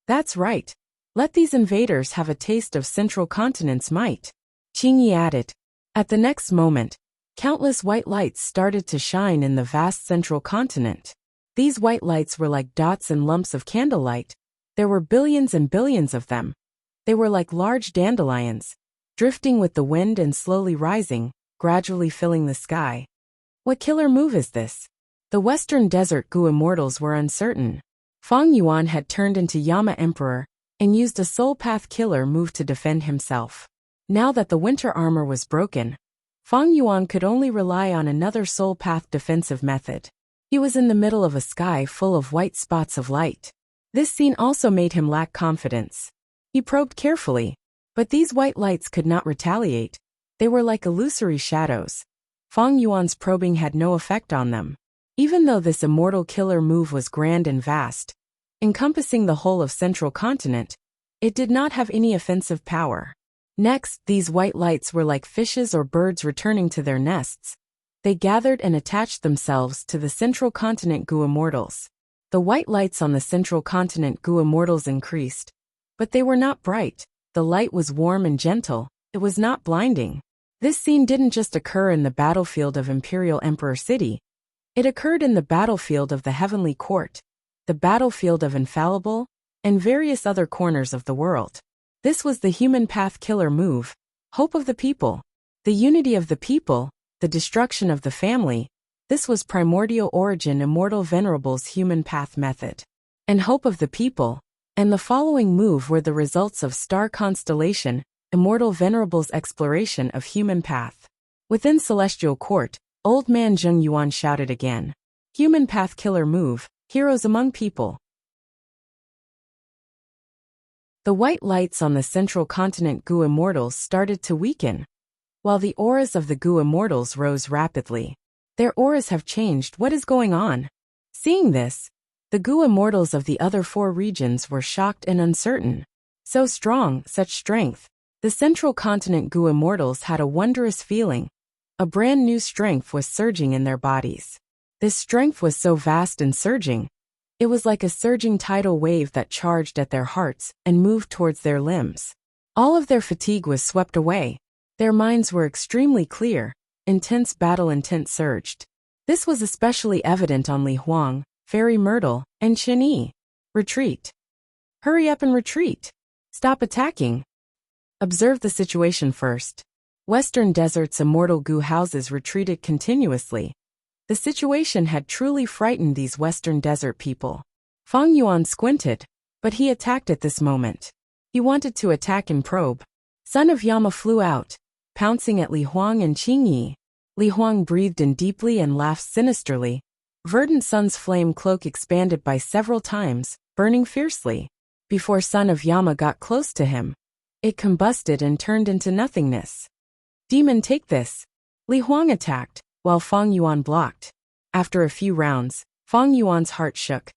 That's right. Let these invaders have a taste of Central Continent's might. Qingyi added. At the next moment, countless white lights started to shine in the vast Central Continent. These white lights were like dots and lumps of candlelight. There were billions and billions of them. They were like large dandelions, drifting with the wind and slowly rising, gradually filling the sky. What killer move is this? The Western Desert Gu immortals were uncertain. Fang Yuan had turned into Yama Emperor and used a soul path killer move to defend himself. Now that the winter armor was broken, Fang Yuan could only rely on another soul path defensive method. He was in the middle of a sky full of white spots of light. This scene also made him lack confidence. He probed carefully, but these white lights could not retaliate. They were like illusory shadows. Fang Yuan's probing had no effect on them. Even though this immortal killer move was grand and vast, encompassing the whole of Central Continent, it did not have any offensive power. Next, these white lights were like fishes or birds returning to their nests. They gathered and attached themselves to the Central Continent Gu immortals. The white lights on the Central Continent Gu immortals increased, but they were not bright. The light was warm and gentle. It was not blinding. This scene didn't just occur in the battlefield of Imperial Emperor City. It occurred in the battlefield of the Heavenly Court, the battlefield of Infallible, and various other corners of the world. This was the human path killer move, hope of the people, the unity of the people, the destruction of the family. This was primordial origin Immortal Venerable's human path method. And hope of the people, and the following move were the results of star constellation, Immortal Venerable's exploration of human path. Within Celestial Court, Old Man Zheng Yuan shouted again. Human path killer move, heroes among people. The white lights on the Central Continent Gu immortals started to weaken, while the auras of the Gu immortals rose rapidly. Their auras have changed. What is going on? Seeing this, the Gu immortals of the other 4 regions were shocked and uncertain. So strong, such strength. The Central Continent Gu immortals had a wondrous feeling. A brand new strength was surging in their bodies. This strength was so vast and surging. It was like a surging tidal wave that charged at their hearts and moved towards their limbs. All of their fatigue was swept away. Their minds were extremely clear. Intense battle intent surged. This was especially evident on Li Huang, Fairy Myrtle, and Chen Yi. Retreat. Hurry up and retreat. Stop attacking. Observe the situation first. Western Desert's immortal Gu houses retreated continuously. The situation had truly frightened these Western Desert people. Fang Yuan squinted, but he attacked at this moment. He wanted to attack and probe. Son of Yama flew out, pouncing at Li Huang and Qingyi. Li Huang breathed in deeply and laughed sinisterly. Verdant Sun's flame cloak expanded by several times, burning fiercely. Before Son of Yama got close to him, it combusted and turned into nothingness. Demon, take this. Li Huang attacked, while Fang Yuan blocked. After a few rounds, Fang Yuan's heart shook.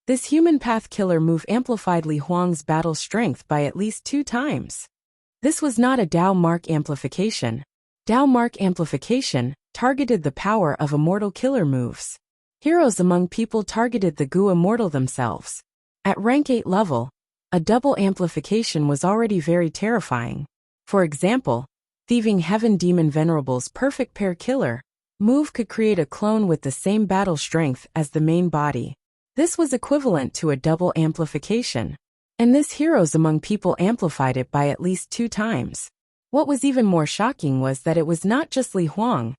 This human path killer move amplified Li Huang's battle strength by at least 2 times. This was not a Dao Mark amplification. Dao Mark amplification targeted the power of immortal killer moves. Heroes among people targeted the Gu immortal themselves. At rank 8 level, a double amplification was already very terrifying. For example, Thieving Heaven Demon Venerable's perfect pair killer move could create a clone with the same battle strength as the main body. This was equivalent to a double amplification. And this heroes among people amplified it by at least 2 times. What was even more shocking was that it was not just Li Huang.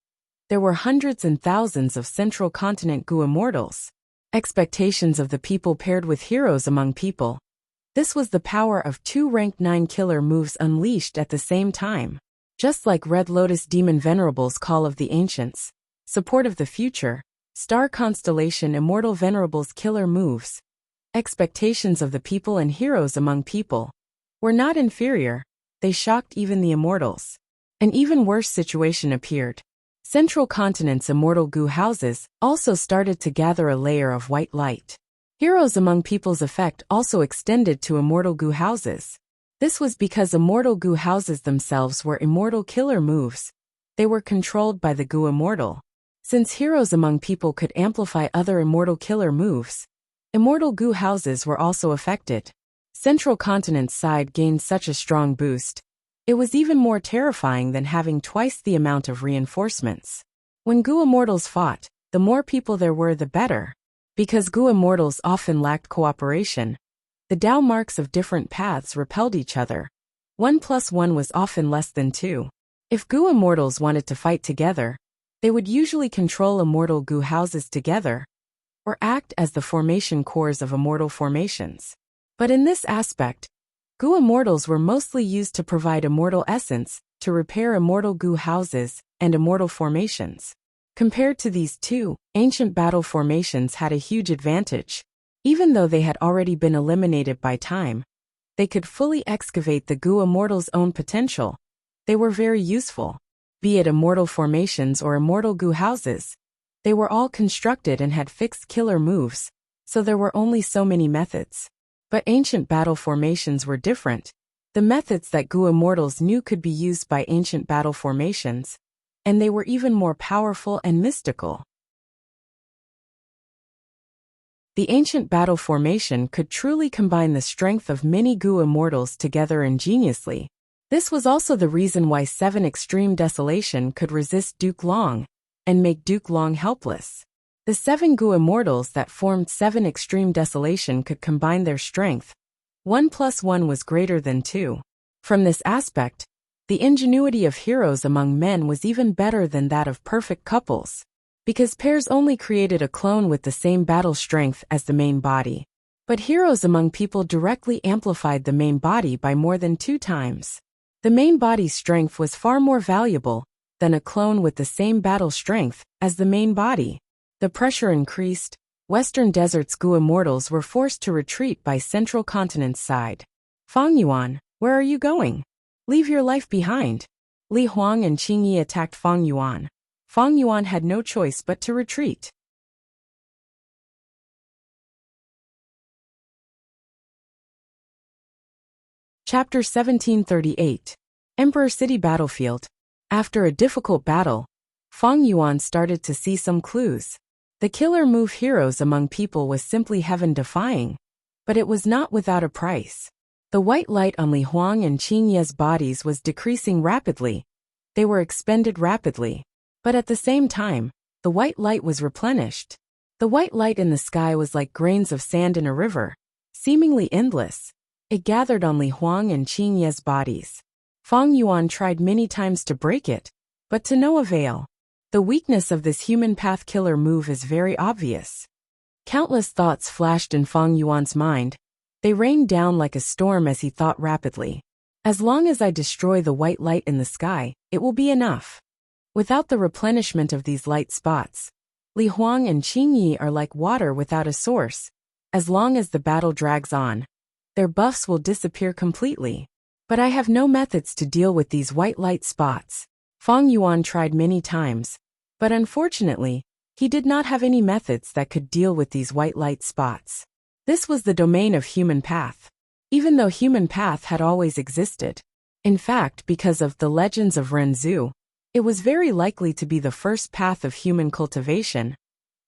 There were hundreds and thousands of Central Continent Gu immortals. Expectations of the people paired with heroes among people. This was the power of 2 rank 9 killer moves unleashed at the same time. Just like Red Lotus Demon Venerable's Call of the Ancients, Support of the Future, Star Constellation Immortal Venerable's killer moves. Expectations of the people and heroes among people were not inferior, they shocked even the immortals. An even worse situation appeared. Central Continent's immortal Gu houses also started to gather a layer of white light. Heroes among people's effect also extended to immortal Gu houses. This was because immortal Gu houses themselves were immortal killer moves. They were controlled by the Gu immortal. Since heroes among people could amplify other immortal killer moves, immortal Gu houses were also affected. Central Continent's side gained such a strong boost. It was even more terrifying than having twice the amount of reinforcements. When Gu immortals fought, the more people there were the better. Because Gu immortals often lacked cooperation, the Dao marks of different paths repelled each other. 1 + 1 was often less than 2. If Gu immortals wanted to fight together, they would usually control immortal Gu houses together, or act as the formation cores of immortal formations. But in this aspect, Gu immortals were mostly used to provide immortal essence, to repair immortal Gu houses, and immortal formations. Compared to these two, ancient battle formations had a huge advantage. Even though they had already been eliminated by time, they could fully excavate the Gu immortals' own potential. They were very useful. Be it immortal formations or immortal Gu houses, they were all constructed and had fixed killer moves, so there were only so many methods. But ancient battle formations were different. The methods that Gu immortals knew could be used by ancient battle formations, and they were even more powerful and mystical. The ancient battle formation could truly combine the strength of many Gu immortals together ingeniously. This was also the reason why 7 Extreme Desolation could resist Duke Long, and make Duke Long helpless. The 7 Gu immortals that formed 7 Extreme Desolation could combine their strength. 1 + 1 was greater than 2. From this aspect, the ingenuity of heroes among men was even better than that of perfect couples, because pairs only created a clone with the same battle strength as the main body. But heroes among people directly amplified the main body by more than 2 times. The main body's strength was far more valuable than a clone with the same battle strength as the main body. The pressure increased. Western Desert's Gu immortals were forced to retreat by Central Continent's side. Fang Yuan, where are you going? Leave your life behind. Li Huang and Qingyi attacked Fang Yuan. Fang Yuan had no choice but to retreat. Chapter 1738. Emperor City Battlefield. After a difficult battle, Fang Yuan started to see some clues. The killer move heroes among people was simply heaven-defying, but it was not without a price. The white light on Li Huang and Qingyi's bodies was decreasing rapidly. They were expended rapidly. But at the same time, the white light was replenished. The white light in the sky was like grains of sand in a river, seemingly endless. It gathered on Li Huang and Qingyi's bodies. Fang Yuan tried many times to break it, but to no avail. The weakness of this human path killer move is very obvious. Countless thoughts flashed in Fang Yuan's mind. They rained down like a storm as he thought rapidly. As long as I destroy the white light in the sky, it will be enough. Without the replenishment of these light spots, Li Huang and Qing Yi are like water without a source. As long as the battle drags on, their buffs will disappear completely. But I have no methods to deal with these white light spots. Fang Yuan tried many times, but unfortunately, he did not have any methods that could deal with these white light spots. This was the domain of human path. Even though human path had always existed. In fact, because of the legends of Renzu, it was very likely to be the first path of human cultivation.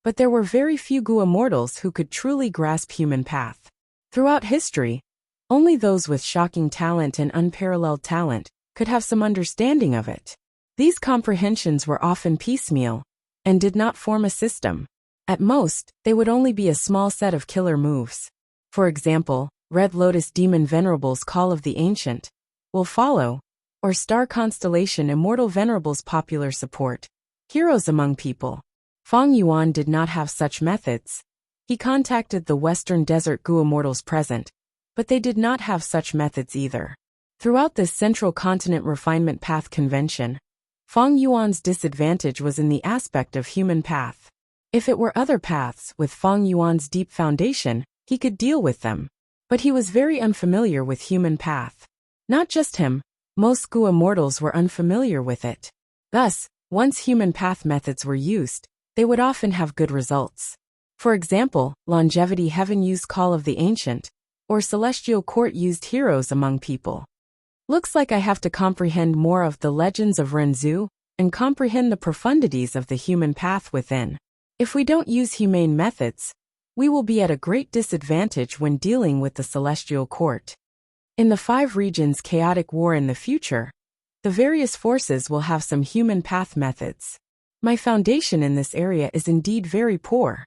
But there were very few Gu immortals who could truly grasp human path. Throughout history, only those with shocking talent and unparalleled talent could have some understanding of it. These comprehensions were often piecemeal and did not form a system. At most, they would only be a small set of killer moves. For example, Red Lotus Demon Venerable's Call of the Ancient will follow, or Star Constellation Immortal Venerable's popular support. Heroes among people. Fang Yuan did not have such methods. He contacted the Western Desert Gu immortals present, but they did not have such methods either. Throughout this Central Continent Refinement Path Convention, Fang Yuan's disadvantage was in the aspect of human path. If it were other paths with Fang Yuan's deep foundation, he could deal with them. But he was very unfamiliar with human path. Not just him, most Gu immortals were unfamiliar with it. Thus, once human path methods were used, they would often have good results. For example, Longevity Heaven used Call of the Ancient, or Celestial Court used Heroes among people. Looks like I have to comprehend more of the legends of Renzu, and comprehend the profundities of the human path within. If we don't use humane methods, we will be at a great disadvantage when dealing with the Celestial Court. In the 5 regions chaotic war in the future, the various forces will have some human path methods. My foundation in this area is indeed very poor.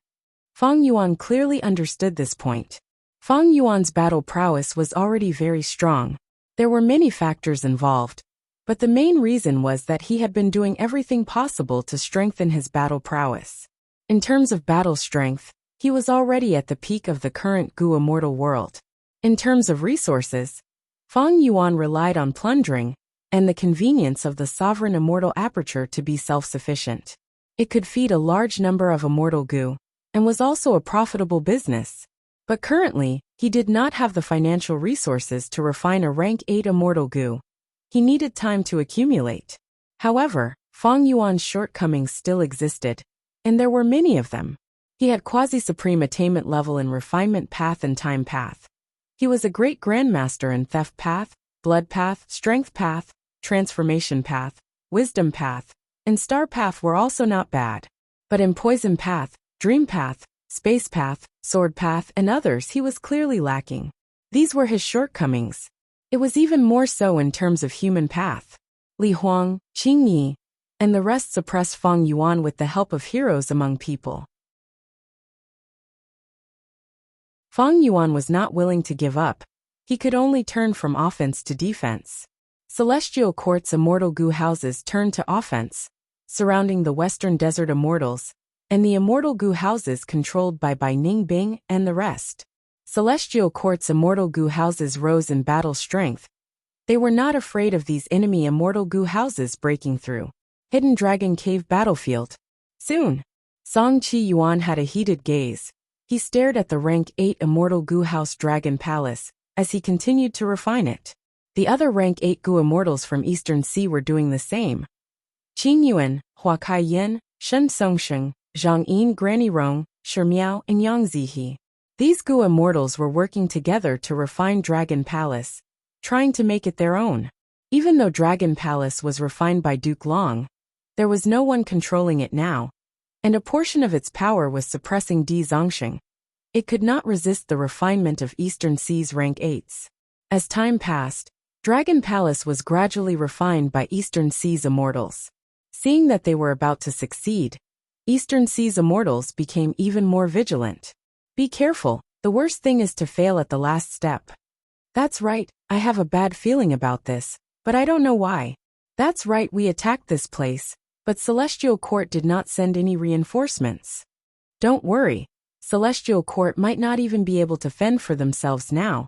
Fang Yuan clearly understood this point. Fang Yuan's battle prowess was already very strong. There were many factors involved, but the main reason was that he had been doing everything possible to strengthen his battle prowess. In terms of battle strength, he was already at the peak of the current Gu immortal world. In terms of resources, Fang Yuan relied on plundering and the convenience of the sovereign immortal aperture to be self-sufficient. It could feed a large number of immortal Gu, and was also a profitable business. But currently, he did not have the financial resources to refine a rank 8 immortal Gu. He needed time to accumulate. However, Fang Yuan's shortcomings still existed, and there were many of them. He had quasi-supreme attainment level in refinement path and time path. He was a great grandmaster in theft path, blood path, strength path, transformation path, wisdom path, and star path were also not bad. But in poison path, dream path, space path, sword path, and others he was clearly lacking. These were his shortcomings. It was even more so in terms of human path. Li Huang, Qing Yi, and the rest suppressed Fang Yuan with the help of heroes among people. Fang Yuan was not willing to give up. He could only turn from offense to defense. Celestial Court's immortal Gu houses turned to offense, surrounding the Western Desert immortals, and the immortal Gu houses controlled by Bai Ningbing and the rest. Celestial Court's immortal Gu houses rose in battle strength. They were not afraid of these enemy immortal Gu houses breaking through. Hidden Dragon Cave Battlefield. Soon, Song Qi Yuan had a heated gaze. He stared at the rank 8 immortal Gu house Dragon Palace, as he continued to refine it. The other rank 8 Gu immortals from Eastern Sea were doing the same. Qing Yuan, Hua Kai Yin, Shen Songsheng, Zhang Yin, Granny Rong, Shimiao, and Yang Zihe. These Gu immortals were working together to refine Dragon Palace, trying to make it their own. Even though Dragon Palace was refined by Duke Long, there was no one controlling it now, and a portion of its power was suppressing Di Zongsheng. It could not resist the refinement of Eastern Sea's rank 8s. As time passed, Dragon Palace was gradually refined by Eastern Sea's immortals. Seeing that they were about to succeed, Eastern Sea's immortals became even more vigilant. Be careful, the worst thing is to fail at the last step. That's right, I have a bad feeling about this, but I don't know why. That's right, we attacked this place, but Celestial Court did not send any reinforcements. Don't worry, Celestial Court might not even be able to fend for themselves now.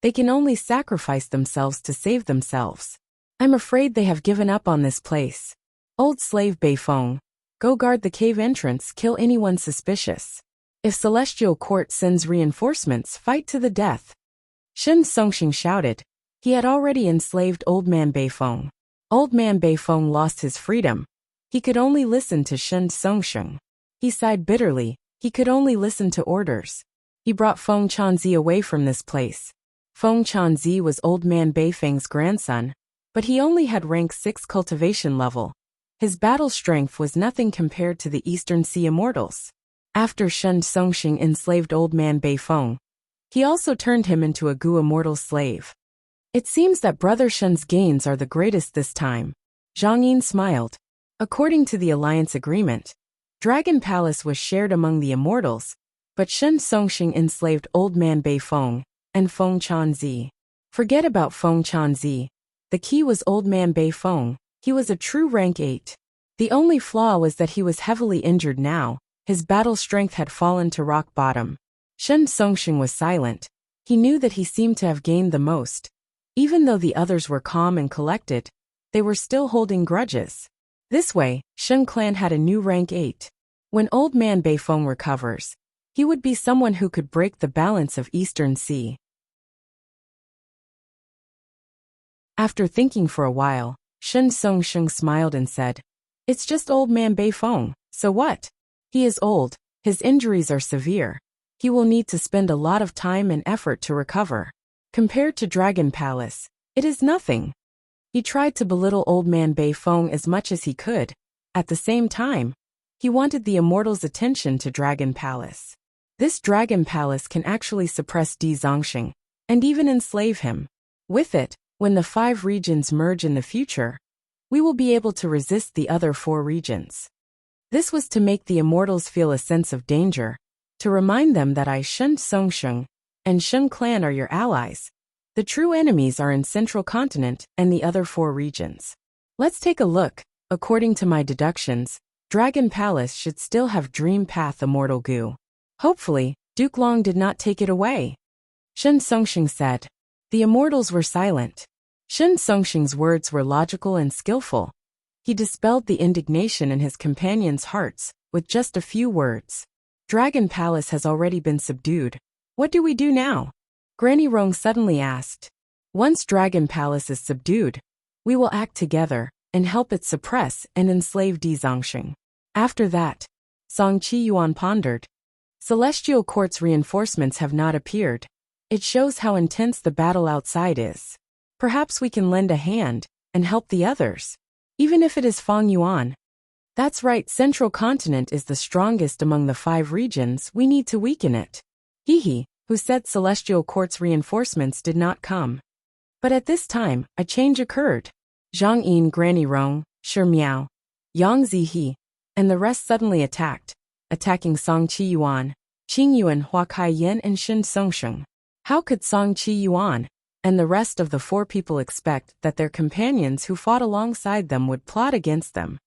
They can only sacrifice themselves to save themselves. I'm afraid they have given up on this place. Old slave Beifeng, go guard the cave entrance, kill anyone suspicious. If Celestial Court sends reinforcements, fight to the death. Shen Songxing shouted. He had already enslaved Old Man Beifeng. Old Man Beifeng lost his freedom. He could only listen to Shen Songxing. He sighed bitterly. He could only listen to orders. He brought Feng Chanzi away from this place. Feng Chanzi was Old Man Beifeng's grandson, but he only had rank 6 cultivation level. His battle strength was nothing compared to the Eastern Sea Immortals. After Shen Songxing enslaved Old Man Beifeng, he also turned him into a Gu immortal slave. It seems that Brother Shen's gains are the greatest this time. Zhang Yin smiled. According to the alliance agreement, Dragon Palace was shared among the immortals, but Shen Songxing enslaved Old Man Beifeng and Feng Chanzi. Forget about Feng Chanzi. The key was Old Man Beifeng. He was a true rank 8. The only flaw was that he was heavily injured now. His battle strength had fallen to rock bottom. Shen Songxing was silent. He knew that he seemed to have gained the most. Even though the others were calm and collected, they were still holding grudges. This way, Shen clan had a new rank 8. When Old Man Beifeng recovers, he would be someone who could break the balance of Eastern Sea. After thinking for a while, Shen Songxing smiled and said, "It's just Old Man Beifeng, so what? He is old, his injuries are severe. He will need to spend a lot of time and effort to recover. Compared to Dragon Palace, it is nothing." He tried to belittle Old Man Beifeng as much as he could. At the same time, he wanted the immortals' attention to Dragon Palace. This Dragon Palace can actually suppress Di Zongxing, and even enslave him. With it, when the 5 regions merge in the future, we will be able to resist the other 4 regions. This was to make the immortals feel a sense of danger, to remind them that I Shen Songxing and Shen clan are your allies. The true enemies are in Central Continent and the other 4 regions. Let's take a look. According to my deductions, Dragon Palace should still have Dream Path Immortal Gu. Hopefully, Duke Long did not take it away. Shen Songxing said. The immortals were silent. Shen Songxing's words were logical and skillful. He dispelled the indignation in his companions' hearts with just a few words. Dragon Palace has already been subdued. What do we do now? Granny Rong suddenly asked. Once Dragon Palace is subdued, we will act together and help it suppress and enslave Di Zongxing. After that, Song Qiyuan pondered. Celestial Court's reinforcements have not appeared. It shows how intense the battle outside is. Perhaps we can lend a hand and help the others, even if it is Fang Yuan. That's right, Central Continent is the strongest among the 5 regions. We need to weaken it. Hehe, who said Celestial Court's reinforcements did not come. But at this time, a change occurred. Zhang Yin, Granny Rong, Shi Miao, Yang Zihe, and the rest suddenly attacked, attacking Song Qiyuan, Qing Yuan, Hua Kai Yin, and Shen Songxing. How could Song Qiyuan and the rest of the 4 people expect that their companions who fought alongside them would plot against them?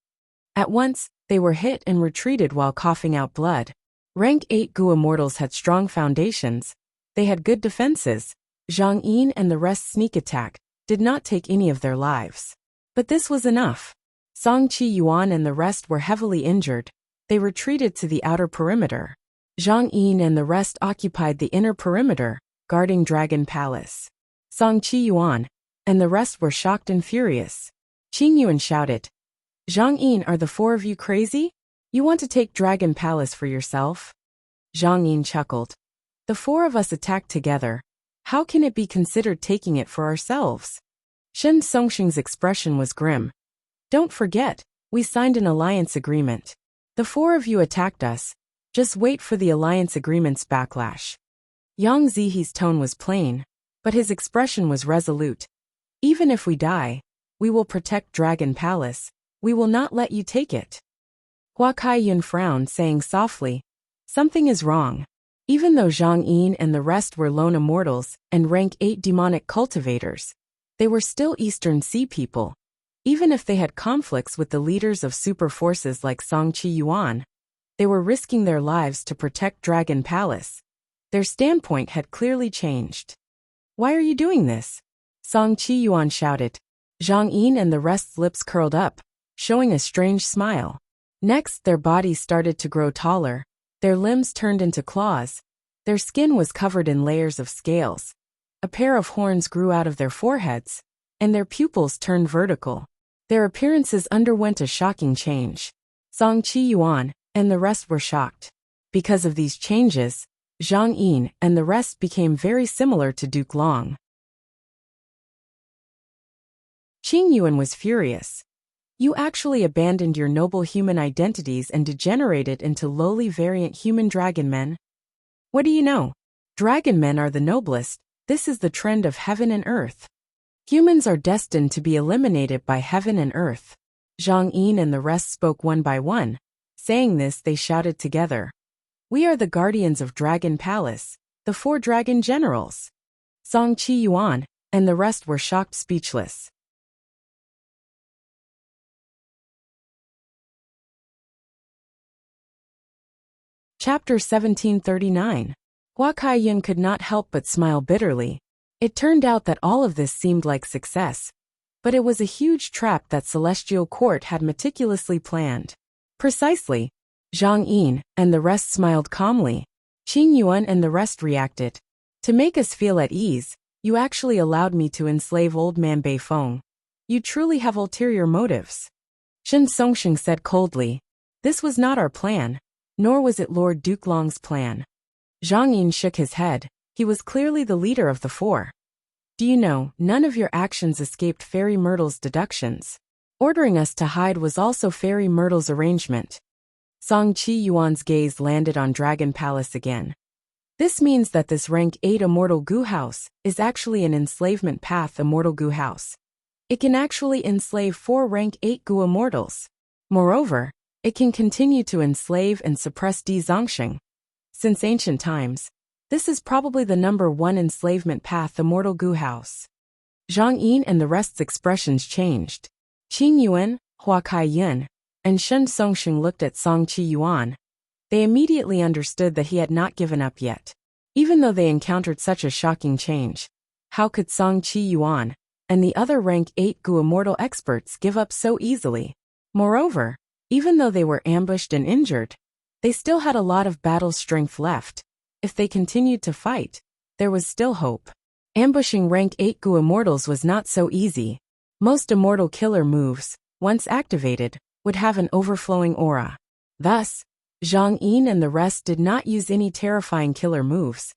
At once, they were hit and retreated while coughing out blood. Rank 8 Gu Immortals had strong foundations. They had good defenses. Zhang Yin and the rest sneak attack did not take any of their lives. But this was enough. Song Qiyuan and the rest were heavily injured. They retreated to the outer perimeter. Zhang Yin and the rest occupied the inner perimeter, guarding Dragon Palace. Song Qiyuan and the rest were shocked and furious. Qing Yuan shouted, Zhang Yin, are the 4 of you crazy? You want to take Dragon Palace for yourself? Zhang Yin chuckled. The 4 of us attacked together. How can it be considered taking it for ourselves? Shen Songxing's expression was grim. Don't forget, we signed an alliance agreement. The 4 of you attacked us. Just wait for the alliance agreement's backlash. Yang Zihe's tone was plain, but his expression was resolute. Even if we die, we will protect Dragon Palace. We will not let you take it. Hua Kaiyun frowned, saying softly, something is wrong. Even though Zhang Yin and the rest were lone immortals and rank 8 demonic cultivators, they were still Eastern Sea people. Even if they had conflicts with the leaders of super forces like Song Qiyuan, They were risking their lives to protect Dragon Palace. Their standpoint had clearly changed. "Why are you doing this?" Song Qiyuan shouted. Zhang Yin and the rest's lips curled up, showing a strange smile. Next, their bodies started to grow taller. Their limbs turned into claws. Their skin was covered in layers of scales. A pair of horns grew out of their foreheads, and their pupils turned vertical. Their appearances underwent a shocking change. Song Qiyuan and the rest were shocked. Because of these changes, Zhang Yin and the rest became very similar to Duke Long. Qing Yuan was furious. "You actually abandoned your noble human identities and degenerated into lowly variant human dragon men? What do you know? Dragon men are the noblest. This is the trend of heaven and earth. Humans are destined to be eliminated by heaven and earth." Zhang Yin and the rest spoke one by one. Saying this, they shouted together. "We are the guardians of Dragon Palace, the 4 dragon generals." Song Qiyuan and the rest were shocked speechless. Chapter 1739. Hua Kaiyun could not help but smile bitterly. It turned out that all of this seemed like success, but it was a huge trap that Celestial Court had meticulously planned. "Precisely." Zhang Yin and the rest smiled calmly. Qing Yuan and the rest reacted. "To make us feel at ease, you actually allowed me to enslave old man Beifeng. You truly have ulterior motives." Shen Songsheng said coldly. "This was not our plan, nor was it Lord Duke Long's plan." Zhang Yin shook his head. He was clearly the leader of the 4. "Do you know, none of your actions escaped Fairy Myrtle's deductions. Ordering us to hide was also Fairy Myrtle's arrangement." Song Qiyuan's gaze landed on Dragon Palace again. "This means that this rank 8 Immortal Gu House is actually an enslavement path Immortal Gu House. It can actually enslave 4 rank 8 Gu Immortals. Moreover, it can continue to enslave and suppress Di Zongsheng. Since ancient times, this is probably the number 1 enslavement path Immortal Gu House." Zhang Yin and the rest's expressions changed. Qing Yuan, Hua Kaiyun, and Shen Songsheng looked at Song Qiyuan. They immediately understood that he had not given up yet. Even though they encountered such a shocking change, how could Song Qiyuan and the other rank 8 Gu Immortal experts give up so easily? Moreover, even though they were ambushed and injured, they still had a lot of battle strength left. If they continued to fight, there was still hope. Ambushing rank 8 Gu Immortals was not so easy. Most immortal killer moves, once activated, would have an overflowing aura. Thus, Zhang Yin and the rest did not use any terrifying killer moves.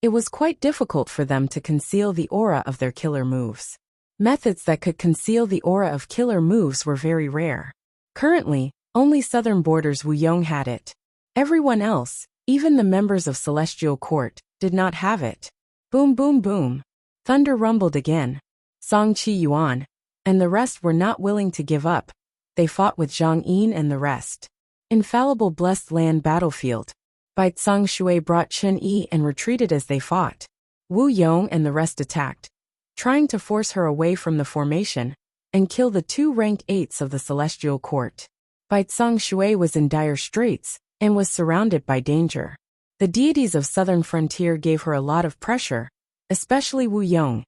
It was quite difficult for them to conceal the aura of their killer moves. Methods that could conceal the aura of killer moves were very rare. Currently, only Southern Borders Wuyong had it. Everyone else, even the members of Celestial Court, did not have it. Boom boom boom. Thunder rumbled again. Song Qiyuan and the rest were not willing to give up. They fought with Zhang Yin and the rest. Infallible Blessed Land Battlefield. Bai Tsang Shui brought Chen Yi and retreated as they fought. Wu Yong and the rest attacked, trying to force her away from the formation and kill the 2 rank 8s of the Celestial Court. Bai Tsang Shui was in dire straits and was surrounded by danger. The deities of Southern Frontier gave her a lot of pressure, especially Wu Yong.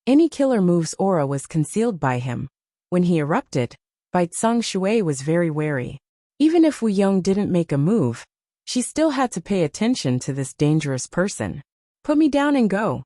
Any killer move's aura was concealed by him. When he erupted, Bai Tsang Shui was very wary. Even if Wu Yong didn't make a move, she still had to pay attention to this dangerous person. "Put me down and go,"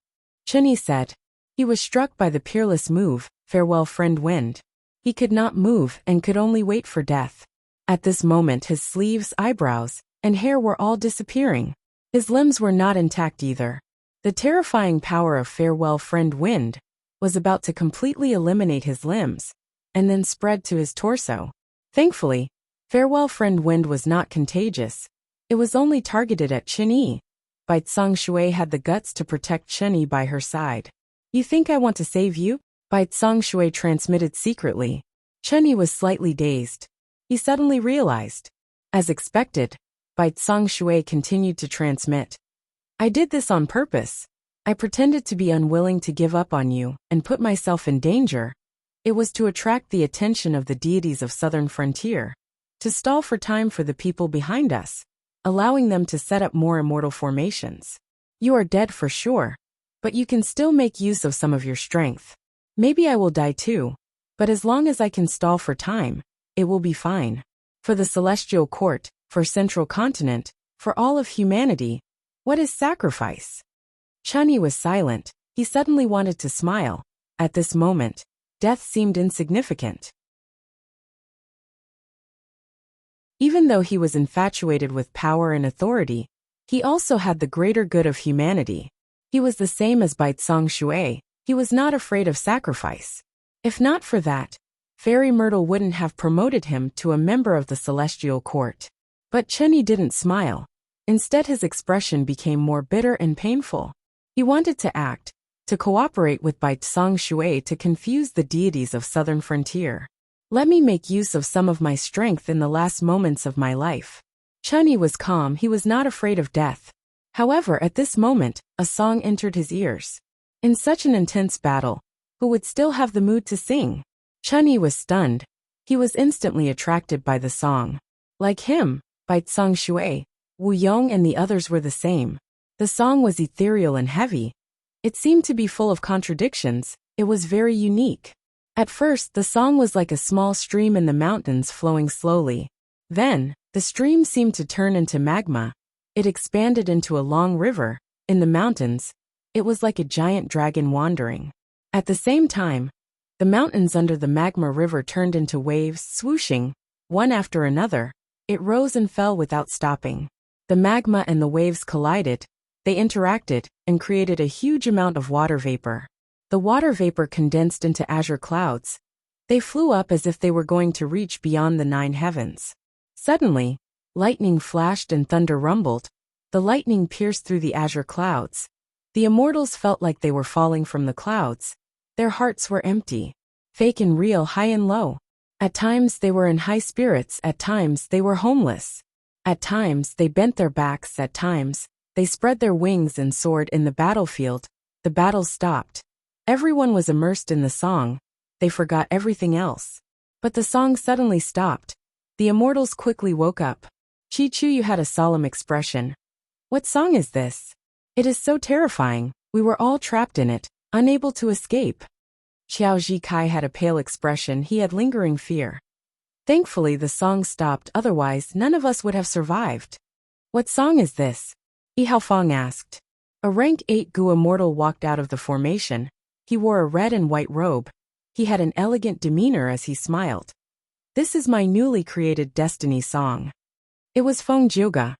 Chen Yi said. He was struck by the peerless move, Farewell Friend Wind. He could not move and could only wait for death. At this moment his sleeves, eyebrows, and hair were all disappearing. His limbs were not intact either. The terrifying power of Farewell Friend Wind was about to completely eliminate his limbs, and then spread to his torso. Thankfully, Farewell Friend Wind was not contagious. It was only targeted at Chen Yi. Bai Tsang Shui had the guts to protect Chen Yi by her side. "You think I want to save you?" Bai Tsang Shui transmitted secretly. Chen Yi was slightly dazed. He suddenly realized. As expected, Bai Tsang Shui continued to transmit. "I did this on purpose. I pretended to be unwilling to give up on you and put myself in danger. It was to attract the attention of the deities of Southern Frontier, to stall for time for the people behind us. allowing them to set up more immortal formations. You are dead for sure, but you can still make use of some of your strength. Maybe I will die too, but as long as I can stall for time, it will be fine. For the Celestial Court, for Central Continent, for all of humanity, what is sacrifice? Chunyi was silent. He suddenly wanted to smile. At this moment, death seemed insignificant. Even though he was infatuated with power and authority, he also had the greater good of humanity. He was the same as Baitsong Shui. He was not afraid of sacrifice. If not for that, Fairy Myrtle wouldn't have promoted him to a member of the Celestial Court. But Chunyi didn't smile. Instead, his expression became more bitter and painful. He wanted to act, to cooperate with Baitsong Shui to confuse the deities of Southern Frontier. Let me make use of some of my strength in the last moments of my life. Chunyi was calm. He was not afraid of death. However, at this moment, a song entered his ears. In such an intense battle, who would still have the mood to sing? Chunyi was stunned. He was instantly attracted by the song. Like him, Baitsong Shui, Wu Yong and the others were the same. The song was ethereal and heavy. It seemed to be full of contradictions. It was very unique. At first, the song was like a small stream in the mountains flowing slowly. Then, the stream seemed to turn into magma. It expanded into a long river. In the mountains, it was like a giant dragon wandering. At the same time, the mountains under the magma river turned into waves, swooshing, one after another. It rose and fell without stopping. The magma and the waves collided. They interacted and created a huge amount of water vapor. The water vapor condensed into azure clouds. They flew up as if they were going to reach beyond the 9 heavens. Suddenly, lightning flashed and thunder rumbled. The lightning pierced through the azure clouds. The immortals felt like they were falling from the clouds. Their hearts were empty. Fake and real, high and low. At times they were in high spirits, at times they were homeless. At times they bent their backs, at times they spread their wings and soared in the battlefield. The battle stopped. Everyone was immersed in the song. They forgot everything else. But the song suddenly stopped. The immortals quickly woke up. Chi-Chu had a solemn expression. What song is this? It is so terrifying. We were all trapped in it, unable to escape. Xiao Zhikai had a pale expression. He had lingering fear. Thankfully, the song stopped, otherwise none of us would have survived. What song is this? Yi Haofeng asked. A rank 8 Gu immortal walked out of the formation. He wore a red and white robe. He had an elegant demeanor as he smiled. This is my newly created destiny song. It was Feng Jioga.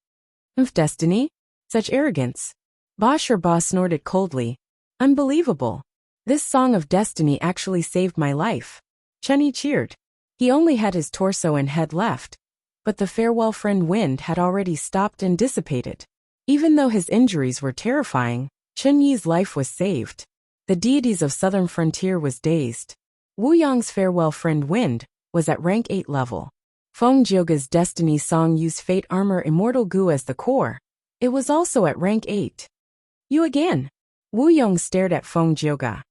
Destiny? Such arrogance. Ba Ba snorted coldly. Unbelievable. This song of destiny actually saved my life. Chunyi cheered. He only had his torso and head left, but the farewell friend wind had already stopped and dissipated. Even though his injuries were terrifying, Chunyi's life was saved. The deities of Southern Frontier was dazed. Wu Yong's farewell friend wind was at rank 8 level. Feng Jioga's destiny song used fate armor immortal Gu as the core. It was also at rank 8. You again. Wu Yong stared at Feng Jioga.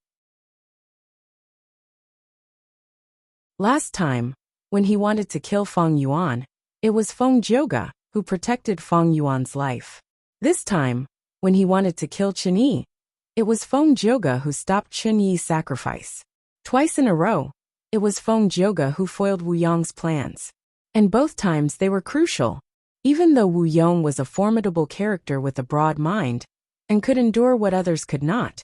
Last time, when he wanted to kill Feng Yuan, it was Feng Jioga who protected Feng Yuan's life. This time, when he wanted to kill Chunyi, it was Feng Jioga who stopped Chunyi's sacrifice. Twice in a row, it was Feng Jioga who foiled Wu Yong's plans. And both times they were crucial. Even though Wu Yong was a formidable character with a broad mind, and could endure what others could not,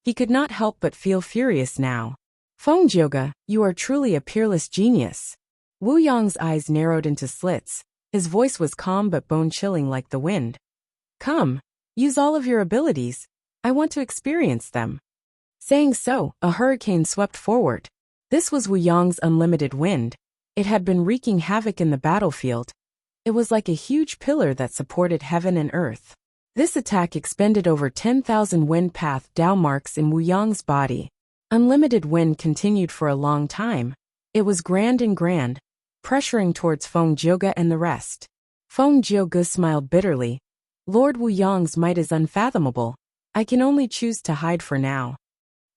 he could not help but feel furious now. Feng Jioga, you are truly a peerless genius. Wu Yong's eyes narrowed into slits. His voice was calm but bone-chilling like the wind. Come, use all of your abilities. I want to experience them. Saying so, a hurricane swept forward. This was Wu Yong's unlimited wind. It had been wreaking havoc in the battlefield. It was like a huge pillar that supported heaven and earth. This attack expended over 10,000 wind path Dao marks in Wu Yong's body. Unlimited wind continued for a long time. It was grand, pressuring towards Feng Jioga and the rest. Feng Jioga smiled bitterly. Lord Wu Yong's might is unfathomable. I can only choose to hide for now.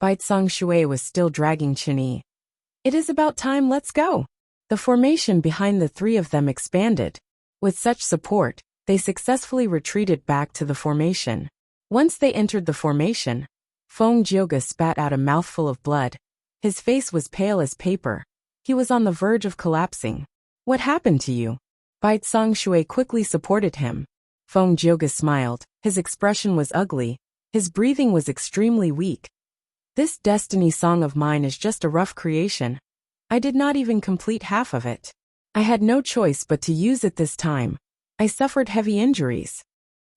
Baitsong Shui was still dragging Chunyi. It is about time, let's go. The formation behind the three of them expanded. With such support, They successfully retreated back to the formation. Once they entered the formation, Feng Jioge spat out a mouthful of blood. His face was pale as paper. He was on the verge of collapsing. What happened to you? Bai Shui quickly supported him. Feng Jioge smiled. His expression was ugly. His breathing was extremely weak. This destiny song of mine is just a rough creation. I did not even complete half of it. I had no choice but to use it this time. I suffered heavy injuries.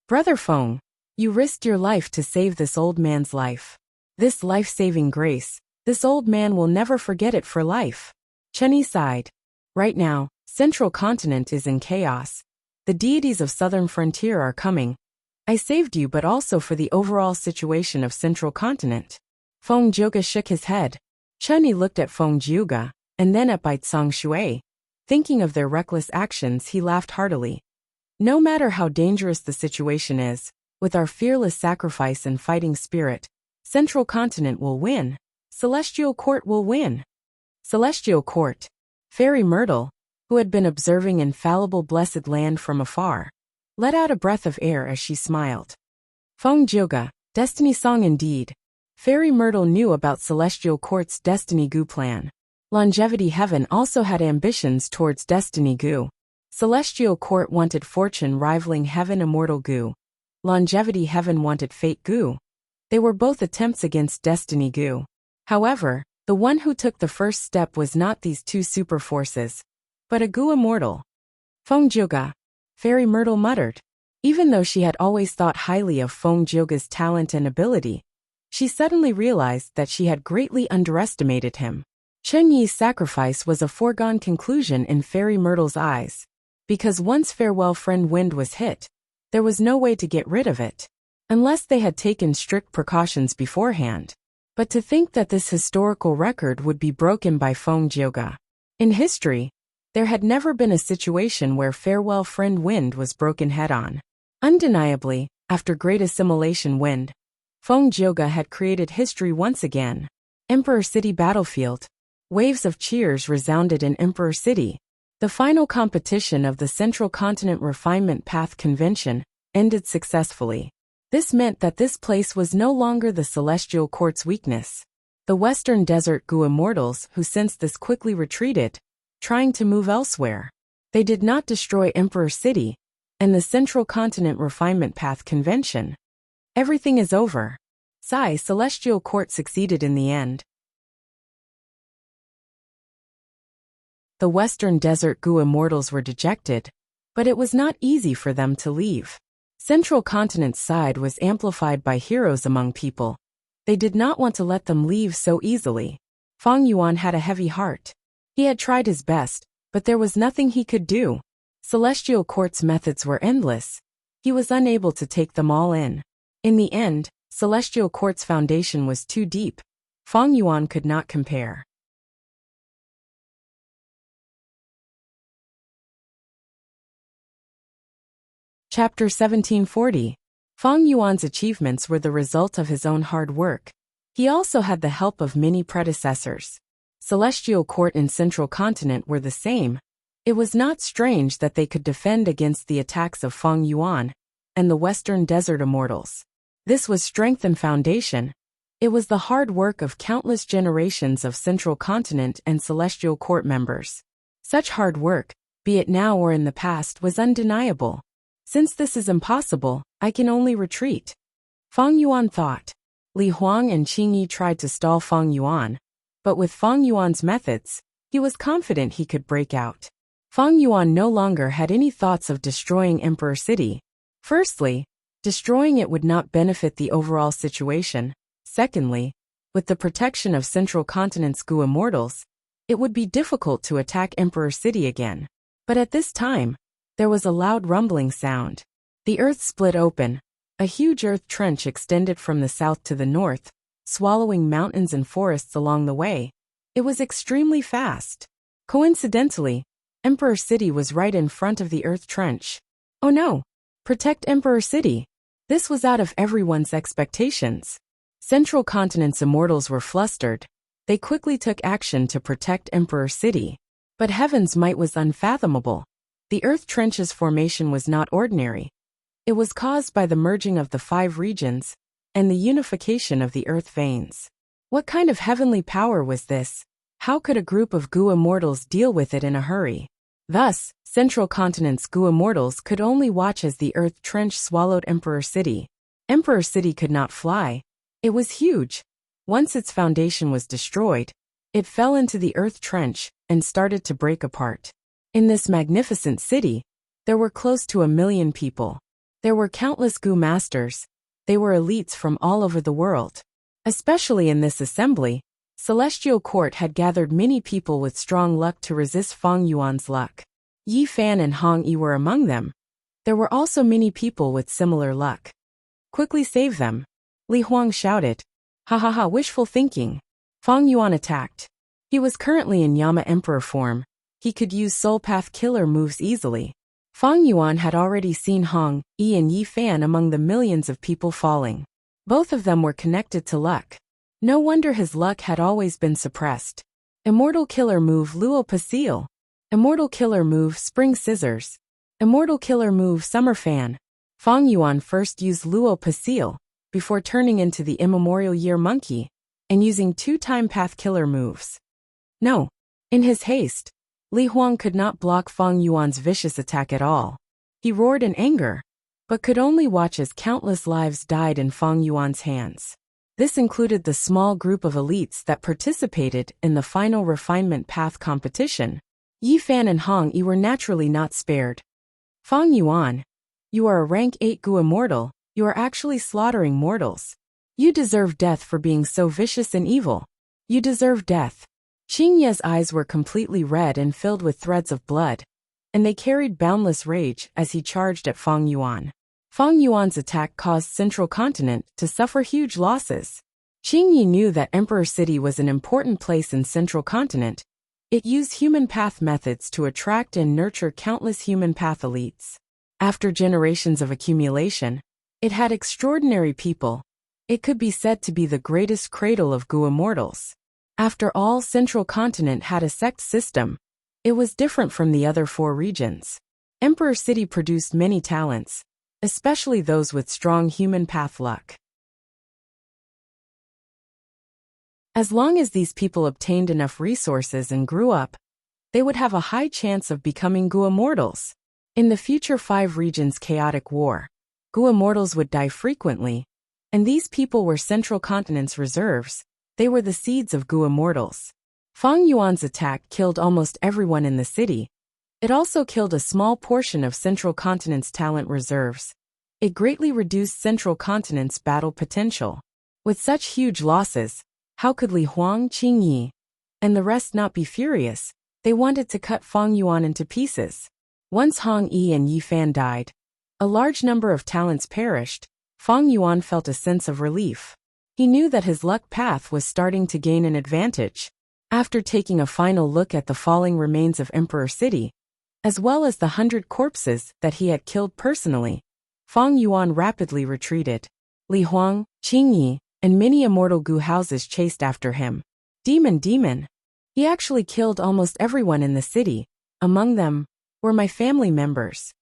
Brother Feng, you risked your life to save this old man's life. This life-saving grace, this old man will never forget it for life. Chenyi sighed. Right now, Central Continent is in chaos. The deities of Southern Frontier are coming. I saved you but also for the overall situation of Central Continent. Feng Jioge shook his head. Chenyi looked at Feng Jioge, and then at Bai Shui. Thinking of their reckless actions, he laughed heartily. No matter how dangerous the situation is, with our fearless sacrifice and fighting spirit, Central Continent will win. Celestial Court will win. Celestial Court. Fairy Myrtle, who had been observing infallible blessed land from afar, let out a breath of air as she smiled. Feng Jioge, Destiny Song indeed. Fairy Myrtle knew about Celestial Court's Destiny Gu plan. Longevity Heaven also had ambitions towards Destiny Gu. Celestial Court wanted fortune rivaling Heaven Immortal Gu. Longevity Heaven wanted Fate Gu. They were both attempts against Destiny Gu. However, the one who took the first step was not these two super forces, but a Gu Immortal. Feng Jioge, Fairy Myrtle muttered. Even though she had always thought highly of Feng Jioge's talent and ability, she suddenly realized that she had greatly underestimated him. Chenyi's sacrifice was a foregone conclusion in Fairy Myrtle's eyes, because once Farewell Friend Wind was hit, there was no way to get rid of it, unless they had taken strict precautions beforehand. But to think that this historical record would be broken by Feng Jioge. In history, there had never been a situation where Farewell Friend Wind was broken head-on. Undeniably, after Great Assimilation Wind, Feng Jioge had created history once again. Emperor City Battlefield. Waves of cheers resounded in Emperor City. The final competition of the Central Continent Refinement Path Convention ended successfully. This meant that this place was no longer the Celestial Court's weakness. The Western Desert Gu Immortals who sensed this quickly retreated, trying to move elsewhere. They did not destroy Emperor City and the Central Continent Refinement Path Convention. Everything is over. Celestial Court succeeded in the end. The Western Desert Gu Immortals were dejected, but it was not easy for them to leave. Central Continent's side was amplified by heroes among people. They did not want to let them leave so easily. Feng Yuan had a heavy heart. He had tried his best, but there was nothing he could do. Celestial Court's methods were endless. He was unable to take them all in. In the end, Celestial Court's foundation was too deep. Feng Yuan could not compare. Chapter 1740. Feng Yuan's achievements were the result of his own hard work. He also had the help of many predecessors. Celestial Court and Central Continent were the same. It was not strange that they could defend against the attacks of Feng Yuan and the Western Desert Immortals. This was strength and foundation. It was the hard work of countless generations of Central Continent and Celestial Court members. Such hard work, be it now or in the past, was undeniable. Since this is impossible, I can only retreat. Feng Yuan thought. Li Huang and Qingyi tried to stall Feng Yuan, but with Feng Yuan's methods, he was confident he could break out. Feng Yuan no longer had any thoughts of destroying Emperor City. Firstly, destroying it would not benefit the overall situation. Secondly, with the protection of Central Continent's Gu Immortals, it would be difficult to attack Emperor City again. But at this time, there was a loud rumbling sound. The earth split open. A huge earth trench extended from the south to the north, swallowing mountains and forests along the way. It was extremely fast. Coincidentally, Emperor City was right in front of the earth trench. Oh no! Protect Emperor City! This was out of everyone's expectations. Central Continent's immortals were flustered. They quickly took action to protect Emperor City. But Heaven's might was unfathomable. The Earth Trench's formation was not ordinary. It was caused by the merging of the 5 regions and the unification of the Earth veins. What kind of heavenly power was this? How could a group of Gu immortals deal with it in a hurry? Thus, Central Continent's Gu immortals could only watch as the Earth Trench swallowed Emperor City. Emperor City could not fly. It was huge. Once its foundation was destroyed, it fell into the Earth Trench and started to break apart. In this magnificent city, there were close to 1 million people. There were countless Gu masters. They were elites from all over the world. Especially in this assembly, Celestial Court had gathered many people with strong luck to resist Fang Yuan's luck. Yi Fan and Hong Yi were among them. There were also many people with similar luck. Quickly save them. Li Huang shouted. Ha ha ha, wishful thinking. Fang Yuan attacked. He was currently in Yama Emperor form. He could use Soul Path killer moves easily. Fang Yuan had already seen Hong Yi and Yi Fan among the millions of people falling. Both of them were connected to luck. No wonder his luck had always been suppressed. Immortal killer move Luo Pasil. Immortal killer move Spring Scissors. Immortal killer move Summer Fan. Fang Yuan first used Luo Pasil, before turning into the Immemorial Year Monkey, and using 2-time Path killer moves. No. In his haste, Li Huang could not block Fang Yuan's vicious attack at all. He roared in anger, but could only watch as countless lives died in Fang Yuan's hands. This included the small group of elites that participated in the final refinement path competition. Yi Fan and Hong Yi were naturally not spared. Fang Yuan, you are a rank 8 Gu immortal, you are actually slaughtering mortals. You deserve death for being so vicious and evil. You deserve death. Qing Ye's eyes were completely red and filled with threads of blood, and they carried boundless rage as he charged at Fang Yuan. Fang Yuan's attack caused Central Continent to suffer huge losses. Qing Yi knew that Emperor City was an important place in Central Continent. It used human path methods to attract and nurture countless human path elites. After generations of accumulation, it had extraordinary people. It could be said to be the greatest cradle of Gu immortals. After all, Central Continent had a sect system. It was different from the other 4 regions. Emperor City produced many talents, especially those with strong human path luck. As long as these people obtained enough resources and grew up, they would have a high chance of becoming Gu immortals. In the future 5 regions' chaotic war, Gu immortals would die frequently, and these people were Central Continent's reserves. They were the seeds of Gu immortals. Fang Yuan's attack killed almost everyone in the city. It also killed a small portion of Central Continent's talent reserves. It greatly reduced Central Continent's battle potential. With such huge losses, how could Li Huang, Qing Yi, and the rest not be furious? They wanted to cut Fang Yuan into pieces. Once Hong Yi and Yi Fan died, a large number of talents perished. Fang Yuan felt a sense of relief. He knew that his luck path was starting to gain an advantage. After taking a final look at the falling remains of Emperor City, as well as the 100 corpses that he had killed personally, Fang Yuan rapidly retreated. Li Huang, Qing Yi, and many immortal Gu houses chased after him. Demon. He actually killed almost everyone in the city. Among them were my family members.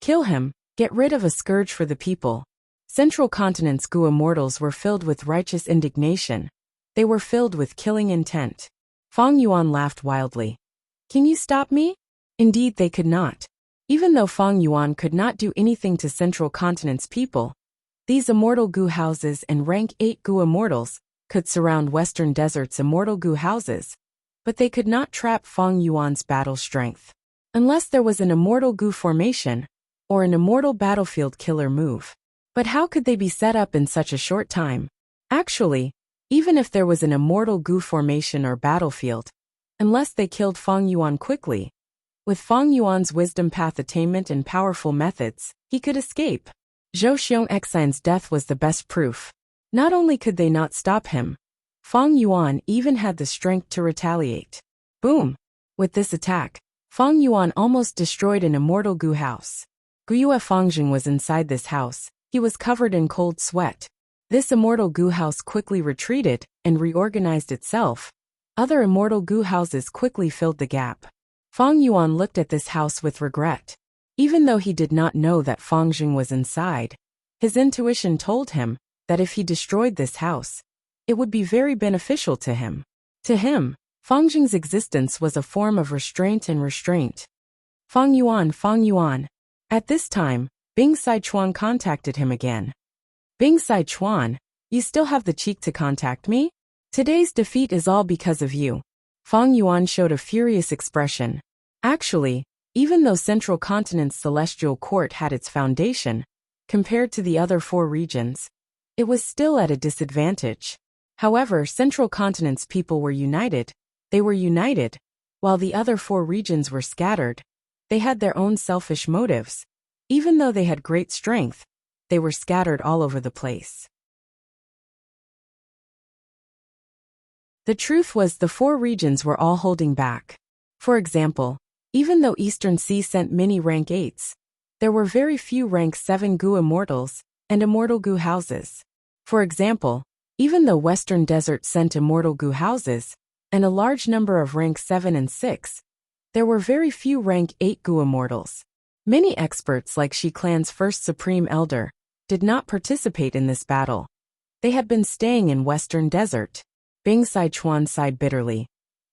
Kill him, get rid of a scourge for the people. Central Continent's Gu immortals were filled with righteous indignation. They were filled with killing intent. Fang Yuan laughed wildly. Can you stop me? Indeed they could not. Even though Fang Yuan could not do anything to Central Continent's people, these immortal Gu houses and rank 8 Gu immortals could surround Western Desert's immortal Gu houses, but they could not trap Fang Yuan's battle strength. Unless there was an immortal Gu formation, or an immortal battlefield killer move. But how could they be set up in such a short time? Actually, even if there was an immortal Gu formation or battlefield, unless they killed Fang Yuan quickly, with Fang Yuan's wisdom path attainment and powerful methods, he could escape. Zhou Xiongxin's death was the best proof. Not only could they not stop him, Fang Yuan even had the strength to retaliate. Boom! With this attack, Fang Yuan almost destroyed an immortal Gu house. Guyue Fangjing was inside this house. He was covered in cold sweat. This immortal Gu house quickly retreated and reorganized itself. Other immortal Gu houses quickly filled the gap. Fang Yuan looked at this house with regret. Even though he did not know that Fang Jing was inside, his intuition told him that if he destroyed this house, it would be very beneficial to him. To him, Fang Jing's existence was a form of restraint and restraint. Fang Yuan, Fang Yuan. At this time, Bing Sichuan contacted him again. Bing Sichuan, you still have the cheek to contact me? Today's defeat is all because of you. Fang Yuan showed a furious expression. Actually, even though Central Continent's celestial court had its foundation, compared to the other 4 regions, it was still at a disadvantage. However, Central Continent's people were united. They were united, while the other 4 regions were scattered. They had their own selfish motives. Even though they had great strength, they were scattered all over the place. The truth was the 4 regions were all holding back. For example, even though Eastern Sea sent many rank 8s, there were very few rank 7 Gu immortals and immortal Gu houses. For example, even though Western Desert sent immortal Gu houses and a large number of rank 7 and 6, there were very few rank 8 Gu immortals. Many experts like Shi Clan's first Supreme Elder did not participate in this battle. They had been staying in Western Desert. Bing Sichuan sighed bitterly.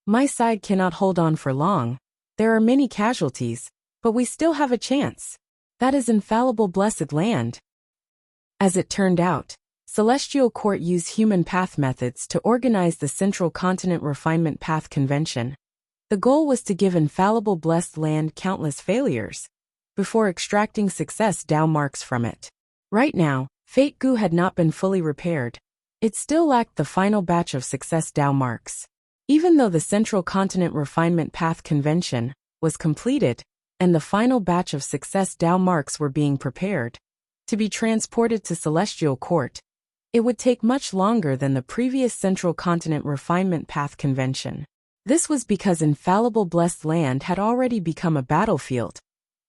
My side cannot hold on for long. There are many casualties, but we still have a chance. That is infallible blessed land. As it turned out, Celestial Court used human path methods to organize the Central Continent Refinement Path Convention. The goal was to give infallible blessed land countless failures before extracting success Dao marks from it. Right now, Fate Gu had not been fully repaired. It still lacked the final batch of success Dao marks. Even though the Central Continent Refinement Path Convention was completed, and the final batch of success Dao marks were being prepared to be transported to Celestial Court, it would take much longer than the previous Central Continent Refinement Path Convention. This was because infallible blessed land had already become a battlefield.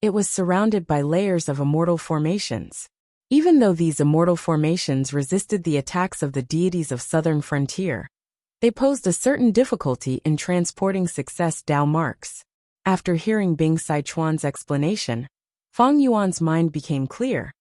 It was surrounded by layers of immortal formations. Even though these immortal formations resisted the attacks of the deities of Southern Frontier, they posed a certain difficulty in transporting success Dao marks. After hearing Bing Sichuan's explanation, Fang Yuan's mind became clear.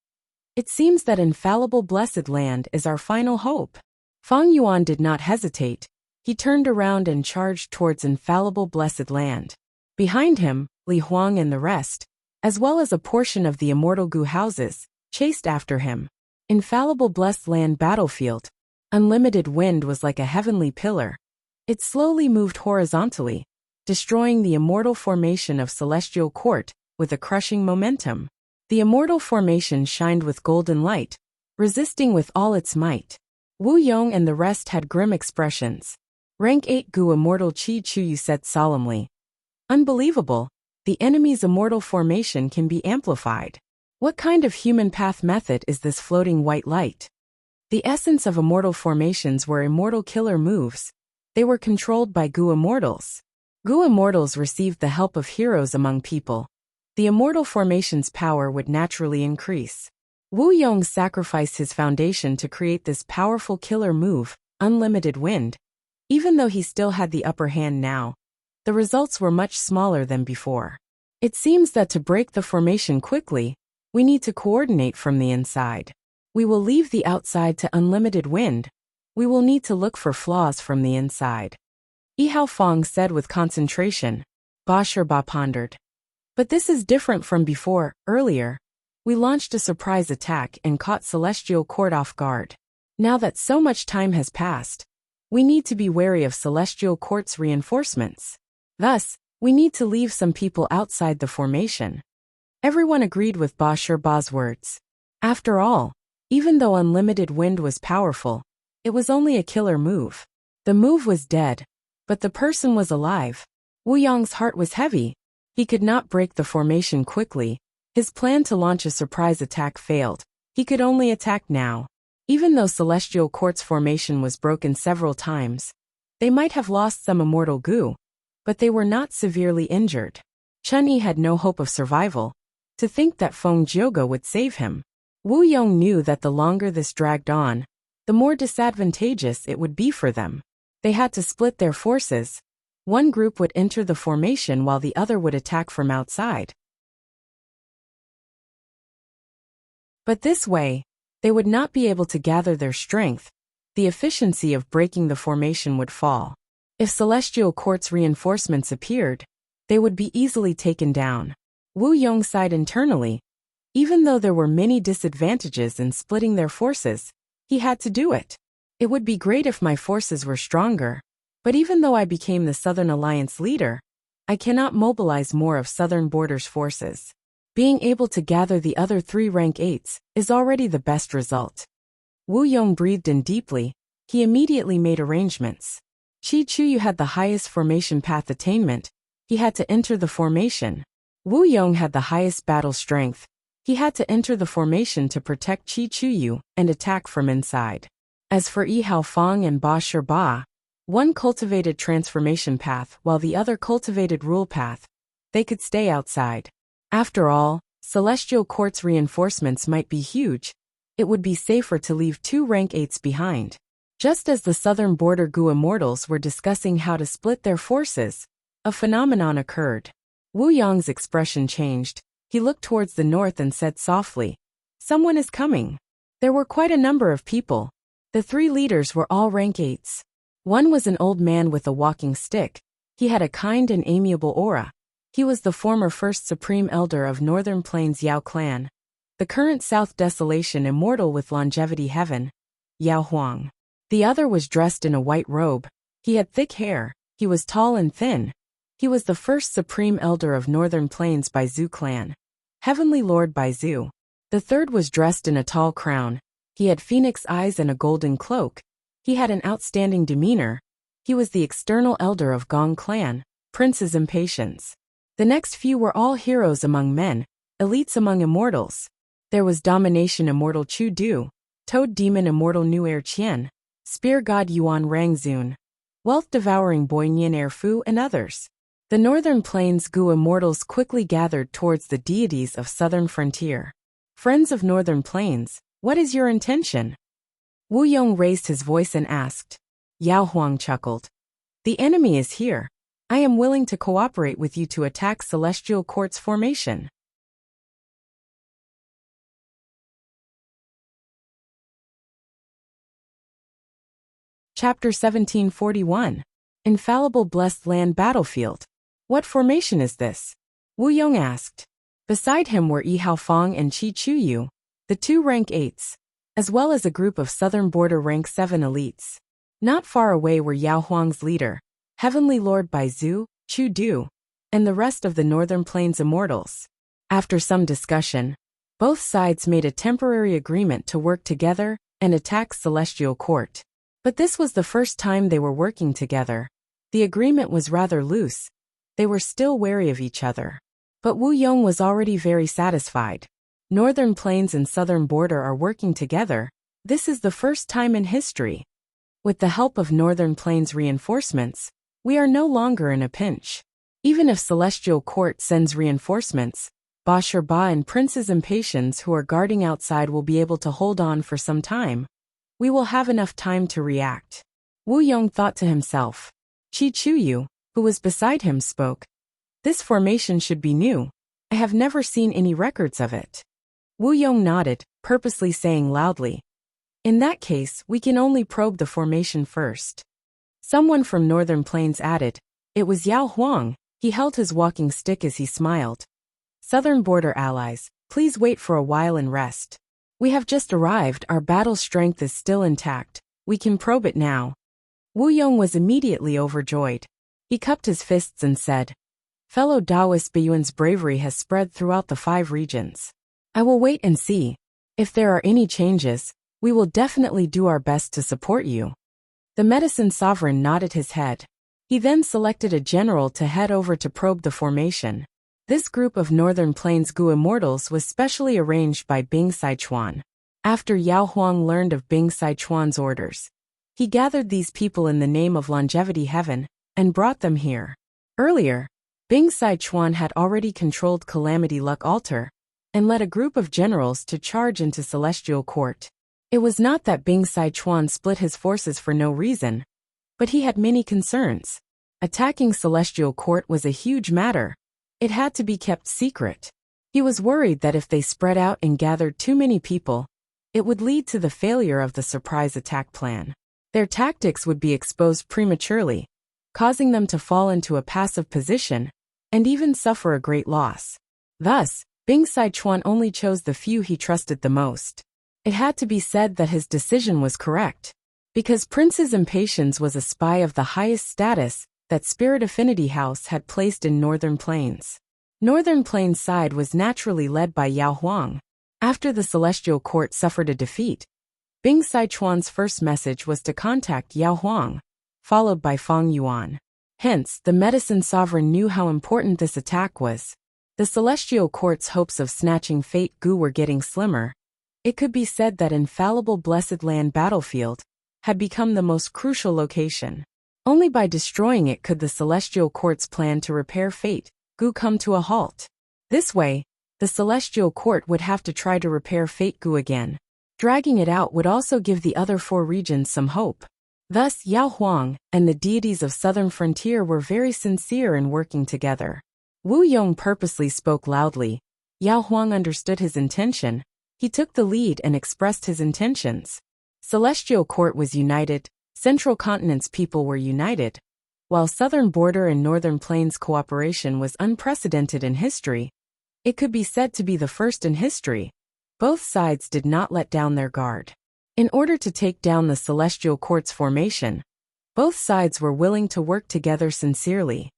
It seems that infallible blessed land is our final hope. Fang Yuan did not hesitate. He turned around and charged towards infallible blessed land. Behind him, Li Huang and the rest, as well as a portion of the immortal Gu houses, chased after him. Infallible blessed land battlefield. Unlimited wind was like a heavenly pillar. It slowly moved horizontally, destroying the immortal formation of Celestial Court with a crushing momentum. The immortal formation shined with golden light, resisting with all its might. Wu Yong and the rest had grim expressions. Rank 8 Gu immortal Qi Chuyu said solemnly. Unbelievable, the enemy's immortal formation can be amplified. What kind of human path method is this floating white light? The essence of immortal formations were immortal killer moves. They were controlled by Gu immortals. Gu immortals received the help of heroes among people. The immortal formation's power would naturally increase. Wu Yong sacrificed his foundation to create this powerful killer move, Unlimited Wind. Even though he still had the upper hand now, the results were much smaller than before. It seems that to break the formation quickly, we need to coordinate from the inside. We will leave the outside to Unlimited Wind. We will need to look for flaws from the inside. Yihao Fong said with concentration. Ba Shirba pondered. But this is different from before. Earlier, we launched a surprise attack and caught Celestial Court off guard. Now that so much time has passed, we need to be wary of Celestial Court's reinforcements. Thus, we need to leave some people outside the formation. Everyone agreed with Ba Shirba's words. After all, even though Unlimited Wind was powerful, it was only a killer move. The move was dead, but the person was alive. Wu Yong's heart was heavy. He could not break the formation quickly. His plan to launch a surprise attack failed. He could only attack now. Even though Celestial Court's formation was broken several times, they might have lost some immortal Gu, but they were not severely injured. Chun-Yi had no hope of survival. To think that Feng Jioge would save him. Wu Yong knew that the longer this dragged on, the more disadvantageous it would be for them. They had to split their forces. One group would enter the formation while the other would attack from outside. But this way, they would not be able to gather their strength. The efficiency of breaking the formation would fall. If celestial quartz reinforcements appeared, they would be easily taken down. Wu Yong sighed internally. Even though there were many disadvantages in splitting their forces, he had to do it. It would be great if my forces were stronger, but even though I became the Southern Alliance leader, I cannot mobilize more of Southern Border's forces. Being able to gather the other 3 rank 8s is already the best result. Wu Yong breathed in deeply. He immediately made arrangements. Qi Chuyu had the highest formation path attainment. He had to enter the formation. Wu Yong had the highest battle strength. He had to enter the formation to protect Qi Chuyu and attack from inside. As for Yi Haofeng and Ba Shirba, one cultivated transformation path while the other cultivated rule path, they could stay outside. After all, celestial quartz reinforcements might be huge. It would be safer to leave 2 rank 8s behind. Just as the Southern Border Gu Immortals were discussing how to split their forces, a phenomenon occurred. Wu Yong's expression changed. He looked towards the north and said softly, "Someone is coming." There were quite a number of people. The 3 leaders were all rank 8s. One was an old man with a walking stick. He had a kind and amiable aura. He was the former first supreme elder of Northern Plains Yao clan, the current South Desolation immortal with longevity heaven, Yao Huang. The other was dressed in a white robe. He had thick hair. He was tall and thin. He was the first supreme elder of Northern Plains Baizu clan, Heavenly Lord Baizu. The third was dressed in a tall crown. He had phoenix eyes and a golden cloak. He had an outstanding demeanor. He was the external elder of Gong clan, Prince's Impatience. The next few were all heroes among men, elites among immortals. There was Domination Immortal Chu Du, Toad Demon Immortal Nu Er Qian, Spear God Yuan Rangzun, Wealth Devouring Boy Nian Er Fu and others. The Northern Plains Gu Immortals quickly gathered towards the deities of Southern Frontier. Friends of Northern Plains, what is your intention? Wu Yong raised his voice and asked. Yao Huang chuckled. The enemy is here. I am willing to cooperate with you to attack Celestial Quartz Formation. Chapter 1741. Infallible Blessed Land Battlefield. What formation is this? Wu Yong asked. Beside him were Yi Haofeng and Qi Chuyu, the 2 rank 8s, as well as a group of Southern Border rank 7 elites. Not far away were Yao Huang's leader, Heavenly Lord Baizu, Chu Du, and the rest of the Northern Plains Immortals. After some discussion, both sides made a temporary agreement to work together and attack Celestial Court. But this was the first time they were working together. The agreement was rather loose. They were still wary of each other. But Wu Yong was already very satisfied. Northern Plains and Southern Border are working together. This is the first time in history. With the help of Northern Plains reinforcements, we are no longer in a pinch. Even if Celestial Court sends reinforcements, Ba Shirba and Prince's Impatience who are guarding outside will be able to hold on for some time. We will have enough time to react. Wu Yong thought to himself. Qi Chuyu, who was beside him, spoke. This formation should be new. I have never seen any records of it. Wu Yong nodded, purposely saying loudly. In that case, we can only probe the formation first. Someone from Northern Plains added. It was Yao Huang. He held his walking stick as he smiled. Southern Border allies, please wait for a while and rest. We have just arrived. Our battle strength is still intact. We can probe it now. Wu Yong was immediately overjoyed. He cupped his fists and said, Fellow Taoist Bayuan's bravery has spread throughout the 5 regions. I will wait and see. If there are any changes, we will definitely do our best to support you. The Medicine Sovereign nodded his head. He then selected a general to head over to probe the formation. This group of Northern Plains Gu Immortals was specially arranged by Bing Sichuan. After Yao Huang learned of Bing Sichuan's orders, he gathered these people in the name of Longevity Heaven and brought them here. Earlier, Bing Sichuan had already controlled Calamity Luck Altar and led a group of generals to charge into Celestial Court. It was not that Bing Sichuan split his forces for no reason, but he had many concerns. Attacking Celestial Court was a huge matter. It had to be kept secret. He was worried that if they spread out and gathered too many people, it would lead to the failure of the surprise attack plan. Their tactics would be exposed prematurely, causing them to fall into a passive position and even suffer a great loss. Thus, Bing Sichuan only chose the few he trusted the most. It had to be said that his decision was correct, because Prince's Impatience was a spy of the highest status that Spirit Affinity House had placed in Northern Plains. Northern Plains' side was naturally led by Yao Huang. After the Celestial Court suffered a defeat, Bing Sichuan's first message was to contact Yao Huang, followed by Feng Yuan. Hence, the Medicine Sovereign knew how important this attack was. The Celestial Court's hopes of snatching Fate Gu were getting slimmer. It could be said that infallible Blessed Land battlefield had become the most crucial location. Only by destroying it could the Celestial Court's plan to repair Fate Gu come to a halt. This way, the Celestial Court would have to try to repair Fate Gu again. Dragging it out would also give the other 4 regions some hope. Thus, Yao Huang and the deities of Southern Frontier were very sincere in working together. Wu Yong purposely spoke loudly. Yao Huang understood his intention. He took the lead and expressed his intentions. Celestial Court was united, Central Continent's people were united. While Southern Border and Northern Plains cooperation was unprecedented in history, it could be said to be the first in history. Both sides did not let down their guard. In order to take down the Celestial Court's formation, both sides were willing to work together sincerely.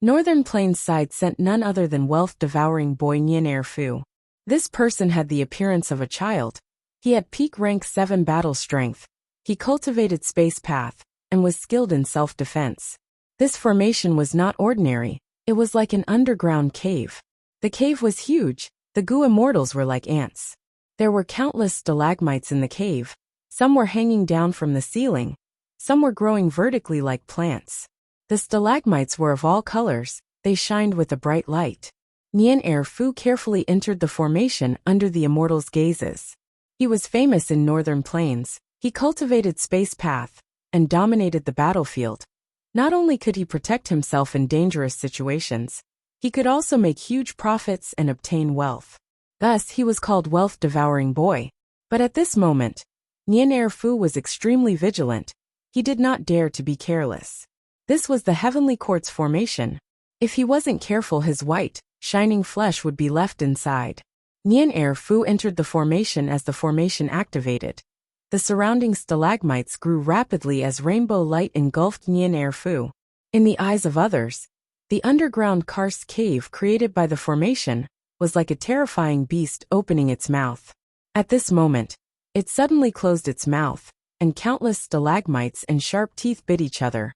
Northern Plains side sent none other than wealth-devouring boy Nian Erfu. This person had the appearance of a child. He had peak rank 7 battle strength. He cultivated space path and was skilled in self-defense. This formation was not ordinary. It was like an underground cave. The cave was huge. The Gu immortals were like ants. There were countless stalagmites in the cave. Some were hanging down from the ceiling. Some were growing vertically like plants. The stalagmites were of all colors. They shined with a bright light. Nian Erfu carefully entered the formation under the immortals' gazes. He was famous in Northern Plains. He cultivated space path and dominated the battlefield. Not only could he protect himself in dangerous situations, he could also make huge profits and obtain wealth. Thus, he was called Wealth-Devouring Boy. But at this moment, Nian Erfu was extremely vigilant. He did not dare to be careless. This was the Heavenly Court's formation. If he wasn't careful, his white, shining flesh would be left inside. Nian Erfu entered the formation as the formation activated. The surrounding stalagmites grew rapidly as rainbow light engulfed Nian Erfu. In the eyes of others, the underground karst cave created by the formation was like a terrifying beast opening its mouth. At this moment, it suddenly closed its mouth, and countless stalagmites and sharp teeth bit each other,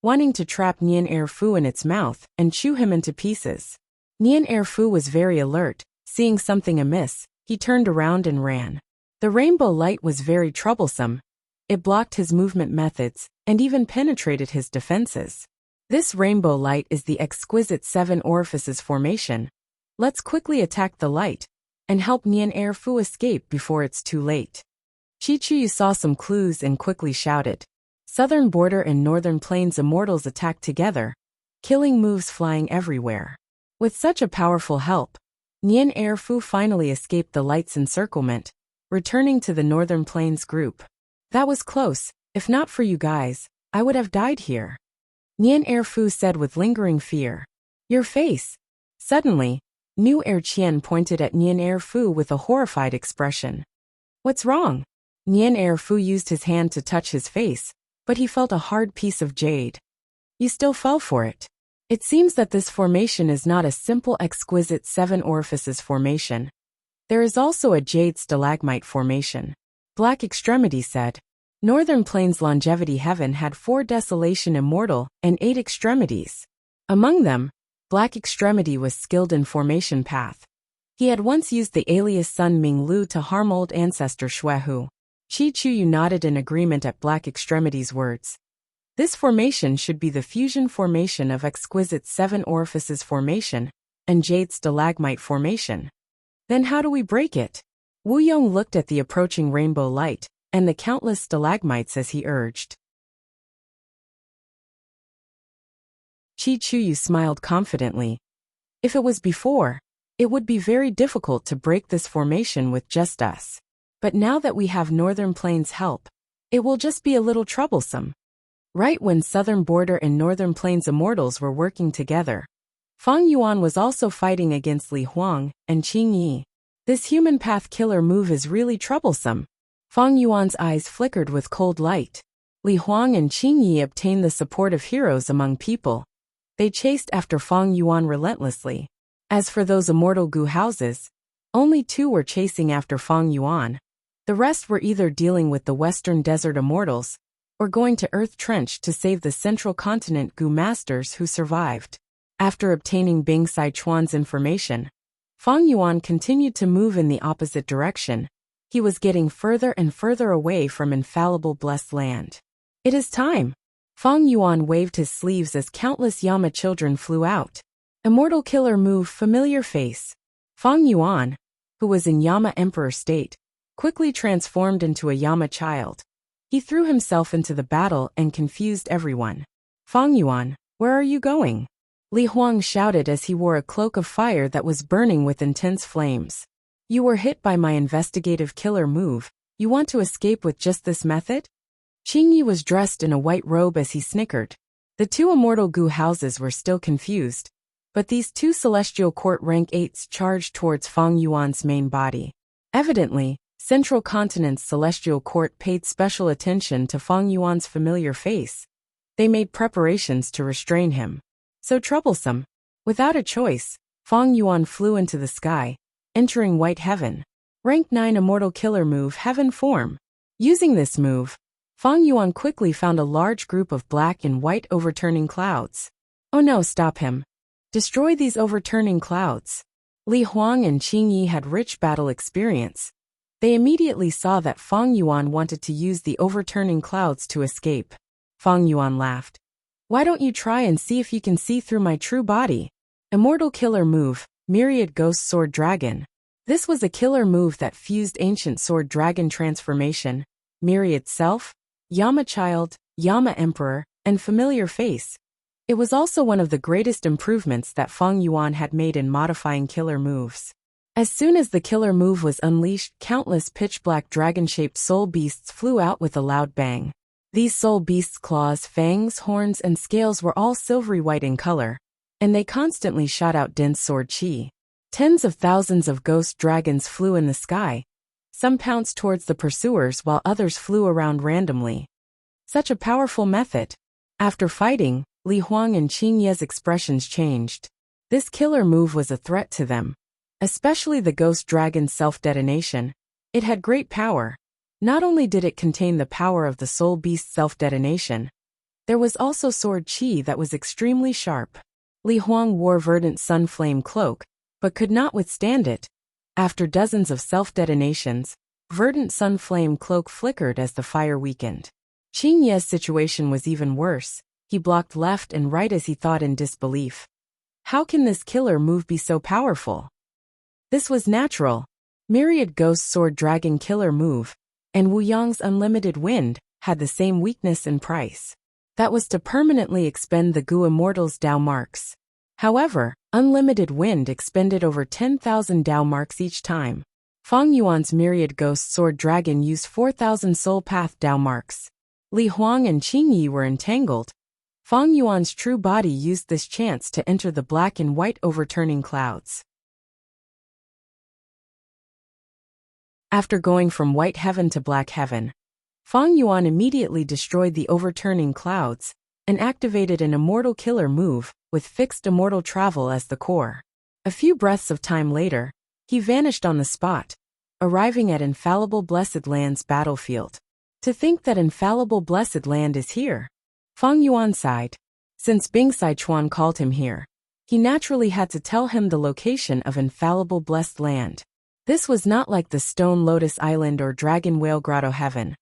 wanting to trap Nian Erfu in its mouth and chew him into pieces. Nian Erfu was very alert. Seeing something amiss, he turned around and ran. The rainbow light was very troublesome. It blocked his movement methods and even penetrated his defenses. This rainbow light is the exquisite 7 orifices formation. Let's quickly attack the light and help Nian Erfu escape before it's too late. Chi-Chu saw some clues and quickly shouted. Southern Border and Northern Plains immortals attacked together, killing moves flying everywhere. With such a powerful help, Nian Erfu finally escaped the light's encirclement, returning to the Northern Plains group. That was close. If not for you guys, I would have died here. Nian Erfu said with lingering fear. Your face. Suddenly, Nu Erqian pointed at Nian Erfu with a horrified expression. What's wrong? Nian Erfu used his hand to touch his face, but he felt a hard piece of jade. You still fell for it. It seems that this formation is not a simple exquisite 7 orifices formation. There is also a jade stalagmite formation. Black Extremity said. Northern Plains Longevity Heaven had 4 Desolation Immortal and 8 extremities. Among them, Black Extremity was skilled in formation path. He had once used the alias Sun Ming Lu to harm old ancestor Xuehu. Chi-Chu nodded in agreement at Black Extremity's words. This formation should be the fusion formation of exquisite 7 orifices formation and jade stalagmite formation. Then how do we break it? Wu Yong looked at the approaching rainbow light. and the countless stalagmites as he urged. Chi Chuyu smiled confidently. If it was before, it would be very difficult to break this formation with just us. But now that we have Northern Plains' help, it will just be a little troublesome. Right when Southern Border and Northern Plains Immortals were working together, Fang Yuan was also fighting against Li Huang and Qing Yi. This human path killer move is really troublesome. Fang Yuan's eyes flickered with cold light. Li Huang and Qing Yi obtained the support of heroes among people. They chased after Fang Yuan relentlessly. As for those immortal Gu houses, only 2 were chasing after Fang Yuan. The rest were either dealing with the Western Desert Immortals or going to Earth Trench to save the Central Continent Gu masters who survived. After obtaining Bing Sichuan's information, Fang Yuan continued to move in the opposite direction. He was getting further and further away from infallible blessed land. It is time. Fang Yuan waved his sleeves as countless Yama children flew out. Immortal killer move, familiar face. Fang Yuan, who was in Yama Emperor state, quickly transformed into a Yama child. He threw himself into the battle and confused everyone. Fang Yuan, where are you going? Li Huang shouted as he wore a cloak of fire that was burning with intense flames. You were hit by my investigative killer move. You want to escape with just this method? Qing Yi was dressed in a white robe as he snickered. The 2 immortal Gu houses were still confused, but these 2 celestial court rank 8s charged towards Fang Yuan's main body. Evidently, Central Continent's celestial court paid special attention to Fang Yuan's familiar face. They made preparations to restrain him. So troublesome. Without a choice, Fang Yuan flew into the sky, entering White Heaven. Rank 9 immortal killer move, Heaven Form. Using this move, Fang Yuan quickly found a large group of black and white overturning clouds. Oh no, stop him. Destroy these overturning clouds. Li Huang and Qing Yi had rich battle experience. They immediately saw that Fang Yuan wanted to use the overturning clouds to escape. Fang Yuan laughed. Why don't you try and see if you can see through my true body? Immortal killer move, Myriad Ghost Sword Dragon. This was a killer move that fused ancient sword dragon transformation, Myriad Self, Yama Child, Yama Emperor, and Familiar Face. It was also one of the greatest improvements that Fang Yuan had made in modifying killer moves. As soon as the killer move was unleashed, countless pitch-black dragon-shaped soul beasts flew out with a loud bang. These soul beasts' claws, fangs, horns, and scales were all silvery white in color, and they constantly shot out dense sword chi. Tens of thousands of ghost dragons flew in the sky. Some pounced towards the pursuers while others flew around randomly. Such a powerful method. After fighting, Li Huang and Qing Ye's expressions changed. This killer move was a threat to them. Especially the ghost dragon's self-detonation. It had great power. Not only did it contain the power of the soul beast's self-detonation, there was also sword chi that was extremely sharp. Li Huang wore Verdant Sun Flame Cloak, but could not withstand it. After dozens of self-detonations, Verdant Sun Flame Cloak flickered as the fire weakened. Qing Ye's situation was even worse. He blocked left and right as he thought in disbelief. How can this killer move be so powerful? This was natural. Myriad Ghost Sword Dragon killer move, and Wu Yang's Unlimited Wind, had the same weakness and price. That was to permanently expend the Gu Immortals' Dao marks. However, Unlimited Wind expended over 10,000 Dao marks each time. Fang Yuan's Myriad Ghost Sword Dragon used 4,000 Soul Path Dao marks. Li Huang and Qing Yi were entangled. Fang Yuan's true body used this chance to enter the black and white overturning clouds. After going from White Heaven to Black Heaven, Fang Yuan immediately destroyed the overturning clouds and activated an immortal killer move with fixed immortal travel as the core. A few breaths of time later, he vanished on the spot, arriving at Infallible Blessed Land's battlefield. To think that Infallible Blessed Land is here. Fang Yuan sighed. Since Bing Sichuan called him here, he naturally had to tell him the location of Infallible Blessed Land. This was not like the Stone Lotus Island or Dragon Whale Grotto Heaven.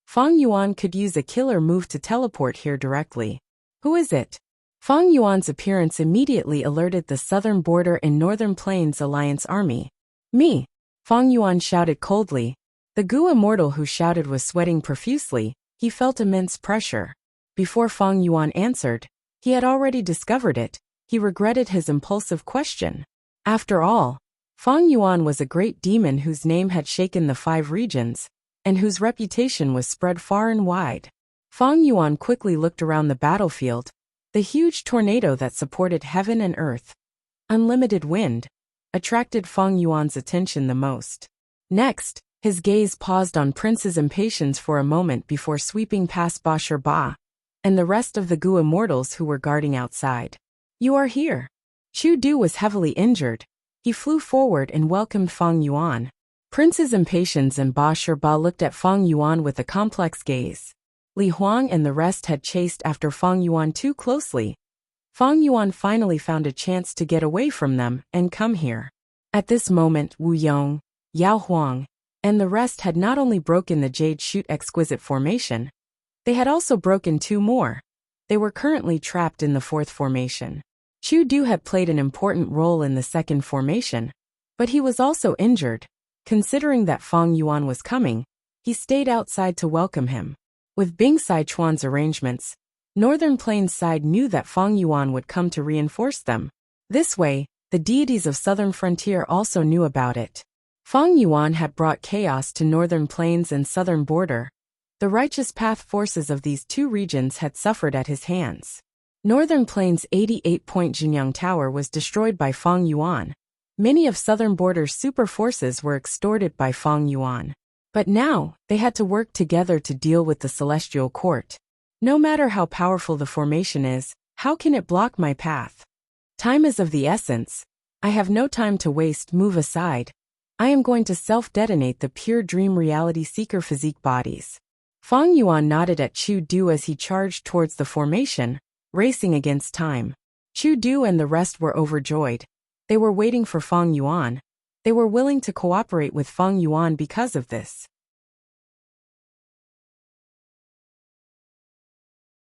Fang Yuan could use a killer move to teleport here directly. Who is it? Fang Yuan's appearance immediately alerted the Southern Border and Northern Plains Alliance Army. Me. Fang Yuan shouted coldly. The Gu immortal who shouted was sweating profusely. He felt immense pressure. Before Fang Yuan answered, he had already discovered it. He regretted his impulsive question. After all, Fang Yuan was a great demon whose name had shaken the 5 regions, and whose reputation was spread far and wide. Fang Yuan quickly looked around the battlefield. The huge tornado that supported heaven and earth, unlimited wind, attracted Fang Yuan's attention the most. Next, his gaze paused on Prince's impatience for a moment before sweeping past Ba Ba and the rest of the Gu immortals who were guarding outside. You are here. Chu Du was heavily injured. He flew forward and welcomed Fang Yuan. Prince's impatience and Ba Ba looked at Fang Yuan with a complex gaze. Li Huang and the rest had chased after Fang Yuan too closely. Fang Yuan finally found a chance to get away from them and come here. At this moment, Wu Yong, Yao Huang, and the rest had not only broken the Jade Shoot exquisite formation, they had also broken 2 more. They were currently trapped in the 4th formation. Chu Du had played an important role in the 2nd formation, but he was also injured. Considering that Fang Yuan was coming, he stayed outside to welcome him. With Bing Sichuan's arrangements, Northern Plains side knew that Fang Yuan would come to reinforce them. This way, the deities of Southern Frontier also knew about it. Fang Yuan had brought chaos to Northern Plains and Southern Border. The righteous path forces of these 2 regions had suffered at his hands. Northern Plains' 88-point Jinyang Tower was destroyed by Fang Yuan. Many of Southern Border's super forces were extorted by Fang Yuan. But now, they had to work together to deal with the Celestial Court. No matter how powerful the formation is, how can it block my path? Time is of the essence. I have no time to waste. Move aside. I am going to self-detonate the pure dream reality seeker physique bodies. Fang Yuan nodded at Chu Du as he charged towards the formation, racing against time. Chu Du and the rest were overjoyed. They were waiting for Fang Yuan. They were willing to cooperate with Fang Yuan because of this.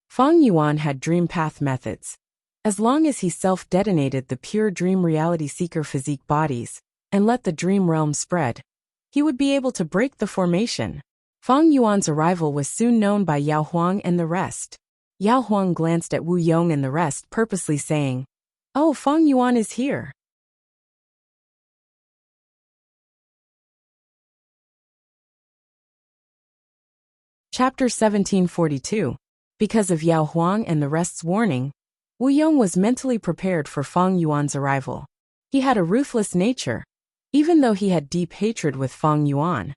Fang Yuan had dream path methods. As long as he self-detonated the pure dream reality seeker physique bodies and let the dream realm spread, he would be able to break the formation. Fang Yuan's arrival was soon known by Yao Huang and the rest. Yao Huang glanced at Wu Yong and the rest, purposely saying, "Oh, Fang Yuan is here." Chapter 1742. Because of Yao Huang and the rest's warning, Wu Yong was mentally prepared for Fang Yuan's arrival. He had a ruthless nature. Even though he had deep hatred with Fang Yuan,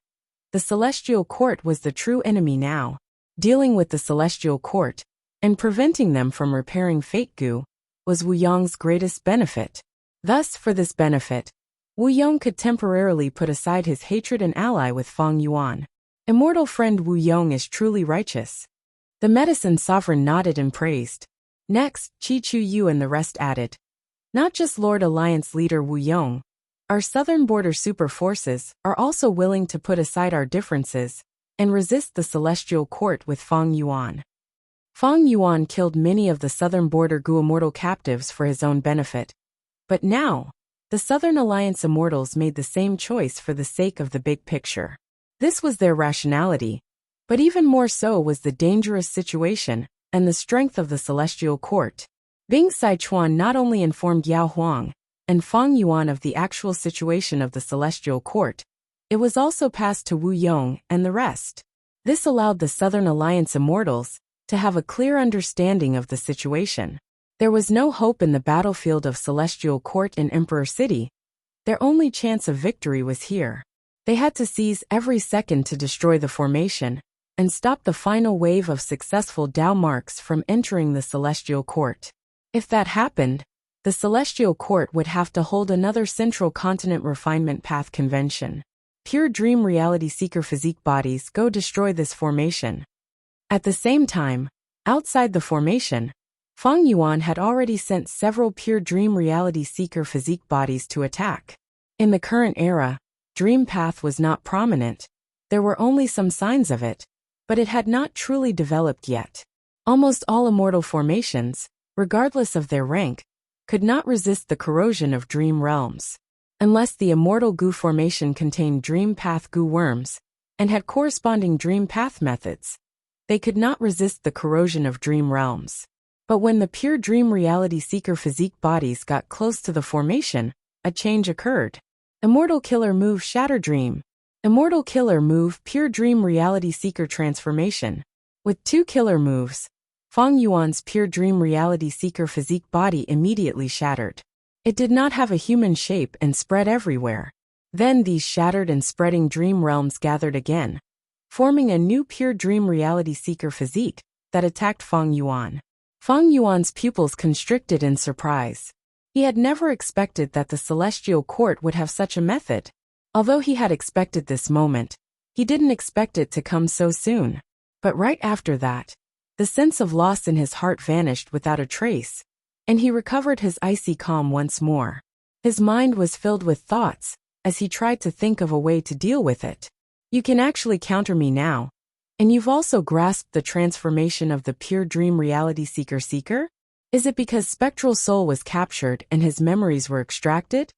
the Celestial Court was the true enemy now. Dealing with the Celestial Court and preventing them from repairing Fate Gu was Wu Yong's greatest benefit. Thus, for this benefit, Wu Yong could temporarily put aside his hatred and ally with Fang Yuan. Immortal friend Wu Yong is truly righteous. The medicine sovereign nodded and praised. Next, Chi Chu Yu and the rest added. Not just Lord Alliance leader Wu Yong, our Southern Border super forces are also willing to put aside our differences and resist the Celestial Court with Fang Yuan. Fang Yuan killed many of the Southern Border Gu immortal captives for his own benefit. But now, the Southern Alliance immortals made the same choice for the sake of the big picture. This was their rationality, but even more so was the dangerous situation and the strength of the Celestial Court. Bing Sichuan not only informed Yao Huang and Fang Yuan of the actual situation of the Celestial Court, it was also passed to Wu Yong and the rest. This allowed the Southern Alliance immortals to have a clear understanding of the situation. There was no hope in the battlefield of Celestial Court in Emperor City. Their only chance of victory was here. They had to seize every second to destroy the formation and stop the final wave of successful Dao marks from entering the Celestial Court. If that happened, the Celestial Court would have to hold another Central Continent Refinement Path Convention. Pure Dream Reality Seeker physique bodies go destroy this formation. At the same time, outside the formation, Fang Yuan had already sent several Pure Dream Reality Seeker physique bodies to attack. In the current era, Dream Path was not prominent. There were only some signs of it, but it had not truly developed yet. Almost all immortal formations, regardless of their rank, could not resist the corrosion of dream realms. Unless the immortal Gu formation contained Dream Path Gu worms, and had corresponding dream path methods. They could not resist the corrosion of dream realms. But when the pure dream reality seeker physique bodies got close to the formation, a change occurred. Immortal Killer Move Shatter Dream. Immortal Killer Move Pure Dream Reality Seeker Transformation. With 2 killer moves, Fang Yuan's pure dream reality seeker physique body immediately shattered. It did not have a human shape and spread everywhere. Then these shattered and spreading dream realms gathered again, forming a new pure dream reality seeker physique that attacked Fang Yuan. Fang Yuan's pupils constricted in surprise. He had never expected that the celestial court would have such a method. Although he had expected this moment, he didn't expect it to come so soon. But right after that, the sense of loss in his heart vanished without a trace, and he recovered his icy calm once more. His mind was filled with thoughts as he tried to think of a way to deal with it. You can actually counter me now. And you've also grasped the transformation of the pure dream reality seeker? Is it because spectral soul was captured and his memories were extracted?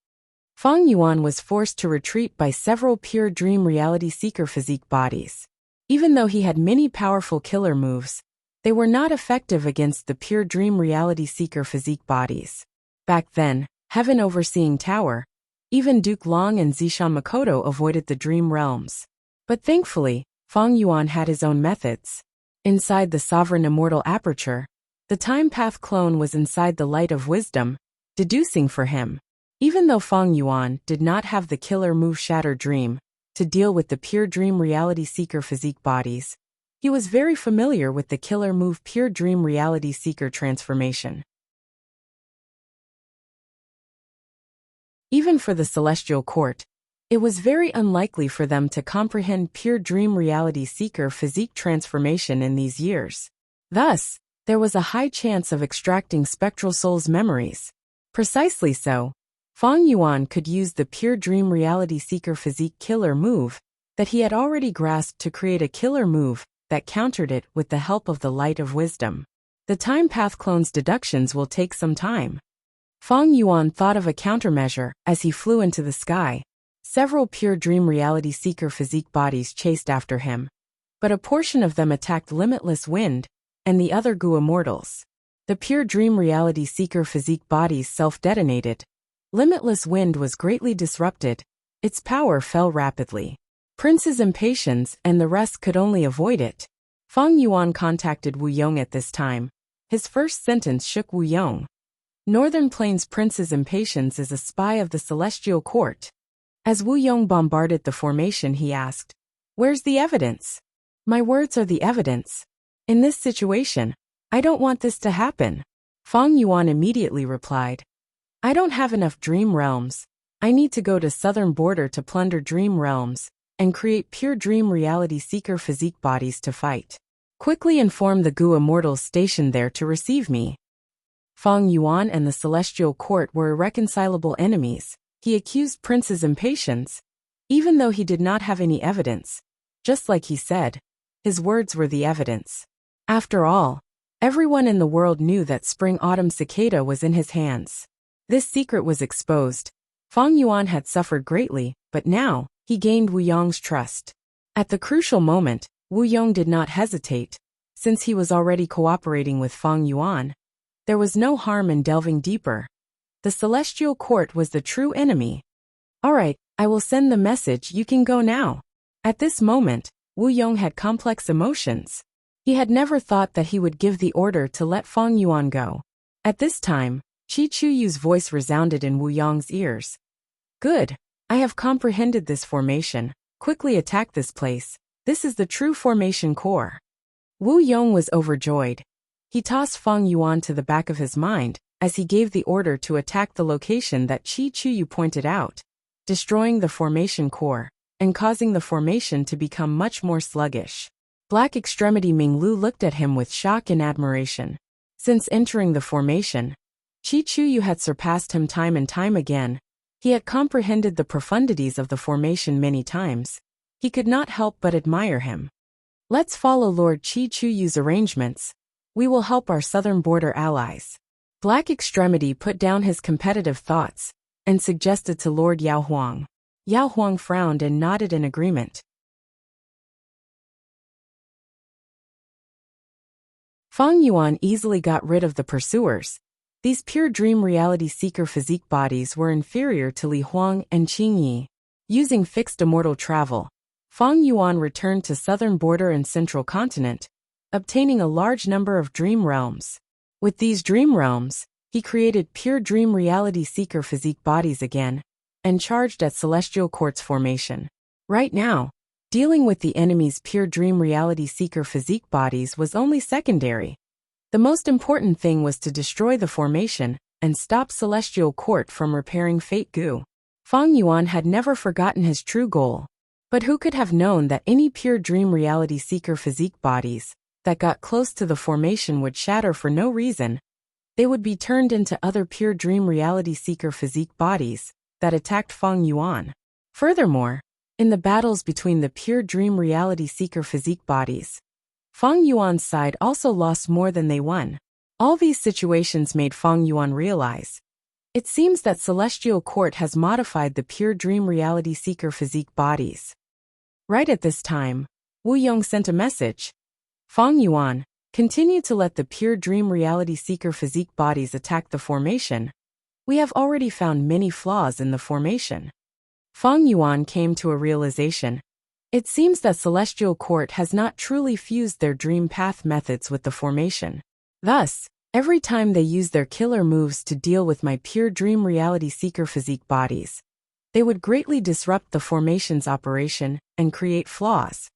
Fang Yuan was forced to retreat by several pure dream reality seeker physique bodies. Even though he had many powerful killer moves, they were not effective against the pure dream reality seeker physique bodies. Back then, Heaven Overseeing Tower, even Duke Long and Zishan Makoto avoided the dream realms. But thankfully, Fang Yuan had his own methods. Inside the Sovereign Immortal Aperture, the Time Path clone was inside the Light of Wisdom, deducing for him. Even though Fang Yuan did not have the killer move Shatter Dream to deal with the pure dream reality seeker physique bodies, he was very familiar with the killer move Pure Dream Reality Seeker Transformation. Even for the Celestial Court, it was very unlikely for them to comprehend Pure Dream Reality Seeker physique transformation in these years. Thus, there was a high chance of extracting Spectral Soul's memories. Precisely so, Fang Yuan could use the Pure Dream Reality Seeker physique killer move that he had already grasped to create a killer move that countered it with the help of the Light of Wisdom. The Time Path clone's deductions will take some time. Fang Yuan thought of a countermeasure as he flew into the sky. Several pure dream reality seeker physique bodies chased after him, but a portion of them attacked Limitless Wind and the other Gu Immortals. The pure dream reality seeker physique bodies self-detonated. Limitless Wind was greatly disrupted. Its power fell rapidly. Prince's impatience and the rest could only avoid it. Fang Yuan contacted Wu Yong at this time. His first sentence shook Wu Yong. Northern Plains Prince's impatience is a spy of the Celestial Court. As Wu Yong bombarded the formation, he asked, "Where's the evidence?" "My words are the evidence. In this situation, I don't want this to happen." Fang Yuan immediately replied, "I don't have enough dream realms. I need to go to southern border to plunder dream realms and create pure dream reality seeker physique bodies to fight. Quickly inform the Gu Immortals stationed there to receive me." Fang Yuan and the Celestial Court were irreconcilable enemies. He accused Prince's impatience, even though he did not have any evidence. Just like he said, his words were the evidence. After all, everyone in the world knew that Spring-Autumn Cicada was in his hands. This secret was exposed. Fang Yuan had suffered greatly, but now, he gained Wu Yong's trust. At the crucial moment, Wu Yong did not hesitate. Since he was already cooperating with Fang Yuan, there was no harm in delving deeper. The Celestial Court was the true enemy. "Alright, I will send the message, you can go now." At this moment, Wu Yong had complex emotions. He had never thought that he would give the order to let Fang Yuan go. At this time, Qi Chuyu's voice resounded in Wu Yong's ears. "Good. I have comprehended this formation. Quickly attack this place. This is the true formation core." Wu Yong was overjoyed. He tossed Fang Yuan to the back of his mind as he gave the order to attack the location that Qi Chuyu pointed out, destroying the formation core and causing the formation to become much more sluggish. Black Extremity Minglu looked at him with shock and admiration. Since entering the formation, Qi Chuyu had surpassed him time and time again. He had comprehended the profundities of the formation many times. He could not help but admire him. "Let's follow Lord Qi Chuyu's arrangements. We will help our southern border allies." Black Extremity put down his competitive thoughts and suggested to Lord Yao Huang. Yao Huang frowned and nodded in agreement. Fang Yuan easily got rid of the pursuers. These pure dream reality seeker physique bodies were inferior to Li Huang and Qing Yi. Using fixed immortal travel, Fang Yuan returned to southern border and central continent, obtaining a large number of dream realms. With these dream realms, he created pure dream reality seeker physique bodies again, and charged at celestial quartz formation. Right now, dealing with the enemy's pure dream reality seeker physique bodies was only secondary. The most important thing was to destroy the formation and stop Celestial Court from repairing Fate Gu. Fang Yuan had never forgotten his true goal. But who could have known that any pure dream reality seeker physique bodies that got close to the formation would shatter for no reason? They would be turned into other pure dream reality seeker physique bodies that attacked Fang Yuan. Furthermore, in the battles between the pure dream reality seeker physique bodies, Fang Yuan's side also lost more than they won. All these situations made Fang Yuan realize, it seems that Celestial Court has modified the pure dream reality seeker physique bodies. Right at this time, Wu Yong sent a message. Fang Yuan, continue to let the pure dream reality seeker physique bodies attack the formation. We have already found many flaws in the formation. Fang Yuan came to a realization. It seems that Celestial Court has not truly fused their dream path methods with the formation. Thus, every time they use their killer moves to deal with my pure dream reality seeker physique bodies, they would greatly disrupt the formation's operation and create flaws.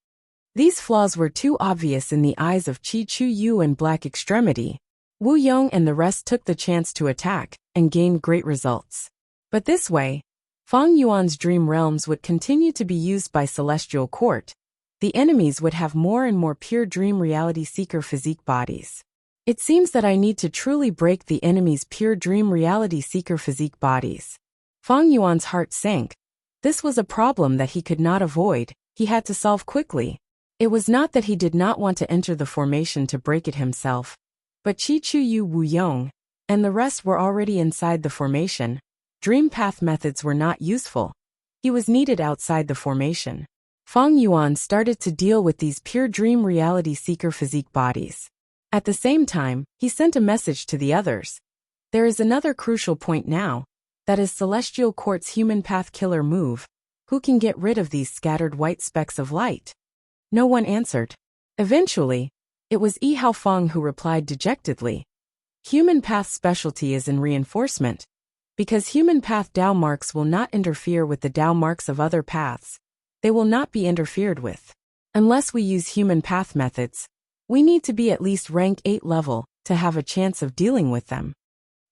These flaws were too obvious in the eyes of Qi Chu Yu and Black Extremity. Wu Yong and the rest took the chance to attack and gained great results. But this way, Fang Yuan's dream realms would continue to be used by Celestial Court. The enemies would have more and more pure dream reality seeker physique bodies. It seems that I need to truly break the enemy's pure dream reality seeker physique bodies. Fang Yuan's heart sank. This was a problem that he could not avoid, he had to solve quickly. It was not that he did not want to enter the formation to break it himself, but Qi Chu Yu, Wu Yong, and the rest were already inside the formation. Dream path methods were not useful. He was needed outside the formation. Fang Yuan started to deal with these pure dream reality seeker physique bodies. At the same time, he sent a message to the others. There is another crucial point now. That is Celestial Court's human path killer move. Who can get rid of these scattered white specks of light? No one answered. Eventually, it was Yi Haofeng who replied dejectedly. Human path specialty is in reinforcement. Because human path Dao marks will not interfere with the Dao marks of other paths, they will not be interfered with. Unless we use human path methods, we need to be at least rank 8 level to have a chance of dealing with them.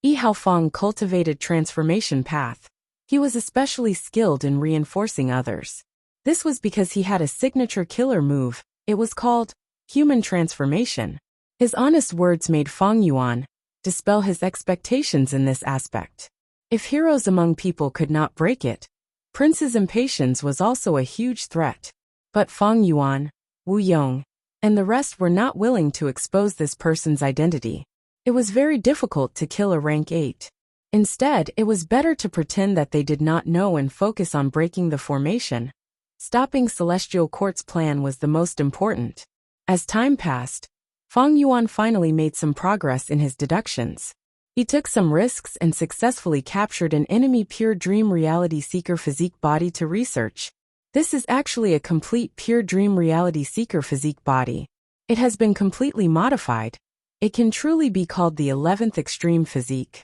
Yi Haofeng cultivated transformation path. He was especially skilled in reinforcing others. This was because he had a signature killer move. It was called human transformation. His honest words made Fang Yuan dispel his expectations in this aspect. If heroes among people could not break it, Prince's impatience was also a huge threat. But Fang Yuan, Wu Yong, and the rest were not willing to expose this person's identity. It was very difficult to kill a rank 8. Instead, it was better to pretend that they did not know and focus on breaking the formation. Stopping Celestial Court's plan was the most important. As time passed, Fang Yuan finally made some progress in his deductions. He took some risks and successfully captured an enemy pure dream reality seeker physique body to research. This is actually a complete pure dream reality seeker physique body. It has been completely modified. It can truly be called the 11th extreme physique.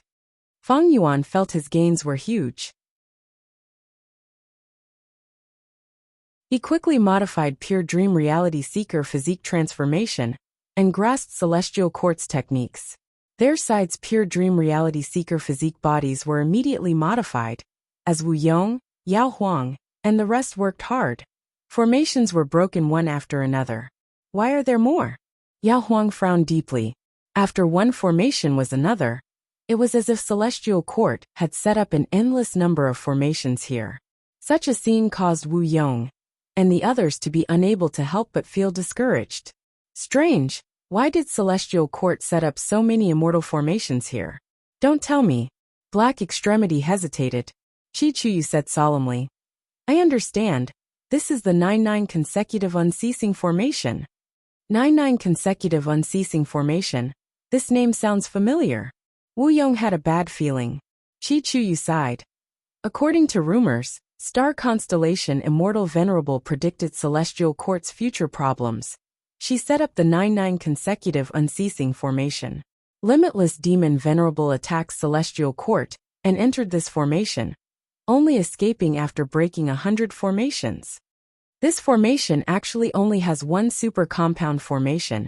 Fang Yuan felt his gains were huge. He quickly modified pure dream reality seeker physique transformation and grasped Celestial Court's techniques. Their side's pure dream reality seeker physique bodies were immediately modified, as Wu Yong, Yao Huang, and the rest worked hard. Formations were broken one after another. Why are there more? Yao Huang frowned deeply. After one formation was another. It was as if Celestial Court had set up an endless number of formations here. Such a scene caused Wu Yong and the others to be unable to help but feel discouraged. Strange. Why did Celestial Court set up so many immortal formations here? Don't tell me. Black Extremity hesitated. Qi Chuyu said solemnly. I understand. This is the 9 consecutive unceasing formation. 99 consecutive unceasing formation. This name sounds familiar. Wu Yong had a bad feeling. Qi Chuyu sighed. According to rumors, star constellation Immortal Venerable predicted Celestial Court's future problems. She set up the 99 consecutive unceasing formation. Limitless Demon Venerable attacks Celestial Court and entered this formation, only escaping after breaking 100 formations. This formation actually only has one super compound formation.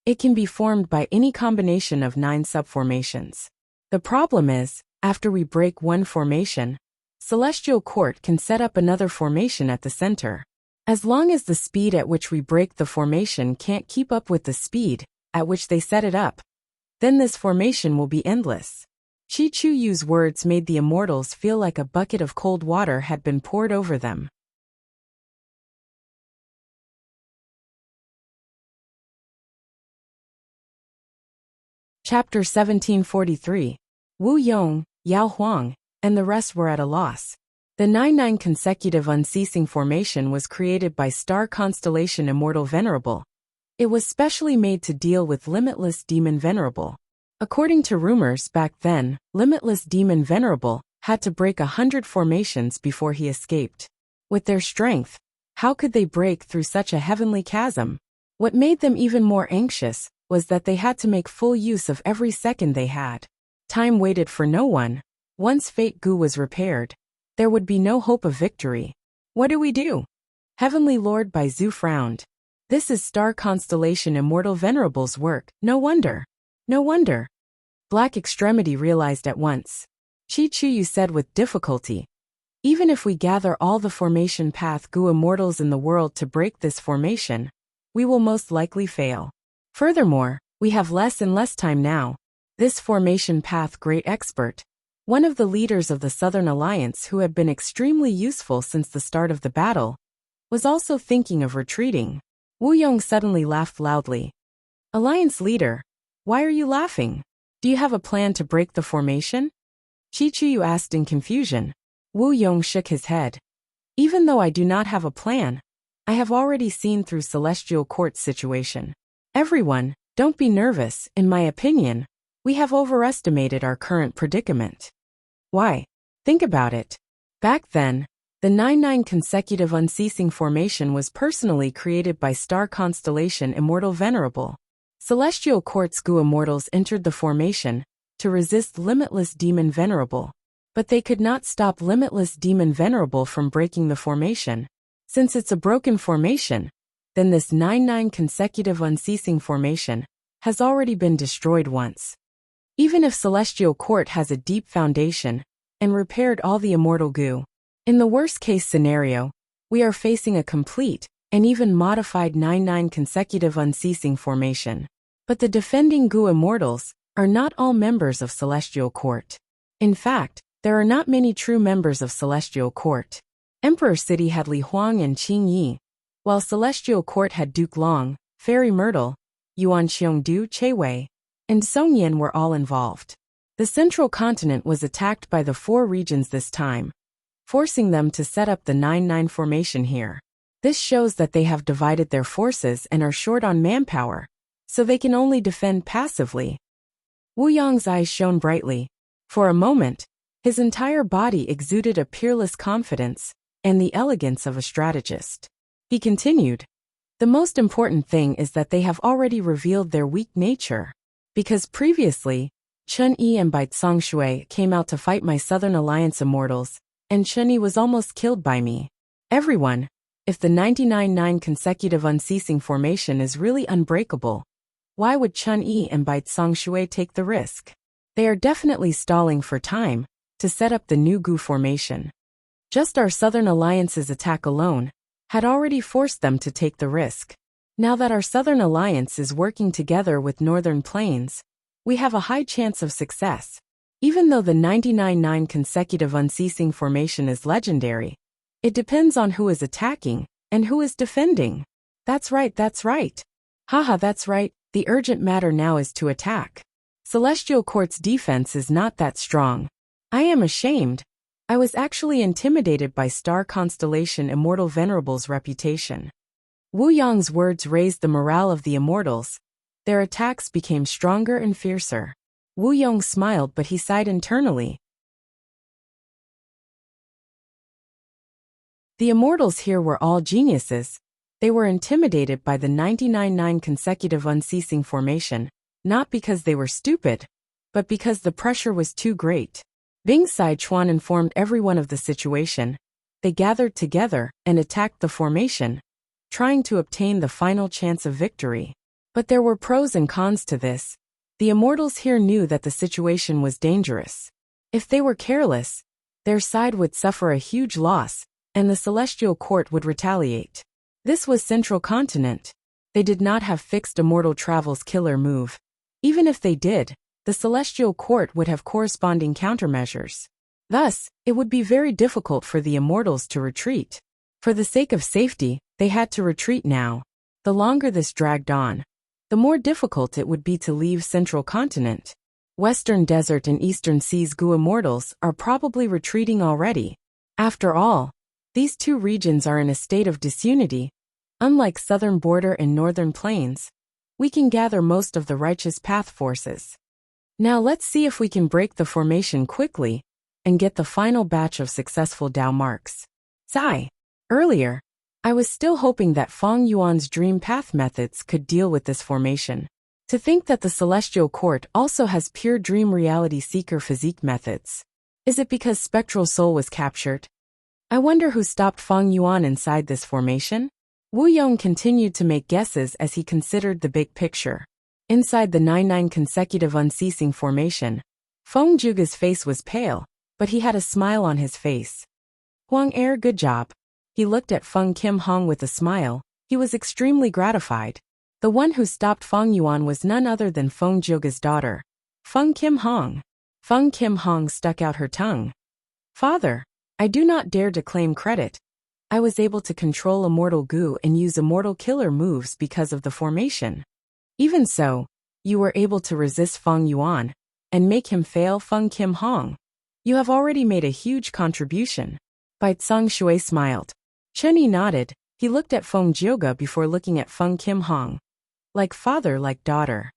It can be formed by any combination of 9 subformations. The problem is, after we break one formation, Celestial Court can set up another formation at the center. As long as the speed at which we break the formation can't keep up with the speed at which they set it up, then this formation will be endless. Qi Chuyu's words made the immortals feel like a bucket of cold water had been poured over them. Chapter 1743. Wu Yong, Yao Huang, and the rest were at a loss. The 99 consecutive unceasing formation was created by star constellation Immortal Venerable. It was specially made to deal with Limitless Demon Venerable. According to rumors back then, Limitless Demon Venerable had to break 100 formations before he escaped. With their strength, how could they break through such a heavenly chasm? What made them even more anxious was that they had to make full use of every second they had. Time waited for no one. Once Fate Gu was repaired, there would be no hope of victory. What do we do? Heavenly Lord Baizu frowned. This is star constellation Immortal Venerable's work, no wonder. No wonder. Black Extremity realized at once. Qi Chuyu said with difficulty. Even if we gather all the formation path Gu immortals in the world to break this formation, we will most likely fail. Furthermore, we have less and less time now. This formation path great expert, one of the leaders of the Southern Alliance who had been extremely useful since the start of the battle, was also thinking of retreating. Wu Yong suddenly laughed loudly. Alliance leader, why are you laughing? Do you have a plan to break the formation? Qi Chuyu asked in confusion. Wu Yong shook his head. Even though I do not have a plan, I have already seen through Celestial Court's situation. Everyone, don't be nervous. In my opinion, we have overestimated our current predicament. Why? Think about it. Back then, the 99 consecutive unceasing formation was personally created by star constellation Immortal Venerable. Celestial Court's Gu immortals entered the formation to resist Limitless Demon Venerable, but they could not stop Limitless Demon Venerable from breaking the formation. Since it's a broken formation, then this 99 consecutive unceasing formation has already been destroyed once. Even if Celestial Court has a deep foundation and repaired all the immortal Gu, in the worst-case scenario, we are facing a complete and even modified 99 consecutive unceasing formation. But the defending Gu immortals are not all members of Celestial Court. In fact, there are not many true members of Celestial Court. Emperor City had Li Huang and Qing Yi, while Celestial Court had Duke Long, Fairy Myrtle, Yuan Xiongdu Che Wei, and Song Yin were all involved. The central continent was attacked by the 4 regions this time, forcing them to set up the 9-9 formation here. This shows that they have divided their forces and are short on manpower, so they can only defend passively. Wu Yong's eyes shone brightly. For a moment, his entire body exuded a peerless confidence and the elegance of a strategist. He continued, the most important thing is that they have already revealed their weak nature. Because previously, Chun Yi and Bai Tsang Shui came out to fight my Southern Alliance immortals, and Chun Yi was almost killed by me. Everyone, if the 99-9 consecutive unceasing formation is really unbreakable, why would Chun Yi and Bai Tsang Shui take the risk? They are definitely stalling for time to set up the new Gu formation. Just our Southern Alliance's attack alone had already forced them to take the risk. Now that our Southern Alliance is working together with Northern Plains, we have a high chance of success. Even though the 99-9 consecutive unceasing formation is legendary, it depends on who is attacking and who is defending. That's right, that's right. Haha, that's right, the urgent matter now is to attack. Celestial Court's defense is not that strong. I am ashamed. I was actually intimidated by star constellation Immortal Venerable's reputation. Wu Yong's words raised the morale of the immortals. Their attacks became stronger and fiercer. Wu Yong smiled, but he sighed internally. The immortals here were all geniuses. They were intimidated by the 99 consecutive unceasing formation, not because they were stupid, but because the pressure was too great. Bing Sichuan informed everyone of the situation. They gathered together and attacked the formation, trying to obtain the final chance of victory. But there were pros and cons to this. The immortals here knew that the situation was dangerous. If they were careless, their side would suffer a huge loss, and the Celestial Court would retaliate. This was Central Continent. They did not have fixed Immortal Travel's killer move. Even if they did, the Celestial Court would have corresponding countermeasures. Thus, it would be very difficult for the immortals to retreat. For the sake of safety, they had to retreat now. The longer this dragged on, the more difficult it would be to leave Central Continent. Western Desert and Eastern Sea's Gu immortals are probably retreating already. After all, these two regions are in a state of disunity. Unlike Southern Border and Northern Plains, we can gather most of the righteous path forces. Now let's see if we can break the formation quickly and get the final batch of successful Dao marks. Sigh. Earlier, I was still hoping that Feng Yuan's dream path methods could deal with this formation. To think that the Celestial Court also has pure dream reality seeker physique methods. Is it because Spectral Soul was captured? I wonder who stopped Feng Yuan inside this formation? Wu Yong continued to make guesses as he considered the big picture. Inside the 99 consecutive unceasing formation, Feng Zhuge's face was pale, but he had a smile on his face. Huang Er, good job. He looked at Feng Kim Hong with a smile. He was extremely gratified. The one who stopped Feng Yuan was none other than Feng Zhuge's daughter, Feng Kim Hong. Feng Kim Hong stuck out her tongue. Father, I do not dare to claim credit. I was able to control Immortal Gu and use Immortal Killer moves because of the formation. Even so, you were able to resist Feng Yuan and make him fail. Feng Kim Hong. You have already made a huge contribution. Bai Tsang Shui smiled. Chen Yi nodded. He looked at Feng Zhuge before looking at Feng Kim Hong. Like father, like daughter.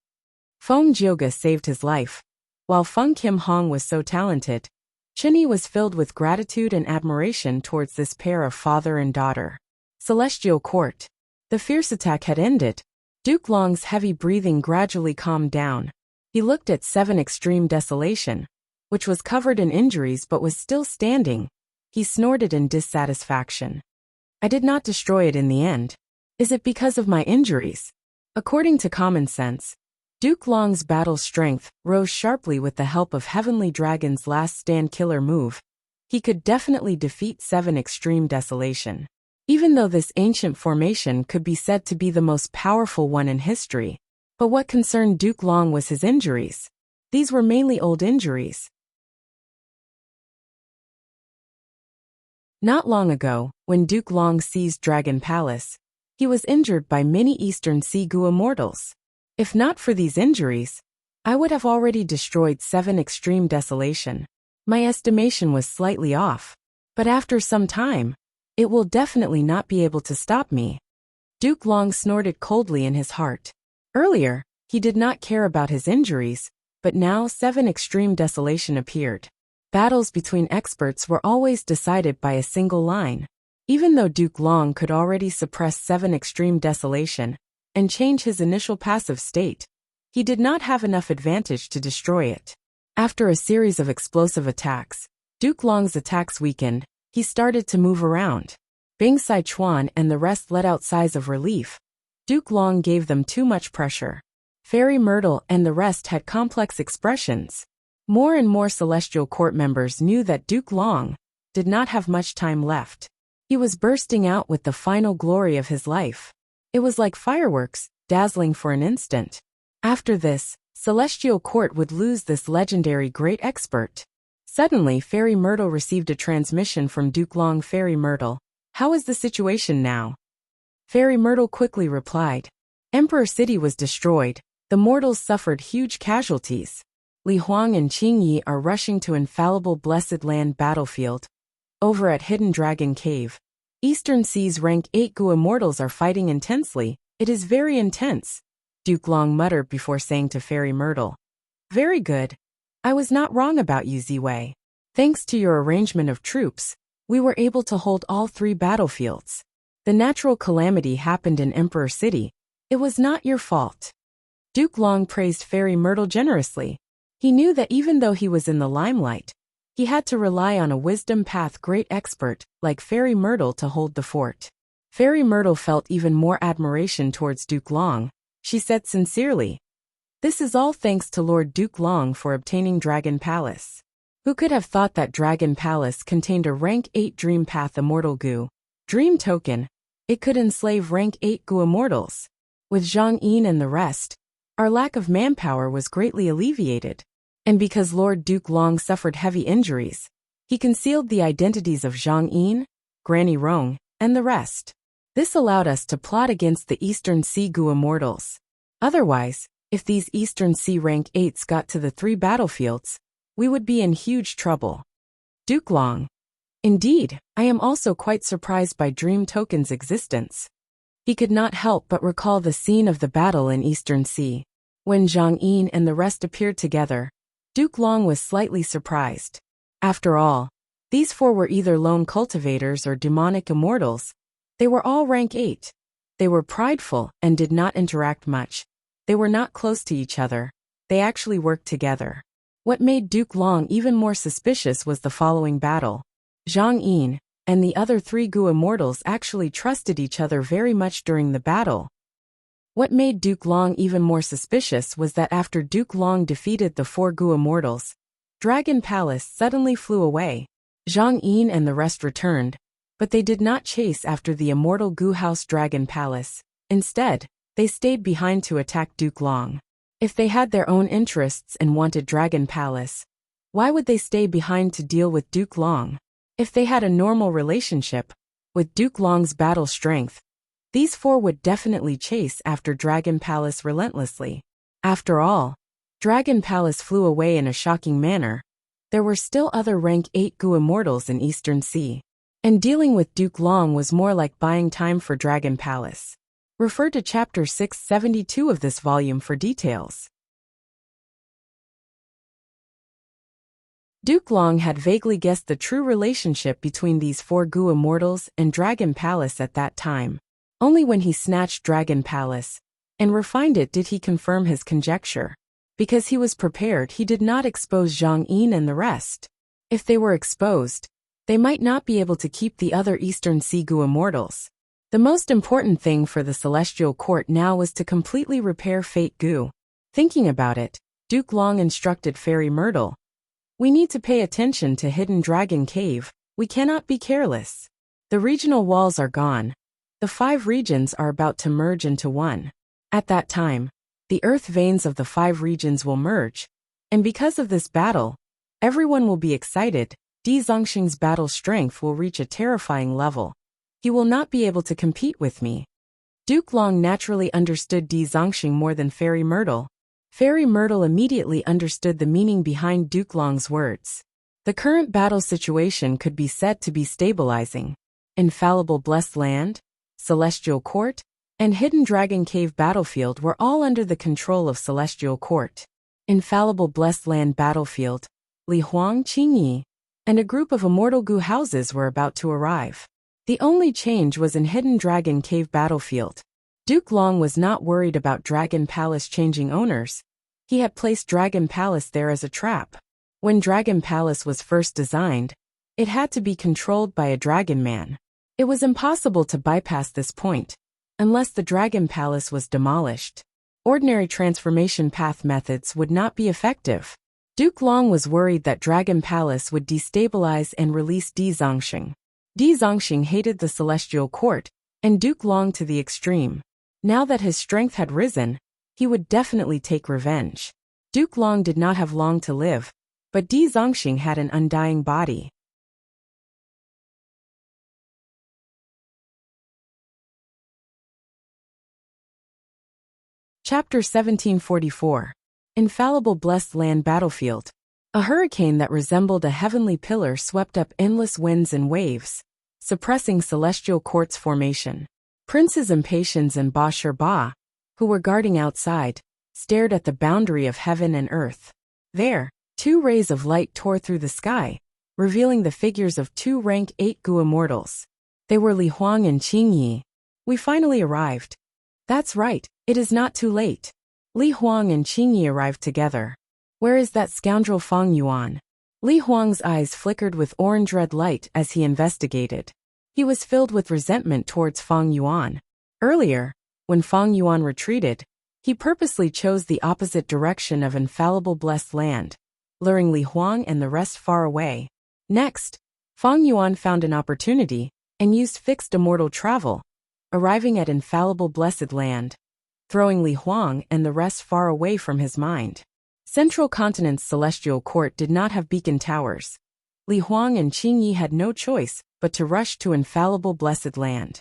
Feng Zhuge saved his life. While Feng Kim Hong was so talented, Chen Yi was filled with gratitude and admiration towards this pair of father and daughter. Celestial Court. The fierce attack had ended. Duke Long's heavy breathing gradually calmed down. He looked at 7 Extreme Desolation, which was covered in injuries but was still standing. He snorted in dissatisfaction. I did not destroy it in the end. Is it because of my injuries? According to common sense, Duke Long's battle strength rose sharply with the help of Heavenly Dragon's last stand killer move. He could definitely defeat 7 Extreme Desolation. Even though this ancient formation could be said to be the most powerful one in history. But what concerned Duke Long was his injuries. These were mainly old injuries. Not long ago, when Duke Long seized Dragon Palace, he was injured by many Eastern Sea Gu immortals. If not for these injuries, I would have already destroyed 7 Extreme Desolation. My estimation was slightly off. But after some time, it will definitely not be able to stop me. Duke Long snorted coldly in his heart. Earlier, he did not care about his injuries, but now 7 Extreme Desolation appeared. Battles between experts were always decided by a single line. Even though Duke Long could already suppress 7 Extreme Desolation and change his initial passive state, he did not have enough advantage to destroy it. After a series of explosive attacks, Duke Long's attacks weakened. He started to move around. Bing Sichuan and the rest let out sighs of relief. Duke Long gave them too much pressure. Fairy Myrtle and the rest had complex expressions. More and more Celestial Court members knew that Duke Long did not have much time left. He was bursting out with the final glory of his life. It was like fireworks, dazzling for an instant. After this, Celestial Court would lose this legendary great expert. Suddenly, Fairy Myrtle received a transmission from Duke Long. Fairy Myrtle, how is the situation now? Fairy Myrtle quickly replied. Emperor City was destroyed. The mortals suffered huge casualties. Li Huang and Qing Yi are rushing to infallible Blessed Land battlefield. Over at Hidden Dragon Cave, Eastern Sea's rank 8 Gu immortals are fighting intensely. It is very intense, Duke Long muttered before saying to Fairy Myrtle. Very good. I was not wrong about you, Ziwei. Thanks to your arrangement of troops, we were able to hold all 3 battlefields. The natural calamity happened in Emperor City. It was not your fault. Duke Long praised Fairy Myrtle generously. He knew that even though he was in the limelight, he had to rely on a wisdom path great expert like Fairy Myrtle to hold the fort. Fairy Myrtle felt even more admiration towards Duke Long. She said sincerely, "This is all thanks to Lord Duke Long for obtaining Dragon Palace." Who could have thought that Dragon Palace contained a rank 8 Dream Path Immortal Gu Dream Token? It could enslave rank 8 Gu Immortals. With Zhang Yin and the rest, our lack of manpower was greatly alleviated. And because Lord Duke Long suffered heavy injuries, he concealed the identities of Zhang Yin, Granny Rong, and the rest. This allowed us to plot against the Eastern Sea Gu Immortals. Otherwise, if these Eastern Sea rank 8s got to the 3 battlefields, we would be in huge trouble. Duke Long. Indeed, I am also quite surprised by Dream Token's existence. He could not help but recall the scene of the battle in Eastern Sea. When Zhang Yin and the rest appeared together, Duke Long was slightly surprised. After all, these 4 were either lone cultivators or demonic immortals. They were all rank 8. They were prideful and did not interact much. They were not close to each other. They actually worked together. What made Duke Long even more suspicious was the following battle. Zhang Yin and the other 3 Gu immortals actually trusted each other very much during the battle. What made Duke Long even more suspicious was that after Duke Long defeated the 4 Gu immortals, Dragon Palace suddenly flew away. Zhang Yin and the rest returned, but they did not chase after the immortal Gu House Dragon Palace. Instead, they stayed behind to attack Duke Long. If they had their own interests and wanted Dragon Palace, why would they stay behind to deal with Duke Long? If they had a normal relationship, with Duke Long's battle strength, these 4 would definitely chase after Dragon Palace relentlessly. After all, Dragon Palace flew away in a shocking manner. There were still other rank 8 Gu immortals in Eastern Sea, and dealing with Duke Long was more like buying time for Dragon Palace. Refer to Chapter 672 of this volume for details. Duke Long had vaguely guessed the true relationship between these 4 Gu immortals and Dragon Palace at that time. Only when he snatched Dragon Palace and refined it did he confirm his conjecture. Because he was prepared, he did not expose Zhang Yin and the rest. If they were exposed, they might not be able to keep the other Eastern Sea Gu immortals. The most important thing for the Celestial Court now was to completely repair Fate Gu. Thinking about it, Duke Long instructed Fairy Myrtle, "We need to pay attention to Hidden Dragon Cave. We cannot be careless. The regional walls are gone. The 5 regions are about to merge into one. At that time, the earth veins of the 5 regions will merge. And because of this battle, everyone will be excited. Di Zongxing's battle strength will reach a terrifying level. He will not be able to compete with me." Duke Long naturally understood Di Zongxing more than Fairy Myrtle. Fairy Myrtle immediately understood the meaning behind Duke Long's words. The current battle situation could be said to be stabilizing. Infallible Blessed Land, Celestial Court, and Hidden Dragon Cave battlefield were all under the control of Celestial Court. Infallible Blessed Land battlefield, Li Huang Qingyi, and a group of immortal Gu houses were about to arrive. The only change was in Hidden Dragon Cave battlefield. Duke Long was not worried about Dragon Palace changing owners. He had placed Dragon Palace there as a trap. When Dragon Palace was first designed, it had to be controlled by a Dragon Man. It was impossible to bypass this point, unless the Dragon Palace was demolished. Ordinary transformation path methods would not be effective. Duke Long was worried that Dragon Palace would destabilize and release Di Zongxing. Di Zongxing hated the Celestial Court, and Duke Long to the extreme. Now that his strength had risen, he would definitely take revenge. Duke Long did not have long to live, but Di Zongxing had an undying body. Chapter 1744. Infallible Blessed Land Battlefield. A hurricane that resembled a heavenly pillar swept up endless winds and waves, suppressing celestial quartz formation. Princes Impatiens and Ba Ba, who were guarding outside, stared at the boundary of heaven and earth. There, two rays of light tore through the sky, revealing the figures of two rank 8 Gu immortals. They were Li Huang and Qing Yi. We finally arrived. That's right, it is not too late. Li Huang and Qing Yi arrived together. Where is that scoundrel Fang Yuan? Li Huang's eyes flickered with orange-red light as he investigated. He was filled with resentment towards Fang Yuan. Earlier, when Fang Yuan retreated, he purposely chose the opposite direction of infallible blessed land, luring Li Huang and the rest far away. Next, Fang Yuan found an opportunity and used fixed immortal travel, arriving at infallible blessed land, throwing Li Huang and the rest far away from his mind. Central Continent's celestial court did not have beacon towers. Li Huang and Qing Yi had no choice but to rush to infallible blessed land.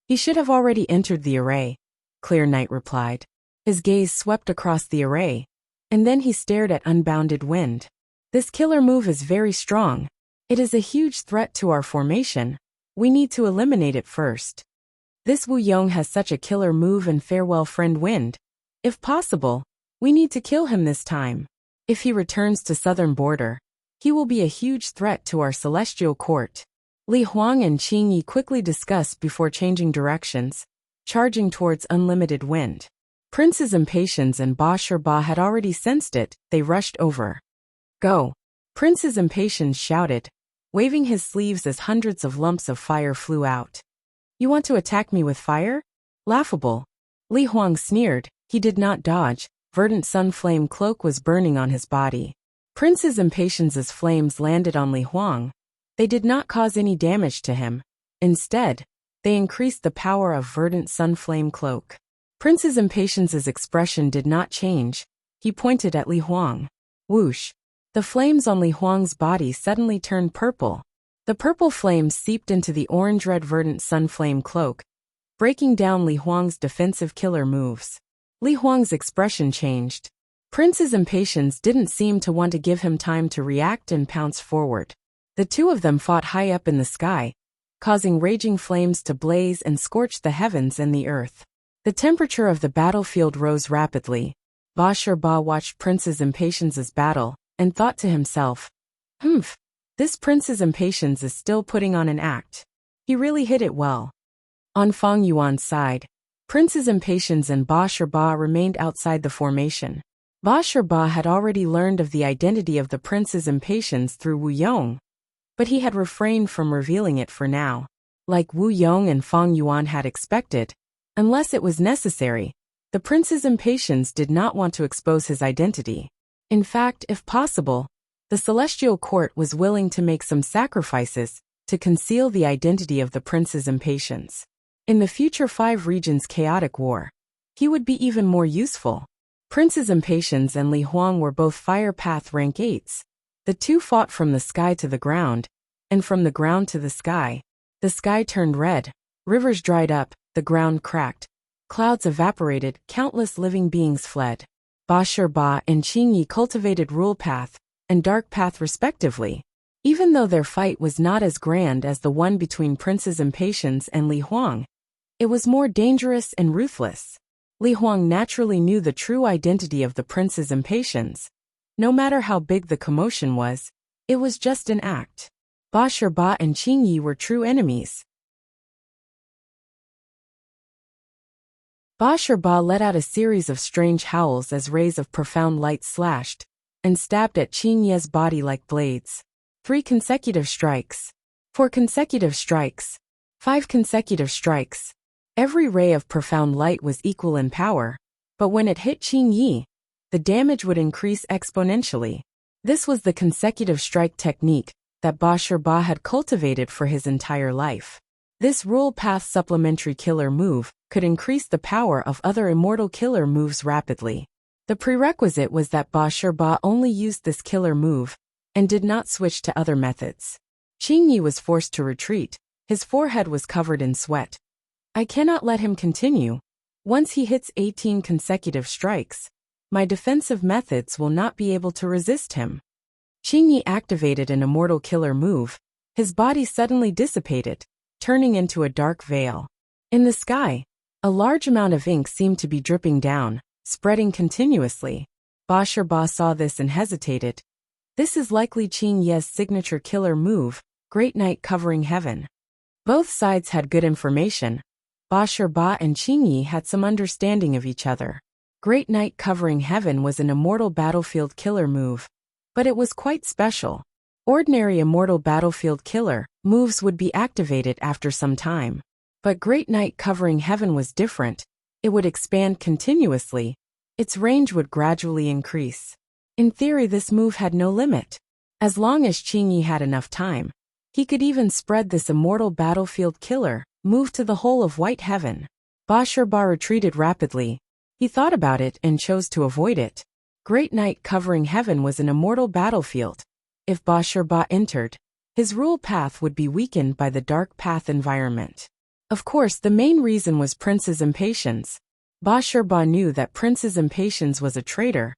He should have already entered the array, Clear Night replied. His gaze swept across the array, and then he stared at Unbounded Wind. This killer move is very strong. It is a huge threat to our formation. We need to eliminate it first. This Wu Yong has such a killer move and farewell friend Wind. If possible, we need to kill him this time. If he returns to southern border, he will be a huge threat to our celestial court. Li Huang and Qing Yi quickly discussed before changing directions, charging towards Unlimited Wind. Princes Impatiens and Ba Ba had already sensed it. They rushed over. Go! Princes Impatiens shouted, waving his sleeves as hundreds of lumps of fire flew out. You want to attack me with fire? Laughable. Li Huang sneered. He did not dodge. Verdant sun flame cloak was burning on his body. Princes Impatiens' flames landed on Li Huang. They did not cause any damage to him. Instead, they increased the power of Verdant sun flame cloak. Princes Impatiens' expression did not change. He pointed at Li Huang. Whoosh! The flames on Li Huang's body suddenly turned purple. The purple flames seeped into the orange-red Verdant sun flame cloak, breaking down Li Huang's defensive killer moves. Li Huang's expression changed. Princes Impatiens didn't seem to want to give him time to react and pounce forward. The two of them fought high up in the sky, causing raging flames to blaze and scorch the heavens and the earth. The temperature of the battlefield rose rapidly. Ba Ba watched Princes Impatiens' battle and thought to himself, this Princes Impatiens is still putting on an act. He really hit it well. On Fang Yuan's side, Princes Impatiens and Ba Ba remained outside the formation. Ba Ba had already learned of the identity of the Princes Impatiens through Wu Yong, but he had refrained from revealing it for now. Like Wu Yong and Fang Yuan had expected, unless it was necessary, the Princes Impatiens did not want to expose his identity. In fact, if possible, the Celestial Court was willing to make some sacrifices to conceal the identity of the Princes Impatiens. In the future 5 regions chaotic war, he would be even more useful. Princes Impatiens and Li Huang were both Fire Path rank 8s. The two fought from the sky to the ground, and from the ground to the sky. The sky turned red, rivers dried up, the ground cracked, clouds evaporated, countless living beings fled. Ba Ba and Qing Yi cultivated Rule Path and Dark Path respectively. Even though their fight was not as grand as the one between Princes Impatiens and Li Huang, it was more dangerous and ruthless. Li Huang naturally knew the true identity of the Princes Impatiens. No matter how big the commotion was, it was just an act. Ba Ba and Qing Yi were true enemies. Ba Ba let out a series of strange howls as rays of profound light slashed and stabbed at Qing Yi's body like blades. 3 consecutive strikes. 4 consecutive strikes. 5 consecutive strikes. Every ray of profound light was equal in power, but when it hit Qing Yi, the damage would increase exponentially. This was the consecutive strike technique that Ba Ba had cultivated for his entire life. This Rule Path supplementary killer move could increase the power of other immortal killer moves rapidly. The prerequisite was that Ba Ba only used this killer move and did not switch to other methods. Qing Yi was forced to retreat. His forehead was covered in sweat. I cannot let him continue. Once he hits 18 consecutive strikes, my defensive methods will not be able to resist him. Qing Yi activated an immortal killer move. His body suddenly dissipated, turning into a dark veil. In the sky, a large amount of ink seemed to be dripping down, spreading continuously. Ba Shi saw this and hesitated. This is likely Qing Ye's signature killer move, Great Night Covering Heaven. Both sides had good information. Ba Shi and Qing Yi had some understanding of each other. Great Night Covering Heaven was an immortal battlefield killer move, but it was quite special. Ordinary immortal battlefield killer moves would be activated after some time. But Great Night Covering Heaven was different. It would expand continuously. Its range would gradually increase. In theory, this move had no limit. As long as Qing Yi had enough time, he could even spread this immortal battlefield killer move to the whole of White Heaven. Ba Shi retreated rapidly. He thought about it and chose to avoid it. Great Night Covering Heaven was an immortal battlefield. If Ba Shi entered, his rule path would be weakened by the dark path environment. Of course, the main reason was Prince's impatience. Ba Shi knew that Prince's impatience was a traitor.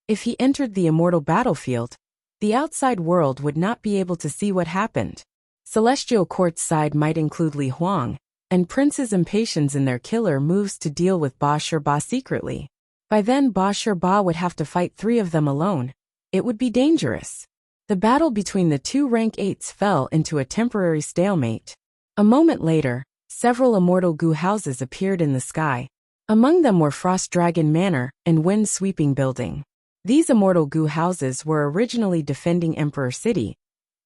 If he entered the immortal battlefield, the outside world would not be able to see what happened. Celestial Court's side might include Li Huang and Prince's impatience in their killer moves to deal with Ba Shi secretly. By then Ba Shi would have to fight 3 of them alone. It would be dangerous. The battle between the 2 rank 8s fell into a temporary stalemate. A moment later, several immortal goo houses appeared in the sky. Among them were Frost Dragon Manor and Wind Sweeping Building. These immortal goo houses were originally defending Emperor City.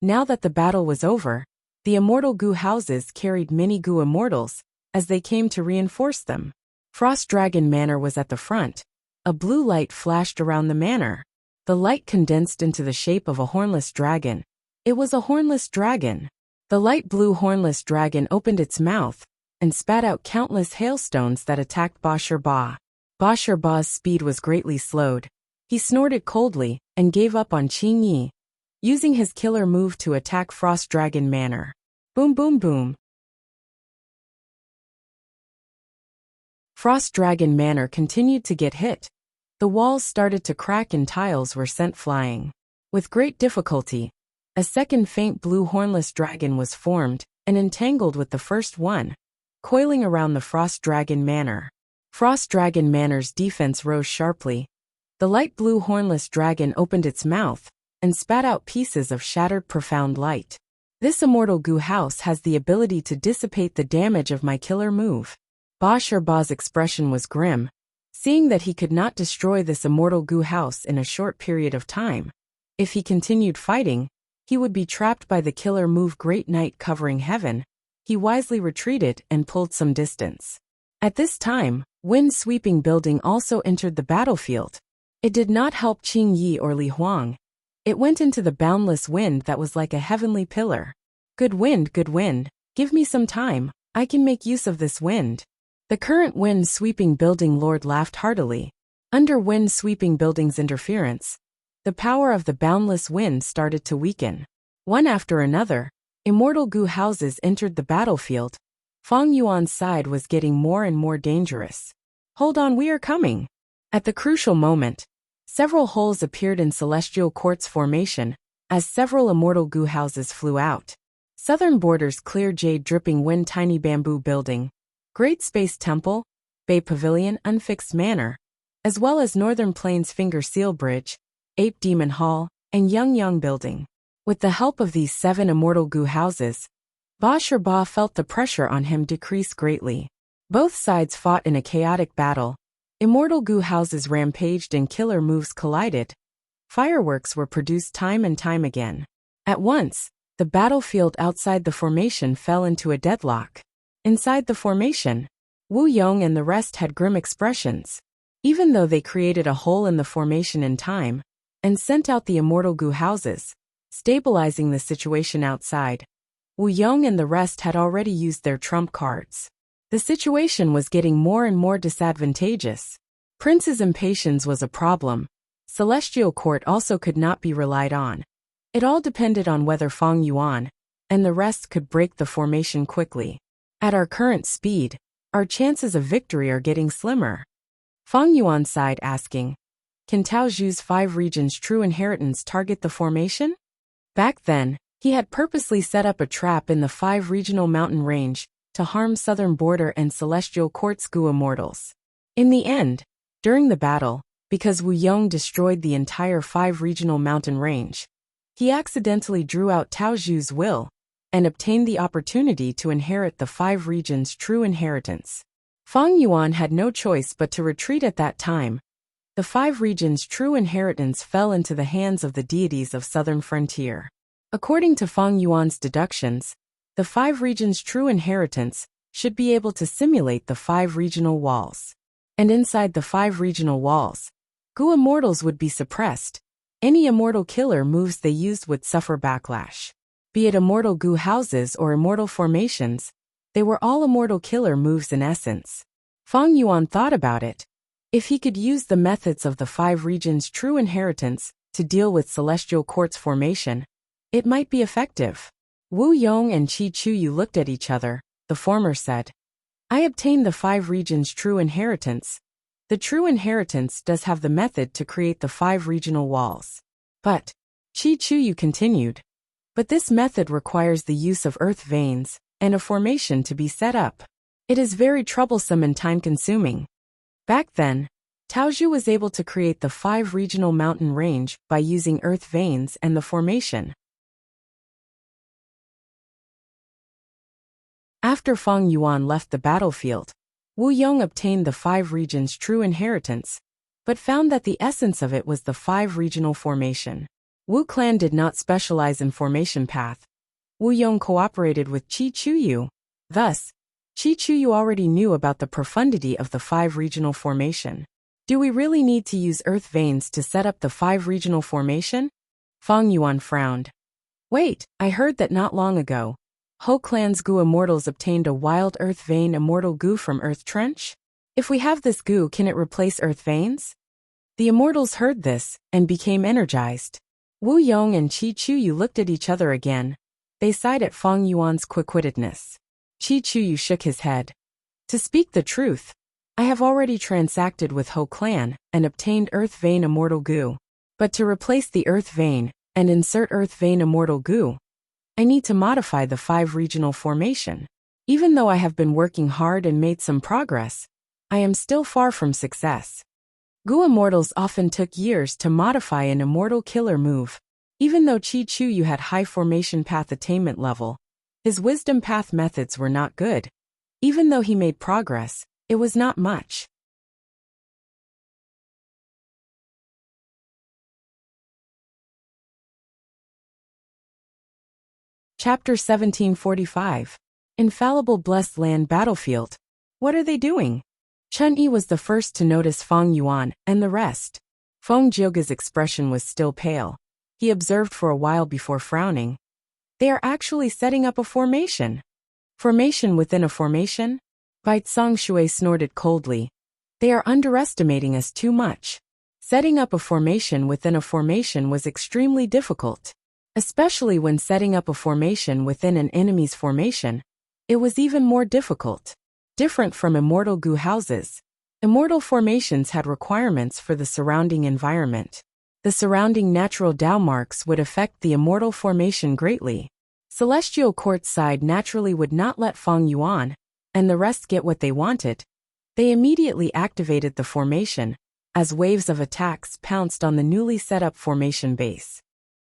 Now that the battle was over, the immortal goo houses carried many goo immortals, as they came to reinforce them. Frost Dragon Manor was at the front. A blue light flashed around the manor. The light condensed into the shape of a hornless dragon. It was a hornless dragon. The light blue hornless dragon opened its mouth and spat out countless hailstones that attacked Ba Shi. Ba Shi's speed was greatly slowed. He snorted coldly and gave up on Qing Yi, using his killer move to attack Frost Dragon Manor. Boom boom boom. Frost Dragon Manor continued to get hit. The walls started to crack and tiles were sent flying. With great difficulty, a second faint blue hornless dragon was formed and entangled with the first one, coiling around the Frost Dragon Manor. Frost Dragon Manor's defense rose sharply. The light blue hornless dragon opened its mouth and spat out pieces of shattered profound light. This immortal goo house has the ability to dissipate the damage of my killer move. Ba Shi's expression was grim, seeing that he could not destroy this immortal goo house in a short period of time. If he continued fighting, he would be trapped by the killer move Great Night Covering Heaven. He wisely retreated and pulled some distance. At this time, Wind Sweeping Building also entered the battlefield. It did not help Qing Yi or Li Huang. It went into the boundless wind that was like a heavenly pillar. Good wind, give me some time, I can make use of this wind. The current Wind Sweeping Building Lord laughed heartily. Under Wind Sweeping Building's interference, the power of the boundless wind started to weaken. One after another, immortal goo houses entered the battlefield. Fang Yuan's side was getting more and more dangerous. Hold on, we are coming. At the crucial moment, several holes appeared in Celestial Court's formation, as several immortal goo houses flew out. Southern Borders Clear Jade Dripping Wind Tiny Bamboo Building, Great Space Temple, Bay Pavilion Unfixed Manor, as well as Northern Plains Finger Seal Bridge, Ape Demon Hall, and Yang Building. With the help of these 7 immortal goo houses, Ba Shi felt the pressure on him decrease greatly. Both sides fought in a chaotic battle. Immortal goo houses rampaged and killer moves collided. Fireworks were produced time and time again. At once, the battlefield outside the formation fell into a deadlock. Inside the formation, Wu Yong and the rest had grim expressions. Even though they created a hole in the formation in time and sent out the immortal goo houses, stabilizing the situation outside, Wu Yong and the rest had already used their trump cards. The situation was getting more and more disadvantageous. Prince's impatience was a problem. Celestial Court also could not be relied on. It all depended on whether Fang Yuan and the rest could break the formation quickly. At our current speed, our chances of victory are getting slimmer. Fang Yuan sighed, asking, "Can Tao Zhu's 5 regions' true inheritance target the formation?" Back then, He had purposely set up a trap in the 5 regional mountain range to harm Southern Border and Celestial Court's Gu immortals. In the end, during the battle, because Wu Yong destroyed the entire 5 regional mountain range, he accidentally drew out Tao Zhu's will and obtained the opportunity to inherit the 5 regions' true inheritance. Feng Yuan had no choice but to retreat at that time. The 5 regions' true inheritance fell into the hands of the deities of Southern Frontier. According to Feng Yuan's deductions, the 5 regions' true inheritance should be able to simulate the 5 regional walls. And inside the 5 regional walls, Gu immortals would be suppressed. Any immortal killer moves they used would suffer backlash. Be it immortal Gu houses or immortal formations, they were all immortal killer moves in essence. Feng Yuan thought about it. If he could use the methods of the 5 regions' true inheritance to deal with Celestial Court's formation, it might be effective. Wu Yong and Qi Chuyu looked at each other. The former said, I obtained the 5 regions' true inheritance. The true inheritance does have the method to create the 5 regional walls. But, Qi Chuyu continued, but this method requires the use of earth veins and a formation to be set up. It is very troublesome and time-consuming. Back then, Tao Zhu was able to create the 5 regional mountain range by using earth veins and the formation. After Feng Yuan left the battlefield, Wu Yong obtained the 5 regions' true inheritance, but found that the essence of it was the 5 regional formation. Wu clan did not specialize in formation path. Wu Yong cooperated with Qi Chuyu. Thus, Qi Chuyu already knew about the profundity of the 5 regional formation. Do we really need to use earth veins to set up the 5 regional formation? Feng Yuan frowned. Wait, I heard that not long ago, Ho clan's Gu immortals obtained a wild earth vein immortal Gu from Earth Trench? If we have this Gu, can it replace earth veins? The immortals heard this and became energized. Wu Yong and Qi Chuyu looked at each other again. They sighed at Feng Yuan's quick-wittedness. Qi Chuyu shook his head. To speak the truth, I have already transacted with Ho clan and obtained earth vein immortal Gu. But to replace the earth vein and insert earth vein immortal Gu, I need to modify the 5 regional formation. Even though I have been working hard and made some progress, I am still far from success. Gu immortals often took years to modify an immortal killer move. Even though Qi Chuyu had high formation path attainment level, his wisdom path methods were not good. Even though he made progress, it was not much. Chapter 1745. Infallible Blessed Land Battlefield. What are they doing? Chun Yi was the first to notice Feng Yuan and the rest. Feng Jioge's expression was still pale. He observed for a while before frowning. They are actually setting up a formation. Formation within a formation? Bai Tsang Shui snorted coldly. They are underestimating us too much. Setting up a formation within a formation was extremely difficult. Especially when setting up a formation within an enemy's formation, it was even more difficult. Different from immortal Gu houses, immortal formations had requirements for the surrounding environment. The surrounding natural Dao marks would affect the immortal formation greatly. Celestial Court's side naturally would not let Feng Yuan and the rest get what they wanted. They immediately activated the formation, as waves of attacks pounced on the newly set up formation base.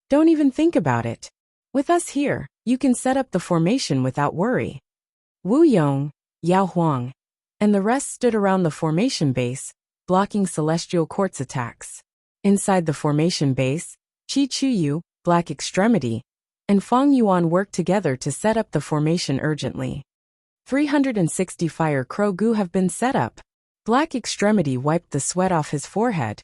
Don't even think about it. With us here, you can set up the formation without worry. Wu Yong, Yao Huang, and the rest stood around the formation base, blocking Celestial Court's attacks. Inside the formation base, Qi Chuyu, Black Extremity, and Feng Yuan worked together to set up the formation urgently. 360 Fire Crow Gu have been set up. Black Extremity wiped the sweat off his forehead.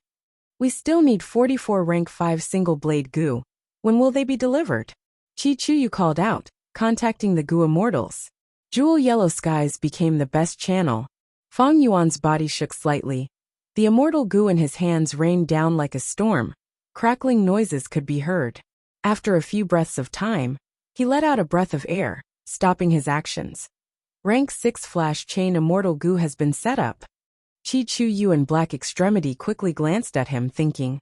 We still need 44 rank 5 single blade Gu. When will they be delivered? Qi Chuyu called out, contacting the Gu immortals. Jewel Yellow Skies became the best channel. Feng Yuan's body shook slightly. The immortal Gu in his hands rained down like a storm. Crackling noises could be heard. After a few breaths of time, he let out a breath of air, stopping his actions. Rank 6 Flash Chain Immortal Gu has been set up. Qi Chuyu and Black Extremity quickly glanced at him thinking,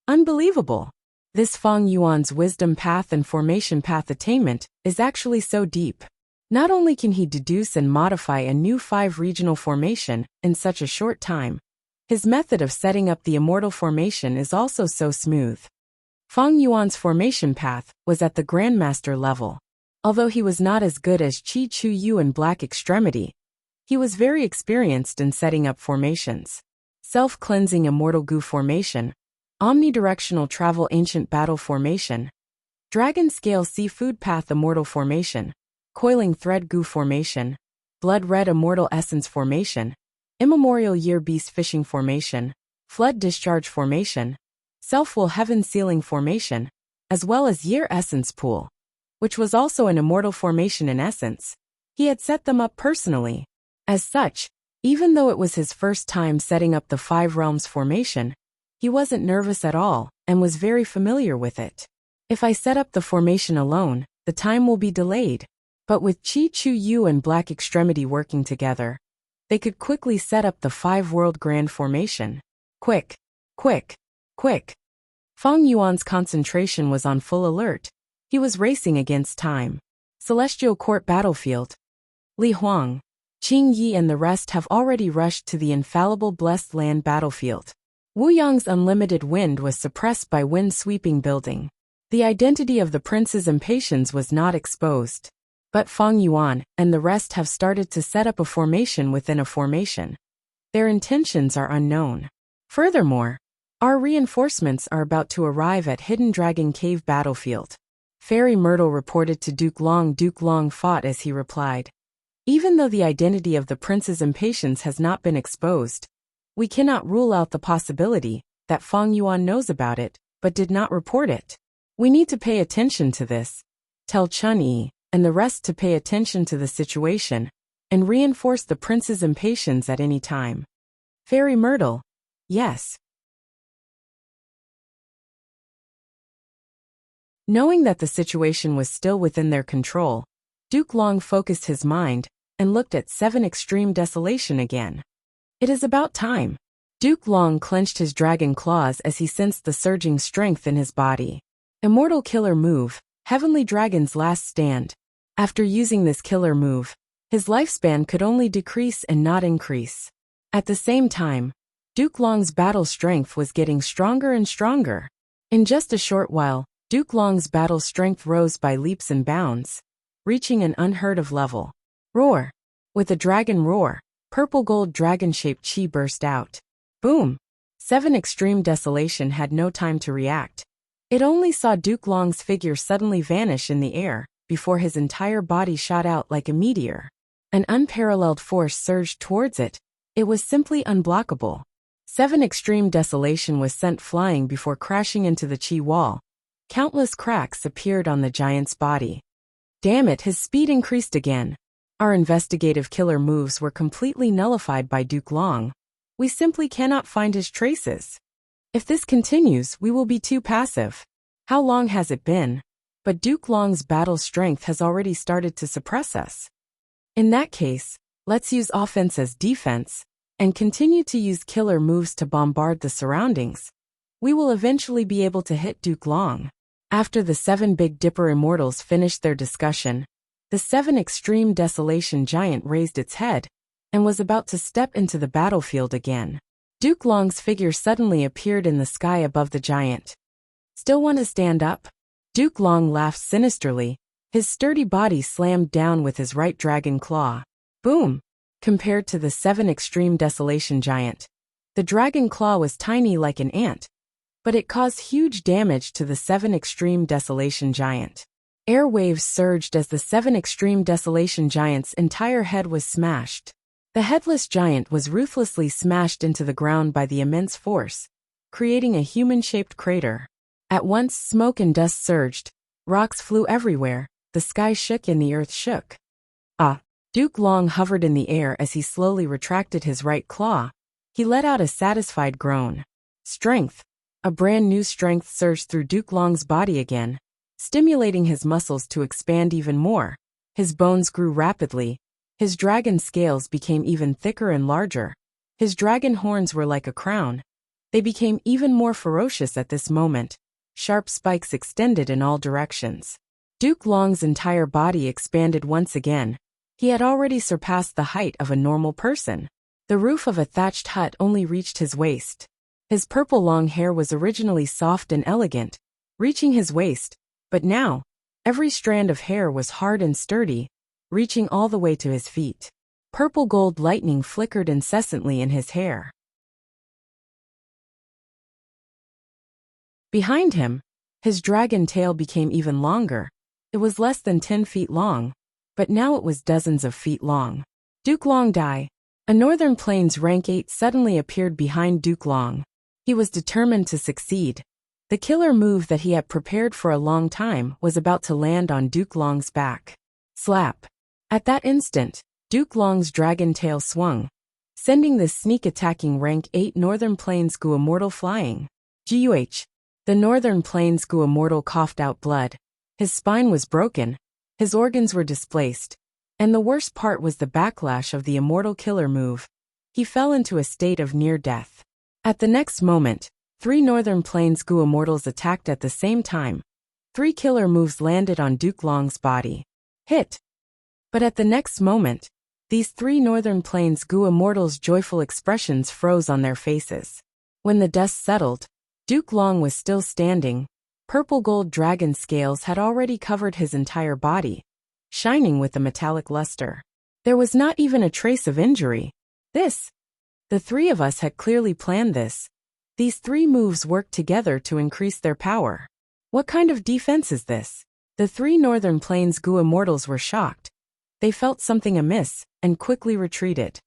unbelievable. This Feng Yuan's wisdom path and formation path attainment is actually so deep. Not only can he deduce and modify a new 5 regional formation in such a short time, his method of setting up the immortal formation is also so smooth. Feng Yuan's formation path was at the Grandmaster level. Although he was not as good as Qi Chu Yu in Black Extremity, he was very experienced in setting up formations. Self-cleansing immortal Gu formation, omnidirectional travel ancient battle formation, dragon scale seafood path immortal formation, coiling thread Gu formation, blood red immortal essence formation, immemorial year beast fishing formation, flood discharge formation, self-will heaven sealing formation, as well as year essence pool, which was also an immortal formation in essence. He had set them up personally. As such, even though it was his first time setting up the 5 realms formation, he wasn't nervous at all and was very familiar with it. If I set up the formation alone, the time will be delayed. But with Qi Chu Yu and Black Extremity working together, they could quickly set up the 5 world grand formation. Quick, quick, quick. Feng Yuan's concentration was on full alert. He was racing against time. Celestial Court battlefield. Li Huang, Qing Yi and the rest have already rushed to the infallible Blessed Land battlefield. Wu Yang's unlimited wind was suppressed by wind-sweeping building. The identity of the prince's impatience was not exposed. But Feng Yuan and the rest have started to set up a formation within a formation. Their intentions are unknown. Furthermore, our reinforcements are about to arrive at Hidden Dragon Cave battlefield. Fairy Myrtle reported to Duke Long. Duke Long fought as he replied. Even though the identity of the prince's impatience has not been exposed, we cannot rule out the possibility that Feng Yuan knows about it, but did not report it. We need to pay attention to this. Tell Chun Yi and the rest to pay attention to the situation and reinforce the prince's impatience at any time. Fairy Myrtle. Yes. Knowing that the situation was still within their control, Duke Long focused his mind and looked at 7 Extreme Desolation again. It is about time. Duke Long clenched his dragon claws as he sensed the surging strength in his body. Immortal Killer Move, Heavenly Dragon's Last Stand. After using this killer move, his lifespan could only decrease and not increase. At the same time, Duke Long's battle strength was getting stronger and stronger. In just a short while, Duke Long's battle strength rose by leaps and bounds, reaching an unheard of level. Roar! With a dragon roar, purple-gold dragon-shaped chi burst out. Boom! 7 Extreme Desolation had no time to react. It only saw Duke Long's figure suddenly vanish in the air before his entire body shot out like a meteor. An unparalleled force surged towards it. It was simply unblockable. 7 Extreme Desolation was sent flying before crashing into the chi wall. Countless cracks appeared on the giant's body. Damn it, his speed increased again. Our investigative killer moves were completely nullified by Duke Long. We simply cannot find his traces. If this continues, we will be too passive. How long has it been? But Duke Long's battle strength has already started to suppress us. In that case, let's use offense as defense, and continue to use killer moves to bombard the surroundings. We will eventually be able to hit Duke Long. After the 7 Big Dipper Immortals finished their discussion, the 7 Extreme Desolation Giant raised its head and was about to step into the battlefield again. Duke Long's figure suddenly appeared in the sky above the giant. Still want to stand up? Duke Long laughed sinisterly. His sturdy body slammed down with his right dragon claw. Boom! Compared to the 7 Extreme Desolation Giant, the dragon claw was tiny like an ant, but it caused huge damage to the 7 Extreme Desolation Giant. Air waves surged as the 7 Extreme Desolation Giant's entire head was smashed. The headless giant was ruthlessly smashed into the ground by the immense force, creating a human-shaped crater. At once, smoke and dust surged, rocks flew everywhere, the sky shook and the earth shook. Duke Long hovered in the air as he slowly retracted his right claw. He let out a satisfied groan. Strength. A brand new strength surged through Duke Long's body again, stimulating his muscles to expand even more. His bones grew rapidly. His dragon scales became even thicker and larger. His dragon horns were like a crown. They became even more ferocious at this moment. sharp spikes extended in all directions. Duke Long's entire body expanded once again. He had already surpassed the height of a normal person. The roof of a thatched hut only reached his waist. His purple long hair was originally soft and elegant, reaching his waist, but now, every strand of hair was hard and sturdy, reaching all the way to his feet. Purple gold lightning flickered incessantly in his hair. Behind him, his dragon tail became even longer. It was less than 10 feet long, but now it was dozens of feet long. Duke Long Dai. A Northern Plains rank 8 suddenly appeared behind Duke Long. He was determined to succeed. The killer move that he had prepared for a long time was about to land on Duke Long's back. Slap. At that instant, Duke Long's dragon tail swung, sending the sneak-attacking rank 8 Northern Plains Gu Immortal flying. Guh. The Northern Plains Gu Immortal coughed out blood. His spine was broken, his organs were displaced, and the worst part was the backlash of the immortal killer move. He fell into a state of near death. At the next moment, 3 Northern Plains Gu Immortals attacked at the same time. 3 killer moves landed on Duke Long's body. Hit. But at the next moment, these 3 Northern Plains Gu Immortals' joyful expressions froze on their faces. When the dust settled, Duke Long was still standing. Purple gold dragon scales had already covered his entire body, shining with a metallic luster. There was not even a trace of injury. The 3 of us had clearly planned this. These 3 moves worked together to increase their power. What kind of defense is this? The 3 Northern Plains Gu Immortals were shocked. They felt something amiss, and quickly retreated.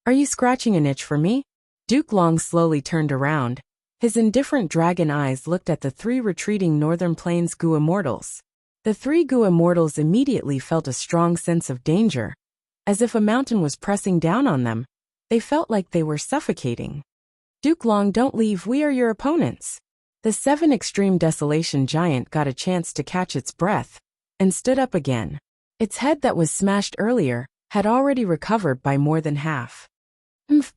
Are you scratching an itch for me? Duke Long slowly turned around. His indifferent dragon eyes looked at the 3 retreating Northern Plains Gu Immortals. The 3 Gu Immortals immediately felt a strong sense of danger. As if a mountain was pressing down on them, they felt like they were suffocating. Duke Long, don't leave, we are your opponents. The 7 Extreme Desolation giant got a chance to catch its breath, and stood up again. Its head that was smashed earlier had already recovered by more than half.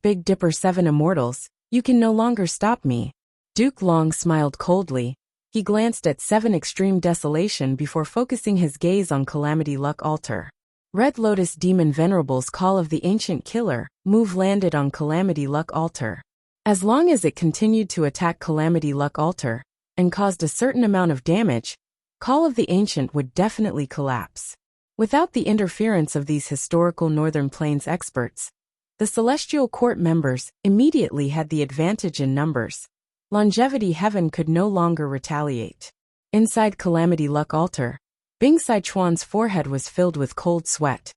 Big Dipper 7 Immortals, you can no longer stop me. Duke Long smiled coldly. He glanced at 7 Extreme Desolation before focusing his gaze on Calamity Luck Altar. Red Lotus Demon Venerable's Call of the Ancient Killer move landed on Calamity Luck Altar. As long as it continued to attack Calamity Luck Altar, and caused a certain amount of damage, Call of the Ancient would definitely collapse. Without the interference of these historical Northern Plains experts, the Celestial Court members immediately had the advantage in numbers. Longevity Heaven could no longer retaliate. Inside Calamity Luck Altar, Bing Sichuan's forehead was filled with cold sweat.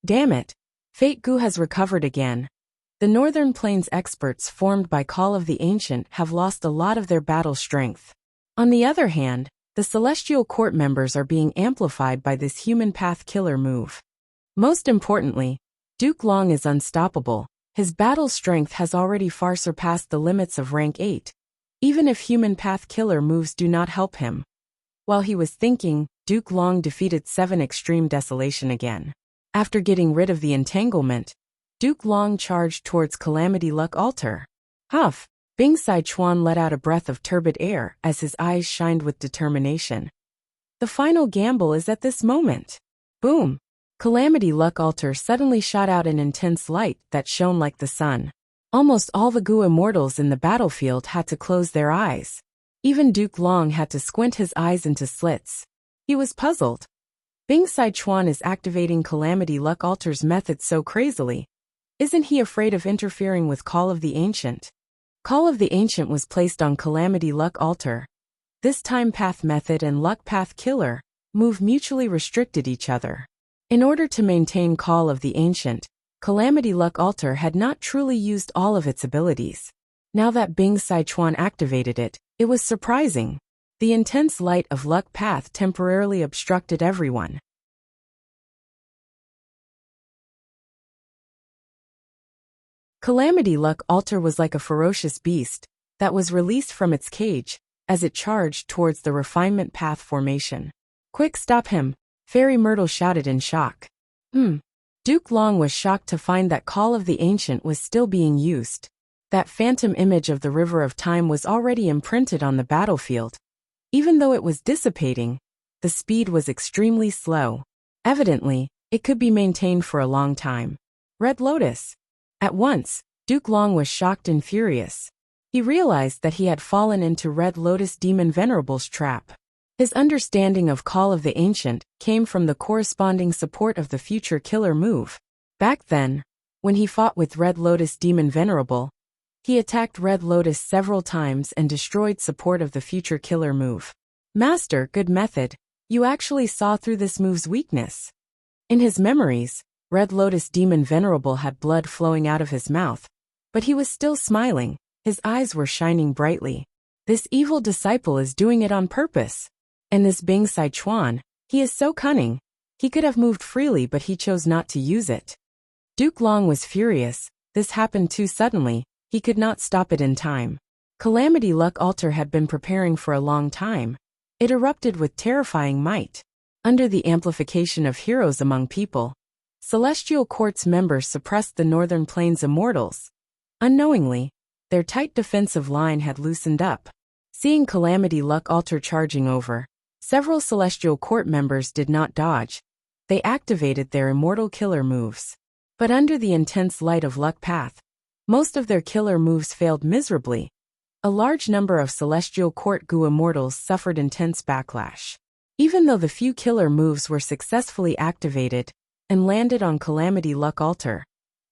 Damn it! Fate Gu has recovered again. The Northern Plains experts formed by Call of the Ancient have lost a lot of their battle strength. On the other hand, the Celestial Court members are being amplified by this human path killer move. Most importantly, Duke Long is unstoppable. His battle strength has already far surpassed the limits of rank 8, even if human path killer moves do not help him. While he was thinking, Duke Long defeated 7 Extreme Desolation again. After getting rid of the entanglement, Duke Long charged towards Calamity Luck Altar. Huff! Bing Sichuan let out a breath of turbid air as his eyes shined with determination. The final gamble is at this moment. Boom! Calamity Luck Altar suddenly shot out an intense light that shone like the sun. Almost all the Gu Immortals in the battlefield had to close their eyes. Even Duke Long had to squint his eyes into slits. He was puzzled. Bing Sichuan is activating Calamity Luck Altar's method so crazily. Isn't he afraid of interfering with Call of the Ancient? Call of the Ancient was placed on Calamity Luck Altar. This time Path Method and Luck Path Killer move mutually restricted each other. In order to maintain Call of the Ancient, Calamity Luck Altar had not truly used all of its abilities. Now that Bing Sichuan activated it, it was surprising. The intense light of Luck Path temporarily obstructed everyone. Calamity Luck Altar was like a ferocious beast that was released from its cage as it charged towards the Refinement Path formation. Quick, stop him! Fairy Myrtle shouted in shock. Duke Long was shocked to find that Call of the Ancient was still being used. That phantom image of the River of Time was already imprinted on the battlefield. Even though it was dissipating, the speed was extremely slow. Evidently, it could be maintained for a long time. Red Lotus. At once, Duke Long was shocked and furious. He realized that he had fallen into Red Lotus Demon Venerable's trap. His understanding of Call of the Ancient came from the corresponding support of the future killer move. Back then, when he fought with Red Lotus Demon Venerable, he attacked Red Lotus several times and destroyed support of the future killer move. Master, good method. You actually saw through this move's weakness. In his memories, Red Lotus Demon Venerable had blood flowing out of his mouth, but he was still smiling. His eyes were shining brightly. This evil disciple is doing it on purpose. And this Bing Sai Chuan, he is so cunning. He could have moved freely, but he chose not to use it. Duke Long was furious. This happened too suddenly. He could not stop it in time. Calamity Luck Altar had been preparing for a long time. It erupted with terrifying might. Under the amplification of heroes among people, Celestial Court's members suppressed the Northern Plains Immortals. Unknowingly, their tight defensive line had loosened up. Seeing Calamity Luck Altar charging over, several Celestial Court members did not dodge. They activated their immortal killer moves. But under the intense light of Luck Path, most of their killer moves failed miserably. A large number of Celestial Court Gu Immortals suffered intense backlash. Even though the few killer moves were successfully activated and landed on Calamity Luck Altar,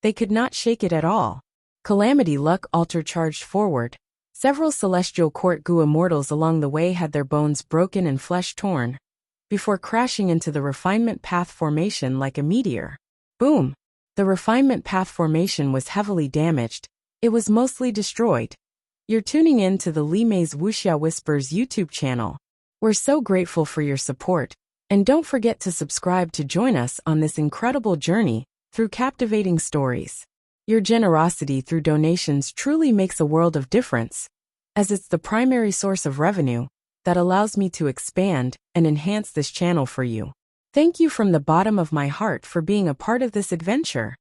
they could not shake it at all. Calamity Luck Altar charged forward. Several Celestial Court Gu Immortals along the way had their bones broken and flesh torn, before crashing into the Refinement Path formation like a meteor. Boom! The Refinement Path formation was heavily damaged. It was mostly destroyed. You're tuning in to the Li Mei's Wuxia Whispers YouTube channel. We're so grateful for your support, and don't forget to subscribe to join us on this incredible journey through captivating stories. Your generosity through donations truly makes a world of difference, as it's the primary source of revenue that allows me to expand and enhance this channel for you. Thank you from the bottom of my heart for being a part of this adventure.